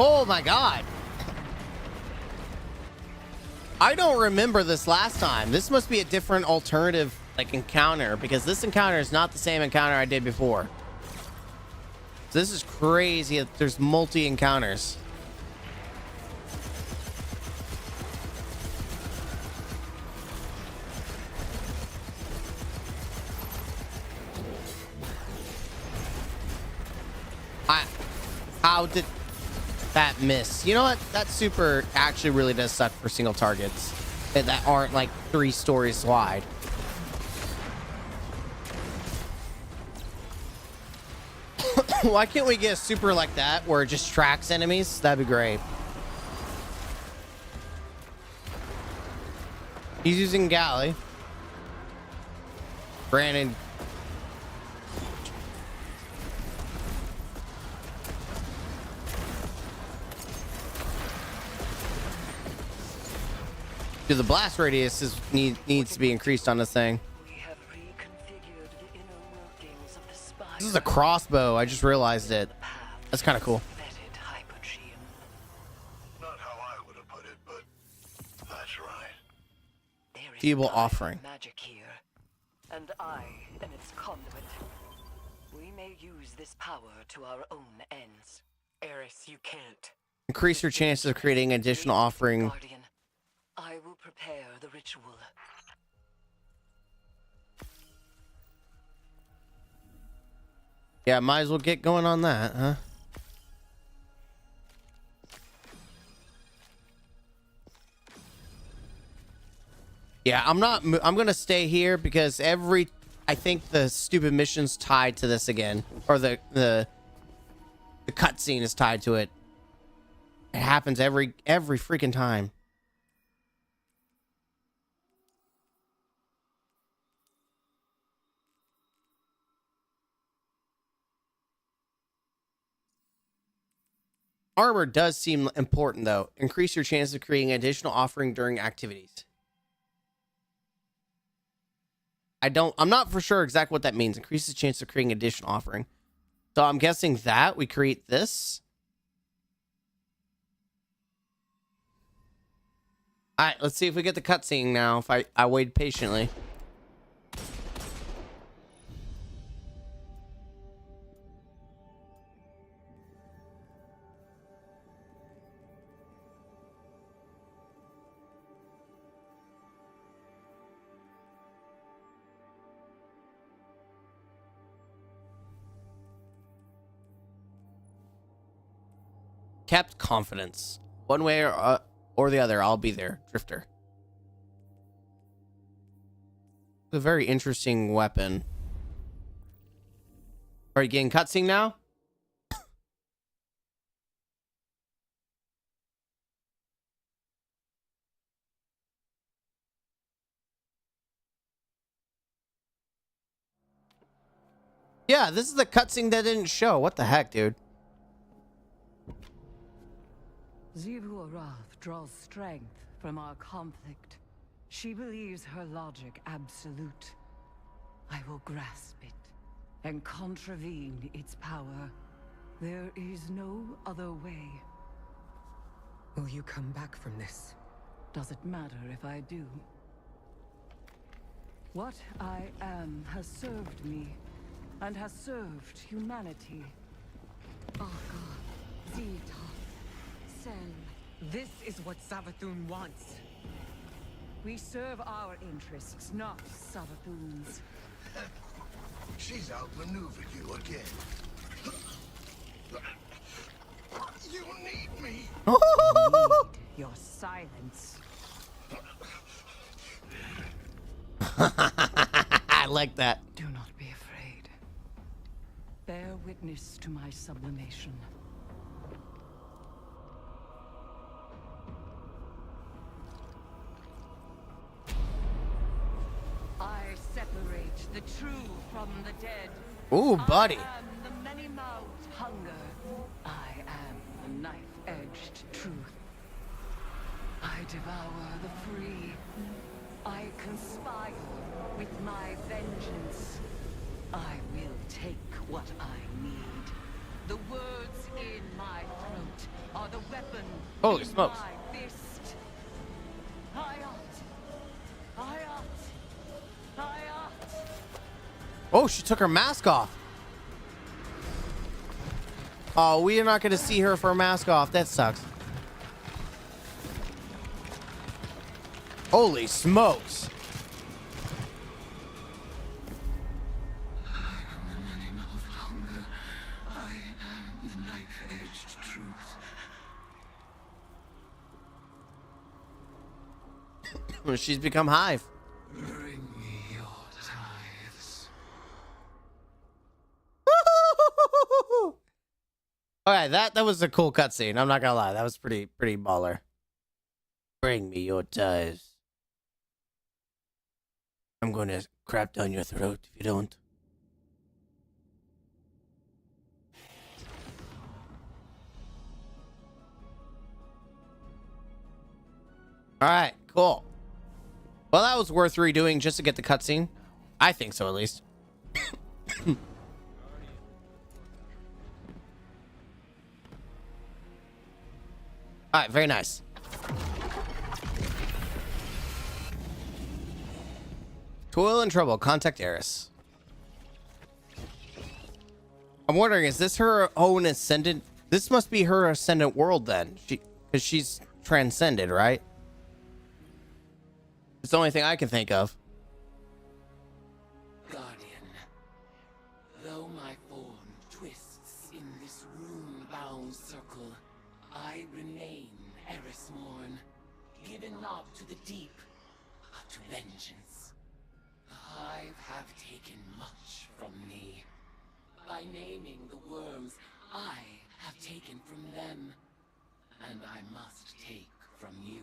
Oh my god. I don't remember this last time. This must be a different alternative, like, encounter, because this encounter is not the same encounter I did before. So this is crazy that there's multi-encounters. How did that miss? You know what? That super actually really does suck for single targets that aren't like 3 stories wide. Why can't we get a super like that where it just tracks enemies? That'd be great. He's using Galley. Brandon. Dude, the blast radius needs to be increased on this thing. This is a crossbow. I just realized it. That's kind of cool. Not how I would have put it, but that's right. Feeble offering. Magic here, and I am its conduit. We may use this power to our own ends. Eris, you can't. Increase your chances of creating additional offering. Guardian, I will prepare the ritual. Yeah, might as well get going on that, huh? Yeah, I'm gonna stay here because I think the stupid mission's tied to this again, or the cutscene is tied to it. It happens every freaking time. Armor does seem important though. Increase your chance of creating additional offering during activities. I'm not for sure exactly what that means. Increase the chance of creating additional offering. So I'm guessing that we create this. All right, let's see if we get the cutscene now. If I wait patiently. Kept confidence. One way or the other, I'll be there. Drifter. A very interesting weapon. Are you getting cutscene now? Yeah, this is the cutscene that didn't show. What the heck, dude? Xivu Arath draws strength from our conflict. She believes her logic absolute. I will grasp it and contravene its power. There is no other way. Will you come back from this? Does it matter if I do? What I am has served me, and has served humanity. Arca, Zeta, this is what Savathun wants. We serve our interests, not Savathun's. She's outmaneuvered you again. You need me. Need your silence. I like that. Do not be afraid. Bear witness to my sublimation. I separate the true from the dead. Ooh, buddy. I am the many-mouthed hunger. I am the knife-edged truth. I devour the free. I conspire with my vengeance. I will take what I need. The words in my throat are the weapon Holy in smokes. my fist. Hayat. Oh, she took her mask off. Oh, we are not going to see her for her mask off. That sucks. Holy smokes. She's become Hive. Bring me your tithes. Okay, that was a cool cutscene. I'm not gonna lie, that was pretty baller. Bring me your tithes. I'm gonna crap down your throat if you don't. All right, cool. Well, that was worth redoing just to get the cutscene. I think so, at least. All right, very nice. Toil and trouble. Contact Eris. I'm wondering, is this her own ascendant? This must be her ascendant world then, because she's transcended, right? It's the only thing I can think of. Guardian, though my form twists in this rune-bound circle, I remain Eris Morn, given not to the deep, but to vengeance. The Hive have taken much from me. By naming the worms, I have taken from them, and I must take from you.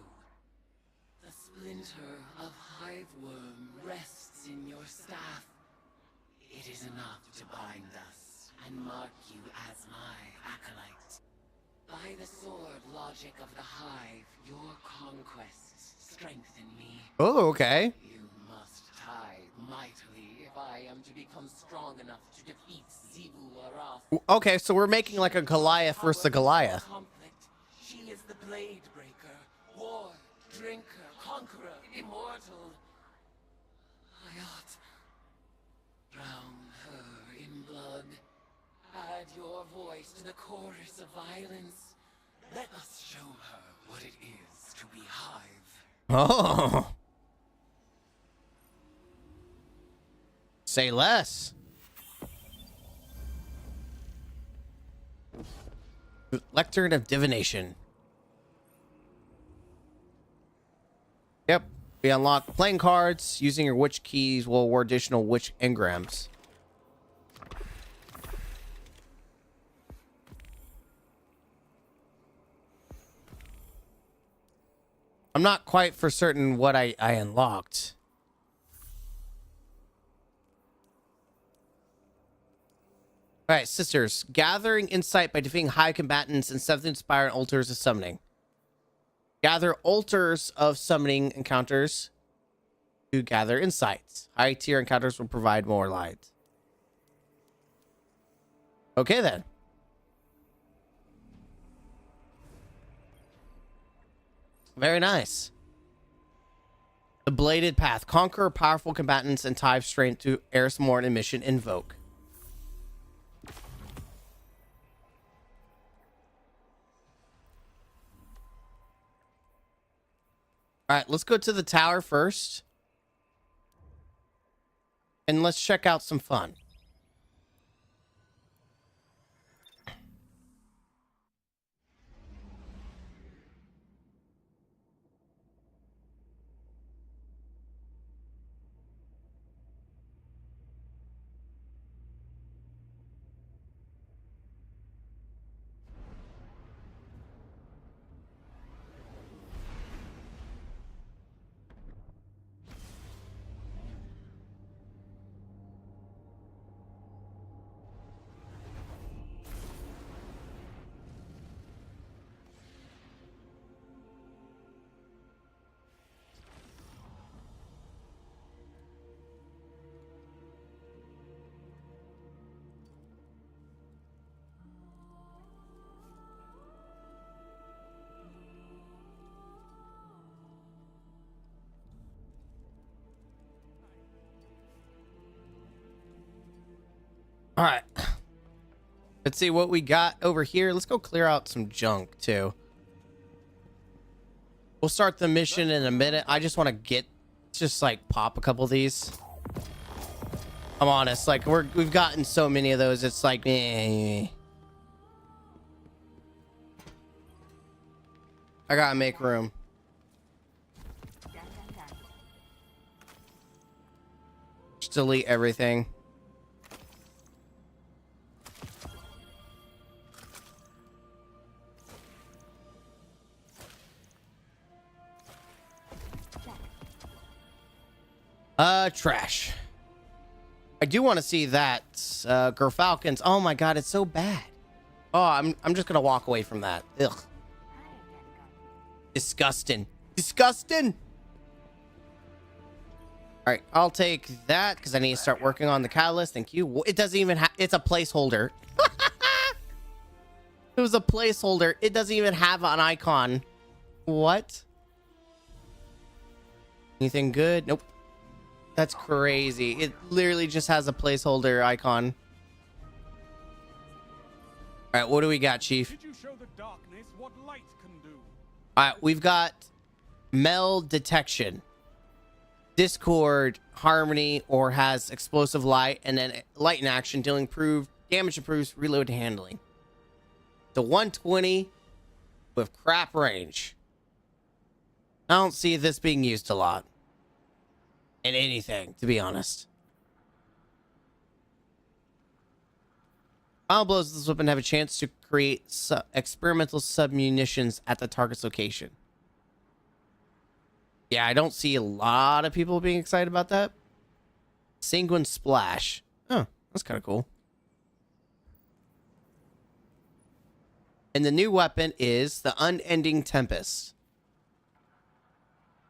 The splinter of Hive Worm rests in your staff. It is enough to bind us and mark you as my acolyte. By the sword logic of the Hive, your conquests strengthen me. Oh, okay. You must tithe mightily if I am to become strong enough to defeat Xivu Arath. Okay, so we're making like a Goliath versus a Goliath. Conflict. She is the blade breaker, war, drinker, conqueror, immortal. I ought drown her in blood. Add your voice to the chorus of violence. Let us show her what it is to be Hive. Oh. Say less. Lectern of Divination. Yep. We unlock playing cards. Using your witch keys will award additional witch engrams. I'm not quite for certain what I unlocked. All right, sisters. Gathering insight by defeating high combatants and 7th Inspire and altars of summoning. Gather altars of summoning encounters to gather insights. High tier encounters will provide more light. Okay, then. Very nice. The Bladed Path. Conquer powerful combatants and tithe strength to Eris Morn and mission Invoke. All right, let's go to the tower first. And let's check out some fun. All right. Let's see what we got over here. Let's go clear out some junk too. We'll start the mission in a minute. I just want to just like pop a couple of these. I'm honest, like we've gotten so many of those. It's like, I gotta make room. Just delete everything. Trash. I do want to see that Gerfalcon's. Oh my god, it's so bad. Oh, I'm just gonna walk away from that. Ugh. Disgusting. Disgusting. All right, I'll take that because I need to start working on the catalyst. Thank you. It doesn't even have, it's a placeholder. It was a placeholder. It doesn't even have an icon. What? Anything good? Nope. That's crazy. It literally just has a placeholder icon. All right, what do we got, Chief? Did you show the darkness what light can do? All right, we've got Meld detection, Discord, Harmony, or has explosive light, and then light in action, dealing damage improves, reload handling. The 120 with crap range. I don't see this being used a lot in anything, to be honest. Final blows of this weapon have a chance to create experimental submunitions at the target's location. Yeah, I don't see a lot of people being excited about that. Sanguine Splash. Oh, that's kind of cool. And the new weapon is the Unending Tempest.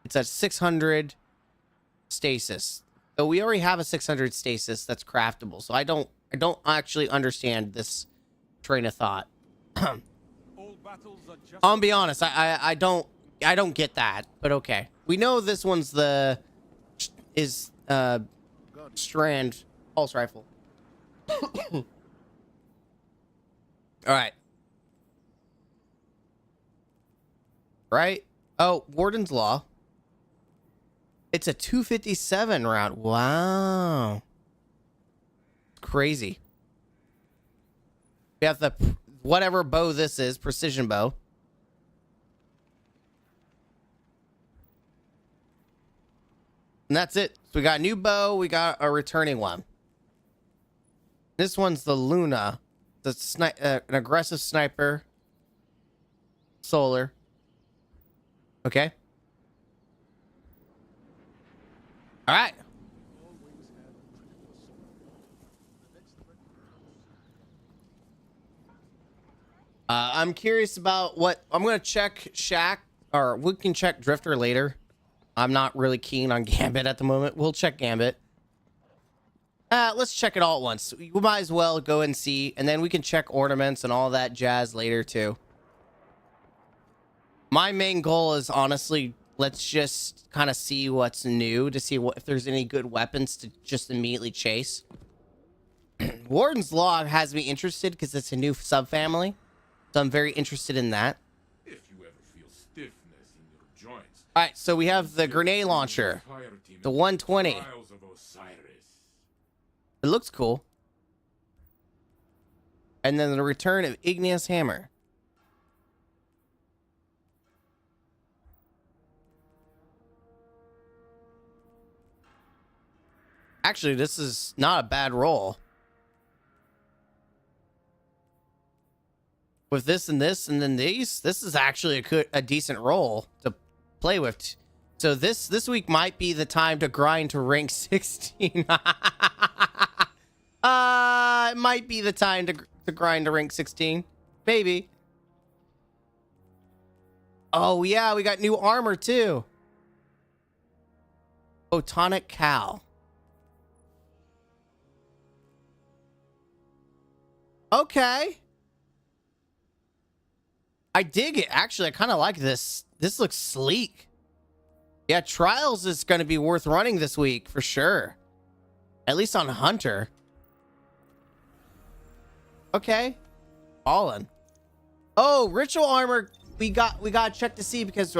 It's at 600 stasis. So we already have a 600 stasis that's craftable. So I don't actually understand this train of thought. I'll be honest, I don't get that, but okay. We know this one's Strand pulse rifle. All right. Right? Oh, Warden's Law. It's a 257 round. Wow. Crazy. We have the whatever bow this is, precision bow. And that's it. So we got a new bow, we got a returning one. This one's the Luna. The an aggressive sniper. Solar. Okay. All right. I'm curious about what I'm gonna check Shack, or we can check Drifter later. I'm not really keen on Gambit at the moment. We'll check Gambit. Let's check it all at once. We might as well go and see, and then we can check ornaments and all that jazz later too. My main goal is honestly, let's just kind of see what's new to see if there's any good weapons to just immediately chase. Warden's Law has me interested because it's a new subfamily. So I'm very interested in that. If you ever feel stiffness in your joints. All right, so we have the grenade launcher, the 120. Trials of Osiris. It looks cool. And then the return of Igneous Hammer. Actually, this is not a bad roll. With this and then these, this is actually a decent roll to play with. So this week might be the time to grind to rank 16. It might be the time to grind to rank 16. Maybe. Oh, yeah, we got new armor, too. Photonic Cowl. Okay. I dig it. Actually, I kind of like this. This looks sleek. Yeah, Trials is going to be worth running this week for sure. At least on Hunter. Okay. Fallen. Oh, Ritual Armor. We got to check to see because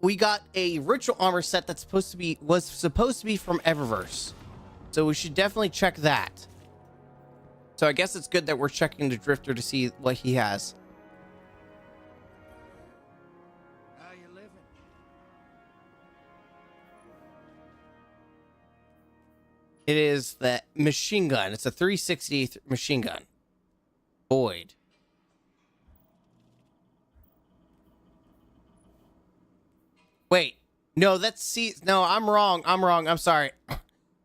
we got a Ritual Armor set that's was supposed to be from Eververse. So we should definitely check that. So I guess it's good that we're checking the Drifter to see what he has. It is the machine gun. It's a 360 machine gun. Void. Wait. No, that's no, I'm wrong. I'm sorry.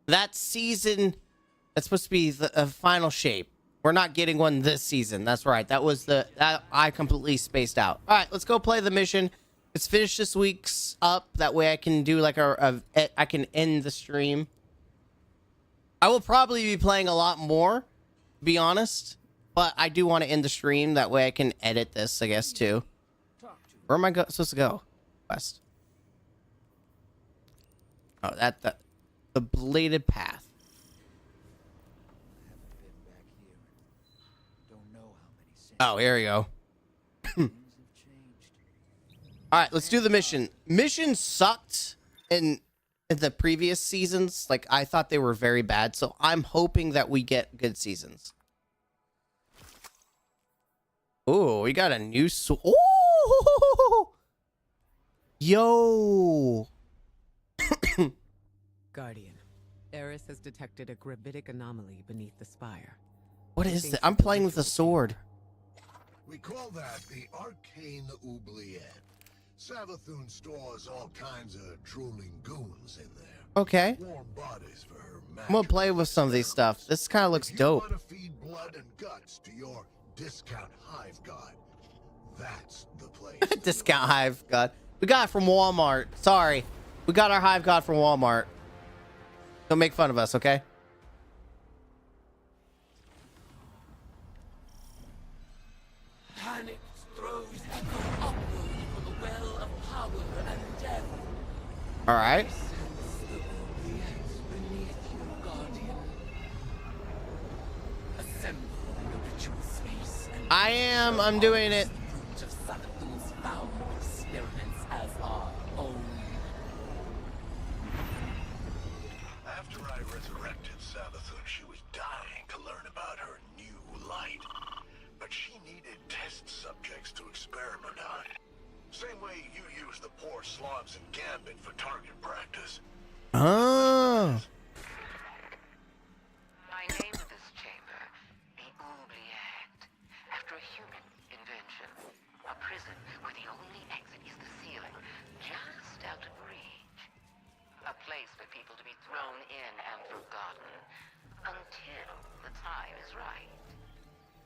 That season, that's supposed to be the final shape. We're not getting one this season. That's right. That was that I completely spaced out. All right, let's go play the mission. let's finish this week's up. That way I can do like I can end the stream. I will probably be playing a lot more, to be honest. But I do want to end the stream. That way I can edit this, I guess, too. Where am I supposed to go? West. Oh, the bladed path. Oh, here we go. All right, let's do the mission. Mission sucked in the previous seasons. Like, I thought they were very bad, so I'm hoping that we get good seasons. Oh, we got a new oh! Yo! Guardian, Eris has detected a gravitic anomaly beneath the spire. What is that? I'm playing with a sword. We call that the Arcane Oubliette. Savathun stores all kinds of drooling goons in there. Okay. Warm bodies for her I'm gonna play with some of these stuff. This kind of looks dope. You want to feed blood and guts to your discount hive god. That's the place. Discount hive god. We got it from Walmart. Sorry. We got our hive god from Walmart. Don't make fun of us, okay? Panic throws echo upward from the well of power and death. All right. Beneath you, Guardian. Assemble the ritual space. I'm doing it. Fruit of Savathun's foul experiments as our own. After I resurrected Savathun, she was dying to learn about her new light. But she needed test subjects to experiment on. Same way you use the poor slobs in Gambit for target practice. Oh. I named this chamber the Oubliette, after a human invention. A prison where the only exit is the ceiling, just out of reach. A place for people to be thrown in and forgotten, until the time is right.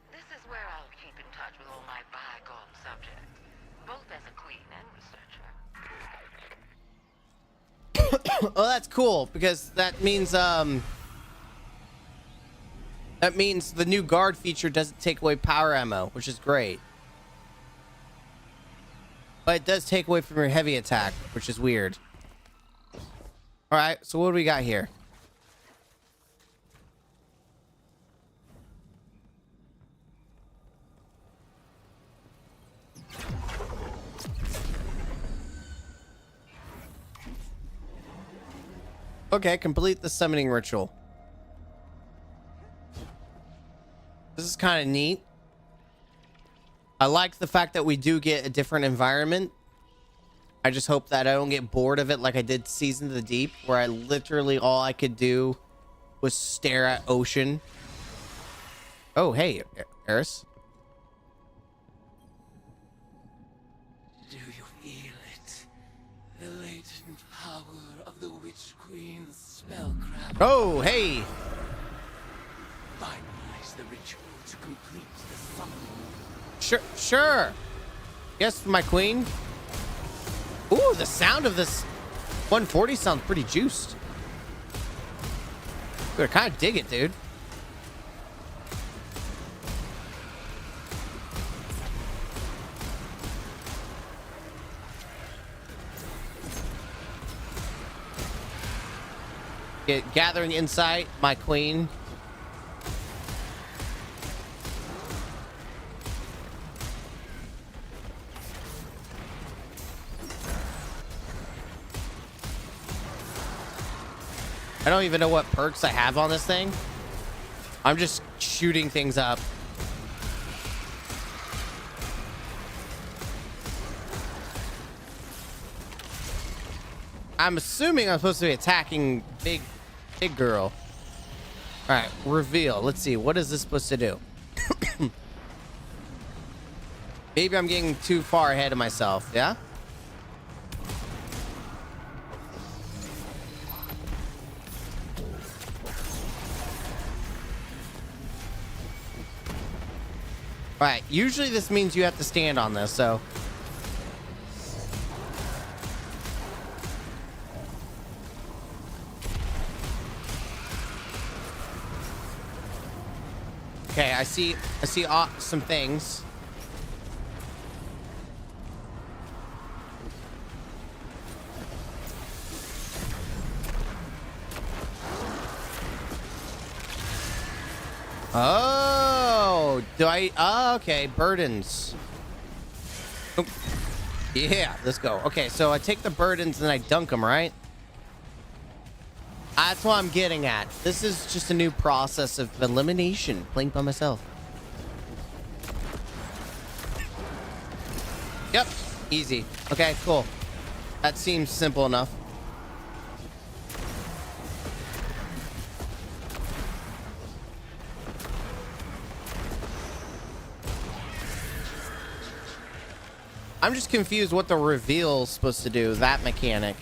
This is where I'll keep in touch with all my bygone subjects, both as a queen and researcher. Oh, that's cool, because that means the new guard feature doesn't take away power ammo, which is great. But it does take away from your heavy attack, which is weird. All right, so what do we got here? Okay, complete the summoning ritual. This is kind of neat. I like the fact that we do get a different environment. I just hope that I don't get bored of it like I did Season of the Deep, where I literally all I could do was stare at ocean. Oh, hey, Eris. Do you feel it? The latent power of the Witch Queen's spellcraft. Oh, hey. Finalize the ritual to complete the summoning. Sure. Yes, my queen. Ooh, the sound of this 140 sounds pretty juiced. I kind of dig it, dude. Gathering insight, my queen. I don't even know what perks I have on this thing. I'm just shooting things up. I'm assuming I'm supposed to be attacking big girl. All right, reveal. Let's see. What is this supposed to do? Maybe I'm getting too far ahead of myself. Yeah? All right. Usually this means you have to stand on this, so. Okay, I see some things. Oh, do I? Oh, okay, burdens. Oh, yeah, let's go. Okay, so I take the burdens and I dunk them, right? That's what I'm getting at. This is just a new process of elimination, playing by myself. Yep, easy. Okay, cool. That seems simple enough. I'm just confused what the reveal's supposed to do, that mechanic.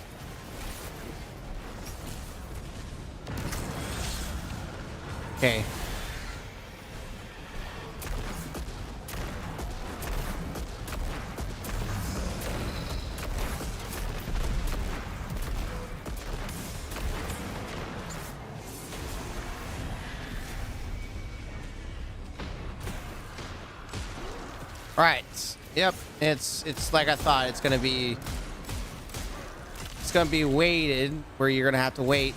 Okay. All right. Yep. It's like I thought. It's gonna be weighted where you're gonna have to wait.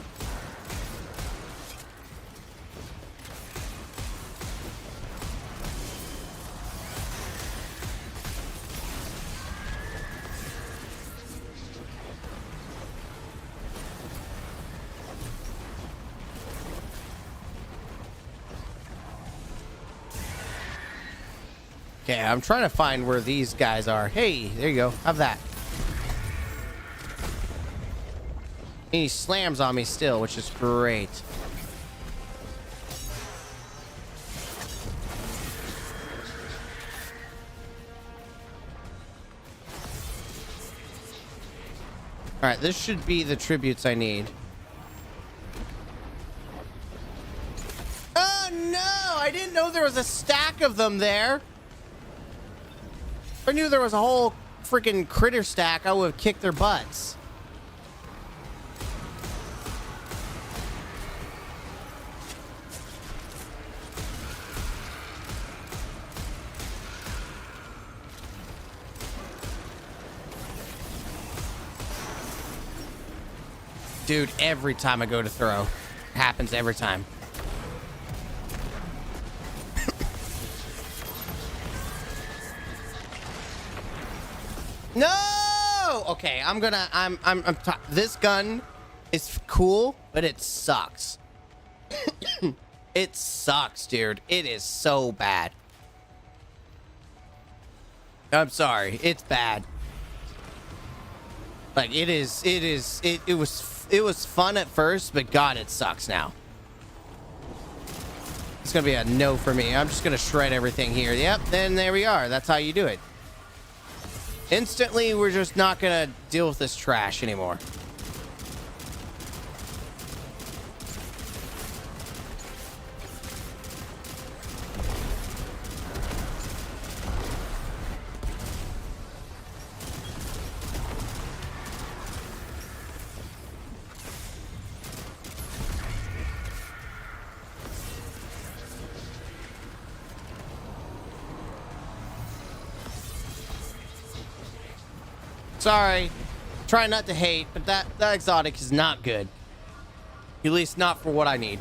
Okay, I'm trying to find where these guys are. Hey, there you go. Have that. And he slams on me still, which is great. All right, this should be the tributes I need. Oh, no! I didn't know there was a stack of them there. If I knew there was a whole freaking critter stack, I would have kicked their butts. Dude, every time I go to throw, it happens every time. No! Okay, this gun is cool, but it sucks. It sucks, dude. It is so bad. I'm sorry. It's bad. Like, it was fun at first, but God, it sucks now. It's gonna be a no for me. I'm just gonna shred everything here. Yep, then there we are. That's how you do it. Instantly, we're just not gonna deal with this trash anymore. Sorry. Try not to hate, but that exotic is not good. At least not for what I need.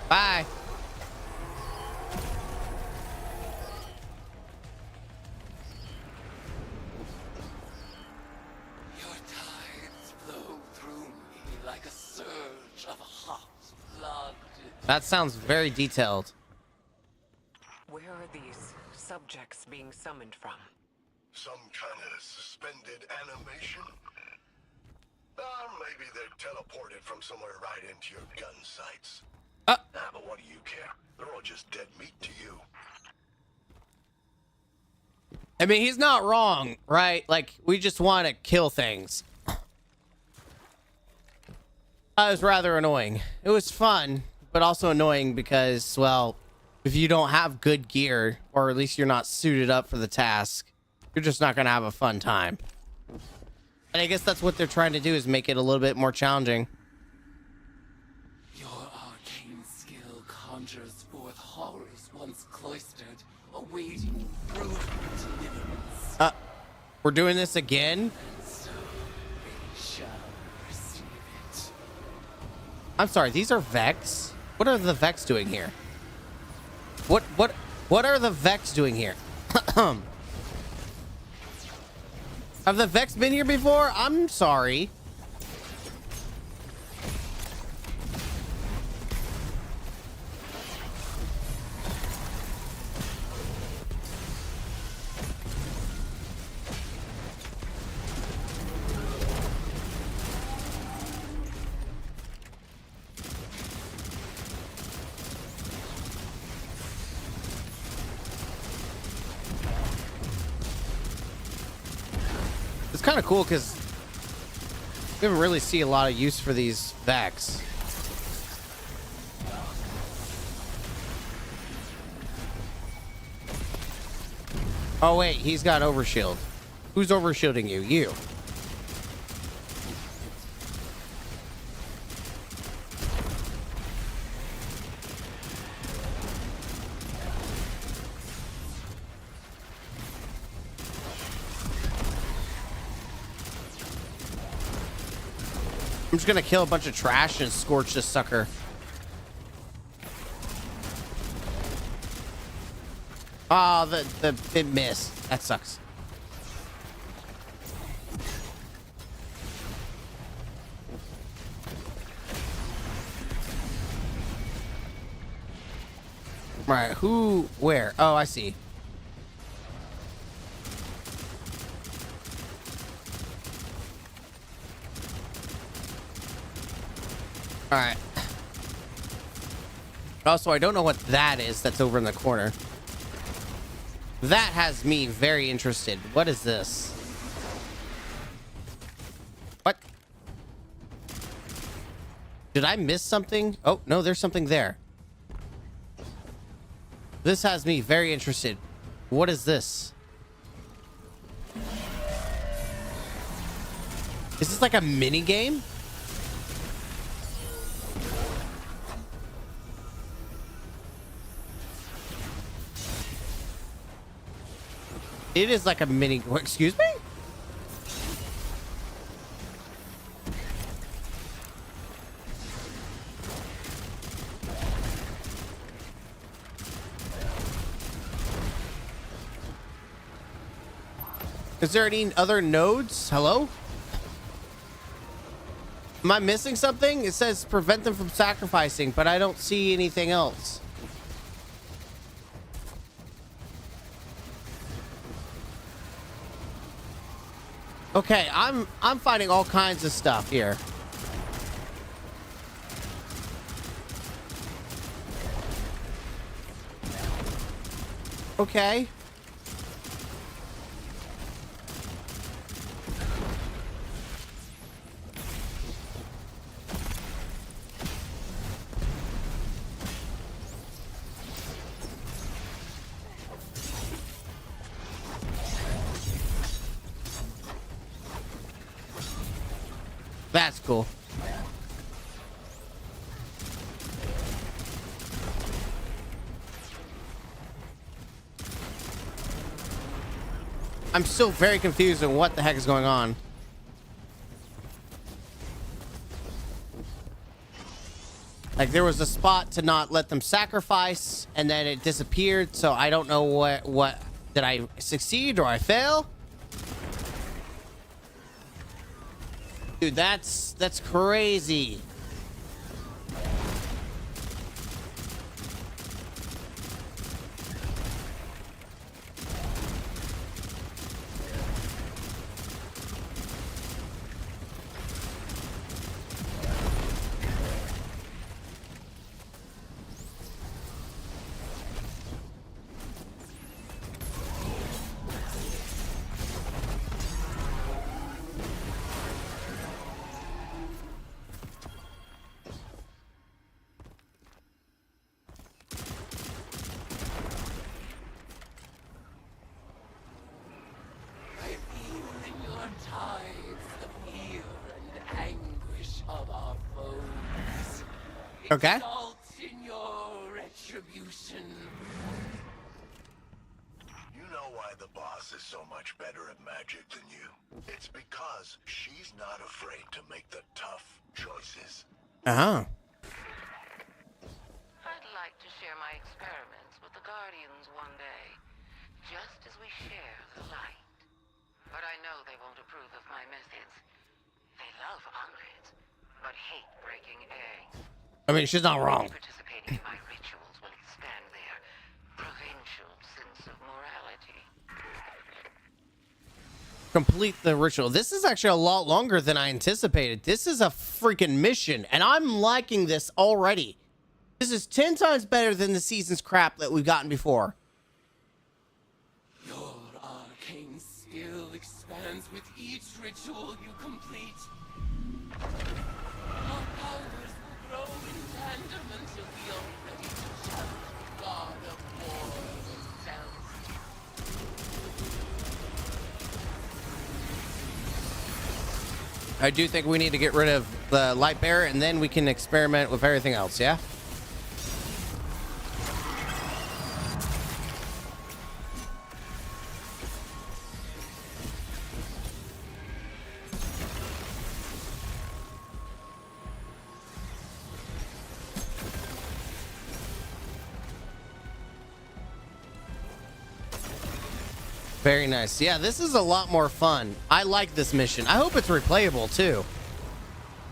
Bye. That sounds very detailed. Where are these subjects being summoned from? Some kind of suspended animation? Maybe they're teleported from somewhere right into your gun sights. But what do you care? They're all just dead meat to you. I mean, he's not wrong, right? Like, we just want to kill things. That was rather annoying. It was fun, but also annoying because, well, if you don't have good gear, or at least you're not suited up for the task, you're just not going to have a fun time. And I guess that's what they're trying to do, is make it a little bit more challenging. Your arcane skill conjures forth horrors once cloistered, awaiting brutal deliverance. We're doing this again? So they shall receive it. I'm sorry, these are Vex? What are the Vex doing here? What are the Vex doing here? Have the Vex been here before? I'm sorry. It's kind of cool because we don't really see a lot of use for these Vex. Oh wait, he's got overshield. Who's overshielding you? You. I'm just gonna kill a bunch of trash and scorch this sucker. Oh, it missed. That sucks. Right, who, where? Oh, I see. All right. Also, I don't know what that is that's over in the corner. That has me very interested. What is this? What? Did I miss something? Oh, no, there's something there. This has me very interested. What is this? Is this like a mini game? It is like a mini. Excuse me? Is there any other nodes? Hello? Am I missing something? It says prevent them from sacrificing, but I don't see anything else. Okay, I'm finding all kinds of stuff here. Okay. That's cool. I'm still very confused on what the heck is going on. Like, there was a spot to not let them sacrifice, and then it disappeared, so I don't know what did I succeed or I fail? Dude, that's crazy. Okay. Exalt in your retribution. You know why the boss is so much better at magic than you? It's because she's not afraid to make the tough choices. Uh-huh. I'd like to share my experiments with the Guardians one day, just as we share the light. But I know they won't approve of my methods. They love Ungrids, but hate breaking eggs. I mean, she's not wrong. Participating in my rituals will expand their provincial sense of morality. Complete the ritual. This is actually a lot longer than I anticipated. This is a freaking mission, and I'm liking this already. This is 10 times better than the season's crap that we've gotten before. Your arcane skill expands with each ritual you complete. Our powers will grow in tandem until we are ready to challenge the god of war himself. I do think we need to get rid of the light bearer, and then we can experiment with everything else, yeah? Very nice. Yeah, this is a lot more fun. I like this mission. I hope it's replayable too.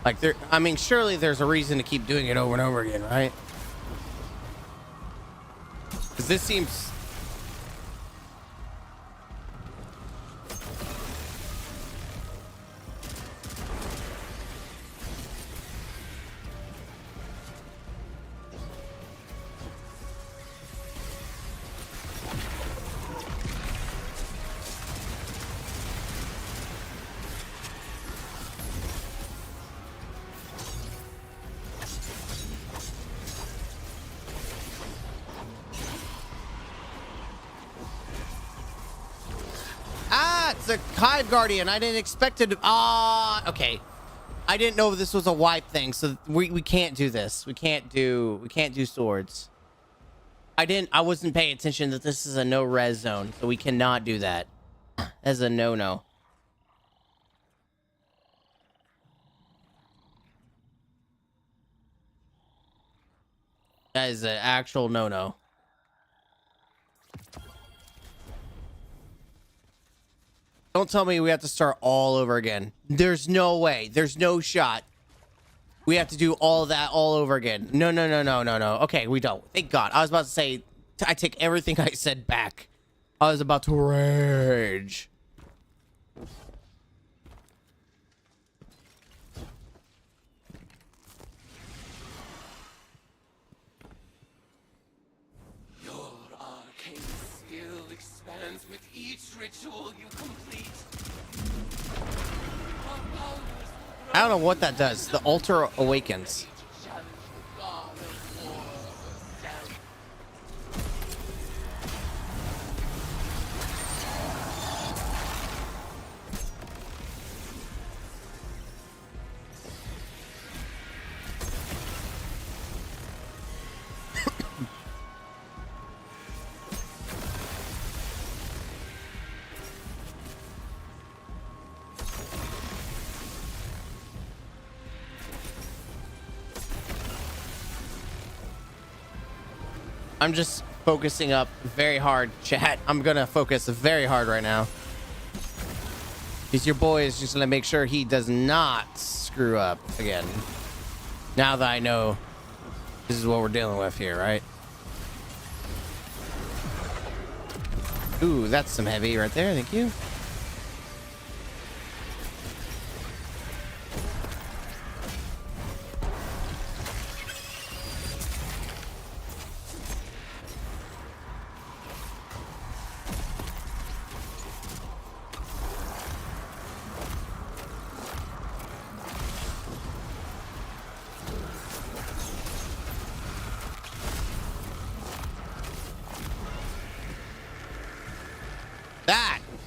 Like I mean, surely there's a reason to keep doing it over and over again, right? Because this seems... It's a Hive Guardian. I didn't expect it to... okay. I didn't know this was a wipe thing, so we can't do this. We can't do swords. I wasn't paying attention that this is a no res zone, so we cannot do that. As a no-no. That is an actual no-no. Don't tell me we have to start all over again. There's no way. There's no shot. We have to do all of that all over again. No. Okay, we don't. Thank God. I was about to say, I take everything I said back. I was about to rage. Your arcane skill expands with each ritual you complete. I don't know what that does. The altar awakens. I'm just focusing up very hard, chat. I'm gonna focus very hard right now. Because your boy is just gonna make sure he does not screw up again. Now that I know this is what we're dealing with here, right? Ooh, that's some heavy right there. Thank you.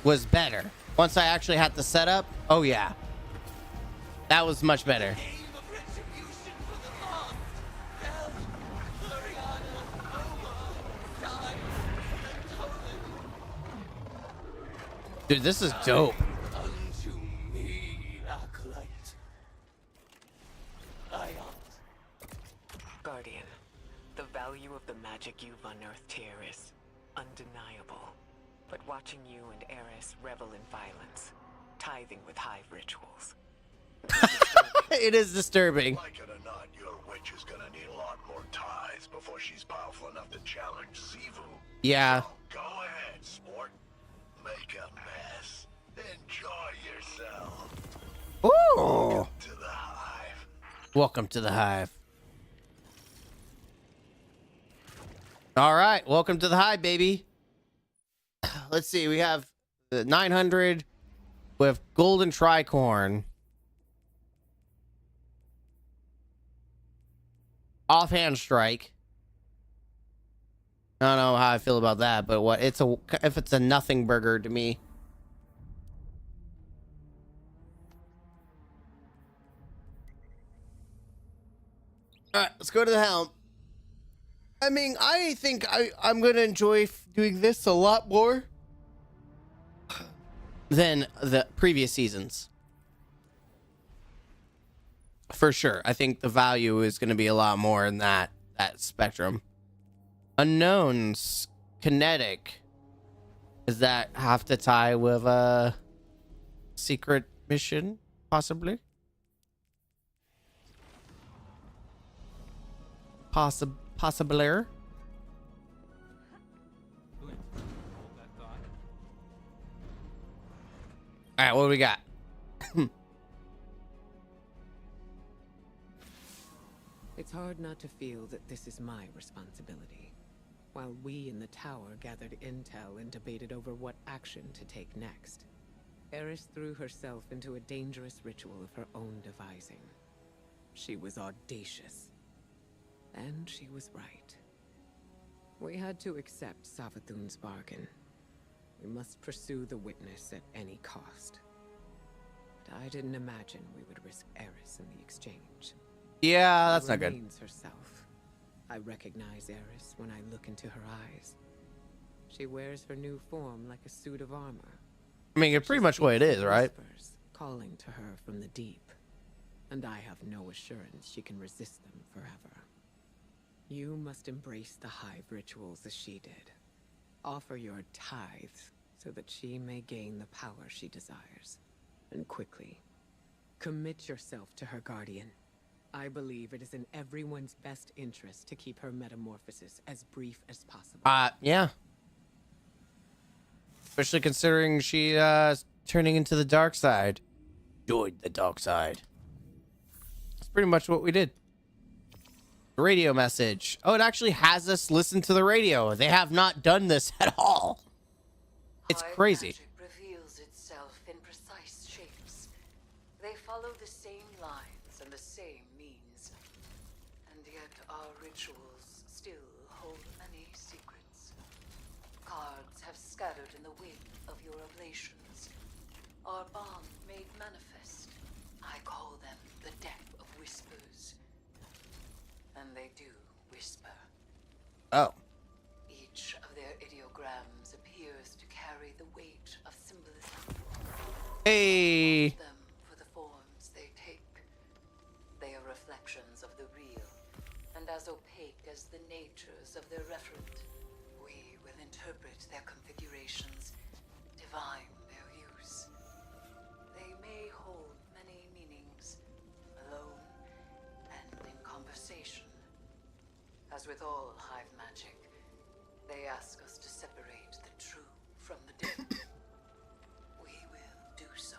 Was better. Once I actually had the setup, oh yeah. That was much better. Dude, this is dope. Unto me, acolyte. Guardian, the value of the magic you've unearthed here is undeniable. But watching you and Eris revel in violence, tithing with hive rituals. It is disturbing. Like it or not, your witch is gonna need a lot more ties before she's powerful enough to challenge Sivu. Yeah. Go ahead, sport. Make a mess. Enjoy yourself. Ooh. To the hive. Welcome to the hive. All right, welcome to the hive, baby. Let's see, we have the 900 with golden tricorn. Offhand strike. I don't know how I feel about that, but what if it's a nothing burger to me. All right, let's go to the helm. I mean, I think I'm gonna enjoy doing this a lot more than the previous seasons. For sure. I think the value is going to be a lot more in that spectrum. Unknowns, kinetic. Does that have to tie with a secret mission, possibly? Possibly. All right, what do we got? It's hard not to feel that this is my responsibility. While we in the tower gathered intel and debated over what action to take next, Eris threw herself into a dangerous ritual of her own devising. She was audacious. And she was right. We had to accept Savathun's bargain. We must pursue the witness at any cost. But I didn't imagine we would risk Eris in the exchange. Yeah, that's not good. Remains herself. I recognize Eris when I look into her eyes. She wears her new form like a suit of armor. I mean, it's pretty much what it is, right? Whispers calling to her from the deep. And I have no assurance she can resist them forever. You must embrace the hive rituals as she did. Offer your tithes so that she may gain the power she desires. And quickly, commit yourself to her guardian. I believe it is in everyone's best interest to keep her metamorphosis as brief as possible. Yeah. Especially considering she turning into the dark side. Joined the dark side. That's pretty much what we did. Radio message. Oh, it actually has us listen to the radio. They have not done this at all. It's crazy. Magic reveals itself in precise shapes. They follow the same lines and the same means. And yet our rituals still hold many secrets. Cards have scattered in the wake of your ablations. Our bond made manifest. I call them the deck of whispers. And they do whisper. Oh. Each of their ideograms appears to carry the weight of symbolism. Hey. Them for the forms they take. They are reflections of the real, and as opaque as the natures of their referent. We will interpret their configurations, divine their use. They may hold many meanings, alone and in conversation. As with all hive magic, they ask us to separate the true from the dead. We will do so.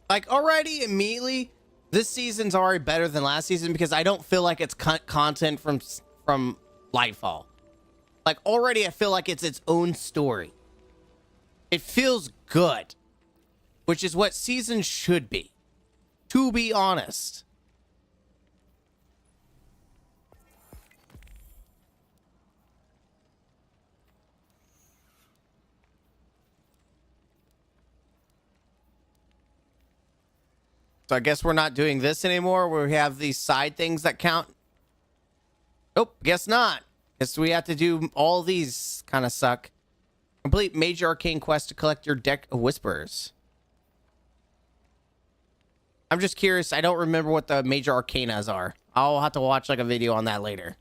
Like, already, immediately, this season's already better than last season because I don't feel like it's content from Lightfall. Like, already, I feel like it's its own story. It feels good, which is what seasons should be, to be honest. So I guess we're not doing this anymore where we have these side things that count. Nope, guess not. Guess we have to do all these kind of suck. Complete major arcane quest to collect your deck of whispers. I'm just curious. I don't remember what the major arcanas are. I'll have to watch like a video on that later.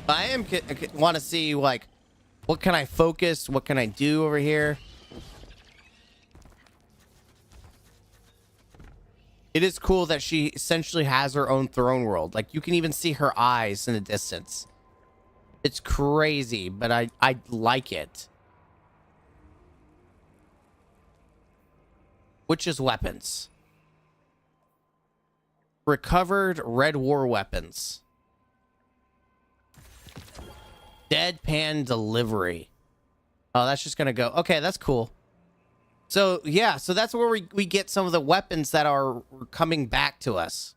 I am want to see like what can I focus, what can I do over here. It is cool that she essentially has her own throne world. Like you can even see her eyes in the distance. It's crazy, but I like it. Witch's weapons. Recovered red war weapons. Deadpan delivery. Oh, that's just gonna go. Okay, that's cool. So yeah, so that's where we get some of the weapons that are coming back to us.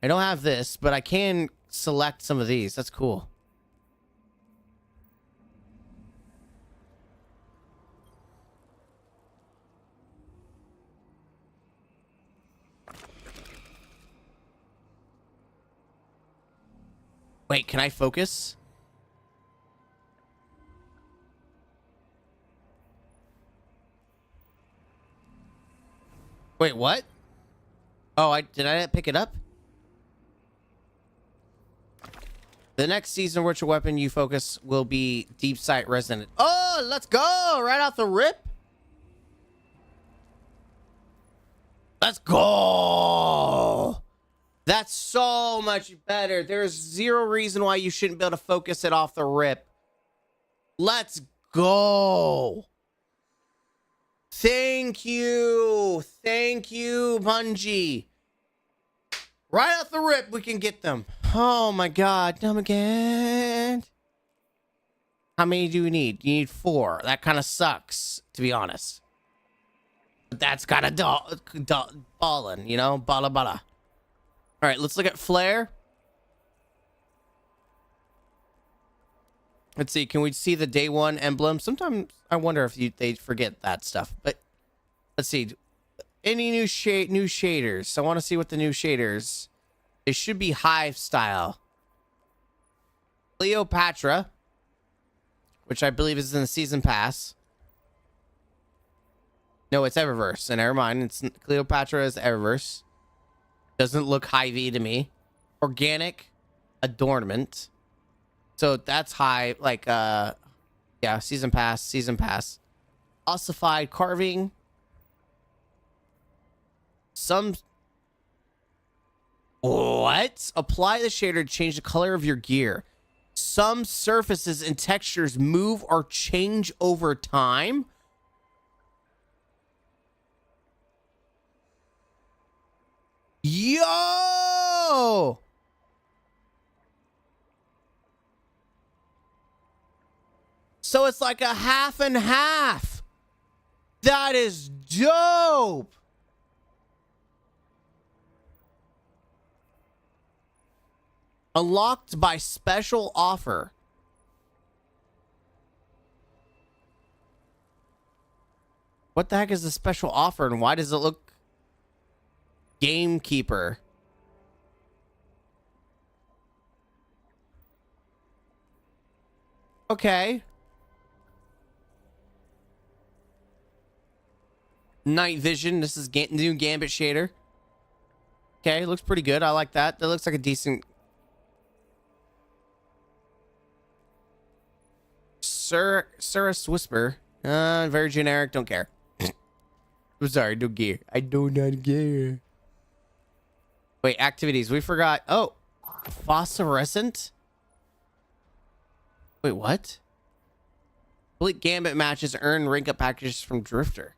I don't have this, but I can select some of these. That's cool. Wait, can I focus? Wait, what? Oh, did I pick it up? The next season virtual weapon you focus will be Deep Sight Resonant. Oh, let's go! Right off the rip. Let's go! That's so much better. There's zero reason why you shouldn't be able to focus it off the rip. Let's go. Thank you. Thank you, Bungie. Right off the rip, we can get them. Oh my god. Dumb again. How many do we need? You need 4. That kind of sucks, to be honest. But that's kind of ballin', you know? Balla. All right, let's look at Flare. Let's see. Can we see the day 1 emblem? Sometimes I wonder if they forget that stuff. But let's see. Any new shaders? I want to see what the new shaders. They should be Hive style. Cleopatra, which I believe is in the season pass. No, it's Eververse. And never mind. It's Cleopatra is Eververse. Doesn't look Hy-Vee to me. Organic adornment. So that's high, like, yeah, season pass. Ossified carving. What? Apply the shader to change the color of your gear. Some surfaces and textures move or change over time. Yo! So it's like a half and half. That is dope. Unlocked by special offer. What the heck is the special offer and why does it look Gamekeeper? Okay. Night Vision. This is new Gambit shader. Okay, looks pretty good. I like that. That looks like a decent. Cirrus Whisper. Very generic. Don't care. I'm sorry. Don't care. I do not care. Wait, activities. We forgot. Oh, phosphorescent. Wait, what? Complete Gambit matches earn rank up packages from Drifter.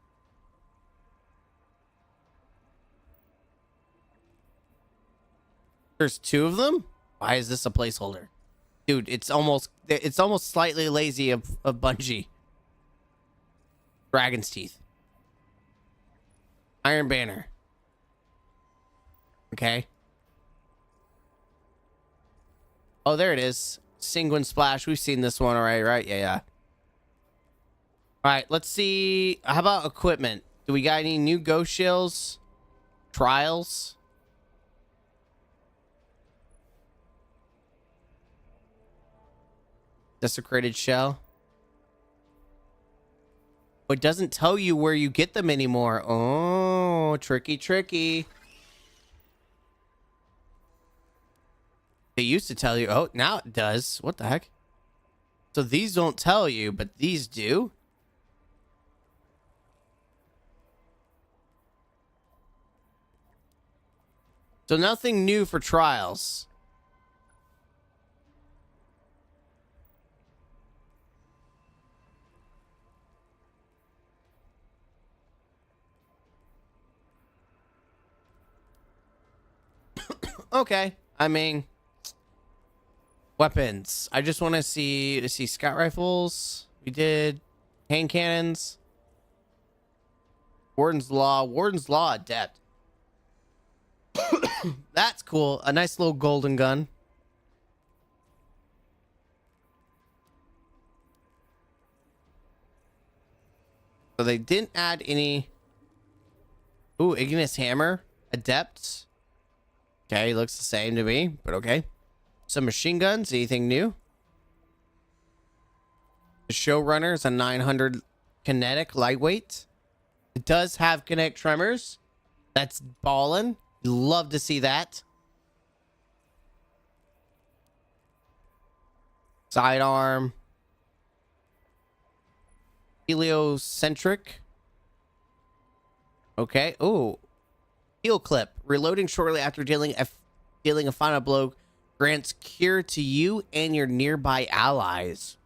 There's 2 of them? Why is this a placeholder? Dude, it's almost slightly lazy of Bungie. Dragon's Teeth. Iron Banner. Okay. Oh, there it is. Sanguine Splash. We've seen this one already, right? Yeah. All right, let's see. How about equipment? Do we got any new ghost shills? Trials? Desecrated shell. It doesn't tell you where you get them anymore. Oh, tricky, tricky. It used to tell you. Oh, now it does. What the heck? So these don't tell you, but these do. So nothing new for trials. Okay, I mean, weapons. I just want to see scout rifles. We did hand cannons. Warden's Law Adept. That's cool. A nice little golden gun. So they didn't add any. Ooh, Ignis Hammer. Adept. Okay, looks the same to me, but okay. Some machine guns. Anything new? The Showrunner is a 900 kinetic lightweight. It does have kinetic tremors. That's ballin'. Love to see that. Sidearm. Heliocentric. Okay. Ooh. Heal clip. Reloading shortly after dealing a final blow grants cure to you and your nearby allies.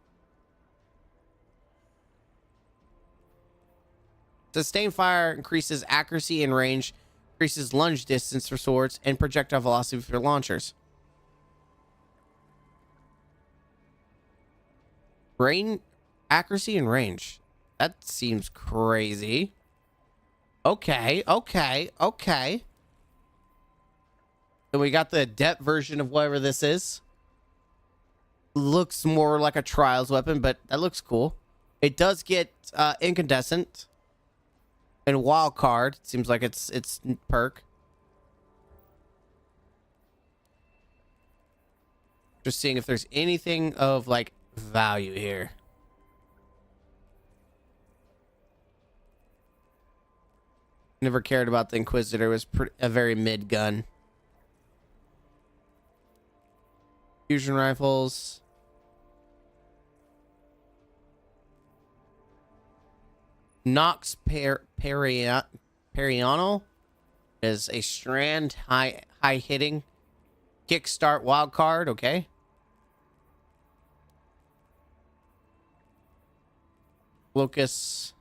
Sustained fire increases accuracy and range, increases lunge distance for swords, and projectile velocity for launchers. Brain accuracy and range. That seems crazy. Okay. Then we got the adept version of whatever this is. Looks more like a trials weapon, but that looks cool. It does get incandescent and wild card. Seems like it's perk. Just seeing if there's anything of like value here. Never cared about the Inquisitor. It was a very mid gun. Fusion rifles. Nox Perianal is a strand high hitting kickstart wild card. Okay. Locus.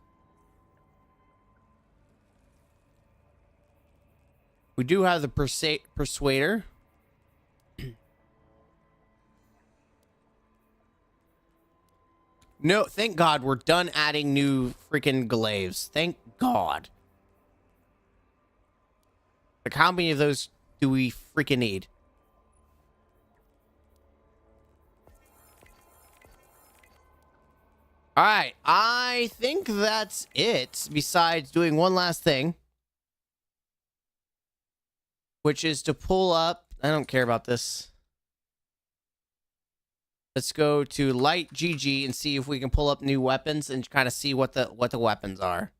We do have the Persuader. No, thank God we're done adding new freaking glaives. Thank God. Like, how many of those do we freaking need? All right, I think that's it. Besides doing one last thing, which is to pull up. I don't care about this. Let's go to Light GG and see if we can pull up new weapons and kind of see what the weapons are.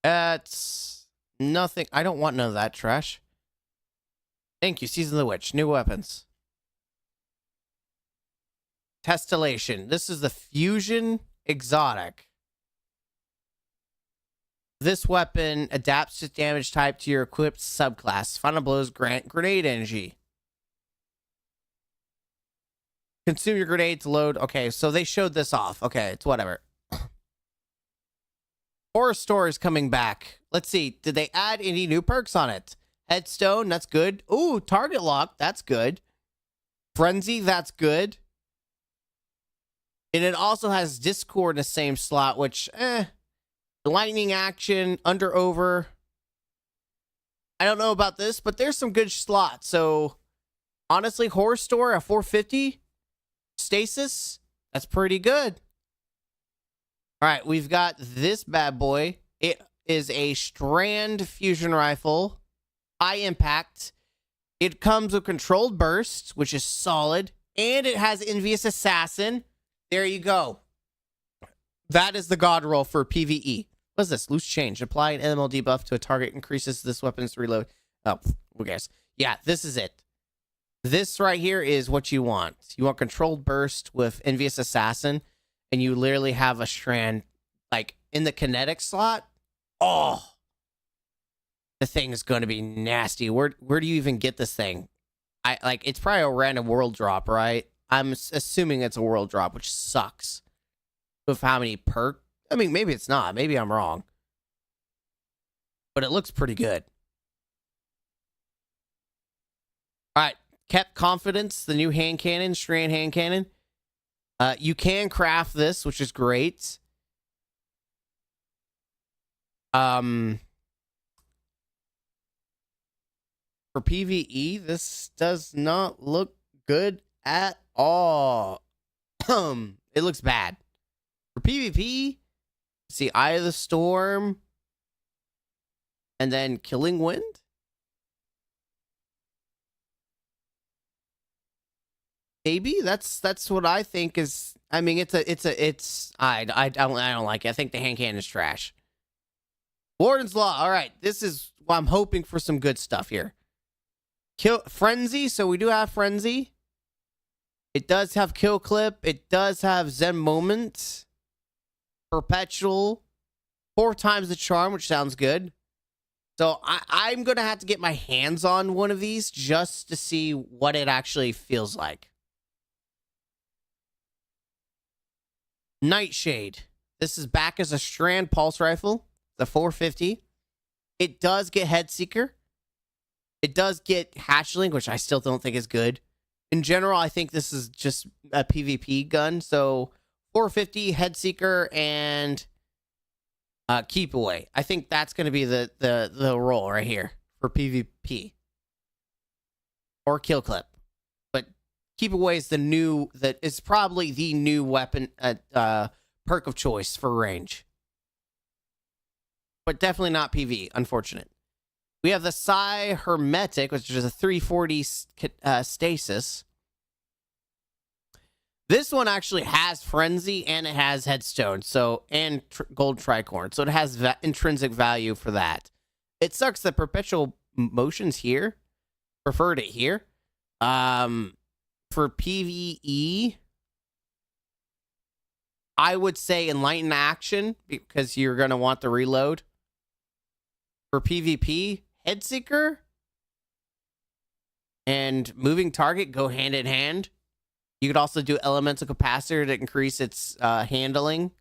That's nothing. I don't want none of that trash. Thank you, Season of the Witch. New weapons. Testillation. This is the Fusion Exotic. This weapon adapts its damage type to your equipped subclass. Final blows grant grenade energy. Consume your grenade to load. Okay, so they showed this off. Okay, it's whatever. Horror Store is coming back. Let's see. Did they add any new perks on it? Headstone, that's good. Ooh, target lock, that's good. Frenzy, that's good. And it also has Discord in the same slot, which, lightning action, under over. I don't know about this, but there's some good slots. So, honestly, Horror Store at 450. Stasis, that's pretty good. All right, we've got this bad boy. is a Strand fusion rifle, high impact. It comes with controlled burst, which is solid, and it has Envious Assassin. There you go. That is the god roll for PvE. What's this? Loose change. Apply an ML debuff to a target, increases this weapon's reload. Oh, who cares? Yeah, this is it. This right here is what you want. You want controlled burst with Envious Assassin, and you literally have a Strand like in the kinetic slot. Oh, the thing is going to be nasty. Where do you even get this thing? It's probably a random world drop, right? I'm assuming it's a world drop, which sucks. With how many perk? I mean, maybe it's not. Maybe I'm wrong. But it looks pretty good. All right. Kept Confidence, the new hand cannon, Strand hand cannon. You can craft this, which is great. For PvE, this does not look good at all. It looks bad. For PvP, see Eye of the Storm, and then Killing Wind. Maybe that's what I think is. I mean, I don't like it. I think the hand cannon is trash. Warden's Law. All right, this is. Well, I'm hoping for some good stuff here. Frenzy. So we do have Frenzy. It does have Kill Clip. It does have Zen Moment. Perpetual. 4 times the charm, which sounds good. So I'm going to have to get my hands on one of these just to see what it actually feels like. Nightshade. This is back as a Strand pulse rifle. The 450. It does get Headseeker. It does get Hatchling, which I still don't think is good. In general, I think this is just a PvP gun. So 450, Headseeker, and Keep Away. I think that's going to be the roll right here for PvP. Or Kill Clip. But Keep Away is it's probably the new weapon perk of choice for range. But definitely not PV, unfortunate. We have the Psi Hermetic, which is a 340 stasis. This one actually has Frenzy and it has Headstone, and Gold Tricorn. So it has intrinsic value for that. It sucks that Perpetual Motion's here. Preferred it here. For PvE, I would say Enlighten Action because you're going to want the reload. For PvP, Headseeker and Moving Target go hand in hand. You could also do Elemental Capacitor to increase its handling.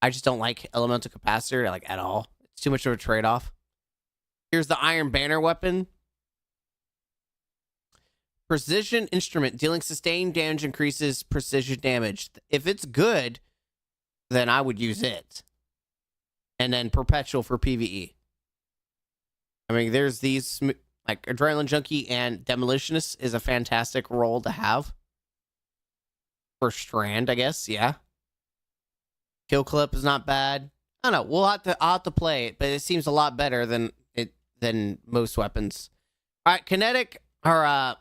I just don't like Elemental Capacitor at all. It's too much of a trade-off. Here's the Iron Banner weapon. Precision Instrument. Dealing sustained damage increases precision damage. If it's good, then I would use it. And then Perpetual for PvE. I mean, there's these, like Adrenaline Junkie and Demolitionist is a fantastic role to have. For Strand, I guess, yeah. Kill Clip is not bad. I don't know, I'll have to play it, but it seems a lot better than most weapons. All right, Kinetic, or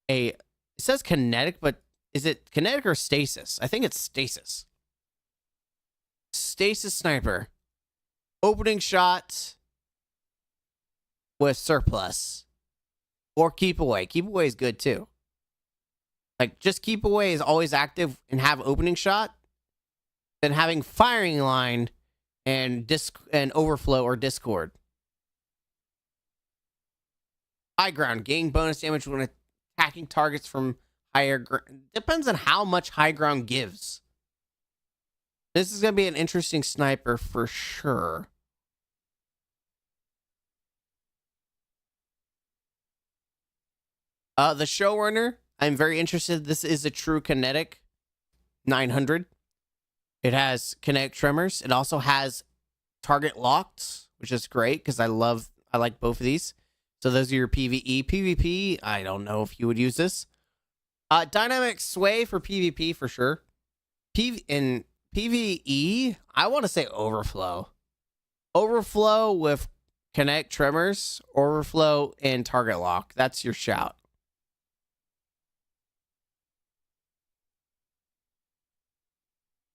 it says Kinetic, but is it Kinetic or Stasis? I think it's Stasis. Stasis Sniper. Opening shot with surplus. Or Keep Away. Keep Away is good too. Just Keep Away is always active and have opening shot. Then having Firing Line and Overflow or Discord. High Ground. Gain bonus damage when attacking targets from higher ground. Depends on how much High Ground gives. This is going to be an interesting sniper for sure. The Showrunner, I'm very interested. This is a true Kinetic 900. It has Kinetic Tremors. It also has Target Locked, which is great because I like both of these. So those are your PvE. PvP, I don't know if you would use this. Dynamic Sway for PvP for sure. In PvE, I want to say Overflow. Overflow with Kinetic Tremors, Overflow, and Target Lock. That's your shout.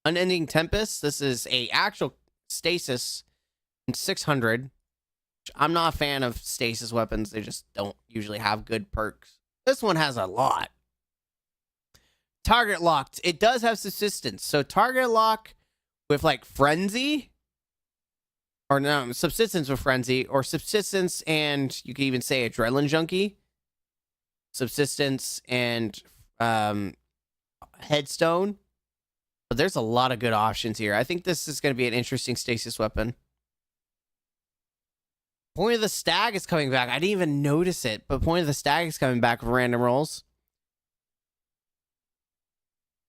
Unending Tempest. This is a actual stasis in 600. I'm not a fan of stasis weapons. They just don't usually have good perks. This one has a lot. Target Locked. It does have subsistence. So Target Lock with like Frenzy. Or no, Subsistence with Frenzy. Or Subsistence and you could even say Adrenaline Junkie. Subsistence and Headstone. But there's a lot of good options here. I think this is going to be an interesting stasis weapon. Point of the Stag is coming back. I didn't even notice it, but Point of the Stag is coming back with random rolls.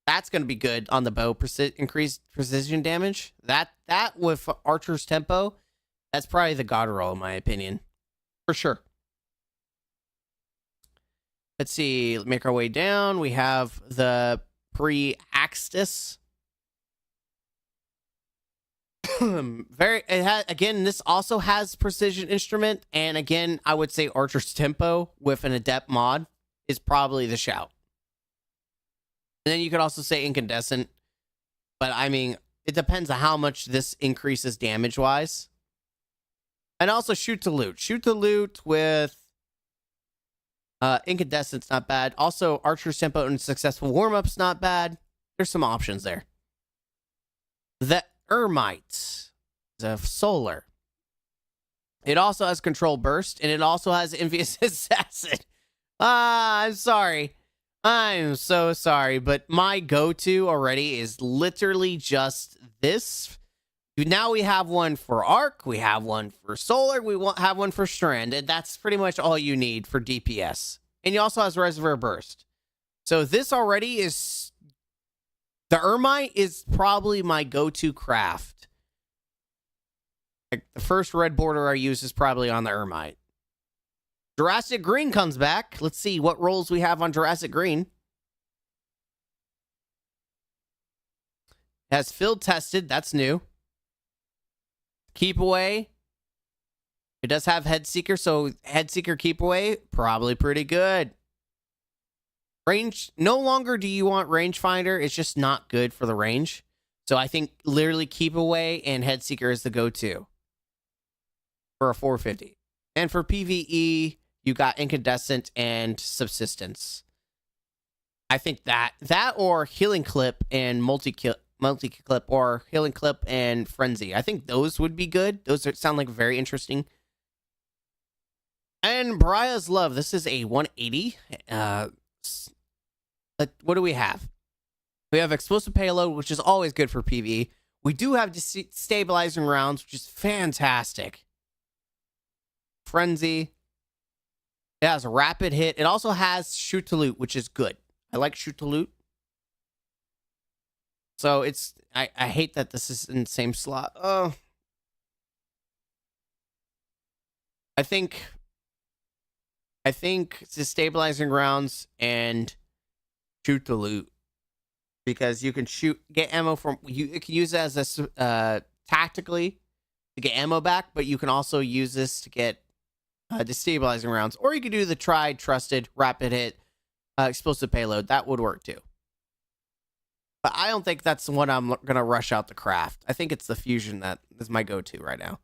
That's going to be good on the bow. Increased precision damage. That with Archer's Tempo, that's probably the god roll in my opinion. For sure. Let's see. Make our way down. We have the Pre-Axtis. Again, this also has precision instrument, and again, I would say Archer's Tempo with an adept mod is probably the shout. And then you could also say Incandescent, but I mean, it depends on how much this increases damage wise. And also Shoot to Loot. Shoot to Loot with Incandescent's not bad. Also, Archer's Tempo and Successful Warm-Up's not bad. There's some options there. The Ermite of Solar. It also has Control Burst, and it also has Envious Assassin. I'm sorry. I'm so sorry, but my go-to already is literally just this. Now we have one for Arc, we have one for Solar, we have one for Strand, and that's pretty much all you need for DPS. And he also has Reservoir Burst. So this already is... The Ermite is probably my go-to craft. Like the first red border I use is probably on the Ermite. Jurassic Green comes back. Let's see what rolls we have on Jurassic Green. Has Field Tested. That's new. Keep Away. It does have Head Seeker, so Head Seeker Keep Away, probably pretty good. Range, no longer do you want Rangefinder. It's just not good for the range. So I think literally Keep Away and Head Seeker is the go-to for a 450. And for PvE, you got Incandescent and Subsistence. I think that or Healing Clip and multi-clip or Healing Clip and Frenzy. I think those would be good. Those sound like very interesting. And Bria's Love. This is a 180. What do we have? We have Explosive Payload, which is always good for PvE. We do have Destabilizing Rounds, which is fantastic. Frenzy. It has a Rapid Hit. It also has Shoot to Loot, which is good. I like Shoot to Loot. So it's... I hate that this is in the same slot. Oh. I think Destabilizing Rounds and Shoot to Loot, because you can get ammo from you can use it as a tactically to get ammo back, but you can also use this to get Destabilizing Rounds, or you could do the tried, trusted, Rapid Hit, Explosive Payload. That would work too. But I don't think that's what I'm gonna rush out the craft. I think it's the Fusion that is my go-to right now.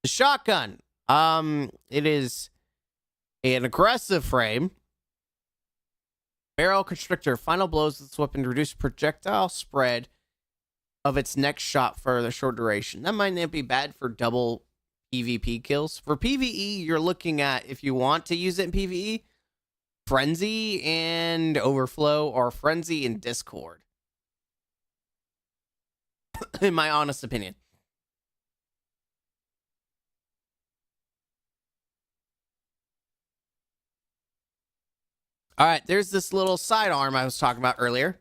The Shotgun. It is an aggressive frame. Barrel Constrictor. Final blows with this weapon to reduce projectile spread of its next shot for the short duration. That might not be bad for double PvP kills. For PvE, you're looking at, if you want to use it in PvE, Frenzy and Overflow, or Frenzy and Discord. In my honest opinion. All right, there's this little sidearm I was talking about earlier.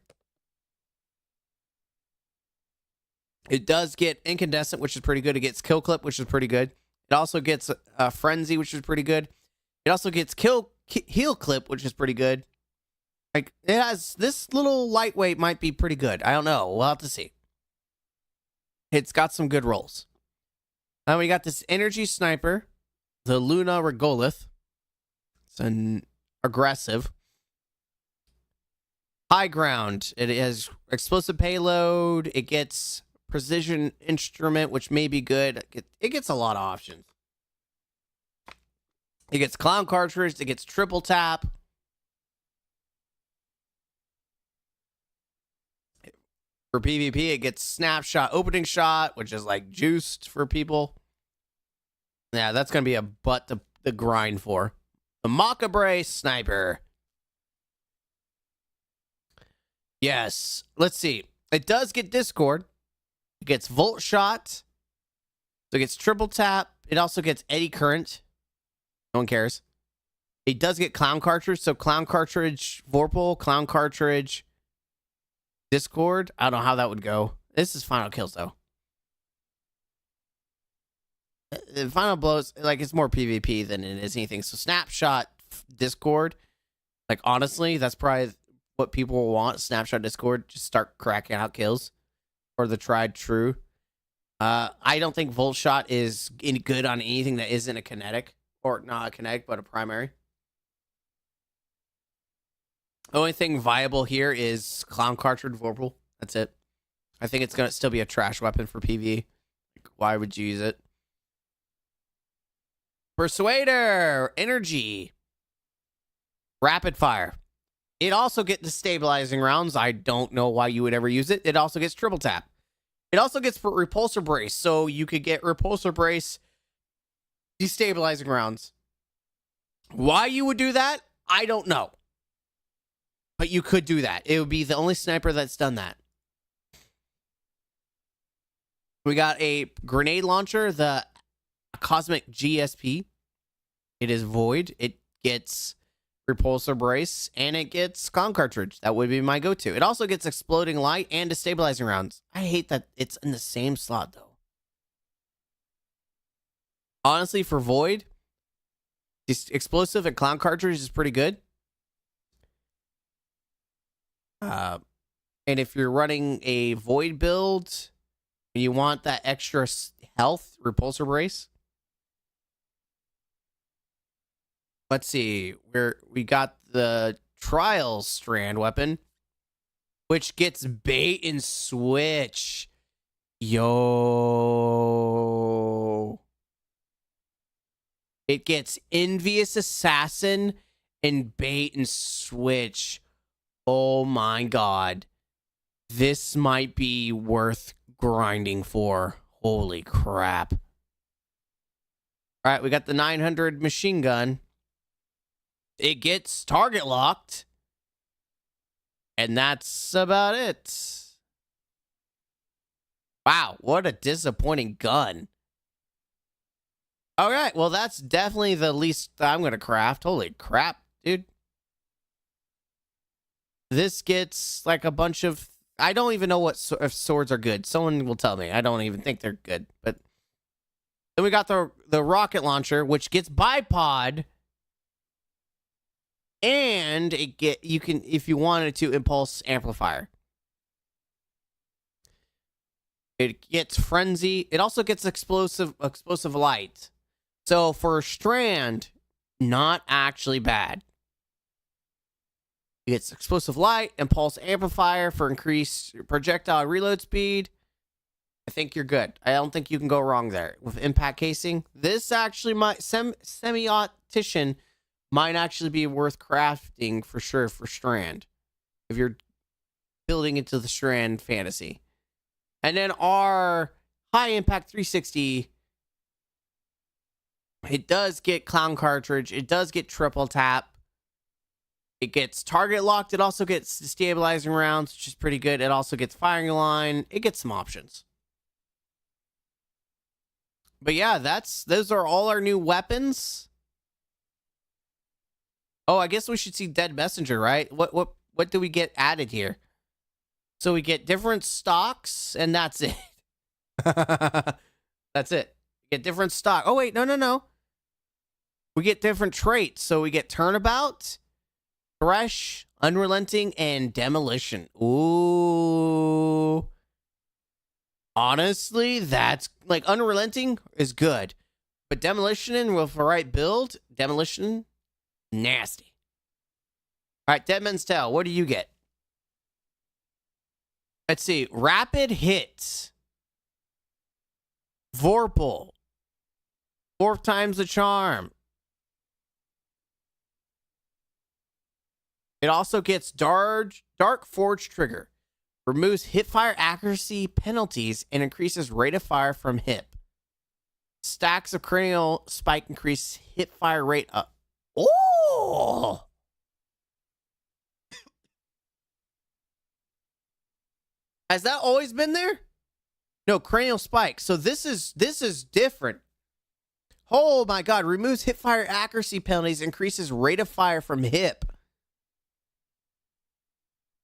It does get Incandescent, which is pretty good. It gets Kill Clip, which is pretty good. It also gets Frenzy, which is pretty good. It also gets Heal Clip, which is pretty good. Like, it has... This little lightweight might be pretty good. I don't know. We'll have to see. It's got some good rolls. And we got this energy sniper, the Luna Regolith. It's an aggressive. High ground. It has explosive payload. It gets precision instrument, which may be good. It gets a lot of options. It gets clown cartridge. It gets triple tap. For PvP, it gets snapshot opening shot, which is like juiced for people. Yeah, that's going to be a butt to grind for. The Macabre Sniper. Yes. Let's see. It does get Discord. It gets Volt Shot. So it gets triple tap. It also gets Eddy Current. No one cares. It does get Clown Cartridge. So Clown Cartridge Vorpal, Clown Cartridge Discord. I don't know how that would go. This is Final Kills, though. The Final Blows, like, it's more PvP than it is anything. So Snapshot Discord, like, honestly, that's probably what people want. Snapshot Discord, just start cracking out kills for the tried true. I don't think Volt Shot is any good on anything that isn't a kinetic, or not a kinetic, but a primary. The only thing viable here is Clown Cartridge Vorpal. That's it. I think it's going to still be a trash weapon for PvE. Like, why would you use it? Persuader. Energy. Rapid Fire. It also gets destabilizing rounds. I don't know why you would ever use it. It also gets triple tap. It also gets Repulsor Brace. So you could get Repulsor Brace destabilizing rounds. Why you would do that, I don't know. But you could do that. It would be the only sniper that's done that. We got a grenade launcher, the Cosmic GSP. It is void. It gets Repulsor Brace, and it gets Clown Cartridge. That would be my go-to. It also gets Exploding Light and Destabilizing Rounds. I hate that it's in the same slot, though. Honestly, for void, Explosive and Clown Cartridge is pretty good. And if you're running a void build and you want that extra health, Repulsor Brace. Let's see. We got the Trials Strand weapon, which gets bait and switch. Yo. It gets Envious Assassin and bait and switch. Oh my god. This might be worth grinding for. Holy crap. Alright, we got the 900 machine gun. It gets target locked. And that's about it. Wow, what a disappointing gun. Alright, well that's definitely the least I'm going to craft. Holy crap, dude. This gets like a bunch of... I don't even know if swords are good. Someone will tell me. I don't even think they're good. But then we got the rocket launcher, which gets bipod, and you can, if you wanted to, impulse amplifier. It gets frenzy. It also gets explosive light. So for Strand, not actually bad. It gets explosive light, impulse amplifier for increased projectile reload speed. I think you're good. I don't think you can go wrong there. With impact casing, this actually might, semi-optician might actually be worth crafting for sure for Strand. If you're building into the Strand fantasy. And then our high impact 360, it does get Clown Cartridge. It does get triple tap. It gets target locked. It also gets destabilizing rounds, which is pretty good. It also gets firing line. It gets some options. But yeah, those are all our new weapons. Oh, I guess we should see Dead Messenger, right? What do we get added here? So we get different stocks, and that's it. That's it. We get different stock. Oh wait, no. We get different traits. So we get Turnabout, Thresh, Unrelenting, and Demolition. Ooh. Honestly, that's like Unrelenting is good. But Demolition with the right build, Demolition, nasty. All right, Dead Man's Tale, what do you get? Let's see. Rapid Hits. Vorpal. 4 times the charm. It also gets Dark Forge Trigger. Removes hipfire accuracy penalties and increases rate of fire from hip. Stacks of Cranial Spike increase hipfire rate up. Oh! Has that always been there? No, Cranial Spike. So this is different. Oh my god, removes hipfire accuracy penalties, increases rate of fire from hip.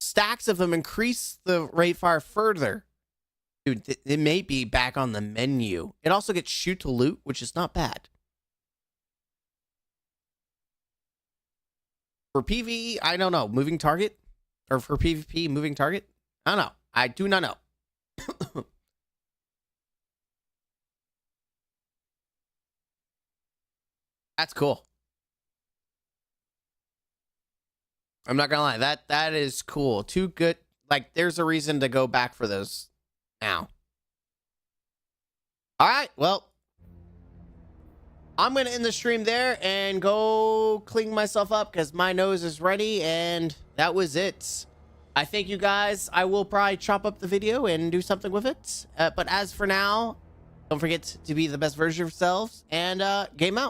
Stacks of them increase the rate of fire further. Dude, it may be back on the menu. It also gets Shoot to Loot, which is not bad. For PvE, I don't know. Moving target? Or for PvP, moving target? I don't know. I do not know. That's cool. I'm not gonna lie, that is cool. Too good. Like, there's a reason to go back for those now. All right, well, I'm gonna end the stream there and go clean myself up because my nose is ready, and that was it. I thank you guys. I will probably chop up the video and do something with it. But as for now, don't forget to be the best version of yourselves and game out.